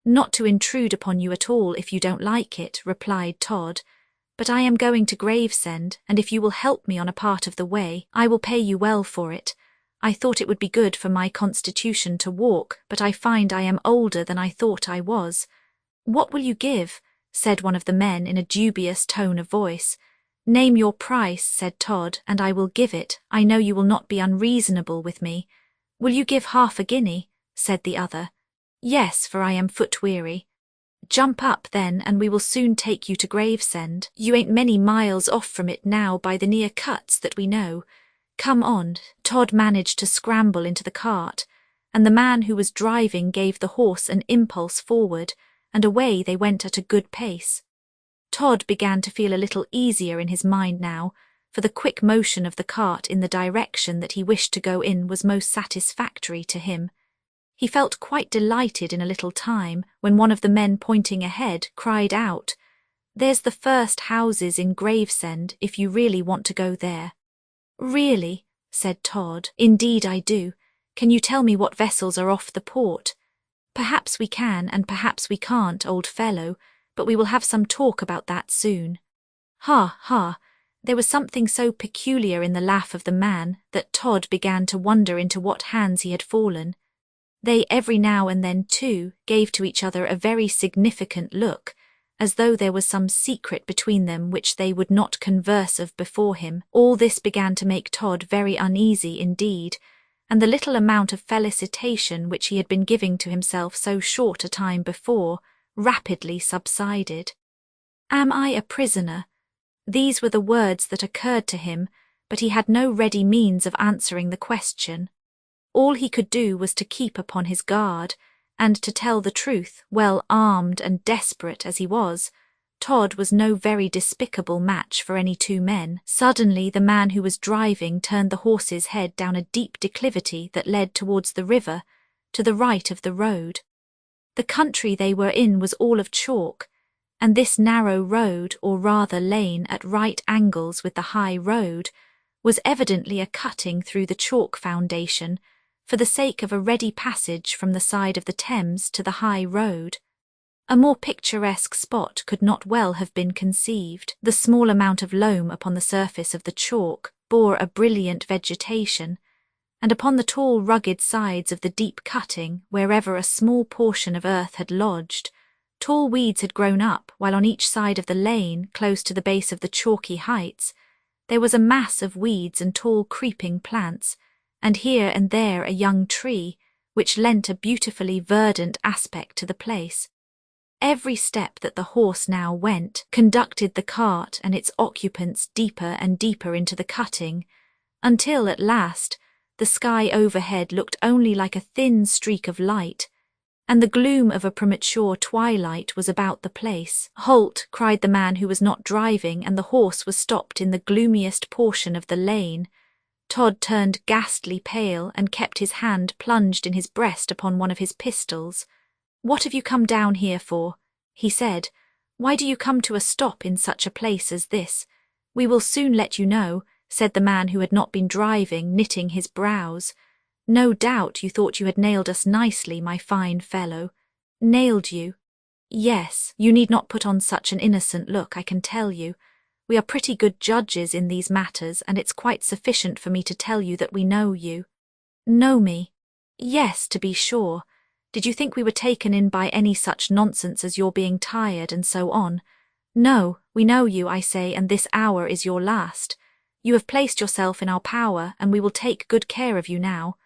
"Not to intrude upon you at all if you don't like it," replied Todd, "but I am going to Gravesend, and if you will help me on a part of the way, I will pay you well for it. I thought it would be good for my constitution to walk, but I find I am older than I thought I was." "What will you give?" said one of the men in a dubious tone of voice. "Name your price," said Todd, "and I will give it. I know you will not be unreasonable with me." "Will you give half a guinea?" said the other. "Yes, for I am foot-weary." "Jump up, then, and we will soon take you to Gravesend. You ain't many miles off from it now by the near cuts that we know. Come on." Todd managed to scramble into the cart, and the man who was driving gave the horse an impulse forward, and away they went at a good pace. Todd began to feel a little easier in his mind now, for the quick motion of the cart in the direction that he wished to go in was most satisfactory to him. He felt quite delighted in a little time when one of the men pointing ahead cried out, "There's the first houses in Gravesend if you really want to go there." "Really?" said Todd. "Indeed I do. Can you tell me what vessels are off the port?" "Perhaps we can and perhaps we can't, old fellow, but we will have some talk about that soon." Ha, ha! There was something so peculiar in the laugh of the man that Todd began to wonder into what hands he had fallen. They every now and then, too, gave to each other a very significant look, as though there was some secret between them which they would not converse of before him. All this began to make Todd very uneasy indeed, and the little amount of felicitation which he had been giving to himself so short a time before rapidly subsided. "Am I a prisoner?" These were the words that occurred to him, but he had no ready means of answering the question. All he could do was to keep upon his guard, and to tell the truth, well armed and desperate as he was, Todd was no very despicable match for any two men. Suddenly the man who was driving turned the horse's head down a deep declivity that led towards the river, to the right of the road. The country they were in was all of chalk, and this narrow road, or rather lane at right angles with the high road, was evidently a cutting through the chalk foundation, for the sake of a ready passage from the side of the Thames to the high road. A more picturesque spot could not well have been conceived. The small amount of loam upon the surface of the chalk bore a brilliant vegetation, and upon the tall rugged sides of the deep cutting, wherever a small portion of earth had lodged, tall weeds had grown up, while on each side of the lane, close to the base of the chalky heights, there was a mass of weeds and tall creeping plants, and here and there a young tree, which lent a beautifully verdant aspect to the place. Every step that the horse now went conducted the cart and its occupants deeper and deeper into the cutting, until at last the sky overhead looked only like a thin streak of light, and the gloom of a premature twilight was about the place. "Halt!" cried the man who was not driving, and the horse was stopped in the gloomiest portion of the lane. Todd turned ghastly pale and kept his hand plunged in his breast upon one of his pistols. "What have you come down here for?" he said. "Why do you come to a stop in such a place as this?" "We will soon let you know," said the man who had not been driving, knitting his brows. "No doubt you thought you had nailed us nicely, my fine fellow." "Nailed you?" "Yes, you need not put on such an innocent look, I can tell you. We are pretty good judges in these matters, and it's quite sufficient for me to tell you that we know you." "Know me?" "Yes, to be sure. Did you think we were taken in by any such nonsense as your being tired and so on? No, we know you, I say, and this hour is your last. You have placed yourself in our power, and we will take good care of you now.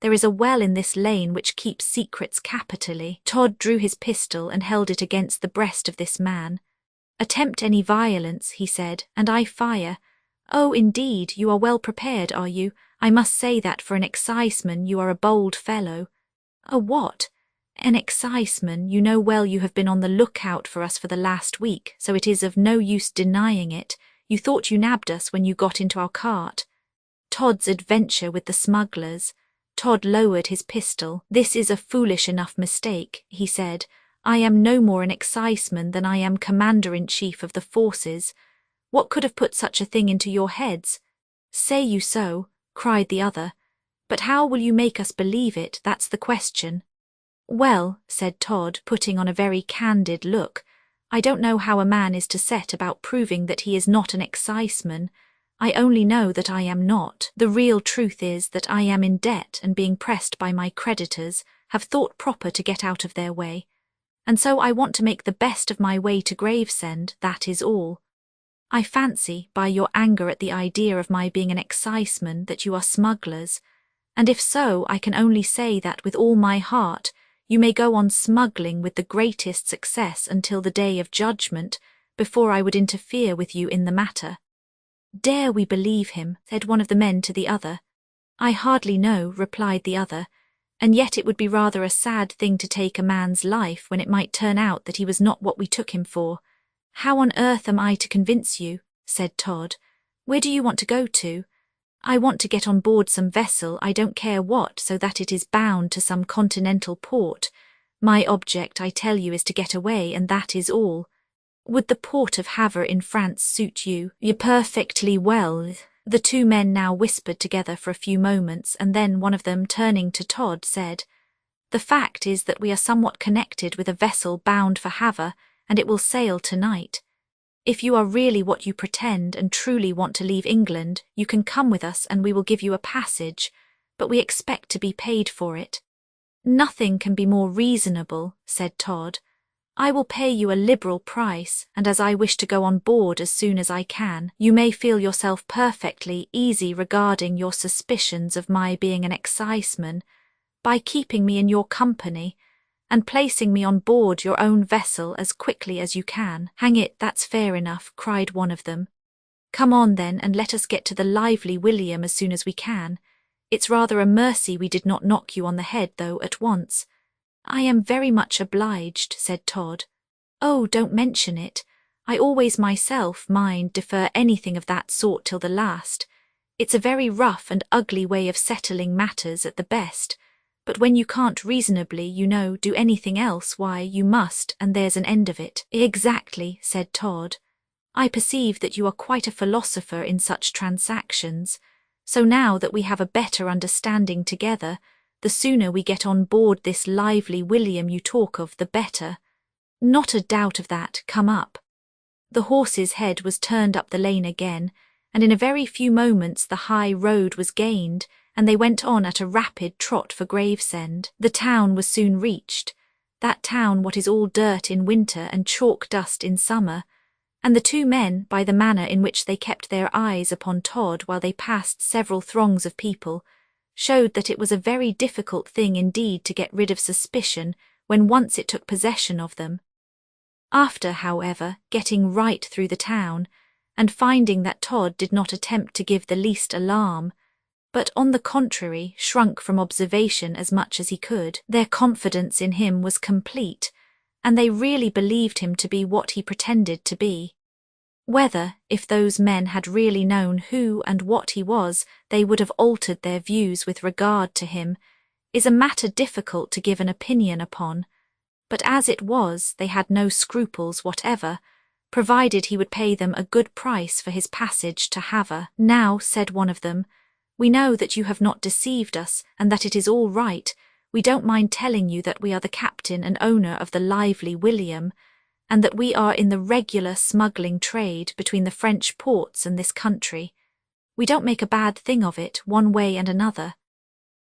There is a well in this lane which keeps secrets capitally." Todd drew his pistol and held it against the breast of this man. Attempt any violence, he said, and I fire. Oh, indeed, you are well prepared, are you? I must say that for an exciseman you are a bold fellow. A what? An exciseman. You know well you have been on the lookout for us for the last week, so it is of no use denying it. You thought you nabbed us when you got into our cart. Todd's adventure with the smugglers. Todd lowered his pistol. This is a foolish enough mistake, he said. I am no more an exciseman than I am commander-in-chief of the forces. What could have put such a thing into your heads? Say you so, cried the other. But how will you make us believe it, that's the question. Well, said Todd, putting on a very candid look, I don't know how a man is to set about proving that he is not an exciseman. I only know that I am not. The real truth is that I am in debt and being pressed by my creditors, have thought proper to get out of their way. And so I want to make the best of my way to Gravesend, that is all. I fancy, by your anger at the idea of my being an exciseman, that you are smugglers, and if so, I can only say that with all my heart you may go on smuggling with the greatest success until the day of judgment, before I would interfere with you in the matter. Dare we believe him? Said one of the men to the other. I hardly know, replied the other, and yet it would be rather a sad thing to take a man's life when it might turn out that he was not what we took him for. How on earth am I to convince you? Said Todd. Where do you want to go to? I want to get on board some vessel, I don't care what, so that it is bound to some continental port. My object, I tell you, is to get away, and that is all. Would the port of Havre in France suit you? Perfectly well. The two men now whispered together for a few moments, and then one of them, turning to Todd, said, The fact is that we are somewhat connected with a vessel bound for Havre, and it will sail tonight. If you are really what you pretend and truly want to leave England, you can come with us and we will give you a passage, but we expect to be paid for it. Nothing can be more reasonable, said Todd. I will pay you a liberal price, and as I wish to go on board as soon as I can, you may feel yourself perfectly easy regarding your suspicions of my being an exciseman, by keeping me in your company, and placing me on board your own vessel as quickly as you can. Hang it, that's fair enough, cried one of them. Come on then, and let us get to the Lively William as soon as we can. It's rather a mercy we did not knock you on the head, though, at once. I am very much obliged, said Todd. Oh, don't mention it. I always myself, mind, defer anything of that sort till the last. It's a very rough and ugly way of settling matters at the best, but when you can't reasonably, you know, do anything else, why, you must, and there's an end of it. Exactly, said Todd. I perceive that you are quite a philosopher in such transactions, so now that we have a better understanding together, the sooner we get on board this Lively William you talk of, the better. Not a doubt of that, come up. The horse's head was turned up the lane again, and in a very few moments the high road was gained, and they went on at a rapid trot for Gravesend. The town was soon reached, that town what is all dirt in winter and chalk dust in summer, and the two men, by the manner in which they kept their eyes upon Todd while they passed several throngs of people, showed that it was a very difficult thing indeed to get rid of suspicion when once it took possession of them. After, however, getting right through the town, and finding that Todd did not attempt to give the least alarm, but on the contrary shrunk from observation as much as he could, their confidence in him was complete, and they really believed him to be what he pretended to be. Whether, if those men had really known who and what he was, they would have altered their views with regard to him, is a matter difficult to give an opinion upon, but as it was, they had no scruples whatever, provided he would pay them a good price for his passage to Havre. Now, said one of them, we know that you have not deceived us, and that it is all right. We don't mind telling you that we are the captain and owner of the Lively William, and that we are in the regular smuggling trade between the French ports and this country. We don't make a bad thing of it, one way and another.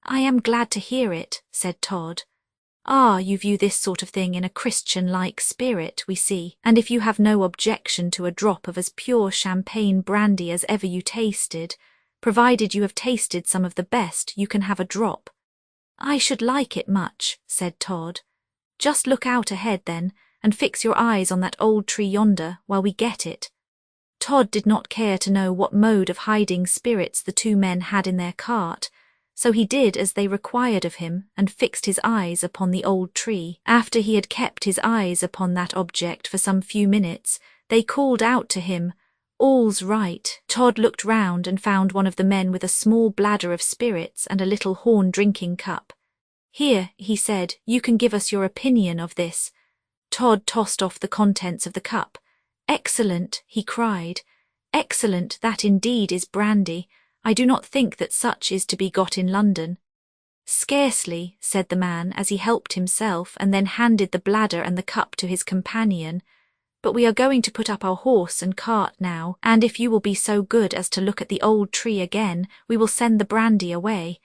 I am glad to hear it, said Todd. Ah, you view this sort of thing in a Christian-like spirit, we see, and if you have no objection to a drop of as pure champagne brandy as ever you tasted, provided you have tasted some of the best, you can have a drop. I should like it much, said Todd. Just look out ahead then, and fix your eyes on that old tree yonder while we get it." Todd did not care to know what mode of hiding spirits the two men had in their cart, so he did as they required of him and fixed his eyes upon the old tree. After he had kept his eyes upon that object for some few minutes, they called out to him, "All's right." Todd looked round and found one of the men with a small bladder of spirits and a little horn drinking cup. "Here," he said, "you can give us your opinion of this." Todd tossed off the contents of the cup. "Excellent," he cried. "Excellent, that indeed is brandy. I do not think that such is to be got in London." "Scarcely," said the man as he helped himself and then handed the bladder and the cup to his companion. "But we are going to put up our horse and cart now, and if you will be so good as to look at the old tree again, we will send the brandy away."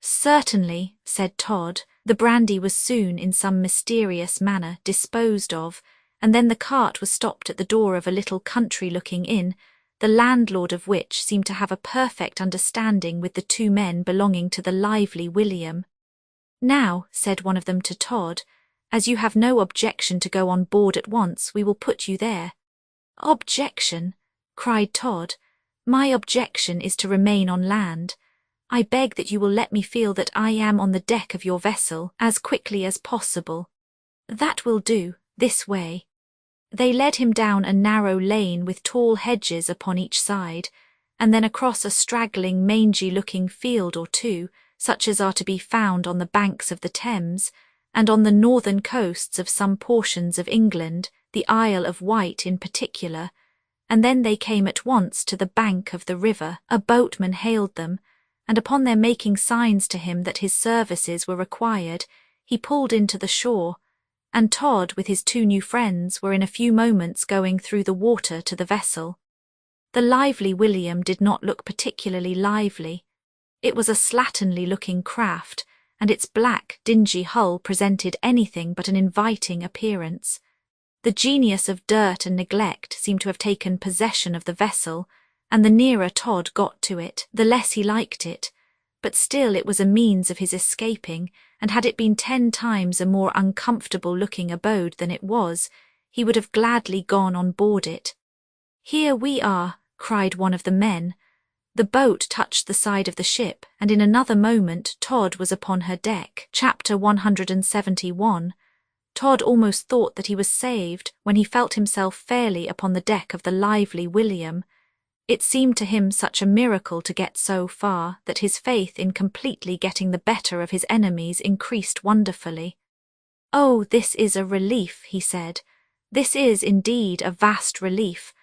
"Certainly," said Todd. The brandy was soon, in some mysterious manner, disposed of, and then the cart was stopped at the door of a little country-looking inn, the landlord of which seemed to have a perfect understanding with the two men belonging to the lively William. "Now," said one of them to Todd, "as you have no objection to go on board at once, we will put you there." "Objection?" cried Todd. "My objection is to remain on land. I beg that you will let me feel that I am on the deck of your vessel as quickly as possible." "That will do, this way." They led him down a narrow lane with tall hedges upon each side, and then across a straggling, mangy-looking field or two, such as are to be found on the banks of the Thames, and on the northern coasts of some portions of England, the Isle of Wight in particular, and then they came at once to the bank of the river. A boatman hailed them, and upon their making signs to him that his services were required, he pulled into the shore, and Todd with his two new friends were in a few moments going through the water to the vessel. The lively William did not look particularly lively. It was a slatternly-looking craft, and its black, dingy hull presented anything but an inviting appearance. The genius of dirt and neglect seemed to have taken possession of the vessel, and the nearer Todd got to it, the less he liked it, but still it was a means of his escaping, and had it been 10 times a more uncomfortable-looking abode than it was, he would have gladly gone on board it. "Here we are," cried one of the men. The boat touched the side of the ship, and in another moment Todd was upon her deck. Chapter 171. Todd almost thought that he was saved when he felt himself fairly upon the deck of the lively William. It seemed to him such a miracle to get so far that his faith in completely getting the better of his enemies increased wonderfully. "Oh, this is a relief," he said. "This is indeed a vast relief."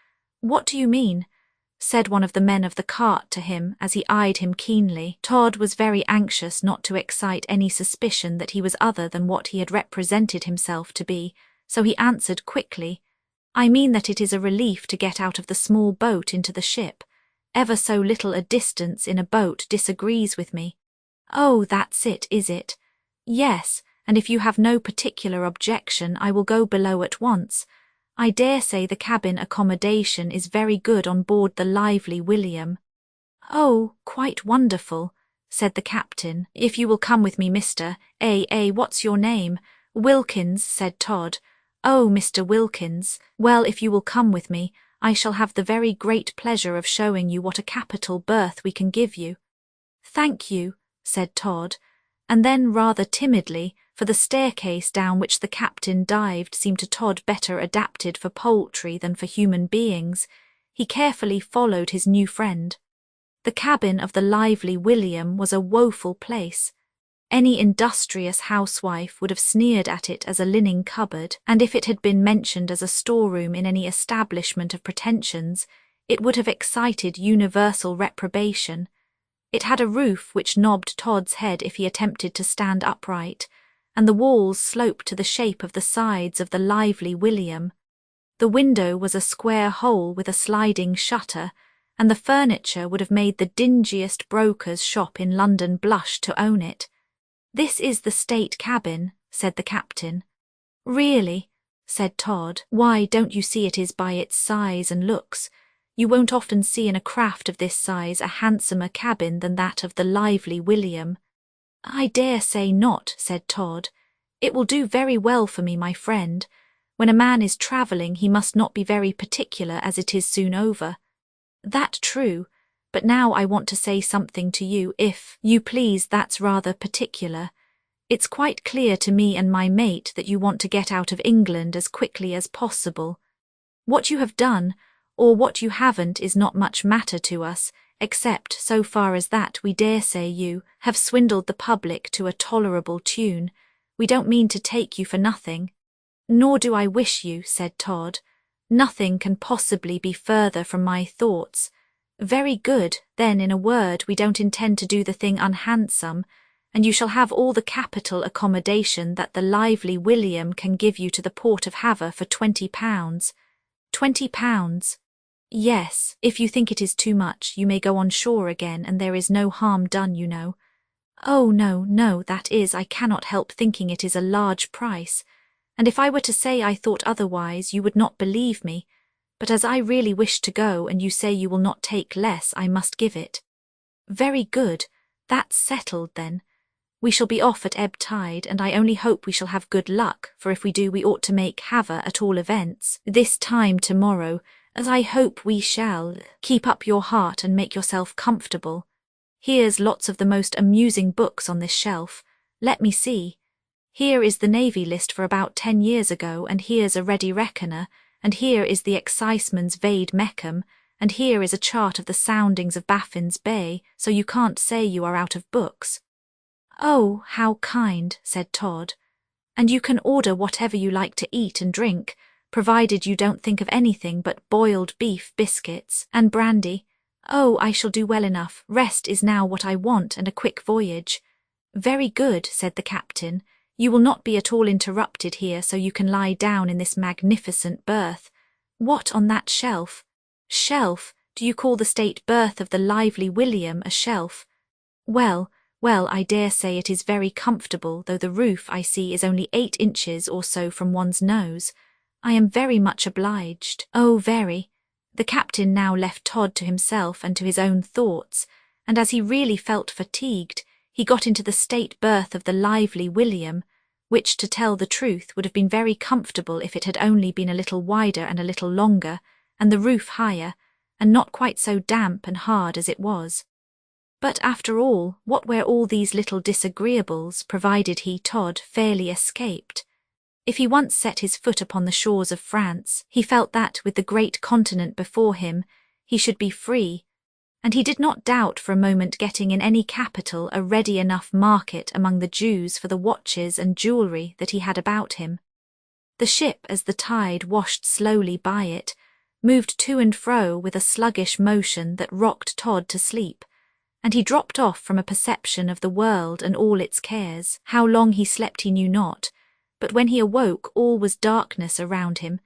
"What do you mean?" said one of the men of the cart to him as he eyed him keenly. Todd was very anxious not to excite any suspicion that he was other than what he had represented himself to be, so he answered quickly, "I mean that it is a relief to get out of the small boat into the ship. Ever so little a distance in a boat disagrees with me." "Oh, that's it, is it?" "Yes, and if you have no particular objection, I will go below at once. I dare say the cabin accommodation is very good on board the lively William." "Oh, quite wonderful," said the captain. "If you will come with me, Mr. What's your name?" "Wilkins," said Todd. "Oh, Mr. Wilkins. Well, if you will come with me, I shall have the very great pleasure of showing you what a capital berth we can give you." "Thank you," said Todd, and then rather timidly, for the staircase down which the captain dived seemed to Todd better adapted for poultry than for human beings, he carefully followed his new friend. The cabin of the lively William was a woeful place. Any industrious housewife would have sneered at it as a linen cupboard, and if it had been mentioned as a storeroom in any establishment of pretensions, it would have excited universal reprobation. It had a roof which knobbed Todd's head if he attempted to stand upright, and the walls sloped to the shape of the sides of the lively William. The window was a square hole with a sliding shutter, and the furniture would have made the dingiest broker's shop in London blush to own it. "This is the state cabin," said the captain. "Really?" said Todd. "Why, don't you see it is by its size and looks? You won't often see in a craft of this size a handsomer cabin than that of the lively William." "I dare say not," said Todd. "It will do very well for me, my friend. When a man is travelling, he must not be very particular, as it is soon over. That true, but now I want to say something to you, if you please. That's rather particular. It's quite clear to me and my mate that you want to get out of England as quickly as possible. What you have done, or what you haven't, is not much matter to us, except so far as that we dare say you have swindled the public to a tolerable tune. We don't mean to take you for nothing. Nor do I wish you, said Todd. Nothing can possibly be further from my thoughts. Very good, then, in a word, we don't intend to do the thing unhandsome, and you shall have all the capital accommodation that the lively William can give you to the port of Havre for £20. £20? Yes, if you think it is too much, you may go on shore again, and there is no harm done, you know. Oh, no, no, that is, I cannot help thinking it is a large price, and if I were to say I thought otherwise, you would not believe me, but as I really wish to go, and you say you will not take less, I must give it. Very good, that's settled then. We shall be off at ebb tide, and I only hope we shall have good luck, for if we do, we ought to make Havre at all events, this time tomorrow, as I hope we shall. Keep up your heart and make yourself comfortable. Here's lots of the most amusing books on this shelf. Let me see. Here is the Navy list for about 10 years ago, and here's a ready reckoner, and here is the Exciseman's Vade Mecum, and here is a chart of the soundings of Baffin's Bay, so you can't say you are out of books. Oh, how kind, said Todd. And you can order whatever you like to eat and drink, provided you don't think of anything but boiled beef, biscuits, and brandy. Oh, I shall do well enough. Rest is now what I want, and a quick voyage. Very good, said the captain. You will not be at all interrupted here, so you can lie down in this magnificent berth. What, on that shelf? Shelf? Do you call the state berth of the lively William a shelf? Well, I dare say it is very comfortable, though the roof, I see, is only 8 inches or so from one's nose. I am very much obliged. Oh, very. The captain now left Todd to himself and to his own thoughts, and as he really felt fatigued, he got into the state berth of the lively William, which, to tell the truth, would have been very comfortable if it had only been a little wider and a little longer, and the roof higher, and not quite so damp and hard as it was. But after all, what were all these little disagreeables, provided he, Todd, fairly escaped? If he once set his foot upon the shores of France, he felt that, with the great continent before him, he should be free, and he did not doubt for a moment getting in any capital a ready enough market among the Jews for the watches and jewellery that he had about him. The ship, as the tide washed slowly by it, moved to and fro with a sluggish motion that rocked Todd to sleep, and he dropped off from a perception of the world and all its cares. How long he slept he knew not, but when he awoke all was darkness around him,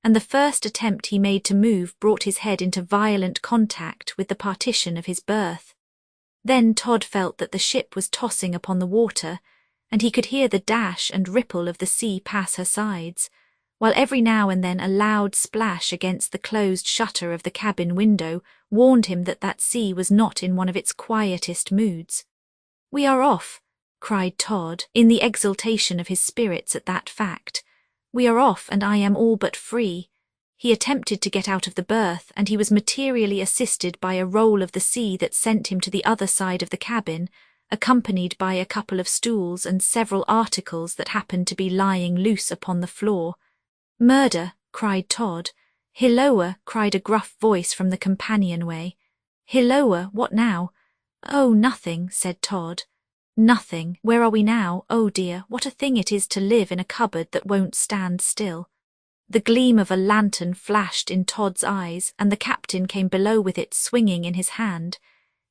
and the first attempt he made to move brought his head into violent contact with the partition of his berth. Then Todd felt that the ship was tossing upon the water, and he could hear the dash and ripple of the sea pass her sides, while every now and then a loud splash against the closed shutter of the cabin window warned him that that sea was not in one of its quietest moods. "We are off," cried Todd, in the exultation of his spirits at that fact. "We are off, and I am all but free." He attempted to get out of the berth, and he was materially assisted by a roll of the sea that sent him to the other side of the cabin, accompanied by a couple of stools and several articles that happened to be lying loose upon the floor. "Murder!" cried Todd. "Hilloa!" cried a gruff voice from the companionway. "Hilloa! What now?" "Oh, nothing," said Todd. "Nothing. Where are we now? Oh dear, what a thing it is to live in a cupboard that won't stand still." The gleam of a lantern flashed in Todd's eyes, and the captain came below with it swinging in his hand.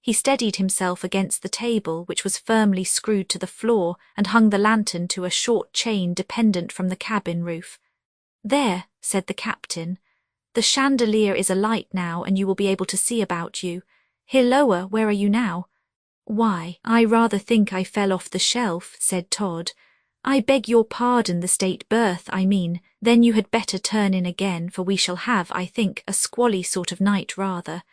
He steadied himself against the table, which was firmly screwed to the floor, and hung the lantern to a short chain dependent from the cabin roof. "There," said the captain. "The chandelier is alight now, and you will be able to see about you. Hilloa, where are you now?" "Why, I rather think I fell off the shelf," said Todd. "I beg your pardon, the state berth, I mean. Then you had better turn in again, for we shall have, I think, a squally sort of night rather.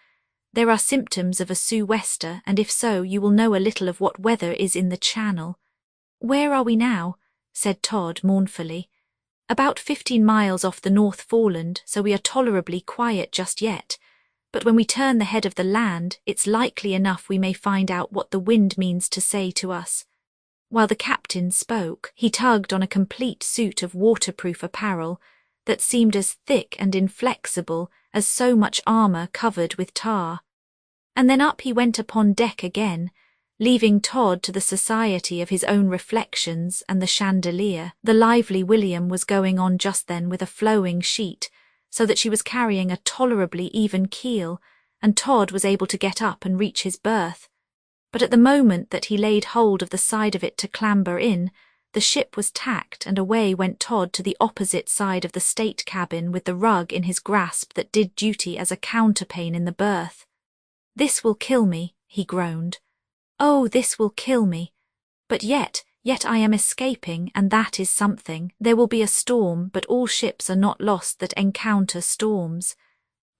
There are symptoms of a sou'wester, and if so, you will know a little of what weather is in the Channel." "Where are we now?" said Todd mournfully. About 15 miles off the North Foreland, so we are tolerably quiet just yet. But when we turn the head of the land, it's likely enough we may find out what the wind means to say to us." While the captain spoke, he tugged on a complete suit of waterproof apparel that seemed as thick and inflexible as so much armour covered with tar. And then up he went upon deck again, leaving Todd to the society of his own reflections and the chandelier. The lively William was going on just then with a flowing sheet, so that she was carrying a tolerably even keel, and Todd was able to get up and reach his berth. But at the moment that he laid hold of the side of it to clamber in, the ship was tacked, and away went Todd to the opposite side of the state cabin with the rug in his grasp that did duty as a counterpane in the berth. "This will kill me," he groaned. "Oh, this will kill me. But yet I am escaping, and that is something. There will be a storm, but all ships are not lost that encounter storms."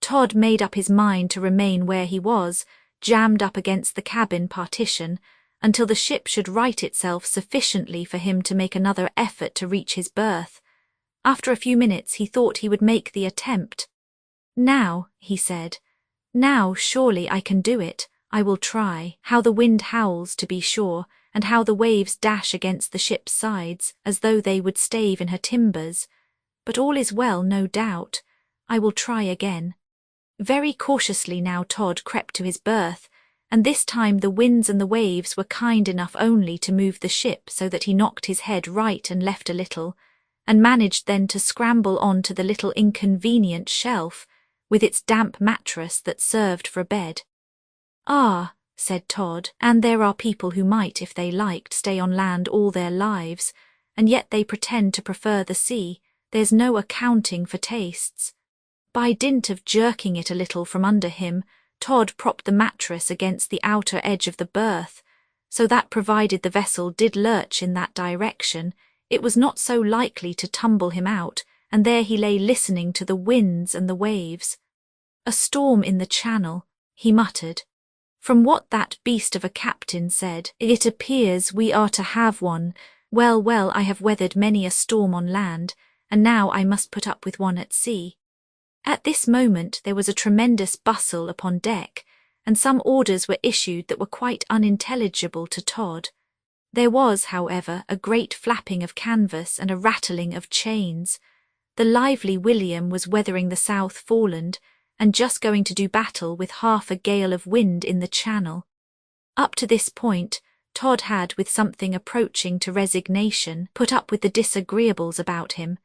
Todd made up his mind to remain where he was, jammed up against the cabin partition, until the ship should right itself sufficiently for him to make another effort to reach his berth. After a few minutes he thought he would make the attempt. "Now," he said, "now surely I can do it. I will try." How the wind howls, to be sure, and how the waves dash against the ship's sides, as though they would stave in her timbers. But all is well, no doubt. I will try again. Very cautiously now Todd crept to his berth, and this time the winds and the waves were kind enough only to move the ship so that he knocked his head right and left a little, and managed then to scramble on to the little inconvenient shelf, with its damp mattress that served for a bed. "Ah," said Todd, "and there are people who might, if they liked, stay on land all their lives, and yet they pretend to prefer the sea. There's no accounting for tastes." By dint of jerking it a little from under him, Todd propped the mattress against the outer edge of the berth, so that provided the vessel did lurch in that direction, it was not so likely to tumble him out, and there he lay listening to the winds and the waves. "A storm in the Channel," he muttered. "From what that beast of a captain said, it appears we are to have one. Well, well, I have weathered many a storm on land, and now I must put up with one at sea." At this moment there was a tremendous bustle upon deck, and some orders were issued that were quite unintelligible to Todd. There was, however, a great flapping of canvas and a rattling of chains. The lively William was weathering the South Foreland, and just going to do battle with half a gale of wind in the Channel. Up to this point, Todd had, with something approaching to resignation, put up with the disagreeables about him,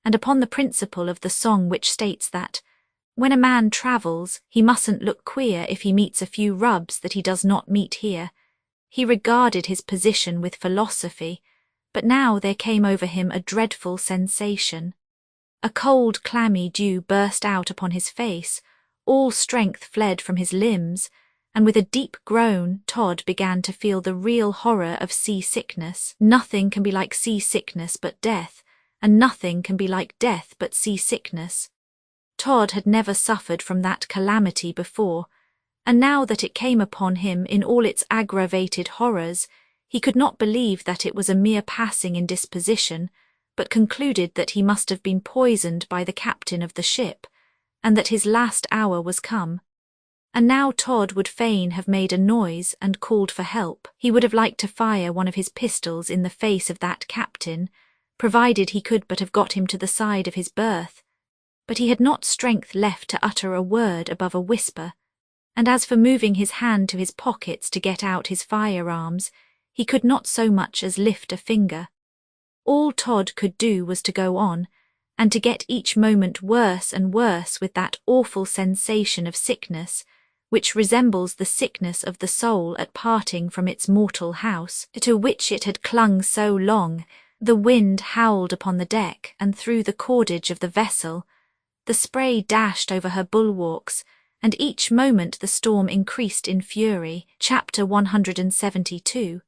and upon the principle of the song which states that, when a man travels, he mustn't look queer if he meets a few rubs that he does not meet here, he regarded his position with philosophy, but now there came over him a dreadful sensation. A cold, clammy dew burst out upon his face, all strength fled from his limbs, and with a deep groan Todd began to feel the real horror of sea-sickness. Nothing can be like sea-sickness but death, and nothing can be like death but sea-sickness. Todd had never suffered from that calamity before, and now that it came upon him in all its aggravated horrors, he could not believe that it was a mere passing indisposition, but concluded that he must have been poisoned by the captain of the ship, and that his last hour was come. And now Todd would fain have made a noise and called for help. He would have liked to fire one of his pistols in the face of that captain, provided he could but have got him to the side of his berth. But he had not strength left to utter a word above a whisper, and as for moving his hand to his pockets to get out his firearms, he could not so much as lift a finger. All Todd could do was to go on, and to get each moment worse and worse with that awful sensation of sickness, which resembles the sickness of the soul at parting from its mortal house, to which it had clung so long. The wind howled upon the deck and through the cordage of the vessel. The spray dashed over her bulwarks, and each moment the storm increased in fury. Chapter 172.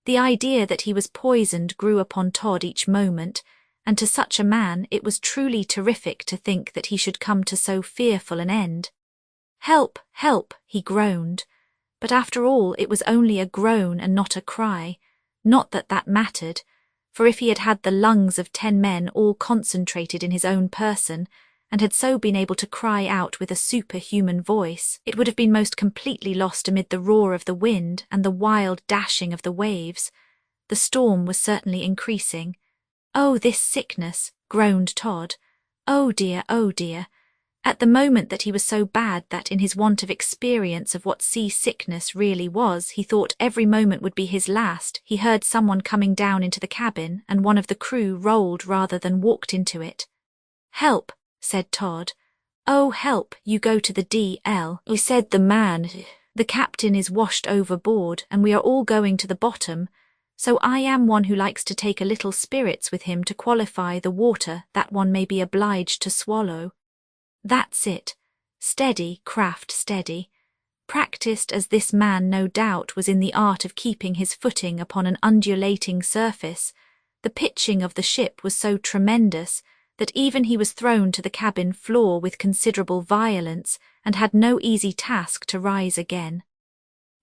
The idea that he was poisoned grew upon Todd each moment, and to such a man it was truly terrific to think that he should come to so fearful an end. "Help, help," he groaned. But after all it was only a groan and not a cry. Not that that mattered, for if he had had the lungs of 10 men all concentrated in his own person, and had so been able to cry out with a superhuman voice, it would have been most completely lost amid the roar of the wind and the wild dashing of the waves. The storm was certainly increasing. "Oh, this sickness," groaned Todd. "Oh dear, oh dear." At the moment that he was so bad that in his want of experience of what sea-sickness really was, he thought every moment would be his last, he heard someone coming down into the cabin, and one of the crew rolled rather than walked into it. "Help," said Todd. "Oh, help, you go to the D.L." said the man. "The captain is washed overboard, and we are all going to the bottom. So I am one who likes to take a little spirits with him to qualify the water that one may be obliged to swallow." That's it. Steady, craft steady. Practised as this man no doubt was in the art of keeping his footing upon an undulating surface, the pitching of the ship was so tremendous that even he was thrown to the cabin floor with considerable violence and had no easy task to rise again.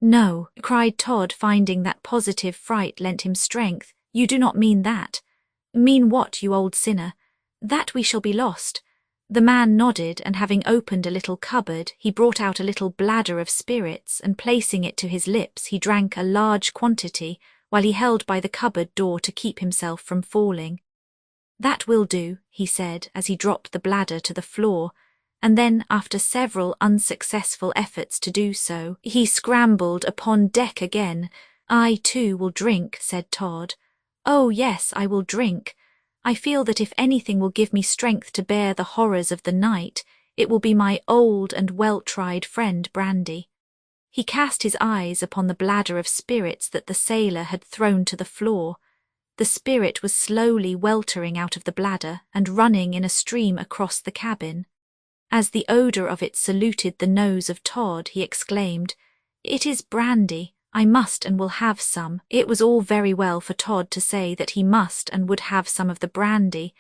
"No," cried Todd, finding that positive fright lent him strength. "You do not mean that." "Mean what, you old sinner?" "That we shall be lost." The man nodded, and having opened a little cupboard, he brought out a little bladder of spirits, and placing it to his lips, he drank a large quantity, while he held by the cupboard door to keep himself from falling. "That will do," he said, as he dropped the bladder to the floor, and then, after several unsuccessful efforts to do so, he scrambled upon deck again. "I, too, will drink," said Todd. "Oh, yes, I will drink. I feel that if anything will give me strength to bear the horrors of the night, it will be my old and well-tried friend brandy." He cast his eyes upon the bladder of spirits that the sailor had thrown to the floor. The spirit was slowly weltering out of the bladder and running in a stream across the cabin. As the odour of it saluted the nose of Todd, he exclaimed, "It is brandy. I must and will have some." It was all very well for Todd to say that he must and would have some of the brandy,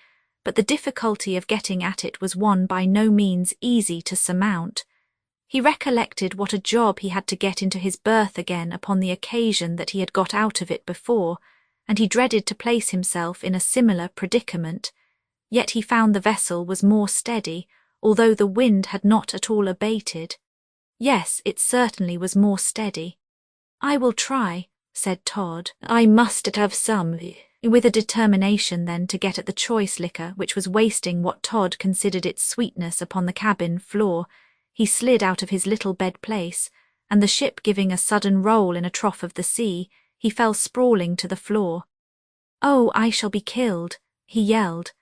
but the difficulty of getting at it was one by no means easy to surmount. He recollected what a job he had to get into his berth again upon the occasion that he had got out of it before, and he dreaded to place himself in a similar predicament. Yet he found the vessel was more steady, although the wind had not at all abated. Yes, it certainly was more steady. "I will try," said Todd. "I must have some," with a determination then to get at the choice liquor which was wasting what Todd considered its sweetness upon the cabin floor. He slid out of his little bed place, and the ship giving a sudden roll in a trough of the sea, he fell sprawling to the floor. "Oh, I shall be killed," he yelled.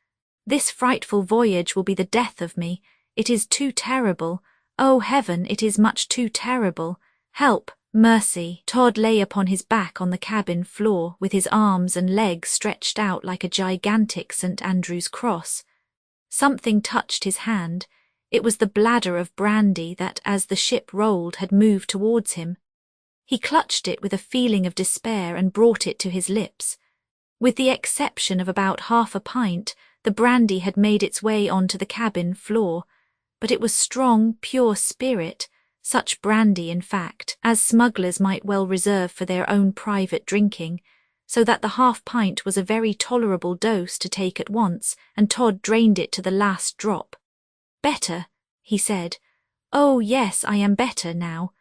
"This frightful voyage will be the death of me. It is too terrible. Oh, heaven, it is much too terrible. Help! Mercy!" Todd lay upon his back on the cabin floor, with his arms and legs stretched out like a gigantic St. Andrew's cross. Something touched his hand. It was the bladder of brandy that, as the ship rolled, had moved towards him. He clutched it with a feeling of despair and brought it to his lips. With the exception of about half a pint, the brandy had made its way onto the cabin floor, but it was strong, pure spirit, such brandy, in fact, as smugglers might well reserve for their own private drinking, so that the half-pint was a very tolerable dose to take at once, and Todd drained it to the last drop. "Better," he said. "Oh, yes, I am better now."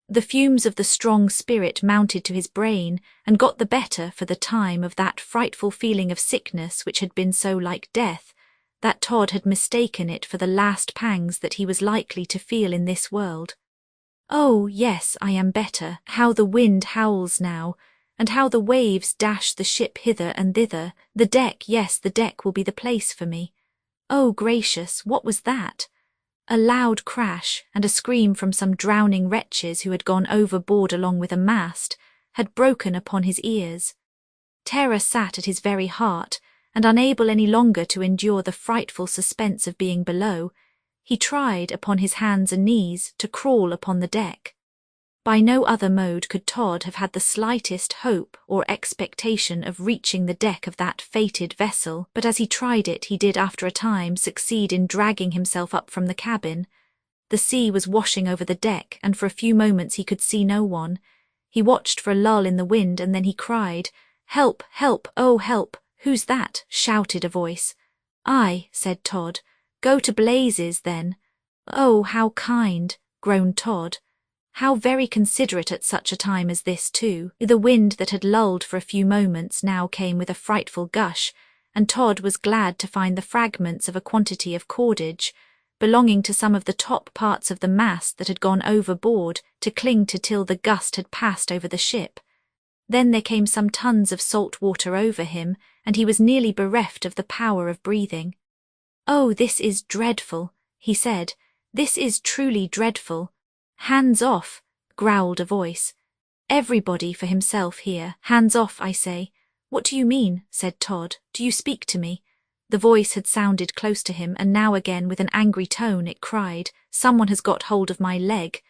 The fumes of the strong spirit mounted to his brain and got the better, for the time, of that frightful feeling of sickness which had been so like death, that Todd had mistaken it for the last pangs that he was likely to feel in this world. "Oh, yes, I am better. How the wind howls now, and how the waves dash the ship hither and thither. The deck, yes, the deck will be the place for me. Oh, gracious, what was that?" A loud crash, and a scream from some drowning wretches who had gone overboard along with a mast, had broken upon his ears. Terror sat at his very heart, and unable any longer to endure the frightful suspense of being below, he tried, upon his hands and knees, to crawl upon the deck. By no other mode could Todd have had the slightest hope or expectation of reaching the deck of that fated vessel, but as he tried it, he did after a time succeed in dragging himself up from the cabin. The sea was washing over the deck, and for a few moments he could see no one. He watched for a lull in the wind, and then he cried, "Help, help, oh help!" "Who's that?" shouted a voice. "I," said Todd. "Go to blazes, then." "Oh, how kind," groaned Todd. How very considerate at such a time as this, too. The wind that had lulled for a few moments now came with a frightful gush, and Todd was glad to find the fragments of a quantity of cordage, belonging to some of the top parts of the mast that had gone overboard to cling to till the gust had passed over the ship. Then there came some tons of salt water over him, and he was nearly bereft of the power of breathing. "Oh, this is dreadful," he said. "This is truly dreadful." "Hands off," growled a voice. "Everybody for himself here. Hands off, I say." "What do you mean?" said Todd. "Do you speak to me?" The voice had sounded close to him, and now again with an angry tone it cried, "Someone has got hold of my leg."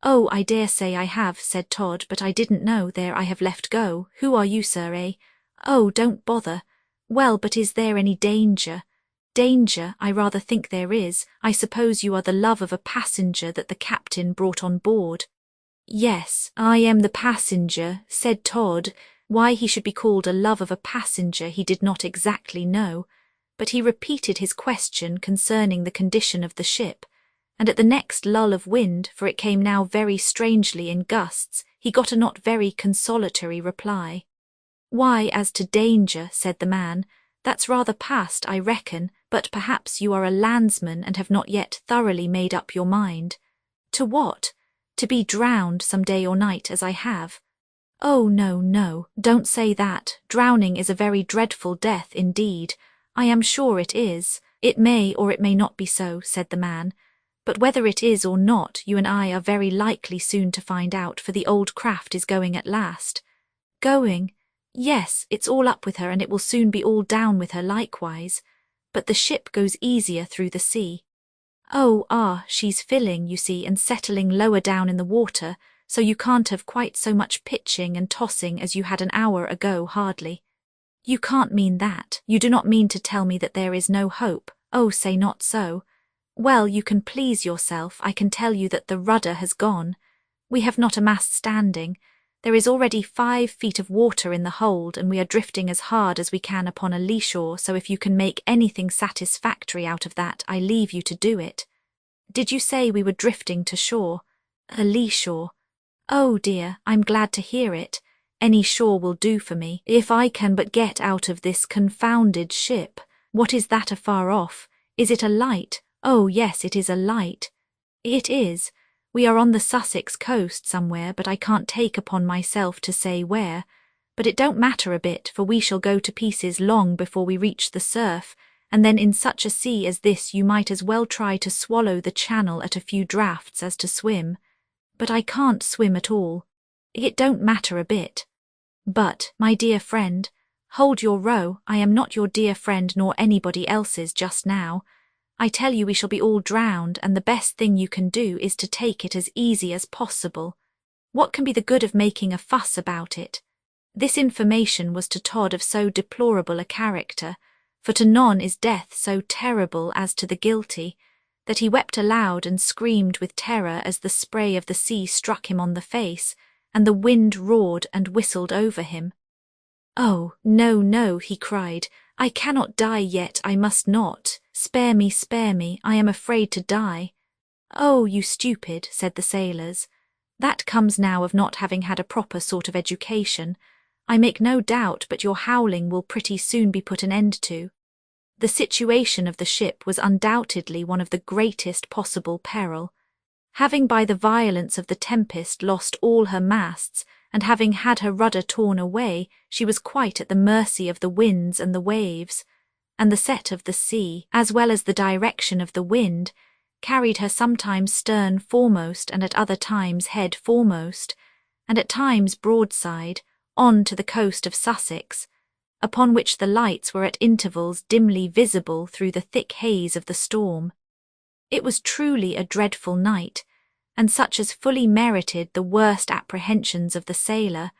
"Oh, I dare say I have," said Todd, "but I didn't know. There, I have left go. Who are you, sir, eh?" "Oh, don't bother." "Well, but is there any danger?" "Danger? I rather think there is. I suppose you are the love of a passenger that the captain brought on board." "Yes, I am the passenger," said Todd. Why he should be called a love of a passenger he did not exactly know, but he repeated his question concerning the condition of the ship, and at the next lull of wind, for it came now very strangely in gusts, he got a not very consolatory reply. "Why, as to danger," said the man, "that's rather past, I reckon, but perhaps you are a landsman and have not yet thoroughly made up your mind." "To what?" "To be drowned some day or night, as I have." "Oh, no, no, don't say that. Drowning is a very dreadful death indeed. I am sure it is." "It may or it may not be so," said the man. "But whether it is or not, you and I are very likely soon to find out, for the old craft is going at last." "Going?" "Yes, it's all up with her, and it will soon be all down with her likewise. But the ship goes easier through the sea." "Oh, she's filling, you see, and settling lower down in the water, so you can't have quite so much pitching and tossing as you had an hour ago, hardly." "You can't mean that. You do not mean to tell me that there is no hope. Oh, say not so." "Well, you can please yourself. I can tell you that the rudder has gone. We have not a mast standing. There is already 5 feet of water in the hold, and we are drifting as hard as we can upon a lee shore, so if you can make anything satisfactory out of that, I leave you to do it." "Did you say we were drifting to shore?" "A lee shore." "Oh dear, I'm glad to hear it. Any shore will do for me, if I can but get out of this confounded ship." "What is that afar off? Is it a light?" "Oh yes, it is a light." "It is. We are on the Sussex coast somewhere, but I can't take upon myself to say where. But it don't matter a bit, for we shall go to pieces long before we reach the surf, and then in such a sea as this you might as well try to swallow the channel at a few draughts as to swim." "But I can't swim at all." "It don't matter a bit." "But, my dear friend—" "Hold your row. I am not your dear friend nor anybody else's just now. I tell you we shall be all drowned, and the best thing you can do is to take it as easy as possible. What can be the good of making a fuss about it?" This information was to Todd of so deplorable a character, for to none is death so terrible as to the guilty, that he wept aloud and screamed with terror as the spray of the sea struck him on the face, and the wind roared and whistled over him. "Oh, no, no," he cried, "I cannot die yet, I must not. Spare me, I am afraid to die." "Oh, you stupid," said the sailors. "That comes now of not having had a proper sort of education. I make no doubt but your howling will pretty soon be put an end to." The situation of the ship was undoubtedly one of the greatest possible peril. Having by the violence of the tempest lost all her masts, and having had her rudder torn away, she was quite at the mercy of the winds and the waves, and the set of the sea, as well as the direction of the wind, carried her sometimes stern foremost and at other times head foremost, and at times broadside, on to the coast of Sussex, upon which the lights were at intervals dimly visible through the thick haze of the storm. It was truly a dreadful night, and such as fully merited the worst apprehensions of the sailor,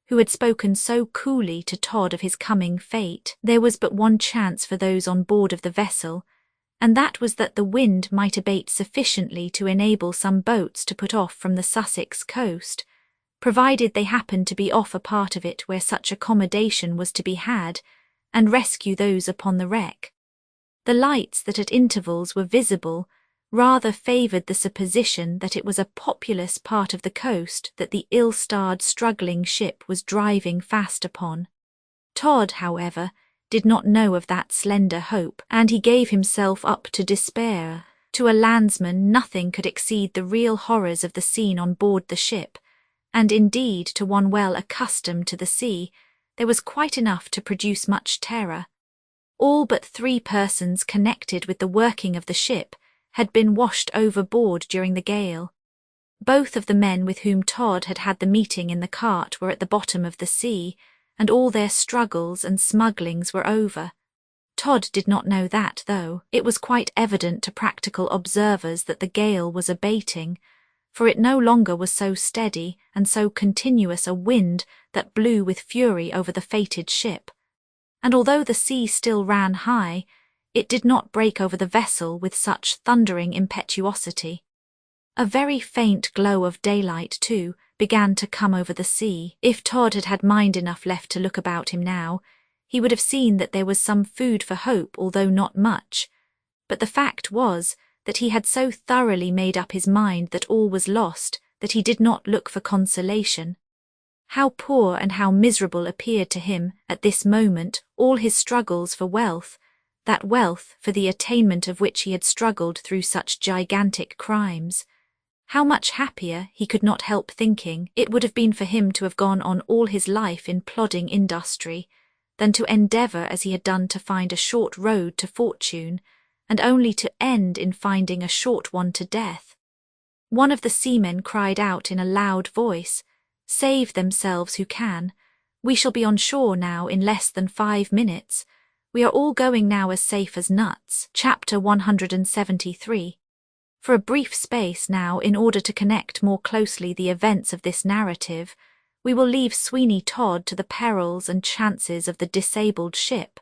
who had spoken so coolly to Todd of his coming fate. There was but one chance for those on board of the vessel, and that was that the wind might abate sufficiently to enable some boats to put off from the Sussex coast, provided they happened to be off a part of it where such accommodation was to be had, and rescue those upon the wreck. The lights that at intervals were visible rather favoured the supposition that it was a populous part of the coast that the ill-starred struggling ship was driving fast upon. Todd, however, did not know of that slender hope, and he gave himself up to despair. To a landsman nothing could exceed the real horrors of the scene on board the ship, and indeed to one well accustomed to the sea, there was quite enough to produce much terror. All but 3 persons connected with the working of the ship had been washed overboard during the gale. Both of the men with whom Todd had had the meeting in the cart were at the bottom of the sea, and all their struggles and smugglings were over. Todd did not know that, though. It was quite evident to practical observers that the gale was abating, for it no longer was so steady and so continuous a wind that blew with fury over the fated ship. And although the sea still ran high, it did not break over the vessel with such thundering impetuosity. A very faint glow of daylight, too, began to come over the sea. If Todd had had mind enough left to look about him now, he would have seen that there was some food for hope, although not much. But the fact was that he had so thoroughly made up his mind that all was lost that he did not look for consolation. How poor and how miserable appeared to him, at this moment, all his struggles for wealth, that wealth for the attainment of which he had struggled through such gigantic crimes. How much happier, he could not help thinking, it would have been for him to have gone on all his life in plodding industry, than to endeavour as he had done to find a short road to fortune, and only to end in finding a short one to death. One of the seamen cried out in a loud voice, "Save themselves who can. We shall be on shore now in less than 5 minutes. We are all going now as safe as nuts." Chapter 173. For a brief space now, in order to connect more closely the events of this narrative, we will leave Sweeney Todd to the perils and chances of the disabled ship,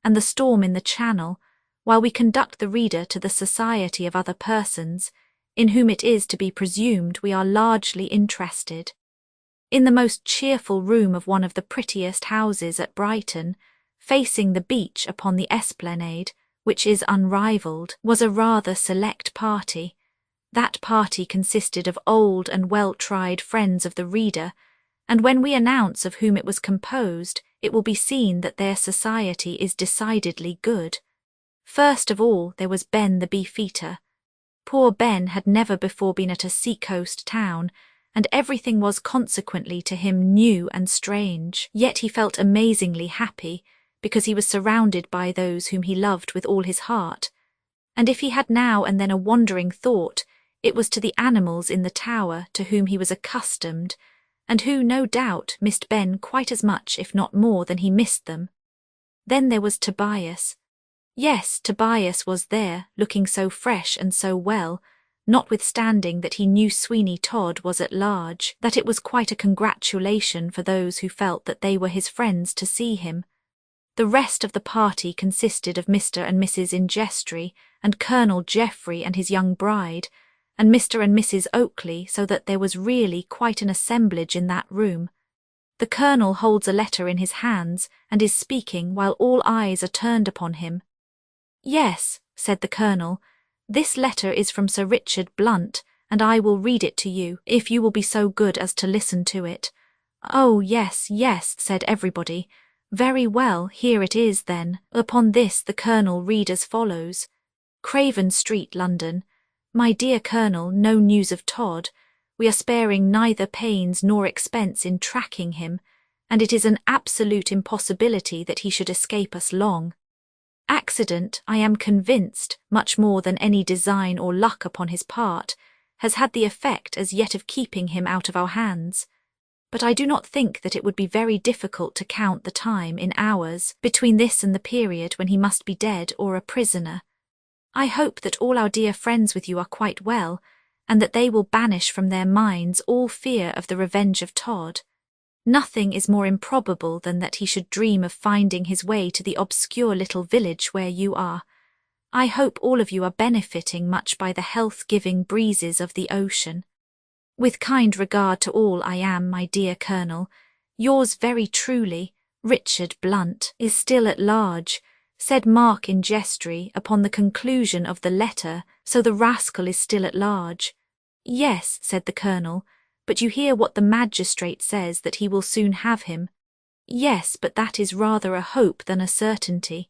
and the storm in the Channel, while we conduct the reader to the society of other persons, in whom it is to be presumed we are largely interested. In the most cheerful room of one of the prettiest houses at Brighton, facing the beach upon the esplanade, which is unrivalled, was a rather select party. That party consisted of old and well-tried friends of the reader, and when we announce of whom it was composed, it will be seen that their society is decidedly good. First of all there was Ben the beefeater. Poor Ben had never before been at a sea-coast town, and everything was consequently to him new and strange. Yet he felt amazingly happy, because he was surrounded by those whom he loved with all his heart, and if he had now and then a wandering thought, it was to the animals in the tower to whom he was accustomed, and who, no doubt, missed Ben quite as much, if not more, than he missed them. Then there was Tobias. Yes, Tobias was there, looking so fresh and so well, notwithstanding that he knew Sweeney Todd was at large, that it was quite a congratulation for those who felt that they were his friends to see him. The rest of the party consisted of Mr. and Mrs. Ingestry, and Colonel Geoffrey and his young bride, and Mr. and Mrs. Oakley, so that there was really quite an assemblage in that room. The Colonel holds a letter in his hands, and is speaking while all eyes are turned upon him. "Yes," said the Colonel, "this letter is from Sir Richard Blunt, and I will read it to you, if you will be so good as to listen to it." "Oh, yes, yes," said everybody. "Very well, here it is then." Upon this the Colonel read as follows: Craven Street, London. My dear Colonel, no news of Todd. We are sparing neither pains nor expense in tracking him, and it is an absolute impossibility that he should escape us long. Accident, I am convinced, much more than any design or luck upon his part, has had the effect as yet of keeping him out of our hands. But I do not think that it would be very difficult to count the time in hours between this and the period when he must be dead or a prisoner. I hope that all our dear friends with you are quite well, and that they will banish from their minds all fear of the revenge of Todd. Nothing is more improbable than that he should dream of finding his way to the obscure little village where you are. I hope all of you are benefiting much by the health-giving breezes of the ocean. With kind regard to all, I am, my dear Colonel, yours very truly, Richard Blunt is still at large, said Mark in jestry upon the conclusion of the letter, so the rascal is still at large. Yes, said the Colonel, but you hear what the magistrate says, that he will soon have him. Yes, but that is rather a hope than a certainty.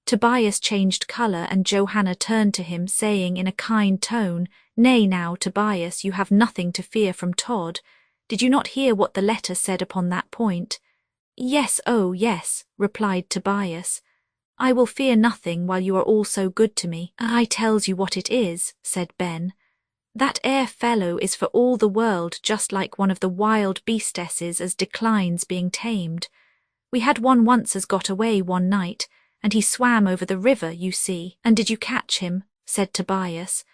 Tobias changed colour, and Johanna turned to him, saying in a kind tone, Nay now, Tobias, you have nothing to fear from Todd. Did you not hear what the letter said upon that point? Yes, oh yes, replied Tobias. I will fear nothing while you are all so good to me. I tells you what it is, said Ben. That ere fellow is for all the world just like one of the wild beastesses as declines being tamed. We had one once as got away one night, and he swam over the river, you see. And did you catch him? Said Tobias.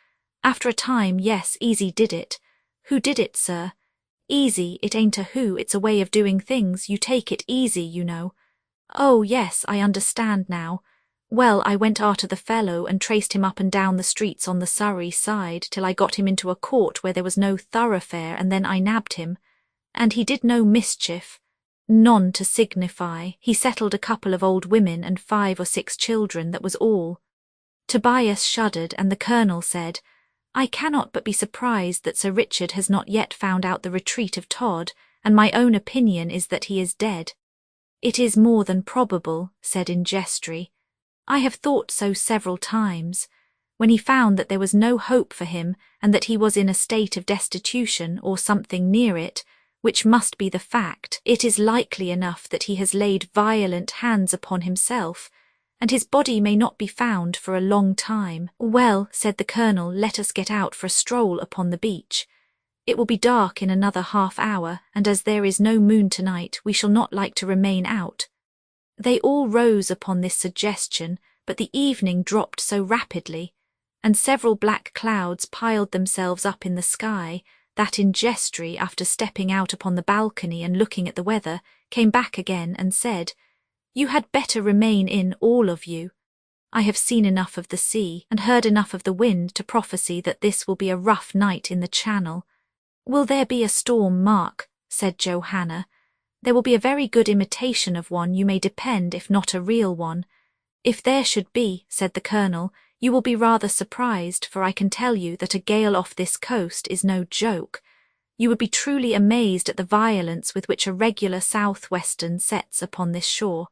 After a time, yes, easy did it. Who did it, sir? Easy, it ain't a who, it's a way of doing things, you take it easy, you know. Oh, yes, I understand now. Well, I went arter the fellow and traced him up and down the streets on the Surrey side till I got him into a court where there was no thoroughfare, and then I nabbed him. And he did no mischief. None to signify. He settled a couple of old women and 5 or 6 children, that was all. Tobias shuddered, and the Colonel said, I cannot but be surprised that Sir Richard has not yet found out the retreat of Todd, and my own opinion is that he is dead. It is more than probable, said in jestry. I have thought so several times. When he found that there was no hope for him, and that he was in a state of destitution or something near it, which must be the fact, it is likely enough that he has laid violent hands upon himself, and his body may not be found for a long time. Well, said the Colonel, let us get out for a stroll upon the beach. It will be dark in another half-hour, and as there is no moon tonight, we shall not like to remain out. They all rose upon this suggestion, but the evening dropped so rapidly, and several black clouds piled themselves up in the sky, that in jestry, after stepping out upon the balcony and looking at the weather, came back again and said, You had better remain in, all of you. I have seen enough of the sea, and heard enough of the wind to prophesy that this will be a rough night in the Channel. Will there be a storm, Mark? Said Johanna. There will be a very good imitation of one, you may depend, if not a real one. If there should be, said the Colonel, you will be rather surprised, for I can tell you that a gale off this coast is no joke. You would be truly amazed at the violence with which a regular southwestern sets upon this shore.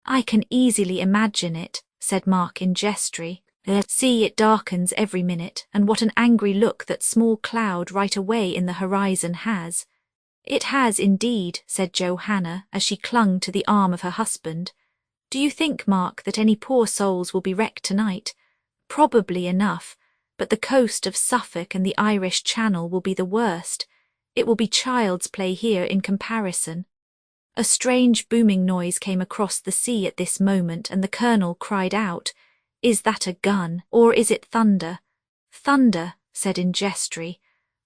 I can easily imagine it, said Mark in jestry. See, it darkens every minute, and what an angry look that small cloud right away in the horizon has. It has indeed, said Johanna, as she clung to the arm of her husband. Do you think, Mark, that any poor souls will be wrecked tonight? Probably enough, but the coast of Suffolk and the Irish Channel will be the worst. It will be child's play here in comparison. A strange booming noise came across the sea at this moment, and the Colonel cried out, Is that a gun, or is it thunder? Thunder, said in jestry.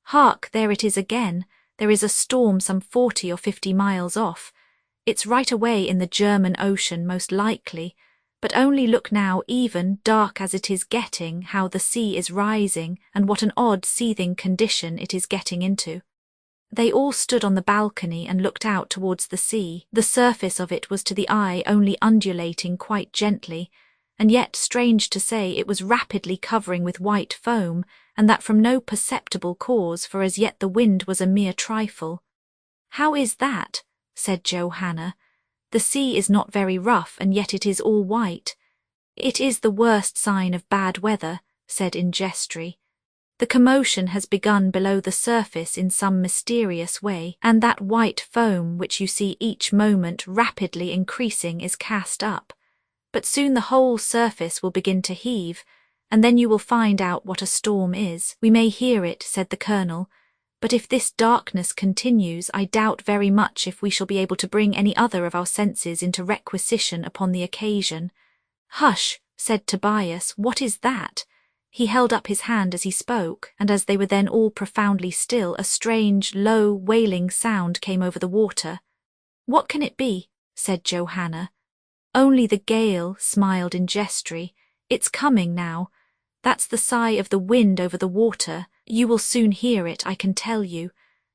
Hark, there it is again. There is a storm some 40 or 50 miles off. It's right away in the German Ocean most likely, but only look now, even dark as it is getting, how the sea is rising, and what an odd seething condition it is getting into. They all stood on the balcony and looked out towards the sea. The surface of it was to the eye only undulating quite gently, and yet, strange to say, it was rapidly covering with white foam, and that from no perceptible cause, for as yet the wind was a mere trifle. How is that? Said Johanna. The sea is not very rough, and yet it is all white. It is the worst sign of bad weather, said in jestry. The commotion has begun below the surface in some mysterious way, and that white foam which you see each moment rapidly increasing is cast up. But soon the whole surface will begin to heave, and then you will find out what a storm is. We may hear it, said the Colonel, but if this darkness continues, I doubt very much if we shall be able to bring any other of our senses into requisition upon the occasion. Hush, said Tobias, what is that? He held up his hand as he spoke, and as they were then all profoundly still, a strange, low, wailing sound came over the water. What can it be? Said Johanna. Only the gale, smiled in jestry. It's coming now. That's the sigh of the wind over the water. You will soon hear it, I can tell you.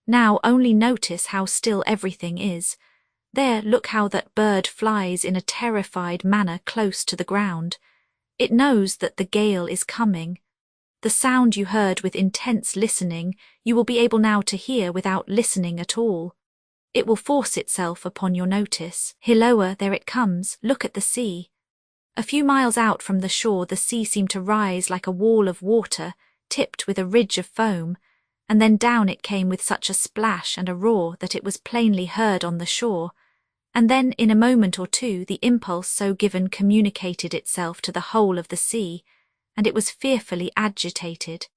Now only notice how still everything is. There, look how that bird flies in a terrified manner close to the ground. It knows that the gale is coming. The sound you heard with intense listening, you will be able now to hear without listening at all. It will force itself upon your notice. Hilloa, there it comes. Look at the sea. A few miles out from the shore, the sea seemed to rise like a wall of water, tipped with a ridge of foam, and then down it came with such a splash and a roar that it was plainly heard on the shore. And then, in a moment or two, the impulse so given communicated itself to the whole of the sea, and it was fearfully agitated.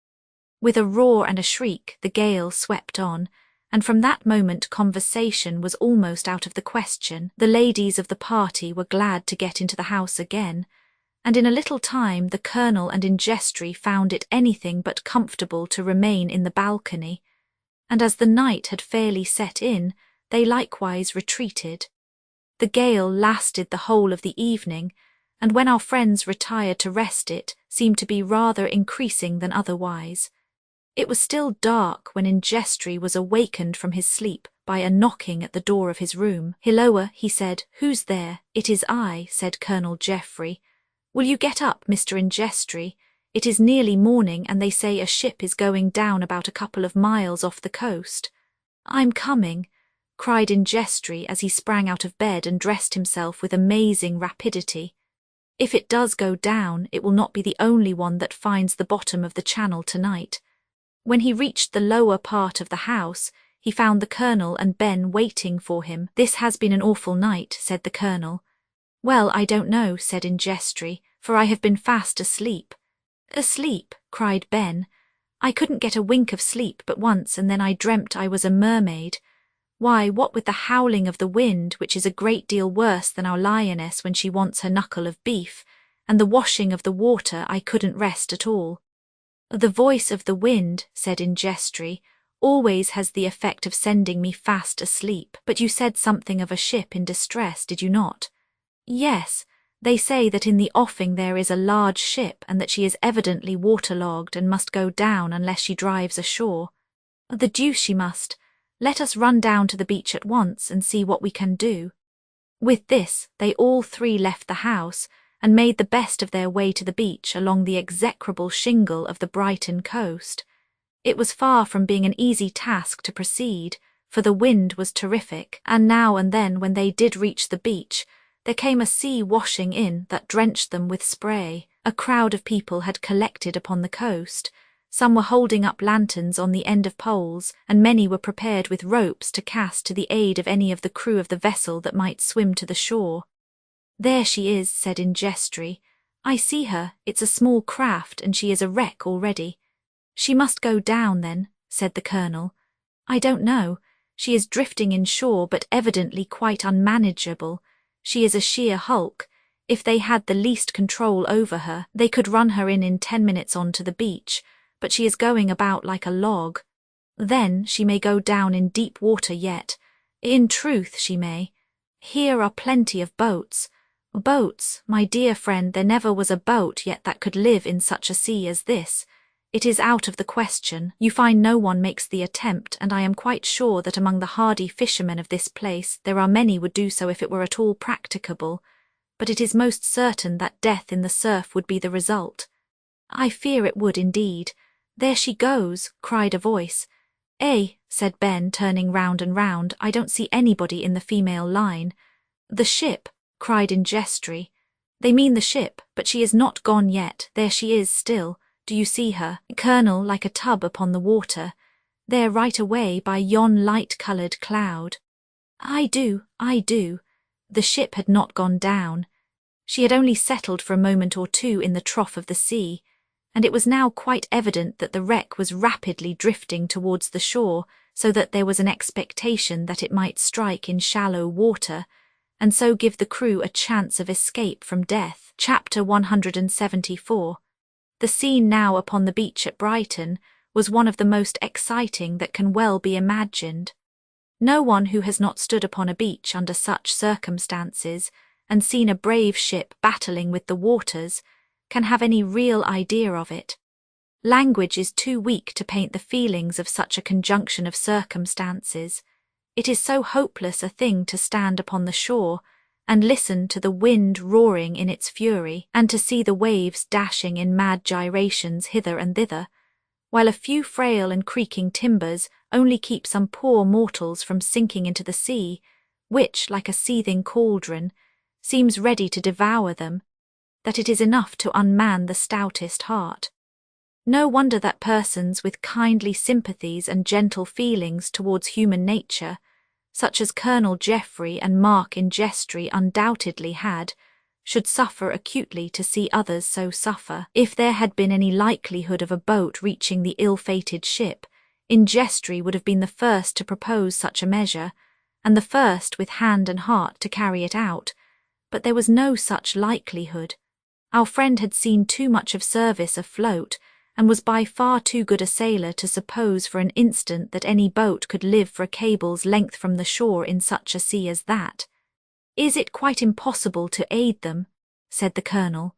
With a roar and a shriek, the gale swept on, and from that moment conversation was almost out of the question. The ladies of the party were glad to get into the house again, and in a little time the Colonel and Ingestry found it anything but comfortable to remain in the balcony, and as the night had fairly set in, they likewise retreated. The gale lasted the whole of the evening, and when our friends retired to rest it seemed to be rather increasing than otherwise. It was still dark when Ingestry was awakened from his sleep by a knocking at the door of his room. "Hilloa," he said. "Who's there?" "It is I," said Colonel Geoffrey. "Will you get up, Mr. Ingestry? It is nearly morning, and they say a ship is going down about a couple of miles off the coast." "I'm coming," cried Ingestry as he sprang out of bed and dressed himself with amazing rapidity. "If it does go down, it will not be the only one that finds the bottom of the channel tonight." When he reached the lower part of the house, he found the Colonel and Ben waiting for him. "This has been an awful night," said the Colonel. "Well, I don't know," said Ingestry, "for I have been fast asleep." "Asleep?" cried Ben. "I couldn't get a wink of sleep but once, and then I dreamt I was a mermaid. Why, what with the howling of the wind, which is a great deal worse than our lioness when she wants her knuckle of beef, and the washing of the water, I couldn't rest at all." "The voice of the wind," said Ingestry, "always has the effect of sending me fast asleep. But you said something of a ship in distress, did you not?" "Yes, they say that in the offing there is a large ship, and that she is evidently waterlogged and must go down unless she drives ashore." "The deuce she must. Let us run down to the beach at once and see what we can do." With this, they all three left the house and made the best of their way to the beach along the execrable shingle of the Brighton coast. It was far from being an easy task to proceed, for the wind was terrific, and now and then when they did reach the beach, there came a sea washing in that drenched them with spray. A crowd of people had collected upon the coast. Some were holding up lanterns on the end of poles, and many were prepared with ropes to cast to the aid of any of the crew of the vessel that might swim to the shore. "There she is," said Ingestry. "I see her. It's a small craft, and she is a wreck already." "She must go down, then," said the Colonel. "I don't know. She is drifting inshore, but evidently quite unmanageable. She is a sheer hulk. If they had the least control over her, they could run her in 10 minutes on to the beach, but she is going about like a log. Then she may go down in deep water yet. In truth, she may. Here are plenty of boats. Boats, my dear friend, there never was a boat yet that could live in such a sea as this. It is out of the question. You find no one makes the attempt, and I am quite sure that among the hardy fishermen of this place there are many would do so if it were at all practicable, but it is most certain that death in the surf would be the result." "I fear it would indeed. There she goes," cried a voice. "Eh," said Ben, turning round and round, "I don't see anybody in the female line." "The ship," cried Ingestry. "They mean the ship, but she is not gone yet. There she is still. Do you see her, Colonel, like a tub upon the water? There right away by yon light-coloured cloud." I do. The ship had not gone down. She had only settled for a moment or two in the trough of the sea, and it was now quite evident that the wreck was rapidly drifting towards the shore, so that there was an expectation that it might strike in shallow water, and so give the crew a chance of escape from death. Chapter 174. The scene now upon the beach at Brighton was one of the most exciting that can well be imagined. No one who has not stood upon a beach under such circumstances and seen a brave ship battling with the waters can have any real idea of it. Language is too weak to paint the feelings of such a conjunction of circumstances. It is so hopeless a thing to stand upon the shore, and listen to the wind roaring in its fury, and to see the waves dashing in mad gyrations hither and thither, while a few frail and creaking timbers only keep some poor mortals from sinking into the sea, which, like a seething cauldron, seems ready to devour them, that it is enough to unman the stoutest heart. No wonder that persons with kindly sympathies and gentle feelings towards human nature, such as Colonel Geoffrey and Mark in Jestry undoubtedly had, should suffer acutely to see others so suffer. If there had been any likelihood of a boat reaching the ill-fated ship, in Jestry would have been the first to propose such a measure, and the first with hand and heart to carry it out, but there was no such likelihood. Our friend had seen too much of service afloat, and was by far too good a sailor to suppose for an instant that any boat could live for a cable's length from the shore in such a sea as that. "Is it quite impossible to aid them?" said the Colonel.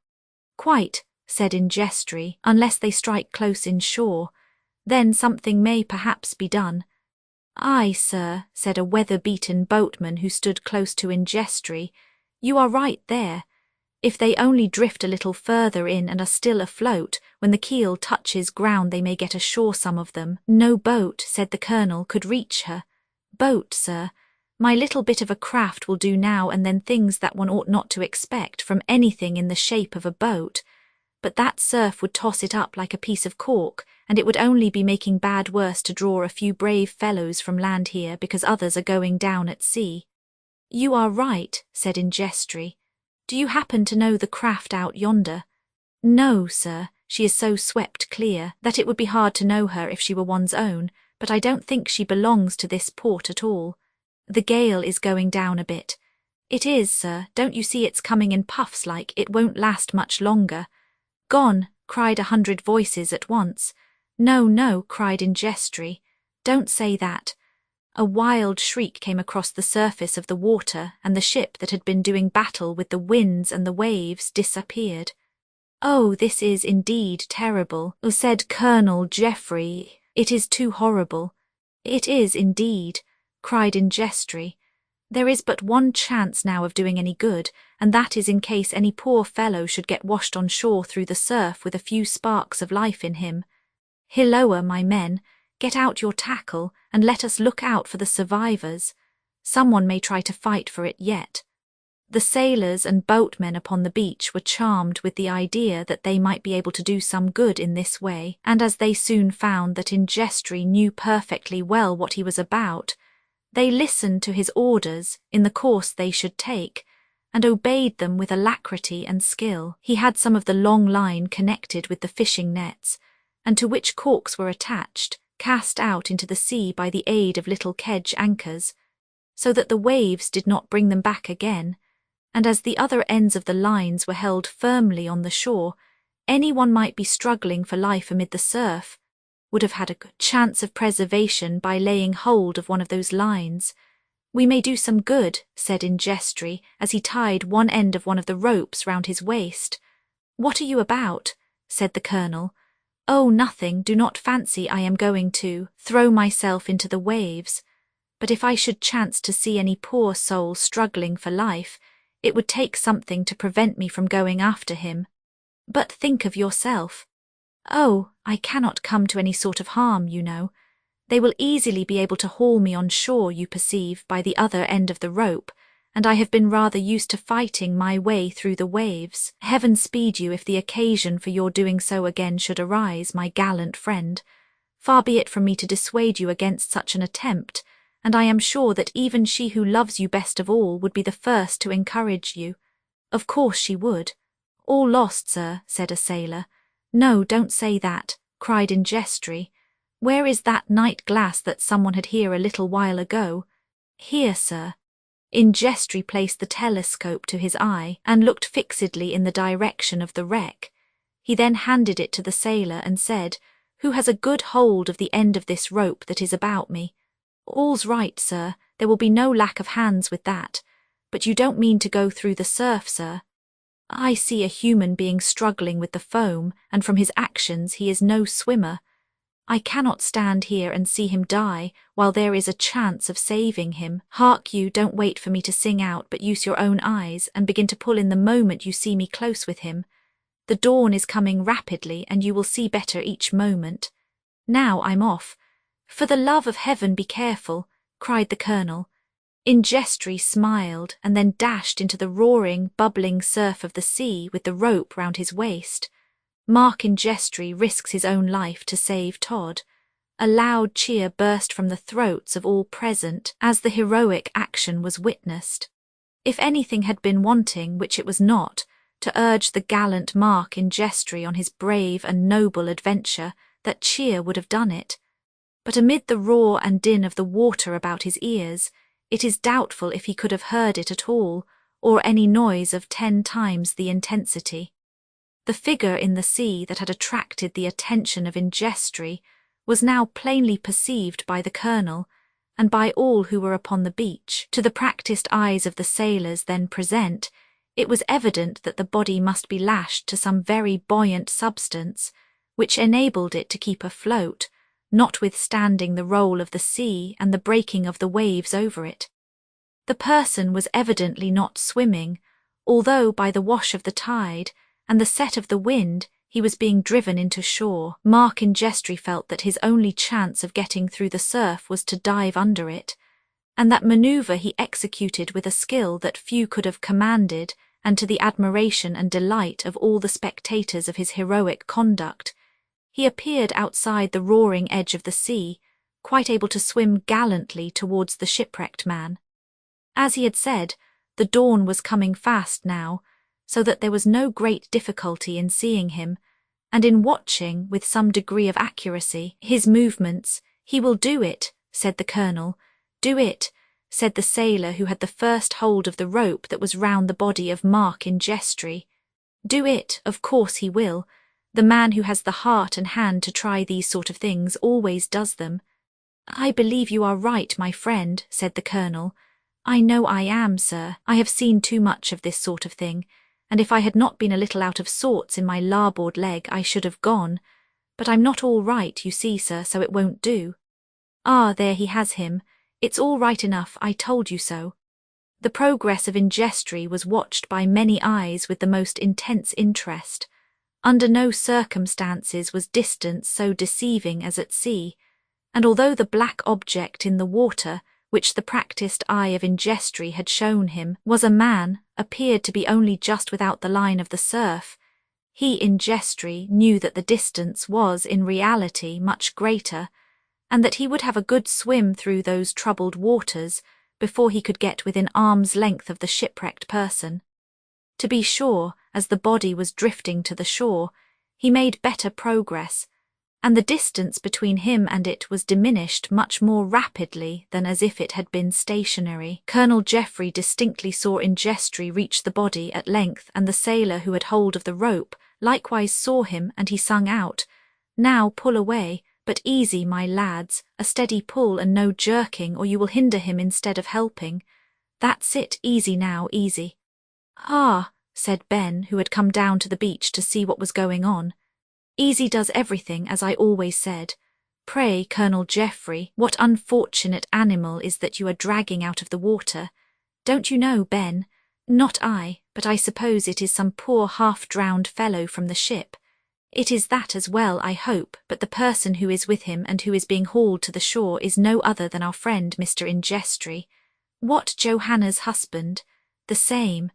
"Quite," said in Jestry, "unless they strike close in shore. Then something may perhaps be done." "Aye, sir," said a weather-beaten boatman who stood close to in Jestry, "you are right there. If they only drift a little further in and are still afloat, when the keel touches ground they may get ashore, some of them." "No boat," said the Colonel, "could reach her." "Boat, sir. My little bit of a craft will do now and then things that one ought not to expect from anything in the shape of a boat, but that surf would toss it up like a piece of cork, and it would only be making bad worse to draw a few brave fellows from land here because others are going down at sea." "You are right," said in Jestry. "Do you happen to know the craft out yonder?" "No, sir. She is so swept clear that it would be hard to know her if she were one's own, but I don't think she belongs to this port at all. The gale is going down a bit." "It is, sir. Don't you see it's coming in puffs like it won't last much longer?" "Gone," cried 100 voices at once. "No, no," cried in Jestry. "Don't say that." A wild shriek came across the surface of the water, and the ship that had been doing battle with the winds and the waves disappeared. "Oh, this is indeed terrible," said Colonel Geoffrey. "It is too horrible." "It is indeed," cried in Jestry. "There is but one chance now of doing any good, and that is in case any poor fellow should get washed on shore through the surf with a few sparks of life in him. Hilloa, my men, get out your tackle, and let us look out for the survivors. Someone may try to fight for it yet." The sailors and boatmen upon the beach were charmed with the idea that they might be able to do some good in this way, and as they soon found that in Jestry knew perfectly well what he was about, they listened to his orders in the course they should take, and obeyed them with alacrity and skill. He had some of the long line connected with the fishing nets, and to which corks were attached, cast out into the sea by the aid of little kedge anchors, so that the waves did not bring them back again, and as the other ends of the lines were held firmly on the shore, anyone might be struggling for life amid the surf, would have had a good chance of preservation by laying hold of one of those lines. "We may do some good," said in Jestry, as he tied one end of one of the ropes round his waist. "What are you about?" said the Colonel. "Oh, nothing. Do not fancy I am going to throw myself into the waves. But if I should chance to see any poor soul struggling for life, it would take something to prevent me from going after him. But think of yourself." "Oh, I cannot come to any sort of harm, you know. They will easily be able to haul me on shore, you perceive, by the other end of the rope, and I have been rather used to fighting my way through the waves. Heaven speed you if the occasion for your doing so again should arise, my gallant friend. Far be it from me to dissuade you against such an attempt, and I am sure that even she who loves you best of all would be the first to encourage you." "Of course she would." "All lost, sir," said a sailor. "No, don't say that," cried in Jestry. "Where is that night glass that someone had here a little while ago?" "Here, sir." In Jestry placed the telescope to his eye, and looked fixedly in the direction of the wreck. He then handed it to the sailor and said, "Who has a good hold of the end of this rope that is about me?" "All's right, sir. There will be no lack of hands with that. But you don't mean to go through the surf, sir?" "I see a human being struggling with the foam, and from his actions he is no swimmer." I cannot stand here and see him die while there is a chance of saving him. Hark you, don't wait for me to sing out, but use your own eyes and begin to pull in the moment you see me close with him. The dawn is coming rapidly and you will see better each moment. Now I'm off. For the love of heaven, be careful, cried the colonel. Ingestry smiled and then dashed into the roaring, bubbling surf of the sea with the rope round his waist. Mark Ingestry risks his own life to save Todd. A loud cheer burst from the throats of all present as the heroic action was witnessed. If anything had been wanting, which it was not, to urge the gallant Mark Ingestry on his brave and noble adventure, that cheer would have done it. But amid the roar and din of the water about his ears, it is doubtful if he could have heard it at all, or any noise of 10 times the intensity. The figure in the sea that had attracted the attention of Ingestry was now plainly perceived by the colonel and by all who were upon the beach. To the practised eyes of the sailors then present, it was evident that the body must be lashed to some very buoyant substance, which enabled it to keep afloat, notwithstanding the roll of the sea and the breaking of the waves over it. The person was evidently not swimming, although by the wash of the tide and the set of the wind he was being driven into shore. Mark Ingestry felt that his only chance of getting through the surf was to dive under it, and that manoeuvre he executed with a skill that few could have commanded, and to the admiration and delight of all the spectators of his heroic conduct. He appeared outside the roaring edge of the sea, quite able to swim gallantly towards the shipwrecked man. As he had said, the dawn was coming fast now, so that there was no great difficulty in seeing him, and in watching, with some degree of accuracy, his movements. "He will do it," said the colonel. "Do it," said the sailor who had the first hold of the rope that was round the body of Mark Ingestry. "Do it, of course he will. The man who has the heart and hand to try these sort of things always does them." "I believe you are right, my friend," said the colonel. "I know I am, sir. I have seen too much of this sort of thing, and if I had not been a little out of sorts in my larboard leg I should have gone. But I'm not all right, you see, sir, so it won't do. Ah, there he has him. It's all right enough, I told you so." The progress of Ingestry was watched by many eyes with the most intense interest. Under no circumstances was distance so deceiving as at sea, and although the black object in the water, which the practised eye of Ingestry had shown him, was a man, appeared to be only just without the line of the surf, he, Ingestry, knew that the distance was in reality much greater, and that he would have a good swim through those troubled waters before he could get within arm's length of the shipwrecked person. To be sure, as the body was drifting to the shore, he made better progress, and the distance between him and it was diminished much more rapidly than as if it had been stationary. Colonel Geoffrey distinctly saw Ingestry reach the body at length, and the sailor who had hold of the rope likewise saw him, and he sung out, "Now pull away, but easy, my lads, a steady pull and no jerking, or you will hinder him instead of helping. That's it, easy now, easy." "Ah," said Ben, who had come down to the beach to see what was going on. "Easy does everything, as I always said. Pray, Colonel Geoffrey, what unfortunate animal is that you are dragging out of the water? Don't you know, Ben? Not I, but I suppose it is some poor half-drowned fellow from the ship. It is that as well, I hope, but the person who is with him and who is being hauled to the shore is no other than our friend Mr. Ingestry." "What, Johanna's husband?" "The same."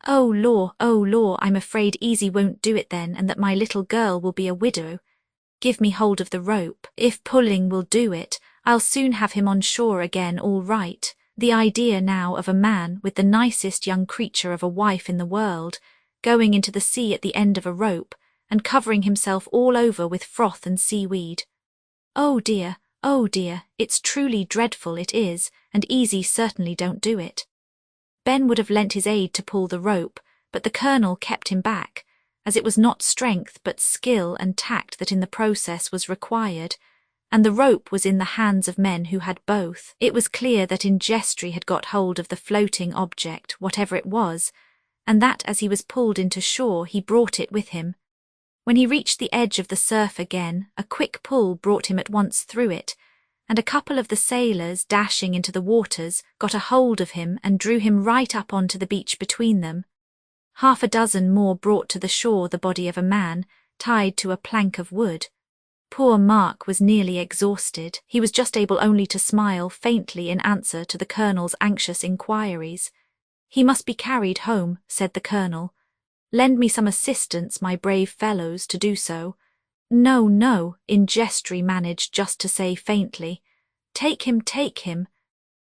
Oh law, I'm afraid Easy won't do it then, and that my little girl will be a widow. Give me hold of the rope. If pulling will do it, I'll soon have him on shore again all right." The idea now of a man with the nicest young creature of a wife in the world, going into the sea at the end of a rope, and covering himself all over with froth and seaweed. Oh dear, it's truly dreadful, it is, and Easy certainly don't do it." Ben would have lent his aid to pull the rope, but the colonel kept him back, as it was not strength but skill and tact that in the process was required, and the rope was in the hands of men who had both. It was clear that Ingestry had got hold of the floating object, whatever it was, and that as he was pulled into shore he brought it with him. When he reached the edge of the surf again, a quick pull brought him at once through it, and a couple of the sailors, dashing into the waters, got a hold of him and drew him right up onto the beach between them. Half a dozen more brought to the shore the body of a man, tied to a plank of wood. Poor Mark was nearly exhausted. He was just able only to smile faintly in answer to the colonel's anxious inquiries. "He must be carried home," said the colonel. "Lend me some assistance, my brave fellows, to do so." "No, no," Ingestri managed just to say faintly. "Take him, take him."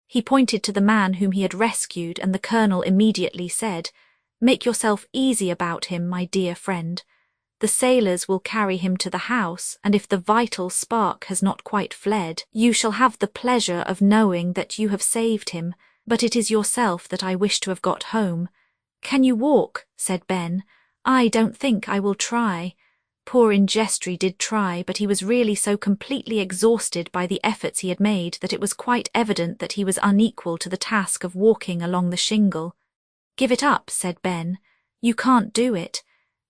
He pointed to the man whom he had rescued, and the colonel immediately said, "Make yourself easy about him, my dear friend. The sailors will carry him to the house, and if the vital spark has not quite fled, you shall have the pleasure of knowing that you have saved him, but it is yourself that I wish to have got home." "Can you walk?" said Ben. "I don't think I will try." Poor Ingestri did try, but he was really so completely exhausted by the efforts he had made that it was quite evident that he was unequal to the task of walking along the shingle. "Give it up," said Ben. "You can't do it."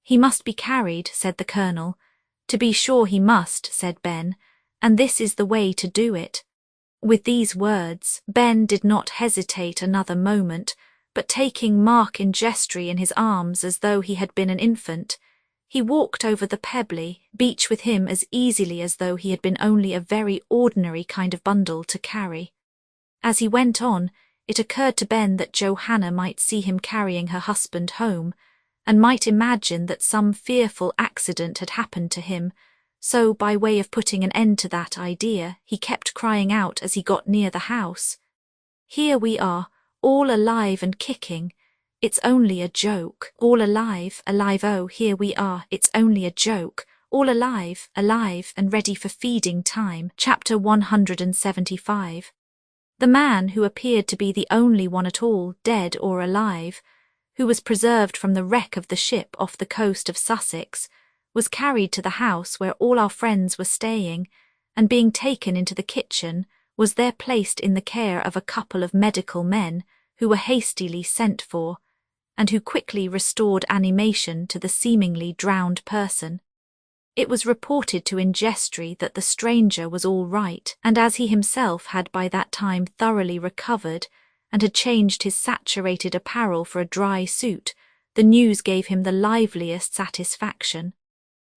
"He must be carried," said the colonel. "To be sure he must," said Ben, "and this is the way to do it." With these words, Ben did not hesitate another moment, but taking Mark Ingestri in his arms as though he had been an infant, he walked over the pebbly beach with him as easily as though he had been only a very ordinary kind of bundle to carry. As he went on, it occurred to Ben that Johanna might see him carrying her husband home, and might imagine that some fearful accident had happened to him, so by way of putting an end to that idea, he kept crying out as he got near the house, "Here we are, all alive and kicking. It's only a joke. All alive, alive, oh, here we are, it's only a joke. All alive, alive, and ready for feeding time." Chapter 175. The man, who appeared to be the only one at all, dead or alive, who was preserved from the wreck of the ship off the coast of Sussex, was carried to the house where all our friends were staying, and being taken into the kitchen, was there placed in the care of a couple of medical men who were hastily sent for, and who quickly restored animation to the seemingly drowned person. It was reported to Ingestri that the stranger was all right, and as he himself had by that time thoroughly recovered, and had changed his saturated apparel for a dry suit, the news gave him the liveliest satisfaction.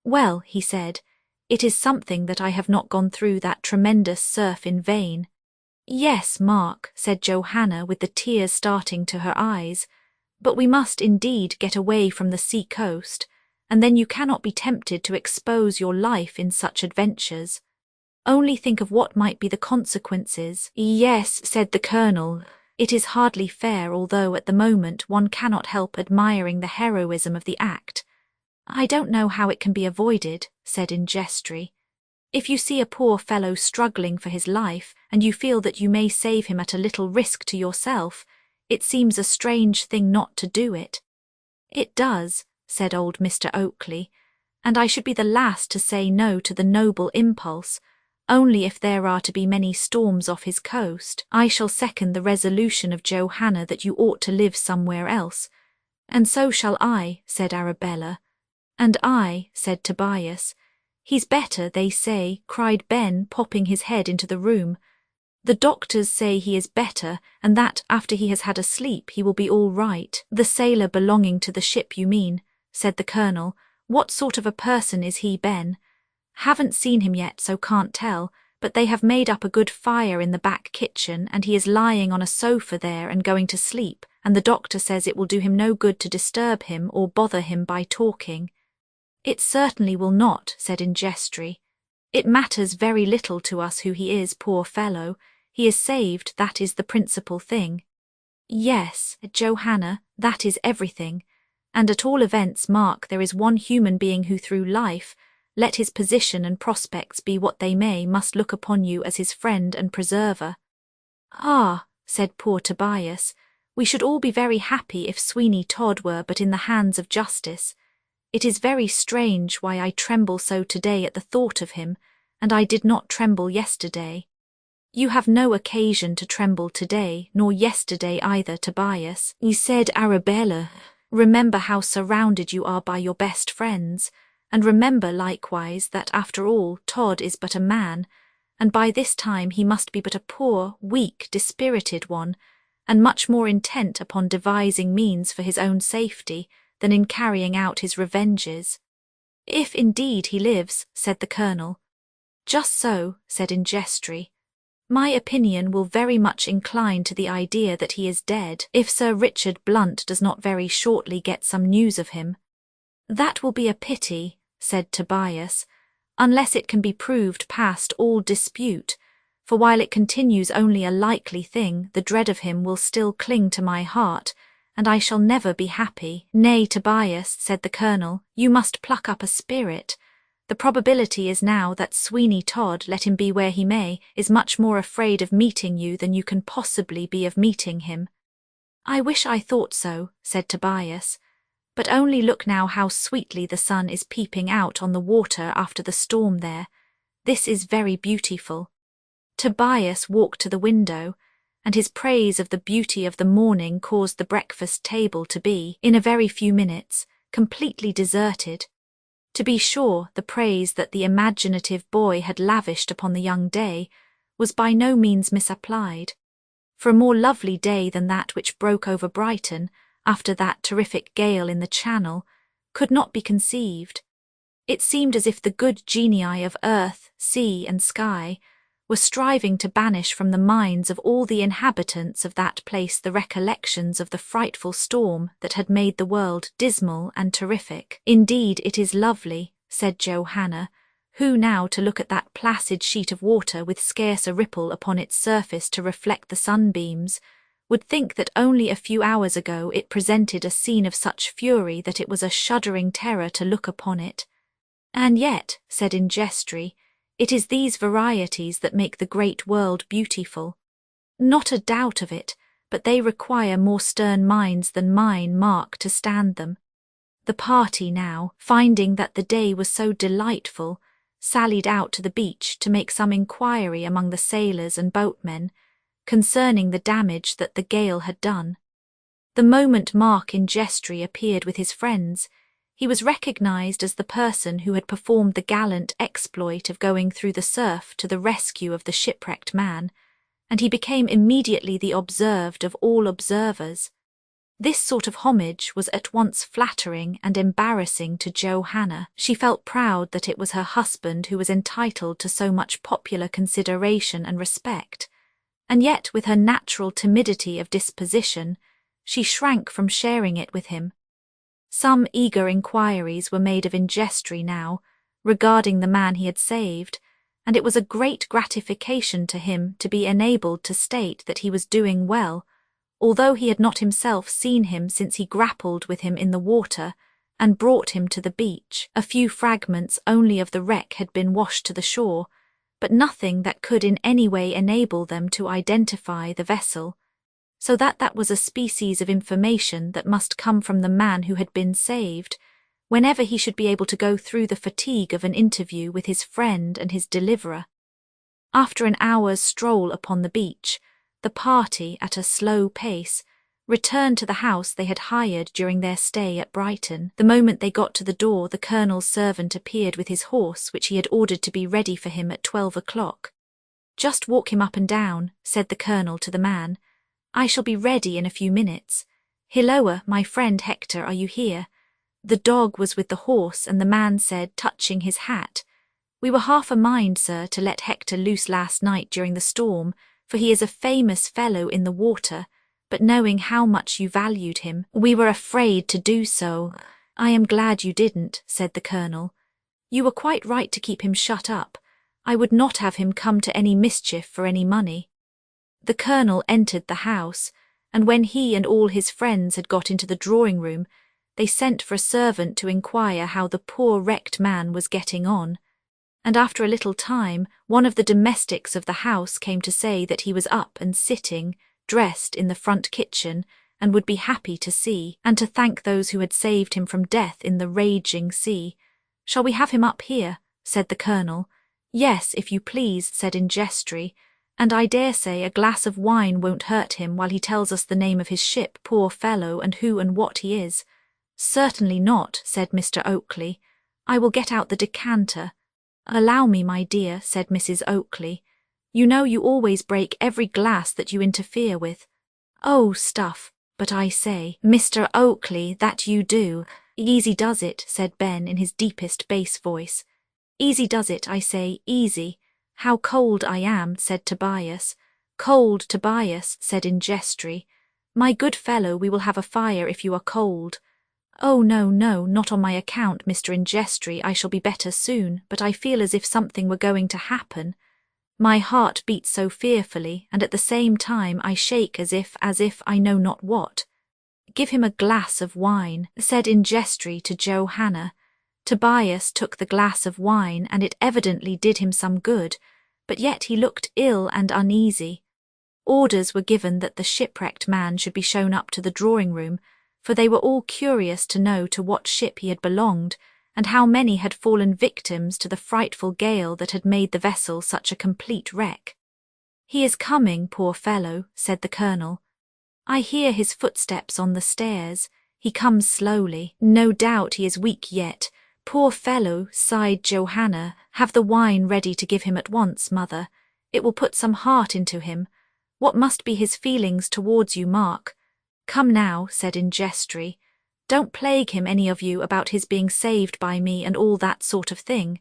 "Well," he said, "it is something that I have not gone through that tremendous surf in vain." "Yes, Mark," said Johanna with the tears starting to her eyes, "but we must indeed get away from the sea-coast, and then you cannot be tempted to expose your life in such adventures. Only think of what might be the consequences." "Yes," said the colonel, "it is hardly fair, although at the moment one cannot help admiring the heroism of the act." "I don't know how it can be avoided," said Ingestri. "If you see a poor fellow struggling for his life, and you feel that you may save him at a little risk to yourself, it seems a strange thing not to do it." "It does," said old Mr. Oakley, "and I should be the last to say no to the noble impulse. Only if there are to be many storms off his coast, I shall second the resolution of Johanna that you ought to live somewhere else." "And so shall I," said Arabella. "And I," said Tobias. "He's better, they say," cried Ben, popping his head into the room. "The doctors say he is better, and that after he has had a sleep he will be all right." "The sailor belonging to the ship, you mean," said the colonel. "What sort of a person is he, Ben?" "Haven't seen him yet, so can't tell, but they have made up a good fire in the back kitchen, and he is lying on a sofa there and going to sleep, and the doctor says it will do him no good to disturb him or bother him by talking." "It certainly will not," said Ingestri. "It matters very little to us who he is, poor fellow. He is saved, that is the principal thing." "Yes, Johanna, that is everything. And at all events, Mark, there is one human being who through life, let his position and prospects be what they may, must look upon you as his friend and preserver." "Ah," said poor Tobias, "we should all be very happy if Sweeney Todd were but in the hands of justice. It is very strange why I tremble so today at the thought of him, and I did not tremble yesterday." "You have no occasion to tremble today, nor yesterday either, Tobias," said Arabella. "Remember how surrounded you are by your best friends, and remember likewise that after all Todd is but a man, and by this time he must be but a poor, weak, dispirited one, and much more intent upon devising means for his own safety than in carrying out his revenges. If indeed he lives, said the Colonel. Just so, said Ingestry. My opinion will very much incline to the idea that he is dead, if Sir Richard Blunt does not very shortly get some news of him. That will be a pity, said Tobias, unless it can be proved past all dispute, for while it continues only a likely thing, the dread of him will still cling to my heart, and I shall never be happy. Nay, Tobias, said the Colonel, you must pluck up a spirit. The probability is now that Sweeney Todd, let him be where he may, is much more afraid of meeting you than you can possibly be of meeting him. I wish I thought so, said Tobias, but only look now how sweetly the sun is peeping out on the water after the storm there. This is very beautiful. Tobias walked to the window, and his praise of the beauty of the morning caused the breakfast table to be, in a very few minutes, completely deserted. To be sure, the praise that the imaginative boy had lavished upon the young day was by no means misapplied, for a more lovely day than that which broke over Brighton after that terrific gale in the Channel could not be conceived. It seemed as if the good genii of earth, sea, and sky were striving to banish from the minds of all the inhabitants of that place the recollections of the frightful storm that had made the world dismal and terrific. Indeed, it is lovely, said Johanna, who now to look at that placid sheet of water with scarce a ripple upon its surface to reflect the sunbeams, would think that only a few hours ago it presented a scene of such fury that it was a shuddering terror to look upon it. And yet, said Ingestry, it is these varieties that make the great world beautiful. Not a doubt of it, but they require more stern minds than mine, Mark, to stand them. The party now, finding that the day was so delightful, sallied out to the beach to make some inquiry among the sailors and boatmen concerning the damage that the gale had done. The moment Mark Ingestry appeared with his friends, he was recognized as the person who had performed the gallant exploit of going through the surf to the rescue of the shipwrecked man, and he became immediately the observed of all observers. This sort of homage was at once flattering and embarrassing to Johanna. She felt proud that it was her husband who was entitled to so much popular consideration and respect, and yet with her natural timidity of disposition, she shrank from sharing it with him. Some eager inquiries were made of Ingestry now, regarding the man he had saved, and it was a great gratification to him to be enabled to state that he was doing well, although he had not himself seen him since he grappled with him in the water and brought him to the beach. A few fragments only of the wreck had been washed to the shore, but nothing that could in any way enable them to identify the vessel, so that was a species of information that must come from the man who had been saved, whenever he should be able to go through the fatigue of an interview with his friend and his deliverer. After an hour's stroll upon the beach, the party, at a slow pace, returned to the house they had hired during their stay at Brighton. The moment they got to the door, the Colonel's servant appeared with his horse, which he had ordered to be ready for him at 12 o'clock. Just walk him up and down, said the Colonel to the man. I shall be ready in a few minutes. Hilloa, my friend Hector, are you here? The dog was with the horse, and the man said, touching his hat, We were half a mind, sir, to let Hector loose last night during the storm, for he is a famous fellow in the water, but knowing how much you valued him, we were afraid to do so. I am glad you didn't, said the Colonel. You were quite right to keep him shut up. I would not have him come to any mischief for any money. The Colonel entered the house, and when he and all his friends had got into the drawing-room, they sent for a servant to inquire how the poor wrecked man was getting on, and after a little time one of the domestics of the house came to say that he was up and sitting, dressed in the front kitchen, and would be happy to see, and to thank those who had saved him from death in the raging sea. Shall we have him up here? Said the Colonel. Yes, if you please, said Ingestry, and I dare say a glass of wine won't hurt him while he tells us the name of his ship, poor fellow, and who and what he is. Certainly not, said Mr. Oakley. I will get out the decanter. Allow me, my dear, said Mrs. Oakley. You know you always break every glass that you interfere with. Oh, stuff, but I say, Mr. Oakley, that you do. Easy does it, said Ben in his deepest bass voice. Easy does it, I say, easy. How cold I am, said Tobias. Cold, Tobias, said Ingestry. My good fellow, we will have a fire if you are cold. Oh, no, no, not on my account, Mr. Ingestry, I shall be better soon, but I feel as if something were going to happen. My heart beats so fearfully, and at the same time I shake as if I know not what. Give him a glass of wine, said Ingestry to Johanna. Tobias took the glass of wine, and it evidently did him some good, but yet he looked ill and uneasy. Orders were given that the shipwrecked man should be shown up to the drawing-room, for they were all curious to know to what ship he had belonged, and how many had fallen victims to the frightful gale that had made the vessel such a complete wreck. He is coming, poor fellow, said the colonel. I hear his footsteps on the stairs. He comes slowly. No doubt he is weak yet. Poor fellow, sighed Johanna. Have the wine ready to give him at once, mother. It will put some heart into him. What must be his feelings towards you, Mark? Come now, said Ingestry. Don't plague him, any of you, about his being saved by me and all that sort of thing.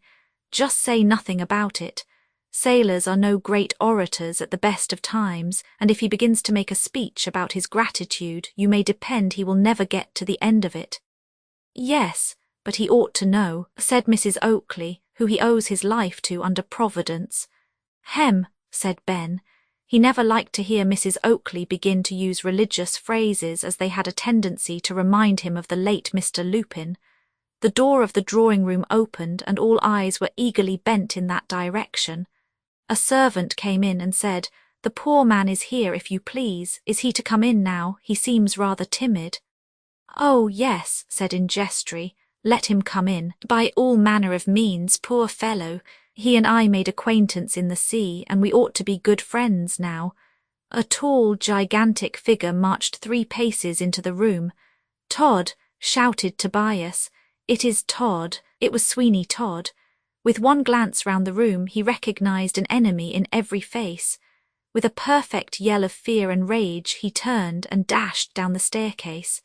Just say nothing about it. Sailors are no great orators at the best of times, and if he begins to make a speech about his gratitude, you may depend he will never get to the end of it. Yes, but he ought to know, said Mrs. Oakley, who he owes his life to under Providence. Hem, said Ben. He never liked to hear Mrs. Oakley begin to use religious phrases, as they had a tendency to remind him of the late Mr. Lupin. The door of the drawing-room opened, and all eyes were eagerly bent in that direction. A servant came in and said, The poor man is here, if you please. Is he to come in now? He seems rather timid. Oh, yes, said Ingestry. Let him come in. By all manner of means, poor fellow. He and I made acquaintance in the sea, and we ought to be good friends now. A tall, gigantic figure marched 3 paces into the room. Todd, shouted Tobias. It is Todd. It was Sweeney Todd. With one glance round the room, he recognized an enemy in every face. With a perfect yell of fear and rage, he turned and dashed down the staircase.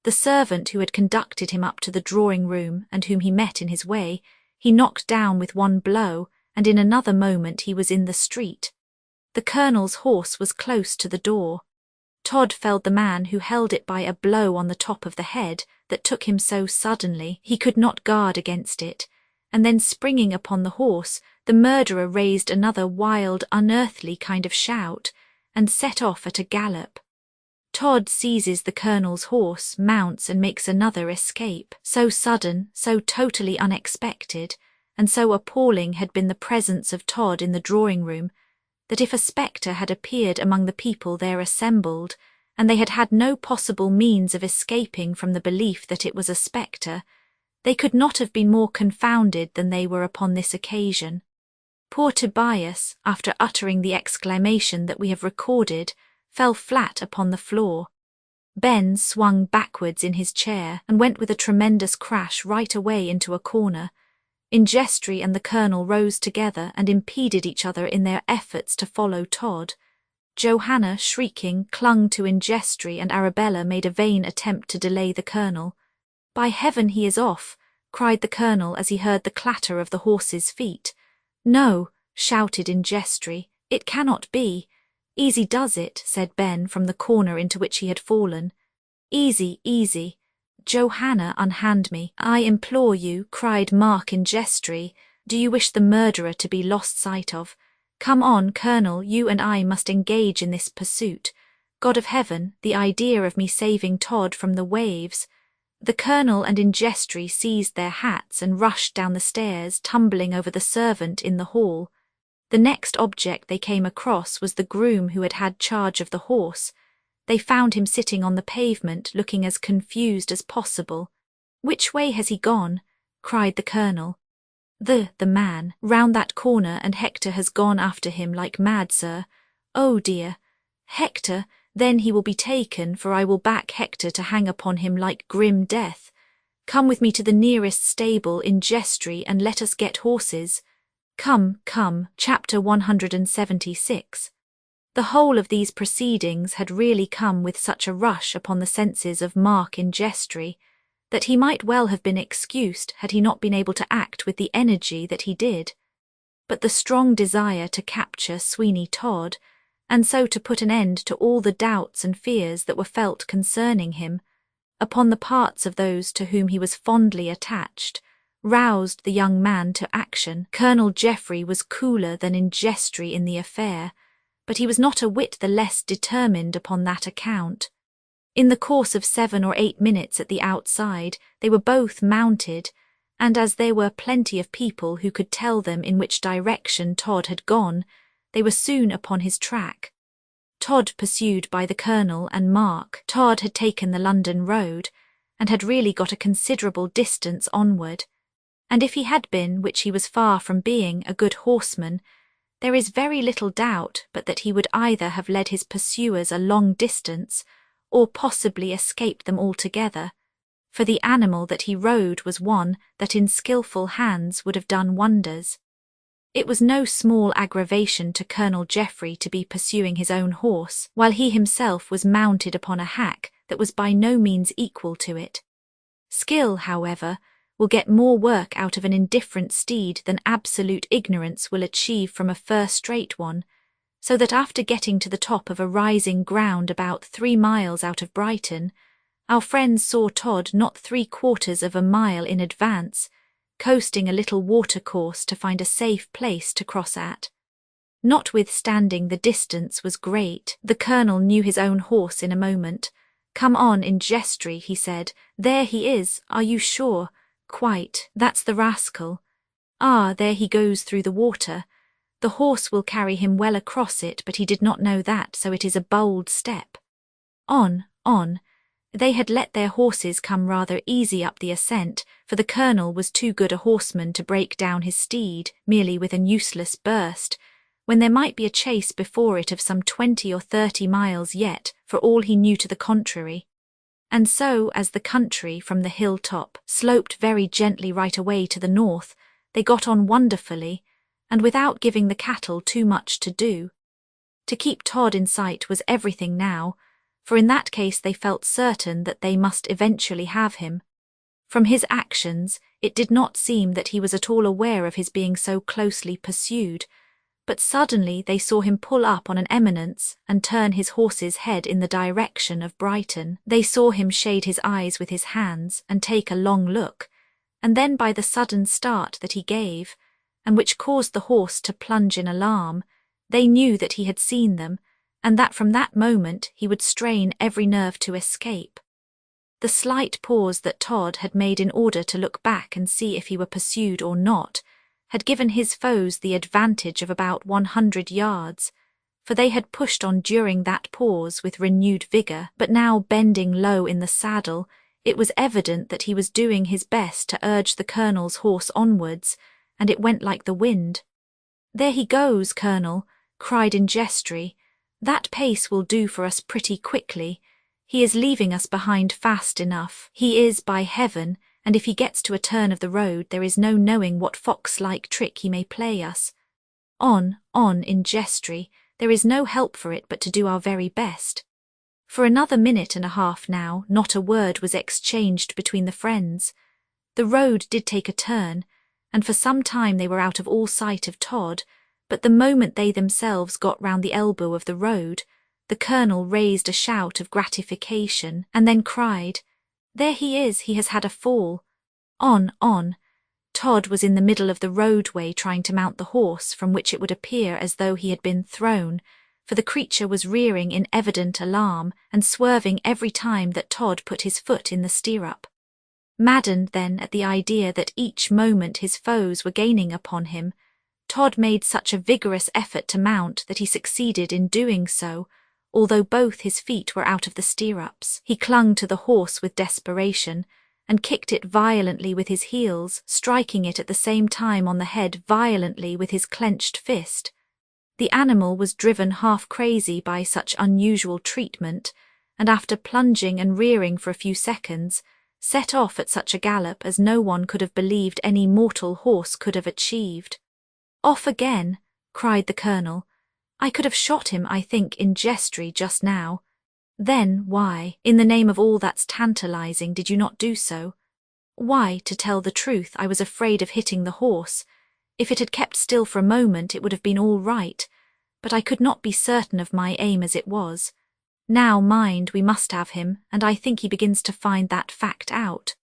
The servant who had conducted him up to the drawing-room, and whom he met in his way, he knocked down with one blow, and in another moment he was in the street. The colonel's horse was close to the door. Todd felled the man who held it by a blow on the top of the head that took him so suddenly he could not guard against it, and then springing upon the horse, the murderer raised another wild, unearthly kind of shout, and set off at a gallop. Todd seizes the colonel's horse, mounts, and makes another escape. So sudden, so totally unexpected, and so appalling had been the presence of Todd in the drawing-room, that if a spectre had appeared among the people there assembled, and they had had no possible means of escaping from the belief that it was a spectre, they could not have been more confounded than they were upon this occasion. Poor Tobias, after uttering the exclamation that we have recorded, fell flat upon the floor. Ben swung backwards in his chair and went with a tremendous crash right away into a corner. Ingestry and the colonel rose together and impeded each other in their efforts to follow Todd. Johanna, shrieking, clung to Ingestry, and Arabella made a vain attempt to delay the colonel. By heaven, he is off, cried the colonel as he heard the clatter of the horse's feet. No, shouted Ingestry, it cannot be. Easy does it, said Ben from the corner into which he had fallen. Easy, easy. Johanna, unhand me, I implore you, cried Mark Ingestry. Do you wish the murderer to be lost sight of? Come on, Colonel, you and I must engage in this pursuit. God of heaven, the idea of me saving Todd from the waves. The colonel and Ingestry seized their hats and rushed down the stairs, tumbling over the servant in the hall. The next object they came across was the groom who had had charge of the horse. They found him sitting on the pavement, looking as confused as possible. Which way has he gone? Cried the colonel. The man, round that corner, and Hector has gone after him like mad, sir. Oh dear. Hector, then he will be taken, for I will back Hector to hang upon him like grim death. Come with me to the nearest stable in Jestry and let us get horses. Come, come. Chapter 176. The whole of these proceedings had really come with such a rush upon the senses of Mark in Jestry that he might well have been excused had he not been able to act with the energy that he did. But the strong desire to capture Sweeney Todd, and so to put an end to all the doubts and fears that were felt concerning him, upon the parts of those to whom he was fondly attached, roused the young man to action. Colonel Geoffrey was cooler than in Jestry in the affair, but he was not a whit the less determined upon that account. In the course of 7 or 8 minutes at the outside, they were both mounted, and as there were plenty of people who could tell them in which direction Todd had gone, they were soon upon his track. Todd pursued by the Colonel and Mark. Todd had taken the London road, and had really got a considerable distance onward, and if he had been, which he was far from being, a good horseman, there is very little doubt but that he would either have led his pursuers a long distance, or possibly escaped them altogether, for the animal that he rode was one that in skilful hands would have done wonders. It was no small aggravation to Colonel Geoffrey to be pursuing his own horse, while he himself was mounted upon a hack that was by no means equal to it. Skill, however, will get more work out of an indifferent steed than absolute ignorance will achieve from a first-rate one, so that after getting to the top of a rising ground about 3 miles out of Brighton, our friends saw Todd not 3/4 of a mile in advance, coasting a little watercourse to find a safe place to cross at. Notwithstanding the distance was great, the Colonel knew his own horse in a moment. "Come on in Jestry," he said. "There he is. Are you sure?" "Quite. That's the rascal." "Ah, there he goes through the water. The horse will carry him well across it, but he did not know that, so it is a bold step." On, on. They had let their horses come rather easy up the ascent, for the Colonel was too good a horseman to break down his steed, merely with an useless burst, when there might be a chase before it of some 20 or 30 miles yet, for all he knew to the contrary. And so, as the country from the hill-top sloped very gently right away to the north, they got on wonderfully, and without giving the cattle too much to do. To keep Todd in sight was everything now, for in that case they felt certain that they must eventually have him. From his actions, it did not seem that he was at all aware of his being so closely pursued, but suddenly they saw him pull up on an eminence and turn his horse's head in the direction of Brighton. They saw him shade his eyes with his hands and take a long look, and then by the sudden start that he gave, and which caused the horse to plunge in alarm, they knew that he had seen them, and that from that moment he would strain every nerve to escape. The slight pause that Todd had made in order to look back and see if he were pursued or not had given his foes the advantage of about 100 yards, for they had pushed on during that pause with renewed vigour, but now bending low in the saddle, it was evident that he was doing his best to urge the Colonel's horse onwards, and it went like the wind. "There he goes, Colonel," cried in Jestry. "That pace will do for us pretty quickly. He is leaving us behind fast enough. He is, by heaven, and if he gets to a turn of the road there is no knowing what fox-like trick he may play us. On in Jestry. There is no help for it but to do our very best." For another minute and a half now not a word was exchanged between the friends. The road did take a turn, and for some time they were out of all sight of Todd, but the moment they themselves got round the elbow of the road, the Colonel raised a shout of gratification, and then cried, "There he is, he has had a fall." On. Todd was in the middle of the roadway trying to mount the horse, from which it would appear as though he had been thrown, for the creature was rearing in evident alarm and swerving every time that Todd put his foot in the stirrup. Maddened then at the idea that each moment his foes were gaining upon him, Todd made such a vigorous effort to mount that he succeeded in doing so, although both his feet were out of the stirrups. He clung to the horse with desperation, and kicked it violently with his heels, striking it at the same time on the head violently with his clenched fist. The animal was driven half crazy by such unusual treatment, and after plunging and rearing for a few seconds, set off at such a gallop as no one could have believed any mortal horse could have achieved. "Off again!" cried the colonel. "I could have shot him, I think, in jestry just now. Then why, in the name of all that's tantalizing, did you not do so? Why, to tell the truth, I was afraid of hitting the horse. If it had kept still for a moment it would have been all right, but I could not be certain of my aim as it was. Now mind, we must have him, and I think he begins to find that fact out.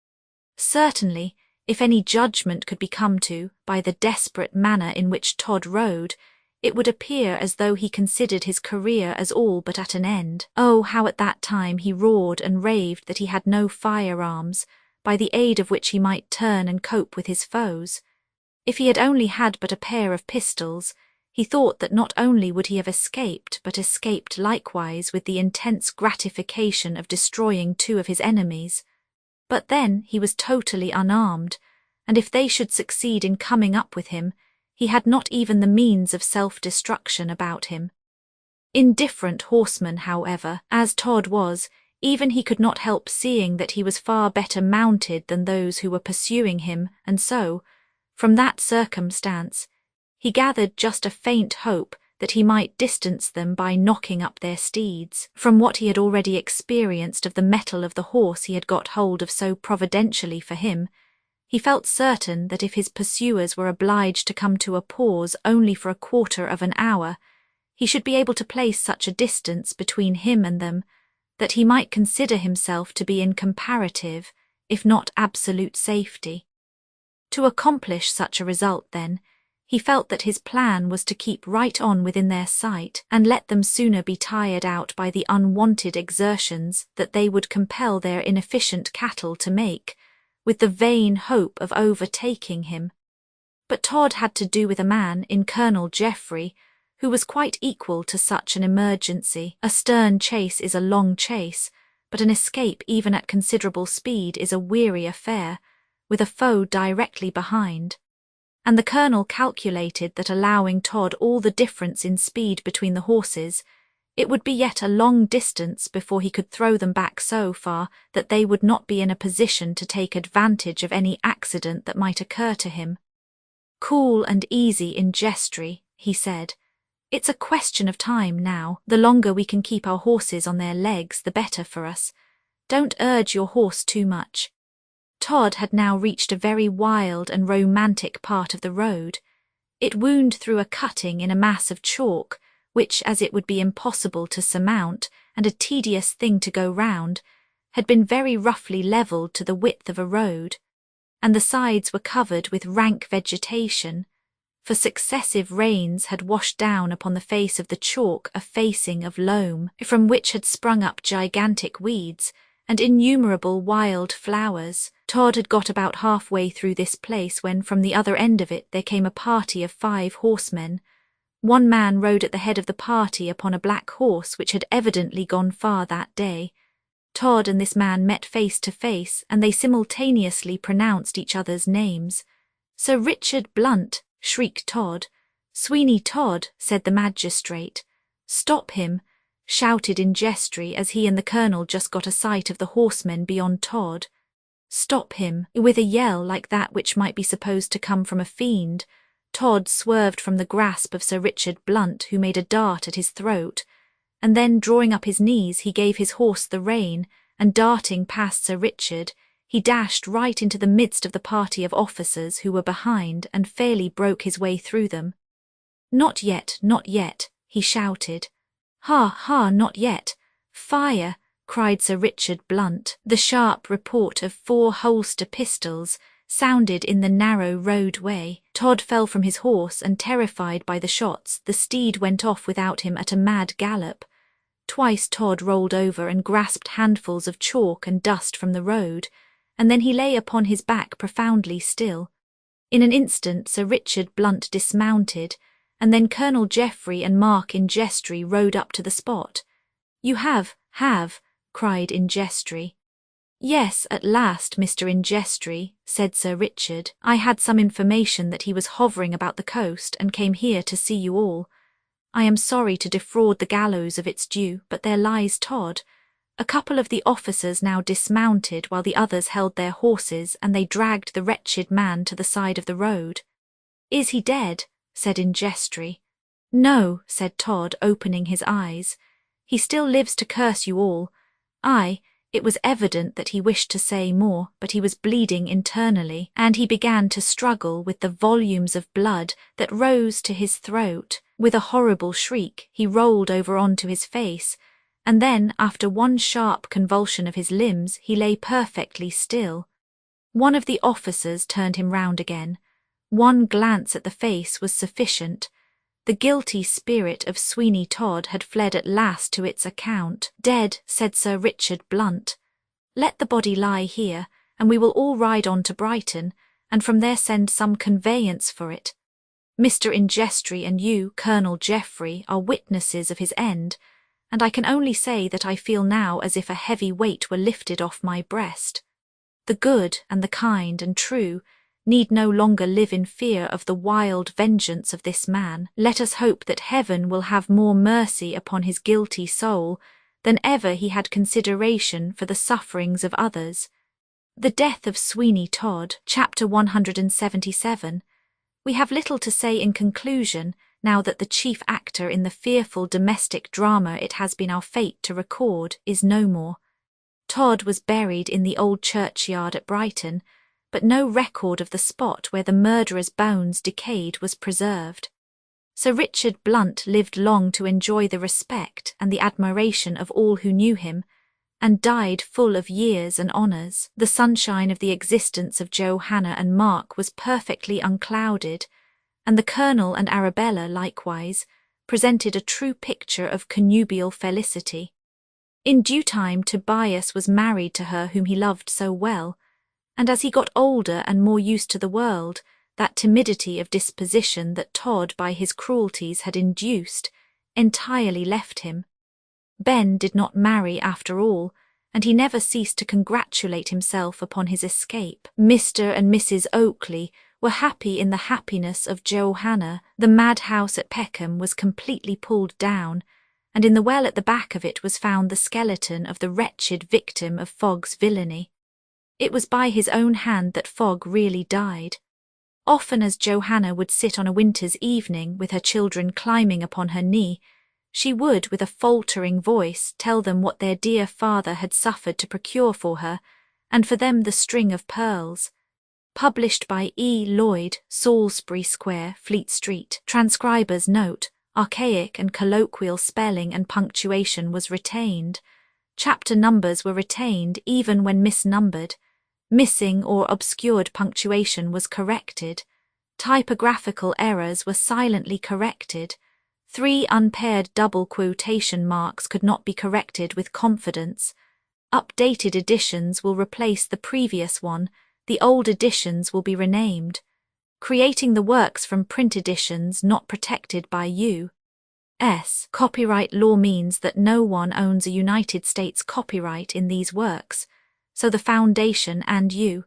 Certainly, if any judgment could be come to by the desperate manner in which Todd rode, it would appear as though he considered his career as all but at an end. Oh, how at that time he roared and raved that he had no firearms, by the aid of which he might turn and cope with his foes. If he had only had but a pair of pistols, he thought that not only would he have escaped, but escaped likewise with the intense gratification of destroying 2 of his enemies. But then he was totally unarmed, and if they should succeed in coming up with him, he had not even the means of self-destruction about him. Indifferent horseman, however, as Todd was, even he could not help seeing that he was far better mounted than those who were pursuing him, and so, from that circumstance, he gathered just a faint hope that he might distance them by knocking up their steeds. From what he had already experienced of the mettle of the horse he had got hold of so providentially for him, he felt certain that if his pursuers were obliged to come to a pause only for a quarter of an hour, he should be able to place such a distance between him and them that he might consider himself to be in comparative, if not absolute safety. To accomplish such a result, then, he felt that his plan was to keep right on within their sight and let them sooner be tired out by the unwanted exertions that they would compel their inefficient cattle to make, with the vain hope of overtaking him. But Todd had to do with a man in Colonel Geoffrey who was quite equal to such an emergency. A stern chase is a long chase, but an escape even at considerable speed is a weary affair, with a foe directly behind. And the colonel calculated that allowing Todd all the difference in speed between the horses, it would be yet a long distance before he could throw them back so far that they would not be in a position to take advantage of any accident that might occur to him. "Cool and easy in jestry," he said. "It's a question of time now. The longer we can keep our horses on their legs, the better for us. Don't urge your horse too much." Todd had now reached a very wild and romantic part of the road. It wound through a cutting in a mass of chalk, which, as it would be impossible to surmount and a tedious thing to go round, had been very roughly levelled to the width of a road, and the sides were covered with rank vegetation, for successive rains had washed down upon the face of the chalk a facing of loam, from which had sprung up gigantic weeds and innumerable wild flowers. Todd had got about halfway through this place when from the other end of it there came a party of 5 horsemen. One man rode at the head of the party upon a black horse which had evidently gone far that day. Todd and this man met face to face, and they simultaneously pronounced each other's names. "Sir Richard Blunt," shrieked Todd. "Sweeney Todd," said the magistrate. "Stop him," shouted in jestry as he and the colonel just got a sight of the horsemen beyond Todd. "Stop him." With a yell like that which might be supposed to come from a fiend, Todd swerved from the grasp of Sir Richard Blunt, who made a dart at his throat, and then drawing up his knees he gave his horse the rein, and darting past Sir Richard, he dashed right into the midst of the party of officers who were behind and fairly broke his way through them. "Not yet, not yet," he shouted. "Ha, ha, not yet. Fire!" cried Sir Richard Blunt. The sharp report of 4 holster pistols sounded in the narrow roadway. Todd fell from his horse, and terrified by the shots, the steed went off without him at a mad gallop. Twice Todd rolled over and grasped handfuls of chalk and dust from the road, and then he lay upon his back profoundly still. In an instant Sir Richard Blunt dismounted, and then Colonel Geoffrey and Mark Ingestry rode up to the spot. "You have, cried Ingestry. "Yes, at last, Mr. Ingestry," said Sir Richard. "I had some information that he was hovering about the coast and came here to see you all. I am sorry to defraud the gallows of its due, but there lies Todd. A couple of the officers now dismounted while the others held their horses, and they dragged the wretched man to the side of the road. "Is he dead?" said Ingestry. "No," said Todd, opening his eyes. "He still lives to curse you all. Aye, it was evident that he wished to say more, but he was bleeding internally, and he began to struggle with the volumes of blood that rose to his throat. With a horrible shriek, he rolled over onto his face, and then, after one sharp convulsion of his limbs, he lay perfectly still. One of the officers turned him round again. One glance at the face was sufficient. The guilty spirit of Sweeney Todd had fled at last to its account. "Dead," said Sir Richard Blunt. "Let the body lie here, and we will all ride on to Brighton, and from there send some conveyance for it. Mr. Ingestry and you, Colonel Geoffrey, are witnesses of his end, and I can only say that I feel now as if a heavy weight were lifted off my breast. The good and the kind and true need no longer live in fear of the wild vengeance of this man. Let us hope that heaven will have more mercy upon his guilty soul than ever he had consideration for the sufferings of others." The death of Sweeney Todd, chapter 177. We have little to say in conclusion, now that the chief actor in the fearful domestic drama it has been our fate to record is no more. Todd was buried in the old churchyard at Brighton, but no record of the spot where the murderer's bones decayed was preserved. Sir Richard Blunt lived long to enjoy the respect and the admiration of all who knew him, and died full of years and honours. The sunshine of the existence of Johanna and Mark was perfectly unclouded, and the Colonel and Arabella, likewise, presented a true picture of connubial felicity. In due time Tobias was married to her whom he loved so well, and as he got older and more used to the world, that timidity of disposition that Todd by his cruelties had induced entirely left him. Ben did not marry after all, and he never ceased to congratulate himself upon his escape. Mr. and Mrs. Oakley were happy in the happiness of Johanna. The madhouse at Peckham was completely pulled down, and in the well at the back of it was found the skeleton of the wretched victim of Fogg's villainy. It was by his own hand that Fogg really died. Often as Johanna would sit on a winter's evening with her children climbing upon her knee, she would, with a faltering voice, tell them what their dear father had suffered to procure for her, and for them the string of pearls. Published by E. Lloyd, Salisbury Square, Fleet Street. Transcriber's note: archaic and colloquial spelling and punctuation was retained. Chapter numbers were retained even when misnumbered. Missing or obscured punctuation was corrected. Typographical errors were silently corrected. 3 unpaired double quotation marks could not be corrected with confidence. Updated editions will replace the previous one, the old editions will be renamed. Creating the works from print editions not protected by U.S. copyright law means that no one owns a United States copyright in these works, so the Foundation and you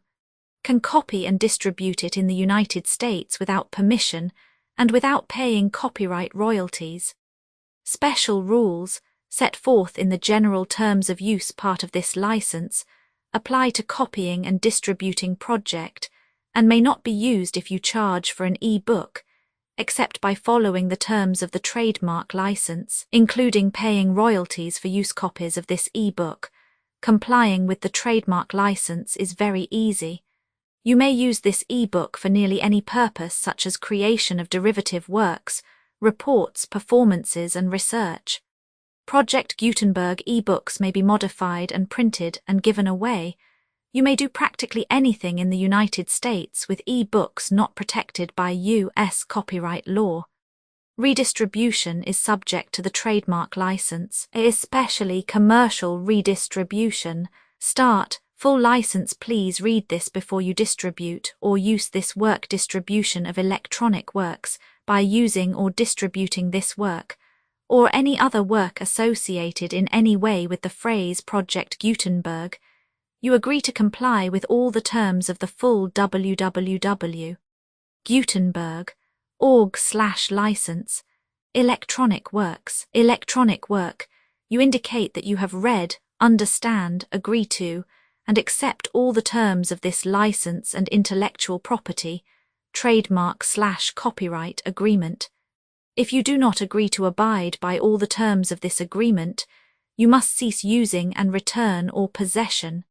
can copy and distribute it in the United States without permission and without paying copyright royalties. Special rules, set forth in the General Terms of Use part of this license, apply to copying and distributing project and may not be used if you charge for an e-book, except by following the terms of the trademark license, including paying royalties for use copies of this e-book. Complying with the trademark license is very easy. You may use this e-book for nearly any purpose, such as creation of derivative works, reports, performances, and research. Project Gutenberg e-books may be modified and printed and given away. You may do practically anything in the United States with e-books not protected by U.S. copyright law. Redistribution is subject to the trademark license, especially commercial redistribution. Start. Full license. Please read this before you distribute or use this work. Distribution of electronic works by using or distributing this work, or any other work associated in any way with the phrase Project Gutenberg. You agree to comply with all the terms of the full www.gutenberg.org/license. Electronic works. Electronic work. You indicate that you have read understand, agree to, and accept all the terms of this license and intellectual property, trademark/copyright agreement. If you do not agree to abide by all the terms of this agreement, you must cease using and return or possession.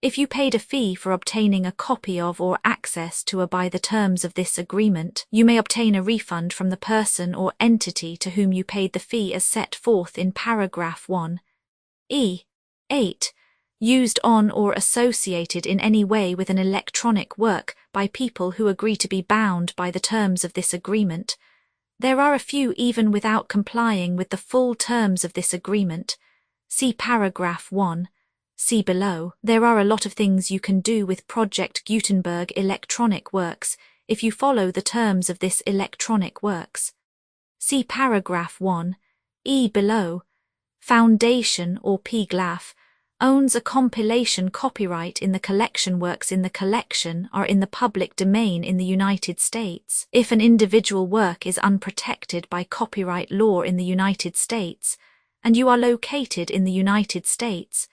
If you paid a fee for obtaining a copy of or access to by the terms of this agreement, you may obtain a refund from the person or entity to whom you paid the fee as set forth in paragraph 1. 8. Used on or associated in any way with an electronic work by people who agree to be bound by the terms of this agreement. There are a few even without complying with the full terms of this agreement. See paragraph 1. See below. There are a lot of things you can do with Project Gutenberg electronic works if you follow the terms of this electronic works. See paragraph 1. Below. Foundation or PGLAF owns a compilation copyright in the collection works in the collection are in the public domain in the United States. If an individual work is unprotected by copyright law in the United States, and you are located in the United States,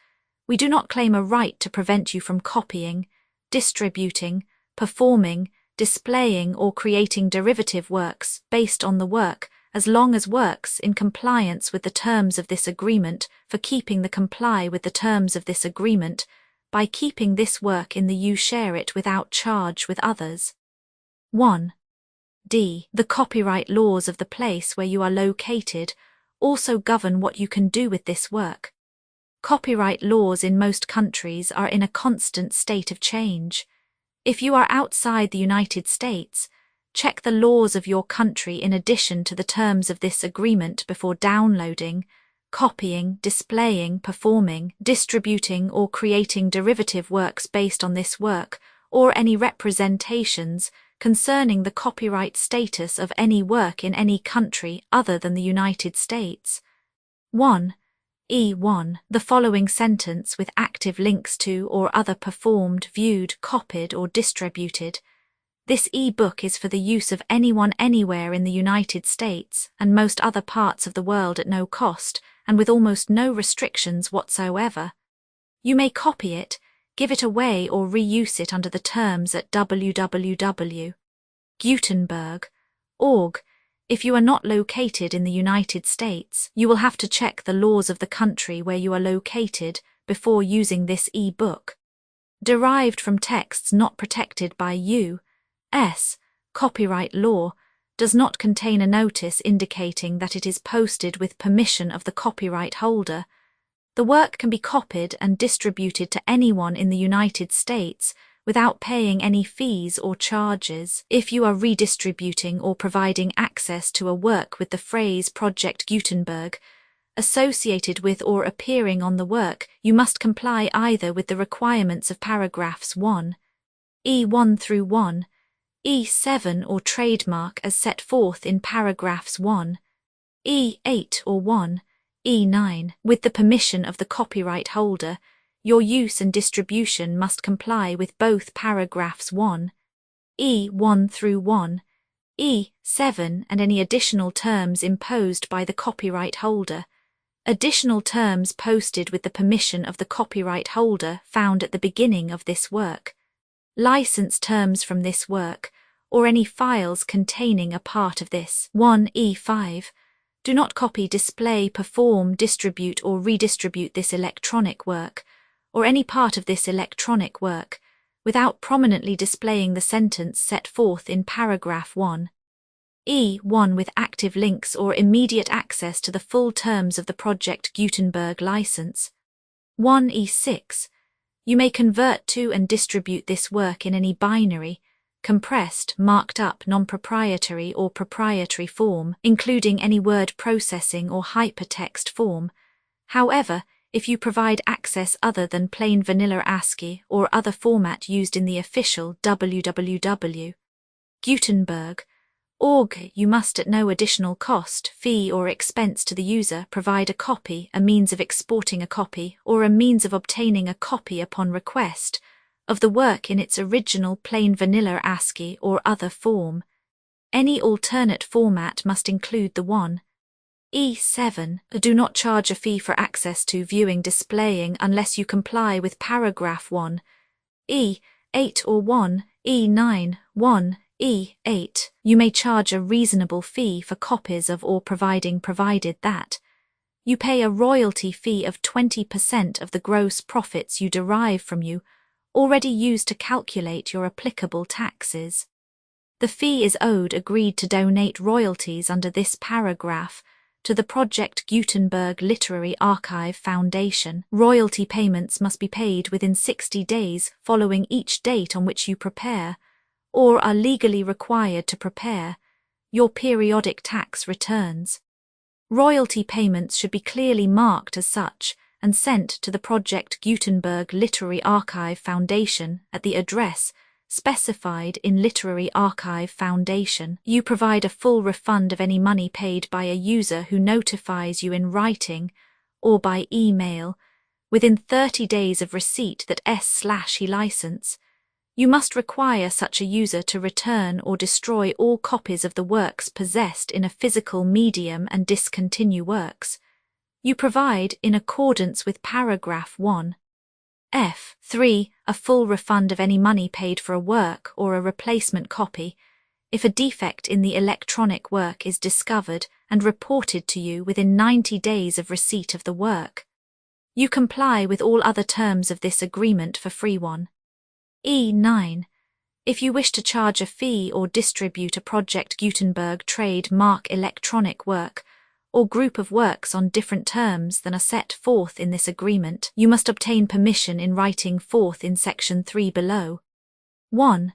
we do not claim a right to prevent you from copying, distributing, performing, displaying or creating derivative works based on the work, as long as works in compliance with the terms of this agreement for keeping the comply with the terms of this agreement by keeping this work in the you share it without charge with others. 1. D. The copyright laws of the place where you are located also govern what you can do with this work. Copyright laws in most countries are in a constant state of change. If you are outside the United States, check the laws of your country in addition to the terms of this agreement before downloading, copying, displaying, performing, distributing or creating derivative works based on this work, or any representations concerning the copyright status of any work in any country other than the United States. 1. E1. The following sentence with active links to or other performed, viewed, copied or distributed. This e-book is for the use of anyone anywhere in the United States and most other parts of the world at no cost and with almost no restrictions whatsoever. You may copy it, give it away or reuse it under the terms at www.gutenberg.org. If you are not located in the United States, you will have to check the laws of the country where you are located before using this e-book. Derived from texts not protected by U.S. copyright law, does not contain a notice indicating that it is posted with permission of the copyright holder. The work can be copied and distributed to anyone in the United States without paying any fees or charges. If you are redistributing or providing access to a work with the phrase Project Gutenberg associated with or appearing on the work, you must comply either with the requirements of paragraphs 1, E1 through 1, E7 or trademark as set forth in paragraphs 1, E8 or 1, E9. With the permission of the copyright holder, your use and distribution must comply with both paragraphs 1, E1 through 1, E7 and any additional terms imposed by the copyright holder. Additional terms posted with the permission of the copyright holder found at the beginning of this work. License terms from this work, or any files containing a part of this. 1E5. Do not copy, display, perform, distribute or redistribute this electronic work, or any part of this electronic work, without prominently displaying the sentence set forth in paragraph 1. E1 with active links or immediate access to the full terms of the Project Gutenberg license. 1E6. You may convert to and distribute this work in any binary, compressed, marked up, non-proprietary or proprietary form, including any word processing or hypertext form. However, if you provide access other than plain vanilla ASCII or other format used in the official www.gutenberg.org, you must at no additional cost, fee or expense to the user provide a copy, a means of exporting a copy, or a means of obtaining a copy upon request, of the work in its original plain vanilla ASCII or other form. Any alternate format must include the 1. E7. Do not charge a fee for access to viewing displaying unless you comply with paragraph 1. E8 or 1, E9, 1, E8. You may charge a reasonable fee for copies of or provided that you pay a royalty fee of 20% of the gross profits you derive from you, already used to calculate your applicable taxes. The fee is owed agreed to donate royalties under this paragraph to the Project Gutenberg Literary Archive Foundation. Royalty payments must be paid within 60 days following each date on which you prepare, or are legally required to prepare, your periodic tax returns. Royalty payments should be clearly marked as such and sent to the Project Gutenberg Literary Archive Foundation at the address specified in Literary Archive Foundation. You provide a full refund of any money paid by a user who notifies you in writing or by email within 30 days of receipt that S/he license. You must require such a user to return or destroy all copies of the works possessed in a physical medium and discontinue works. You provide, in accordance with paragraph 1. F3. A full refund of any money paid for a work or a replacement copy, if a defect in the electronic work is discovered and reported to you within 90 days of receipt of the work. You comply with all other terms of this agreement for free. 1. E9. If you wish to charge a fee or distribute a Project Gutenberg trademark electronic work or group of works on different terms than are set forth in this agreement, you must obtain permission in writing forth in section 3 below. 1.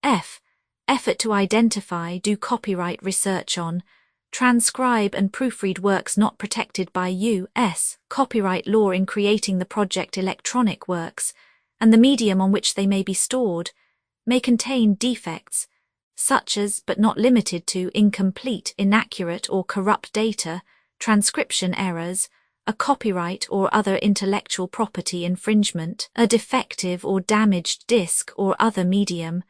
F. Effort to identify, do copyright research on, transcribe and proofread works not protected by U.S. copyright law in creating the project electronic works, and the medium on which they may be stored, may contain defects, such as but not limited to incomplete, inaccurate or corrupt data, transcription errors, a copyright or other intellectual property infringement, a defective or damaged disk or other medium,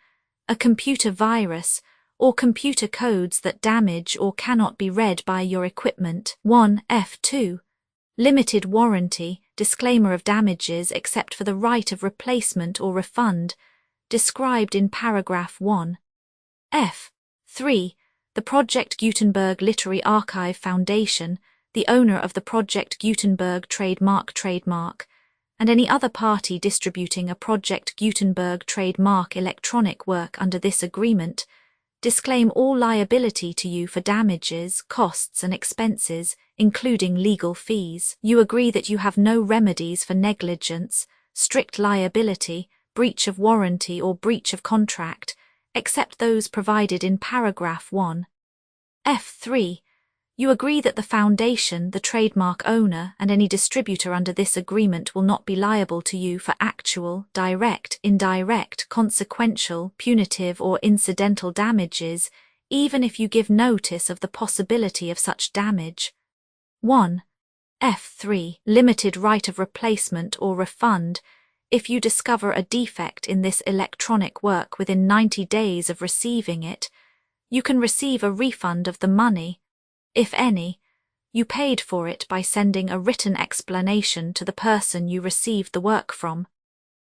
a computer virus, or computer codes that damage or cannot be read by your equipment. 1. F2. Limited warranty, disclaimer of damages except for the right of replacement or refund, described in paragraph 1. F3. The Project Gutenberg Literary Archive Foundation, the owner of the Project Gutenberg trademark, and any other party distributing a Project Gutenberg trademark electronic work under this agreement, disclaim all liability to you for damages, costs and expenses, including legal fees. You agree that you have no remedies for negligence, strict liability, breach of warranty or breach of contract, except those provided in paragraph 1. F3. You agree that the foundation, the trademark owner, and any distributor under this agreement will not be liable to you for actual, direct, indirect, consequential, punitive, or incidental damages, even if you give notice of the possibility of such damage. 1. F3. Limited right of replacement or refund. If you discover a defect in this electronic work within 90 days of receiving it, you can receive a refund of the money, if any, you paid for it by sending a written explanation to the person you received the work from.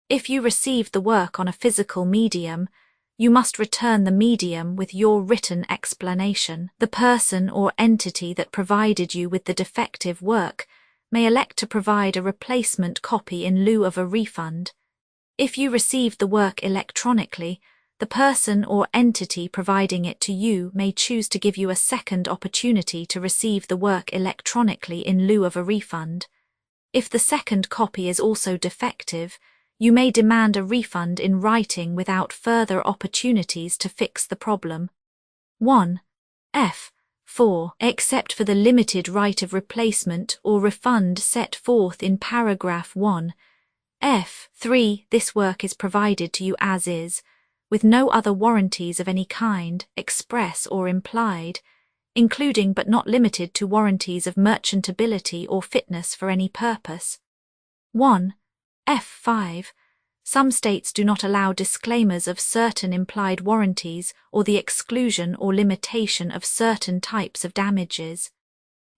If you received the work on a physical medium, you must return the medium with your written explanation. The person or entity that provided you with the defective work may elect to provide a replacement copy in lieu of a refund. If you received the work electronically, the person or entity providing it to you may choose to give you a second opportunity to receive the work electronically in lieu of a refund. If the second copy is also defective, you may demand a refund in writing without further opportunities to fix the problem. 1. F4. Except for the limited right of replacement or refund set forth in paragraph 1. F3. This work is provided to you as is, with no other warranties of any kind, express or implied, including but not limited to warranties of merchantability or fitness for any purpose. 1. F5. Some states do not allow disclaimers of certain implied warranties or the exclusion or limitation of certain types of damages.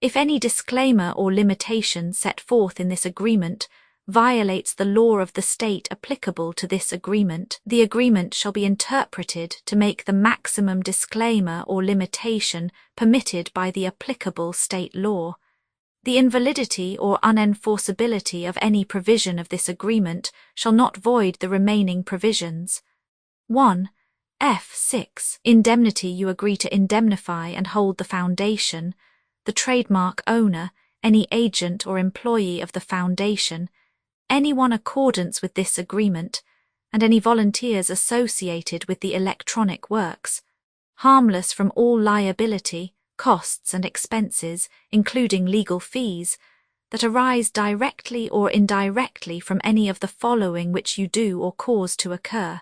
If any disclaimer or limitation set forth in this agreement violates the law of the state applicable to this agreement, the agreement shall be interpreted to make the maximum disclaimer or limitation permitted by the applicable state law. The invalidity or unenforceability of any provision of this agreement shall not void the remaining provisions. 1. F6. Indemnity. You agree to indemnify and hold the foundation, the trademark owner, any agent or employee of the foundation, anyone accordance with this agreement, and any volunteers associated with the electronic works, harmless from all liability, costs and expenses, including legal fees, that arise directly or indirectly from any of the following which you do or cause to occur.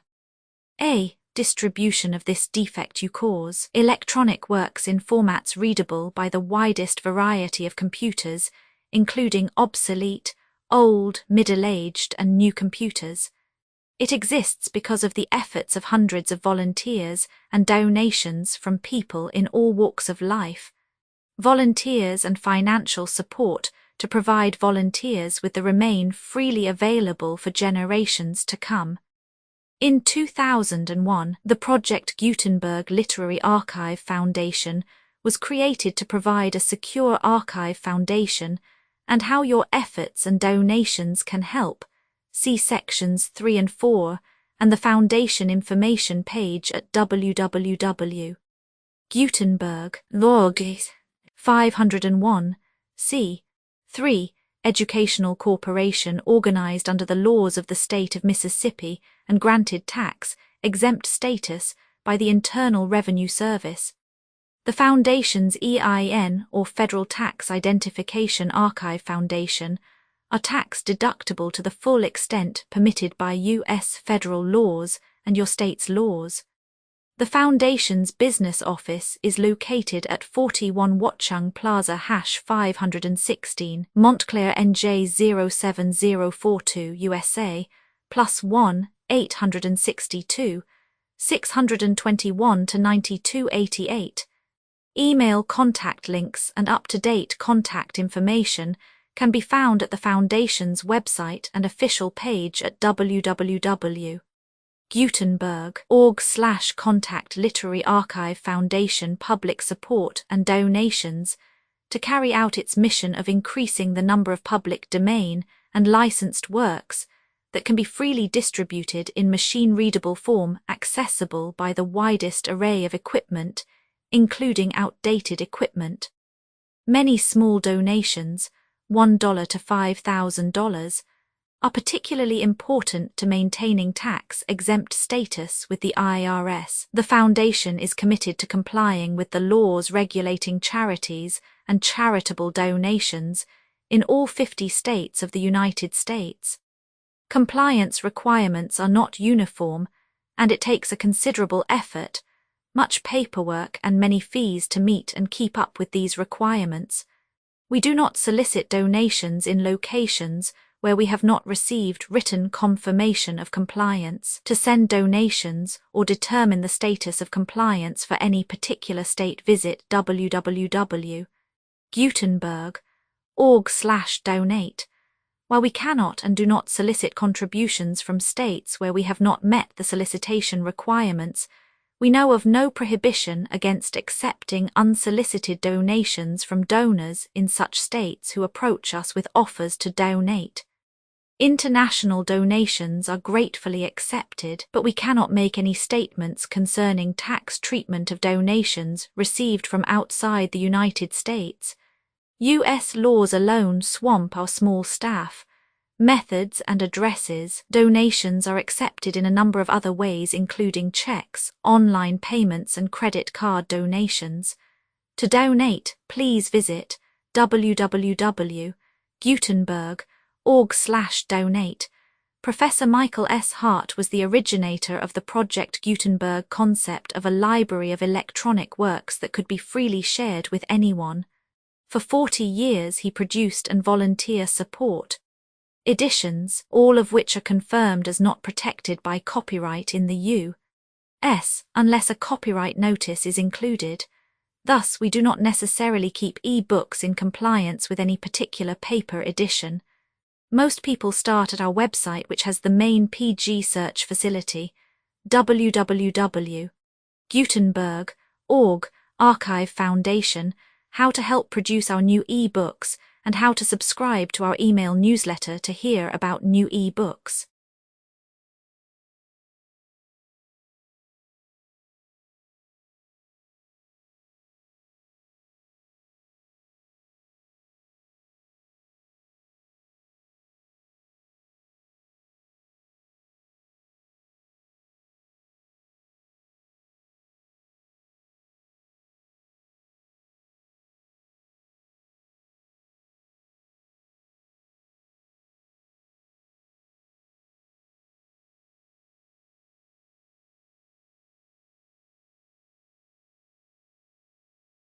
A. Distribution of this defect you cause. Electronic works in formats readable by the widest variety of computers, including obsolete, old, middle-aged, and new computers. It exists because of the efforts of hundreds of volunteers and donations from people in all walks of life. Volunteers and financial support to provide volunteers with the remain freely available for generations to come. In 2001, the Project Gutenberg Literary Archive Foundation was created to provide a secure archive foundation and how your efforts and donations can help. See sections 3 and 4 and the foundation information page at www. Gutenberg.org. 501. C. 3. Educational corporation organized under the laws of the state of Mississippi and granted tax-exempt status by the Internal Revenue Service. The Foundation's EIN, or Federal Tax Identification Archive Foundation, are tax-deductible to the full extent permitted by U.S. federal laws and your state's laws. The Foundation's business office is located at 41 Watchung Plaza #516, Montclair, NJ 07042, USA, +1 862 621 to 9288. Email contact links and up-to-date contact information can be found at the Foundation's website and official page at www.gutenberg.org/contact Literary Archive Foundation public support and donations to carry out its mission of increasing the number of public domain and licensed works that can be freely distributed in machine-readable form accessible by the widest array of equipment, including outdated equipment. Many small donations, $1 to $5,000, are particularly important to maintaining tax-exempt status with the IRS. The Foundation is committed to complying with the laws regulating charities and charitable donations in all 50 states of the United States. Compliance requirements are not uniform, and it takes a considerable effort, much paperwork and many fees to meet and keep up with these requirements. We do not solicit donations in locations where we have not received written confirmation of compliance. To send donations or determine the status of compliance for any particular state, visit www.gutenberg.org/donate. While we cannot and do not solicit contributions from states where we have not met the solicitation requirements, we know of no prohibition against accepting unsolicited donations from donors in such states who approach us with offers to donate. International donations are gratefully accepted, but we cannot make any statements concerning tax treatment of donations received from outside the United States. U.S. laws alone swamp our small staff. Methods and addresses. Donations are accepted in a number of other ways, including checks, online payments, and credit card donations. To donate, please visit www.gutenberg.org/donate. Professor Michael S. Hart was the originator of the Project Gutenberg concept of a library of electronic works that could be freely shared with anyone. For 40 years he produced and volunteer support editions, all of which are confirmed as not protected by copyright in the U.S., unless a copyright notice is included. Thus, we do not necessarily keep e-books in compliance with any particular paper edition. Most people start at our website, which has the main PG search facility, www.gutenberg.org, Archive Foundation, how to help produce our new e-books, and how to subscribe to our email newsletter to hear about new e-books.